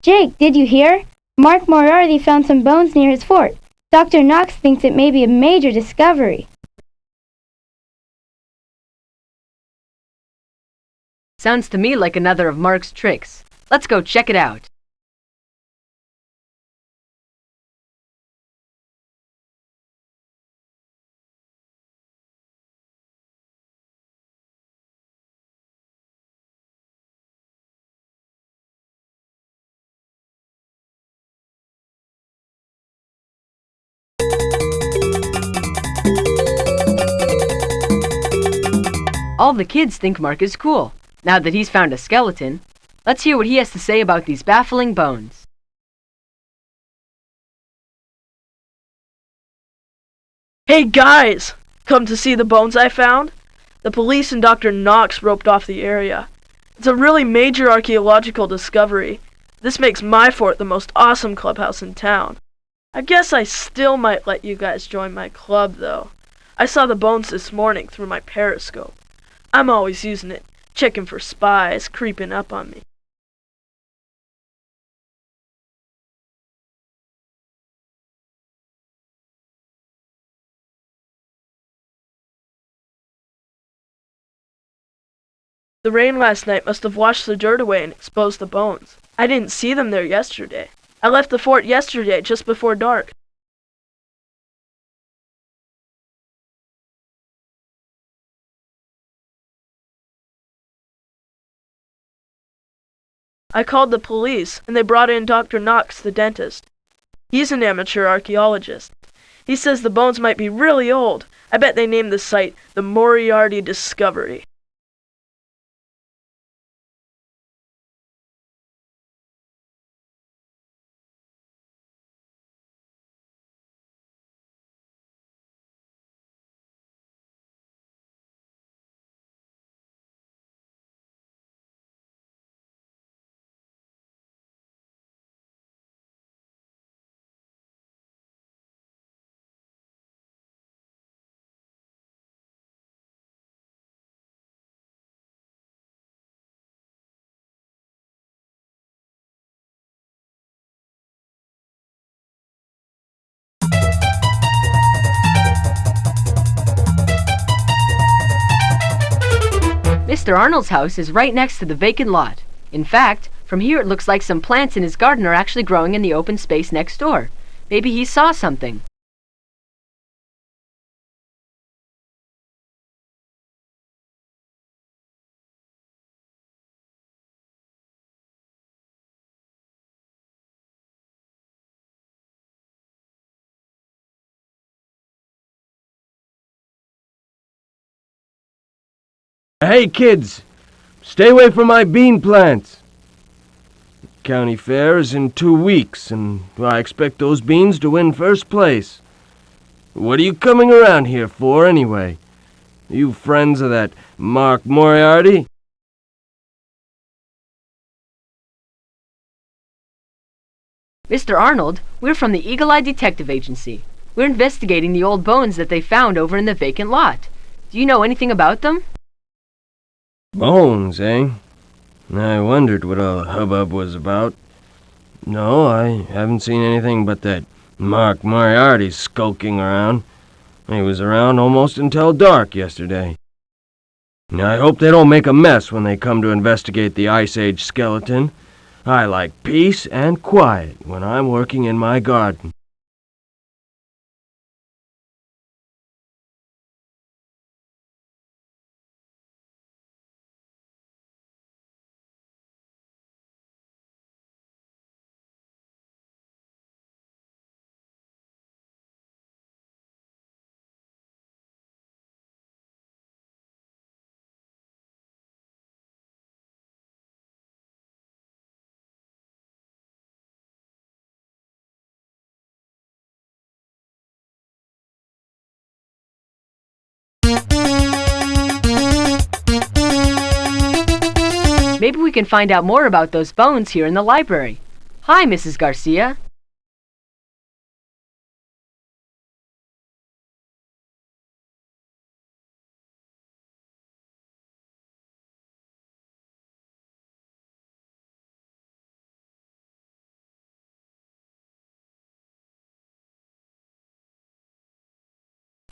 Jake, did you hear? Mark Moriarty found some bones near his fort. Dr. Knox thinks it may be a major discovery. Sounds to me like another of Mark's tricks. Let's go check it out. All the kids think Mark is cool, now that he's found a skeleton. Let's hear what he has to say about these baffling bones. Hey guys! Come to see the bones I found? The police and Dr. Knox roped off the area. It's a really major archaeological discovery. This makes my fort the most awesome clubhouse in town. I guess I still might let you guys join my club, though. I saw the bones this morning through my periscope. I'm always using it, checking for spies creeping up on me. The rain last night must have washed the dirt away and exposed the bones. I didn't see them there yesterday. I left the fort yesterday just before dark. I called the police, and they brought in Dr. Knox, the dentist. He's an amateur archaeologist. He says the bones might be really old. I bet they named the site the Moriarty Discovery. Mr. Arnold's house is right next to the vacant lot. In fact, from here it looks like some plants in his garden are actually growing in the open space next door. Maybe he saw something. Hey kids, stay away from my bean plants. County fair is in 2 weeks, and I expect those beans to win first place. What are you coming around here for, anyway? Are you friends of that Mark Moriarty? Mr. Arnold, we're from the Eagle Eye Detective Agency. We're investigating the old bones that they found over in the vacant lot. Do you know anything about them? Bones, eh? I wondered what all the hubbub was about. No, I haven't seen anything but that Mark Moriarty skulking around. He was around almost until dark yesterday. I hope they don't make a mess when they come to investigate the Ice Age skeleton. I like peace and quiet when I'm working in my garden. Maybe we can find out more about those bones here in the library. Hi, Mrs. Garcia.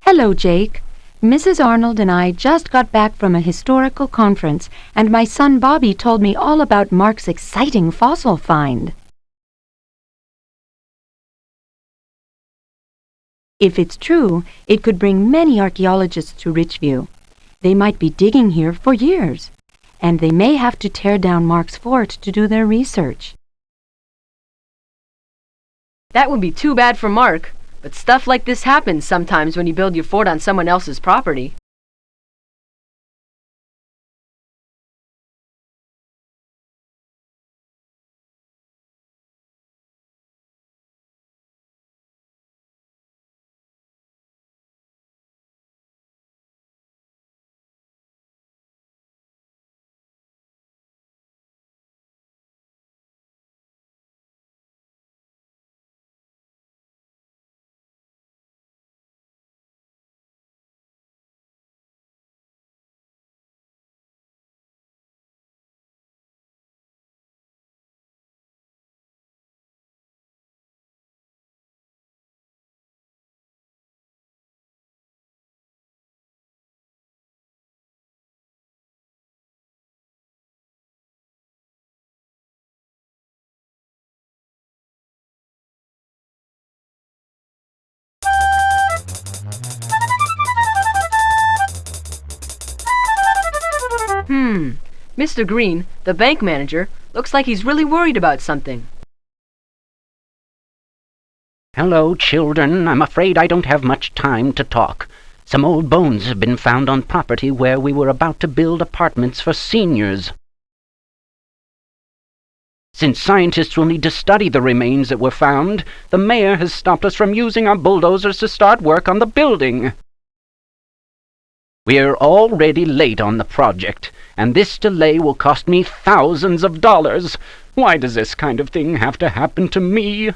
Hello, Jake. Mrs. Arnold and I just got back from a historical conference, and my son Bobby told me all about Mark's exciting fossil find. If it's true, it could bring many archaeologists to Richview. They might be digging here for years, and they may have to tear down Mark's fort to do their research. That would be too bad for Mark. But stuff like this happens sometimes when you build your fort on someone else's property. Mr. Green, the bank manager, looks like he's really worried about something. Hello, children. I'm afraid I don't have much time to talk. Some old bones have been found on property where we were about to build apartments for seniors. Since scientists will need to study the remains that were found, the mayor has stopped us from using our bulldozers to start work on the building. We're already late on the project, and this delay will cost me thousands of dollars. Why does this kind of thing have to happen to me?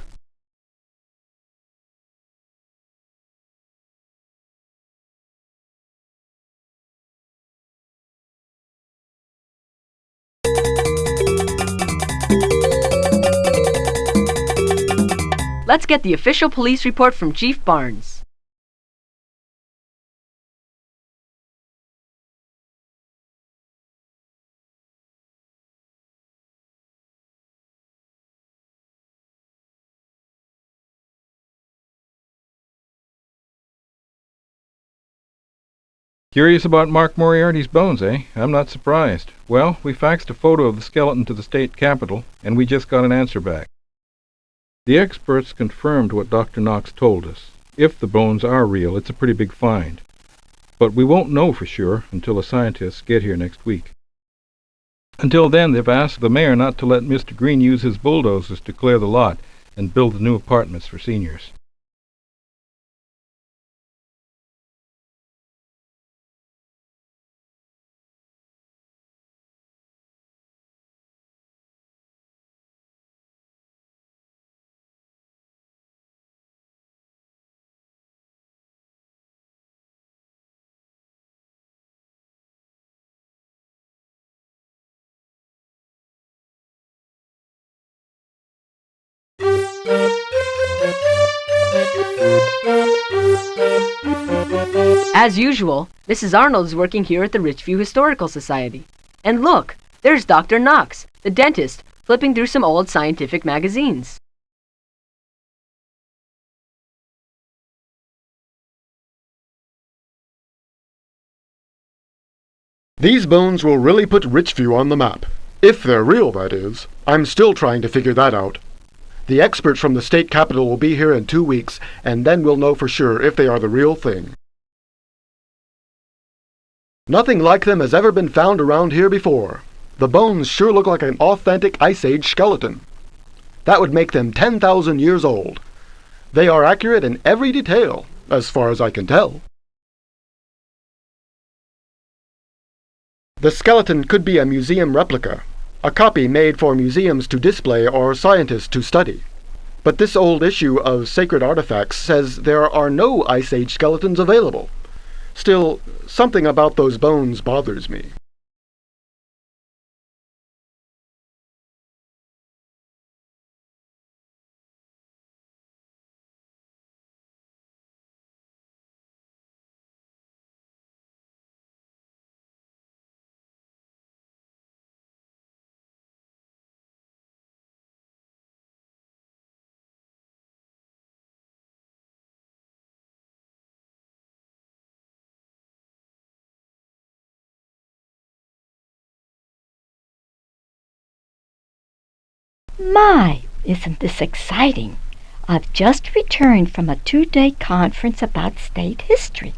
Let's get the official police report from Chief Barnes. Curious about Mark Moriarty's bones, eh? I'm not surprised. Well, we faxed a photo of the skeleton to the state capitol, and we just got an answer back. The experts confirmed what Dr. Knox told us. If the bones are real, it's a pretty big find. But we won't know for sure until the scientists get here next week. Until then, they've asked the mayor not to let Mr. Green use his bulldozers to clear the lot and build the new apartments for seniors. As usual, Mrs. Arnold is working here at the Richview Historical Society. And look, there's Dr. Knox, the dentist, flipping through some old scientific magazines. These bones will really put Richview on the map. If they're real, that is. I'm still trying to figure that out. The experts from the state capitol will be here in 2 weeks, and then we'll know for sure if they are the real thing. Nothing like them has ever been found around here before. The bones sure look like an authentic Ice Age skeleton. That would make them 10,000 years old. They are accurate in every detail, as far as I can tell. The skeleton could be a museum replica, a copy made for museums to display or scientists to study. But this old issue of Sacred Artifacts says there are no Ice Age skeletons available. Still, something about those bones bothers me. My, isn't this exciting? I've just returned from a 2-day conference about state history.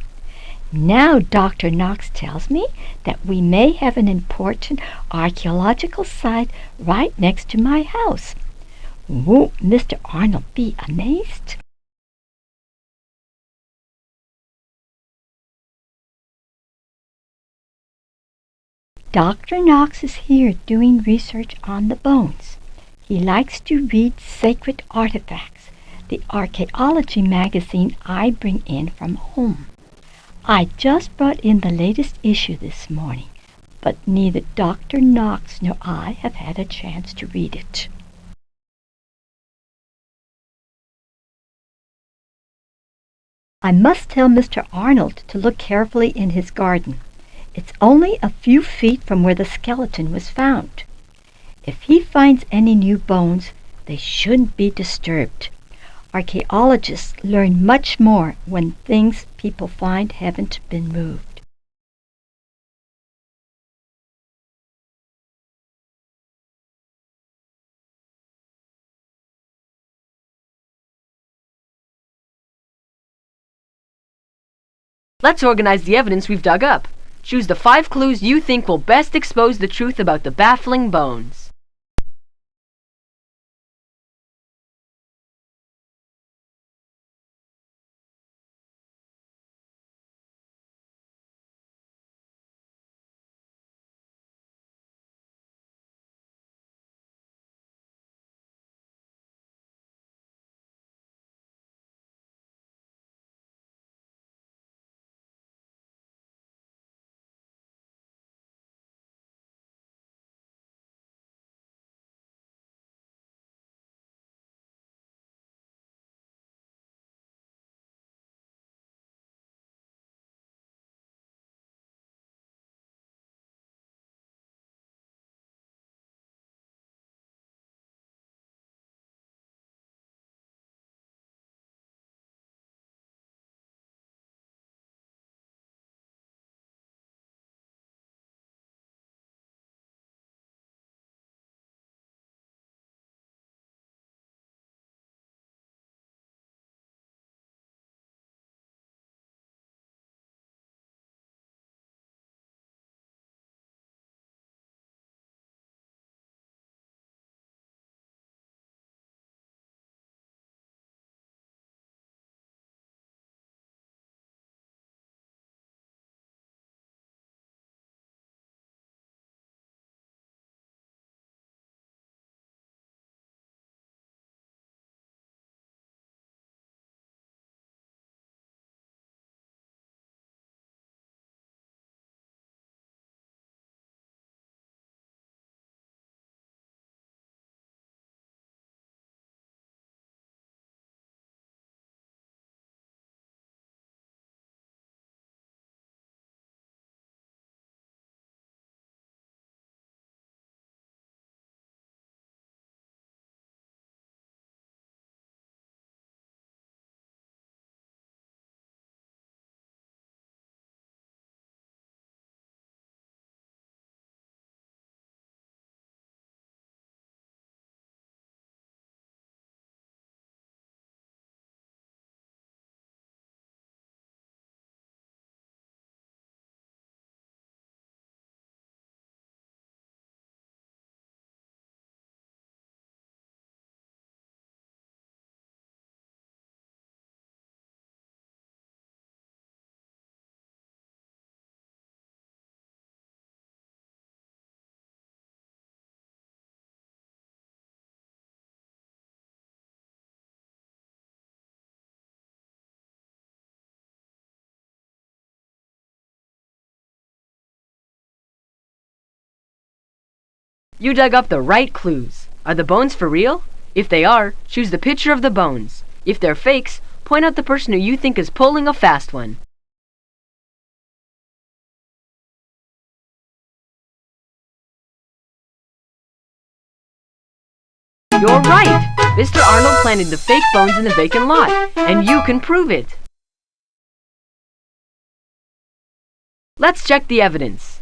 Now Dr. Knox tells me that we may have an important archaeological site right next to my house. Won't Mr. Arnold be amazed? Dr. Knox is here doing research on the bones. He likes to read Sacred Artifacts, the archaeology magazine I bring in from home. I just brought in the latest issue this morning, but neither Dr. Knox nor I have had a chance to read it. I must tell Mr. Arnold to look carefully in his garden. It's only a few feet from where the skeleton was found. If he finds any new bones, they shouldn't be disturbed. Archaeologists learn much more when things people find haven't been moved. Let's organize the evidence we've dug up. Choose the 5 clues you think will best expose the truth about the baffling bones. You dug up the right clues. Are the bones for real? If they are, choose the picture of the bones. If they're fakes, point out the person who you think is pulling a fast one. You're right! Mr. Arnold planted the fake bones in the vacant lot, and you can prove it. Let's check the evidence.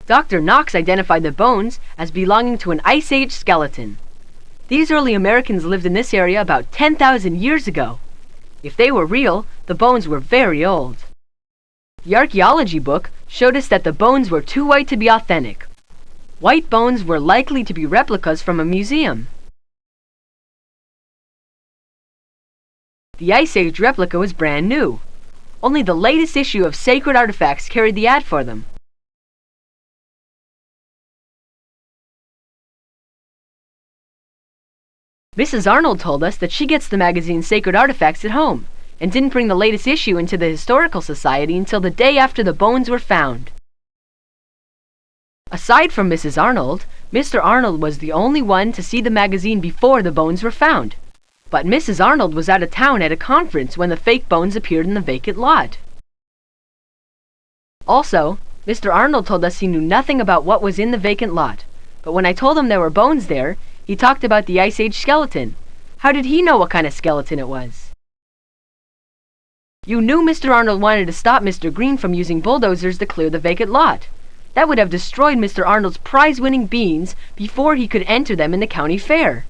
Dr. Knox identified the bones as belonging to an Ice Age skeleton. These early Americans lived in this area about 10,000 years ago. If they were real, the bones were very old. The archaeology book showed us that the bones were too white to be authentic. White bones were likely to be replicas from a museum. The Ice Age replica was brand new. Only the latest issue of Sacred Artifacts carried the ad for them. Mrs. Arnold told us that she gets the magazine Sacred Artifacts at home, and didn't bring the latest issue into the Historical Society until the day after the bones were found. Aside from Mrs. Arnold, Mr. Arnold was the only one to see the magazine before the bones were found. But Mrs. Arnold was out of town at a conference when the fake bones appeared in the vacant lot. Also, Mr. Arnold told us he knew nothing about what was in the vacant lot, but when I told him there were bones there, he talked about the Ice Age skeleton. How did he know what kind of skeleton it was? You knew Mr. Arnold wanted to stop Mr. Green from using bulldozers to clear the vacant lot. That would have destroyed Mr. Arnold's prize-winning beans before he could enter them in the county fair.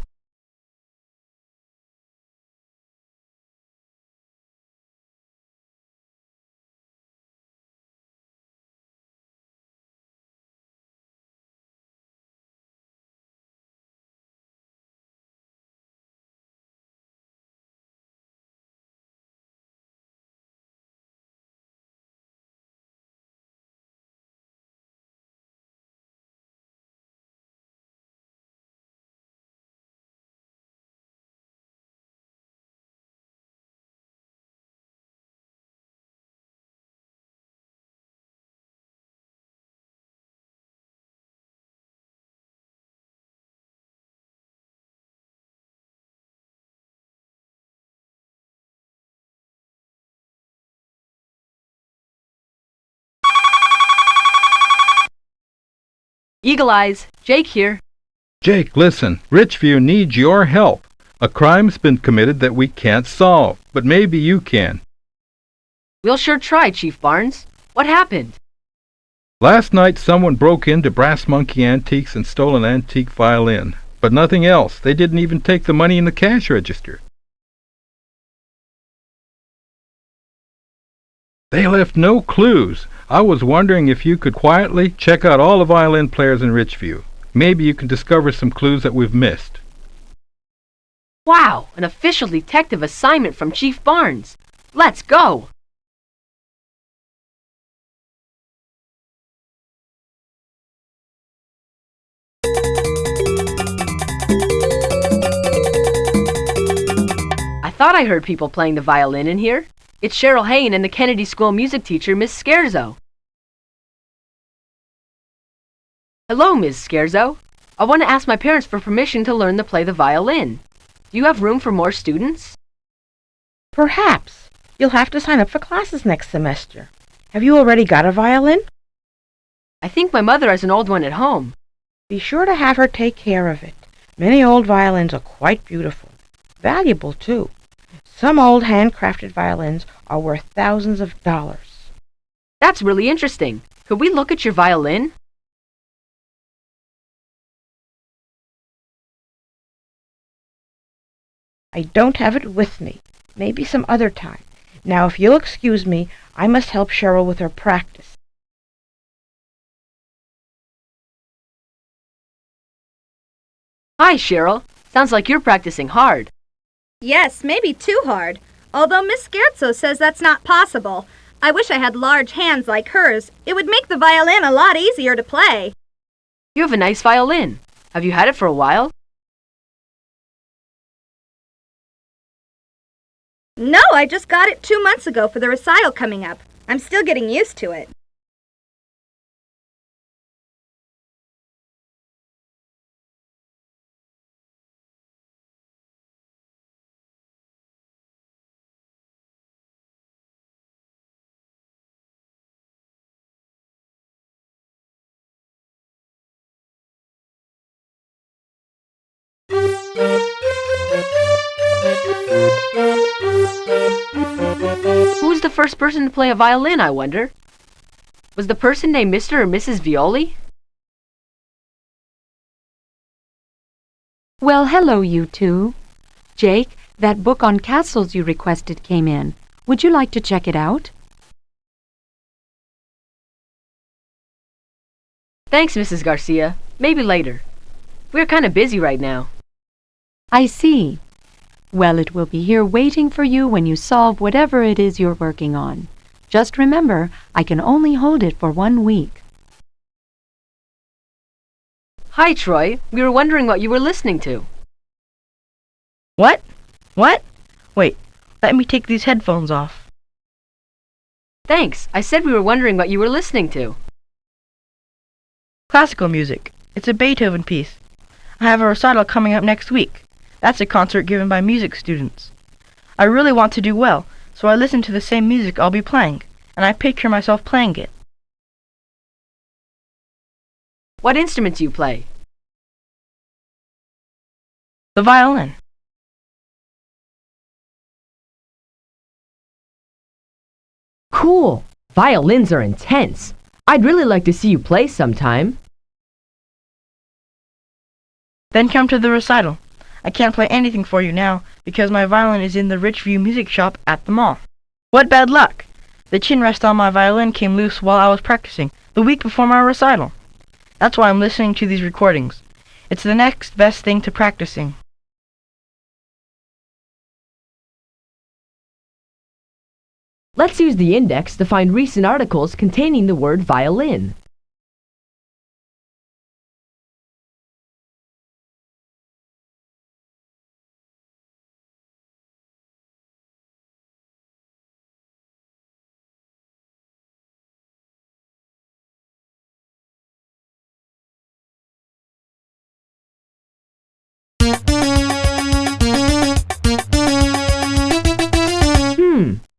Eagle Eyes, Jake here. Jake, listen. Richview needs your help. A crime's been committed that we can't solve, but maybe you can. We'll sure try, Chief Barnes. What happened? Last night someone broke into Brass Monkey Antiques and stole an antique violin, but nothing else. They didn't even take the money in the cash register. They left no clues. I was wondering if you could quietly check out all the violin players in Richview. Maybe you can discover some clues that we've missed. Wow, an official detective assignment from Chief Barnes. Let's go! I thought I heard people playing the violin in here. It's Cheryl Hain and the Kennedy School music teacher, Miss Scherzo. Hello, Ms. Scherzo. I want to ask my parents for permission to learn to play the violin. Do you have room for more students? Perhaps. You'll have to sign up for classes next semester. Have you already got a violin? I think my mother has an old one at home. Be sure to have her take care of it. Many old violins are quite beautiful. Valuable, too. Some old handcrafted violins are worth thousands of dollars. That's really interesting. Could we look at your violin? I don't have it with me. Maybe some other time. Now, if you'll excuse me, I must help Cheryl with her practice. Hi, Cheryl. Sounds like you're practicing hard. Yes, maybe too hard. Although Miss Scherzo says that's not possible. I wish I had large hands like hers. It would make the violin a lot easier to play. You have a nice violin. Have you had it for a while? No, I just got it 2 months ago for the recital coming up. I'm still getting used to it. Who was the first person to play a violin, I wonder? Was the person named Mr. or Mrs. Violi? Well, hello, you two. Jake, that book on castles you requested came in. Would you like to check it out? Thanks, Mrs. Garcia. Maybe later. We're kind of busy right now. I see. Well, it will be here waiting for you when you solve whatever it is you're working on. Just remember, I can only hold it for 1 week. Hi, Troy. We were wondering what you were listening to. What? What? Wait, let me take these headphones off. Thanks. I said we were wondering what you were listening to. Classical music. It's a Beethoven piece. I have a recital coming up next week. That's a concert given by music students. I really want to do well, so I listen to the same music I'll be playing, and I picture myself playing it. What instrument do you play? The violin. Cool. Violins are intense. I'd really like to see you play sometime. Then come to the recital. I can't play anything for you now because my violin is in the Richview music shop at the mall. What bad luck! The chin rest on my violin came loose while I was practicing, the week before my recital. That's why I'm listening to these recordings. It's the next best thing to practicing. Let's use the index to find recent articles containing the word violin.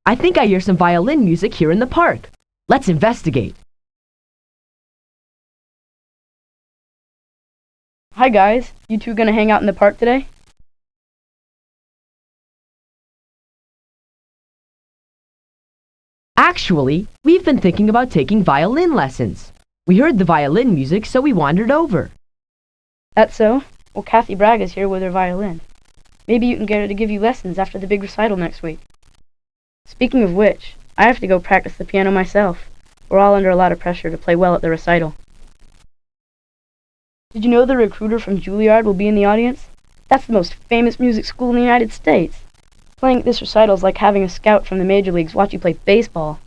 I think I hear some violin music here in the park. Let's investigate. Hi guys, you two gonna hang out in the park today? Actually, we've been thinking about taking violin lessons. We heard the violin music, so we wandered over. That's so? Well, Kathy Bragg is here with her violin. Maybe you can get her to give you lessons after the big recital next week. Speaking of which, I have to go practice the piano myself. We're all under a lot of pressure to play well at the recital. Did you know the recruiter from Juilliard will be in the audience? That's the most famous music school in the United States. Playing at this recital is like having a scout from the major leagues watch you play baseball.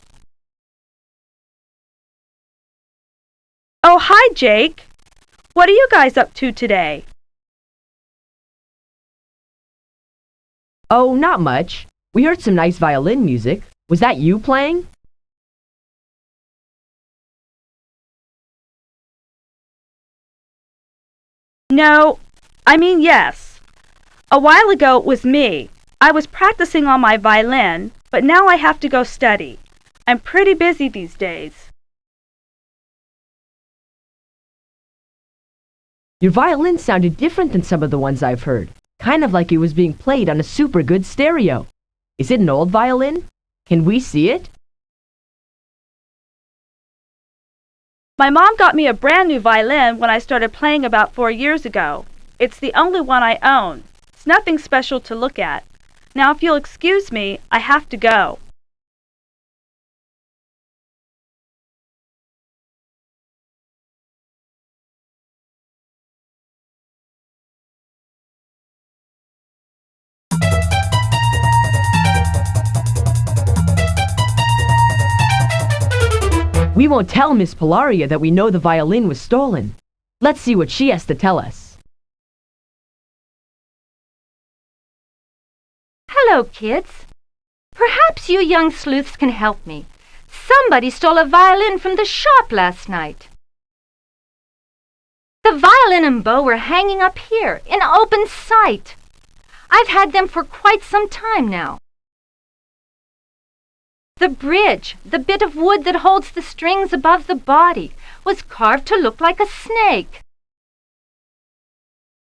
Oh, hi, Jake. What are you guys up to today? Oh, not much. We heard some nice violin music. Was that you playing? No, I mean yes. A while ago it was me. I was practicing on my violin, but now I have to go study. I'm pretty busy these days. Your violin sounded different than some of the ones I've heard. Kind of like it was being played on a super good stereo. Is it an old violin? Can we see it? My mom got me a brand new violin when I started playing about 4 years ago. It's the only one I own. It's nothing special to look at. Now, if you'll excuse me, I have to go. We won't tell Miss Pilaria that we know the violin was stolen. Let's see what she has to tell us. Hello, kids. Perhaps you young sleuths can help me. Somebody stole a violin from the shop last night. The violin and bow were hanging up here, in open sight. I've had them for quite some time now. The bridge, the bit of wood that holds the strings above the body, was carved to look like a snake.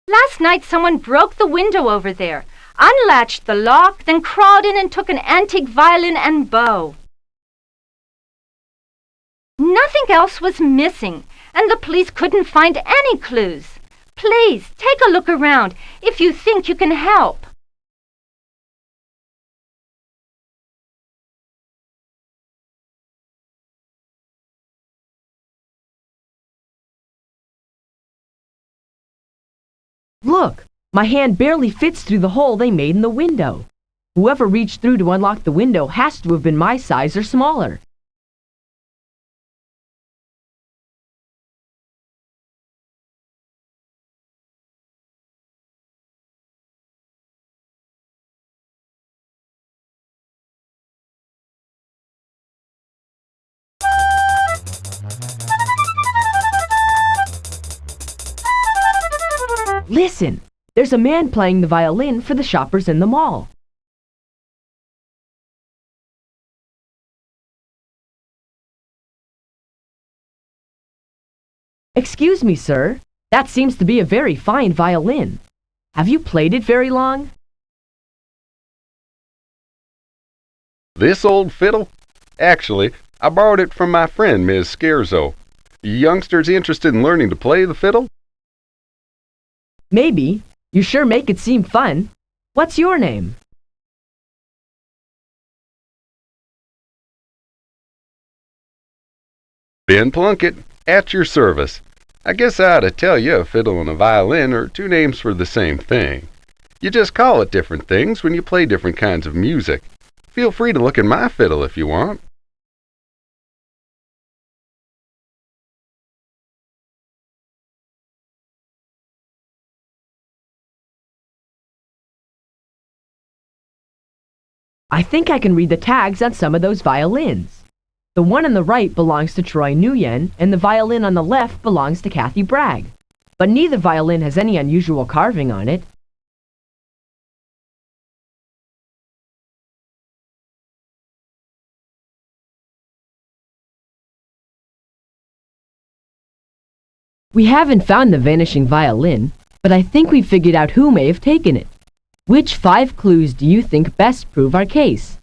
Last night someone broke the window over there, unlatched the lock, then crawled in and took an antique violin and bow. Nothing else was missing, and the police couldn't find any clues. Please, take a look around if you think you can help. Look, my hand barely fits through the hole they made in the window. Whoever reached through to unlock the window has to have been my size or smaller. Listen, there's a man playing the violin for the shoppers in the mall. Excuse me, sir. That seems to be a very fine violin. Have you played it very long? This old fiddle? Actually, I borrowed it from my friend, Ms. Scherzo. Youngsters interested in learning to play the fiddle? Maybe. You sure make it seem fun. What's your name? Ben Plunkett, at your service. I guess I ought to tell you a fiddle and a violin are two names for the same thing. You just call it different things when you play different kinds of music. Feel free to look at my fiddle if you want. I think I can read the tags on some of those violins. The one on the right belongs to Troy Nguyen, and the violin on the left belongs to Kathy Bragg. But neither violin has any unusual carving on it. We haven't found the vanishing violin, but I think we've figured out who may have taken it. Which 5 clues do you think best prove our case?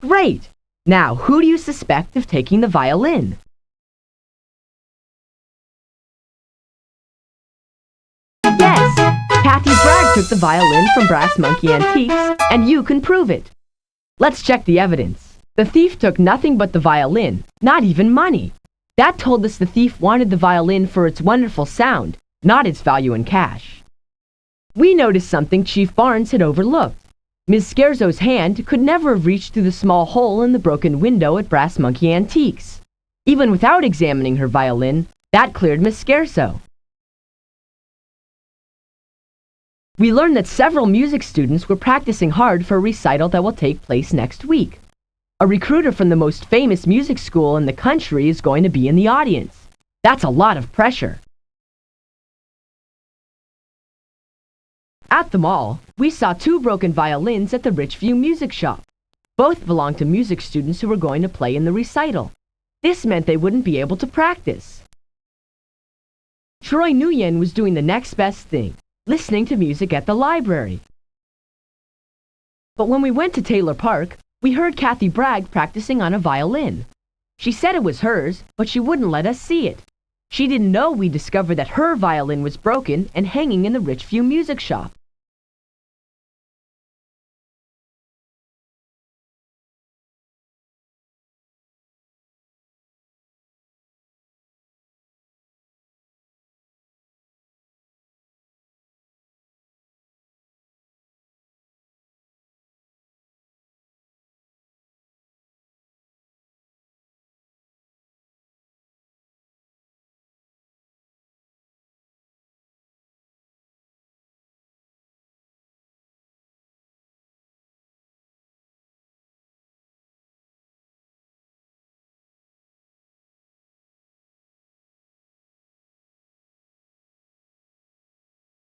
Great! Now, who do you suspect of taking the violin? Yes! Kathy Bragg took the violin from Brass Monkey Antiques, and you can prove it. Let's check the evidence. The thief took nothing but the violin, not even money. That told us the thief wanted the violin for its wonderful sound, not its value in cash. We noticed something Chief Barnes had overlooked. Ms. Scherzo's hand could never have reached through the small hole in the broken window at Brass Monkey Antiques. Even without examining her violin, that cleared Miss Scherzo. We learned that several music students were practicing hard for a recital that will take place next week. A recruiter from the most famous music school in the country is going to be in the audience. That's a lot of pressure. At the mall, we saw 2 broken violins at the Richview music shop. Both belonged to music students who were going to play in the recital. This meant they wouldn't be able to practice. Troy Nguyen was doing the next best thing, listening to music at the library. But when we went to Taylor Park, we heard Kathy Bragg practicing on a violin. She said it was hers, but she wouldn't let us see it. She didn't know we discovered that her violin was broken and hanging in the Richview music shop.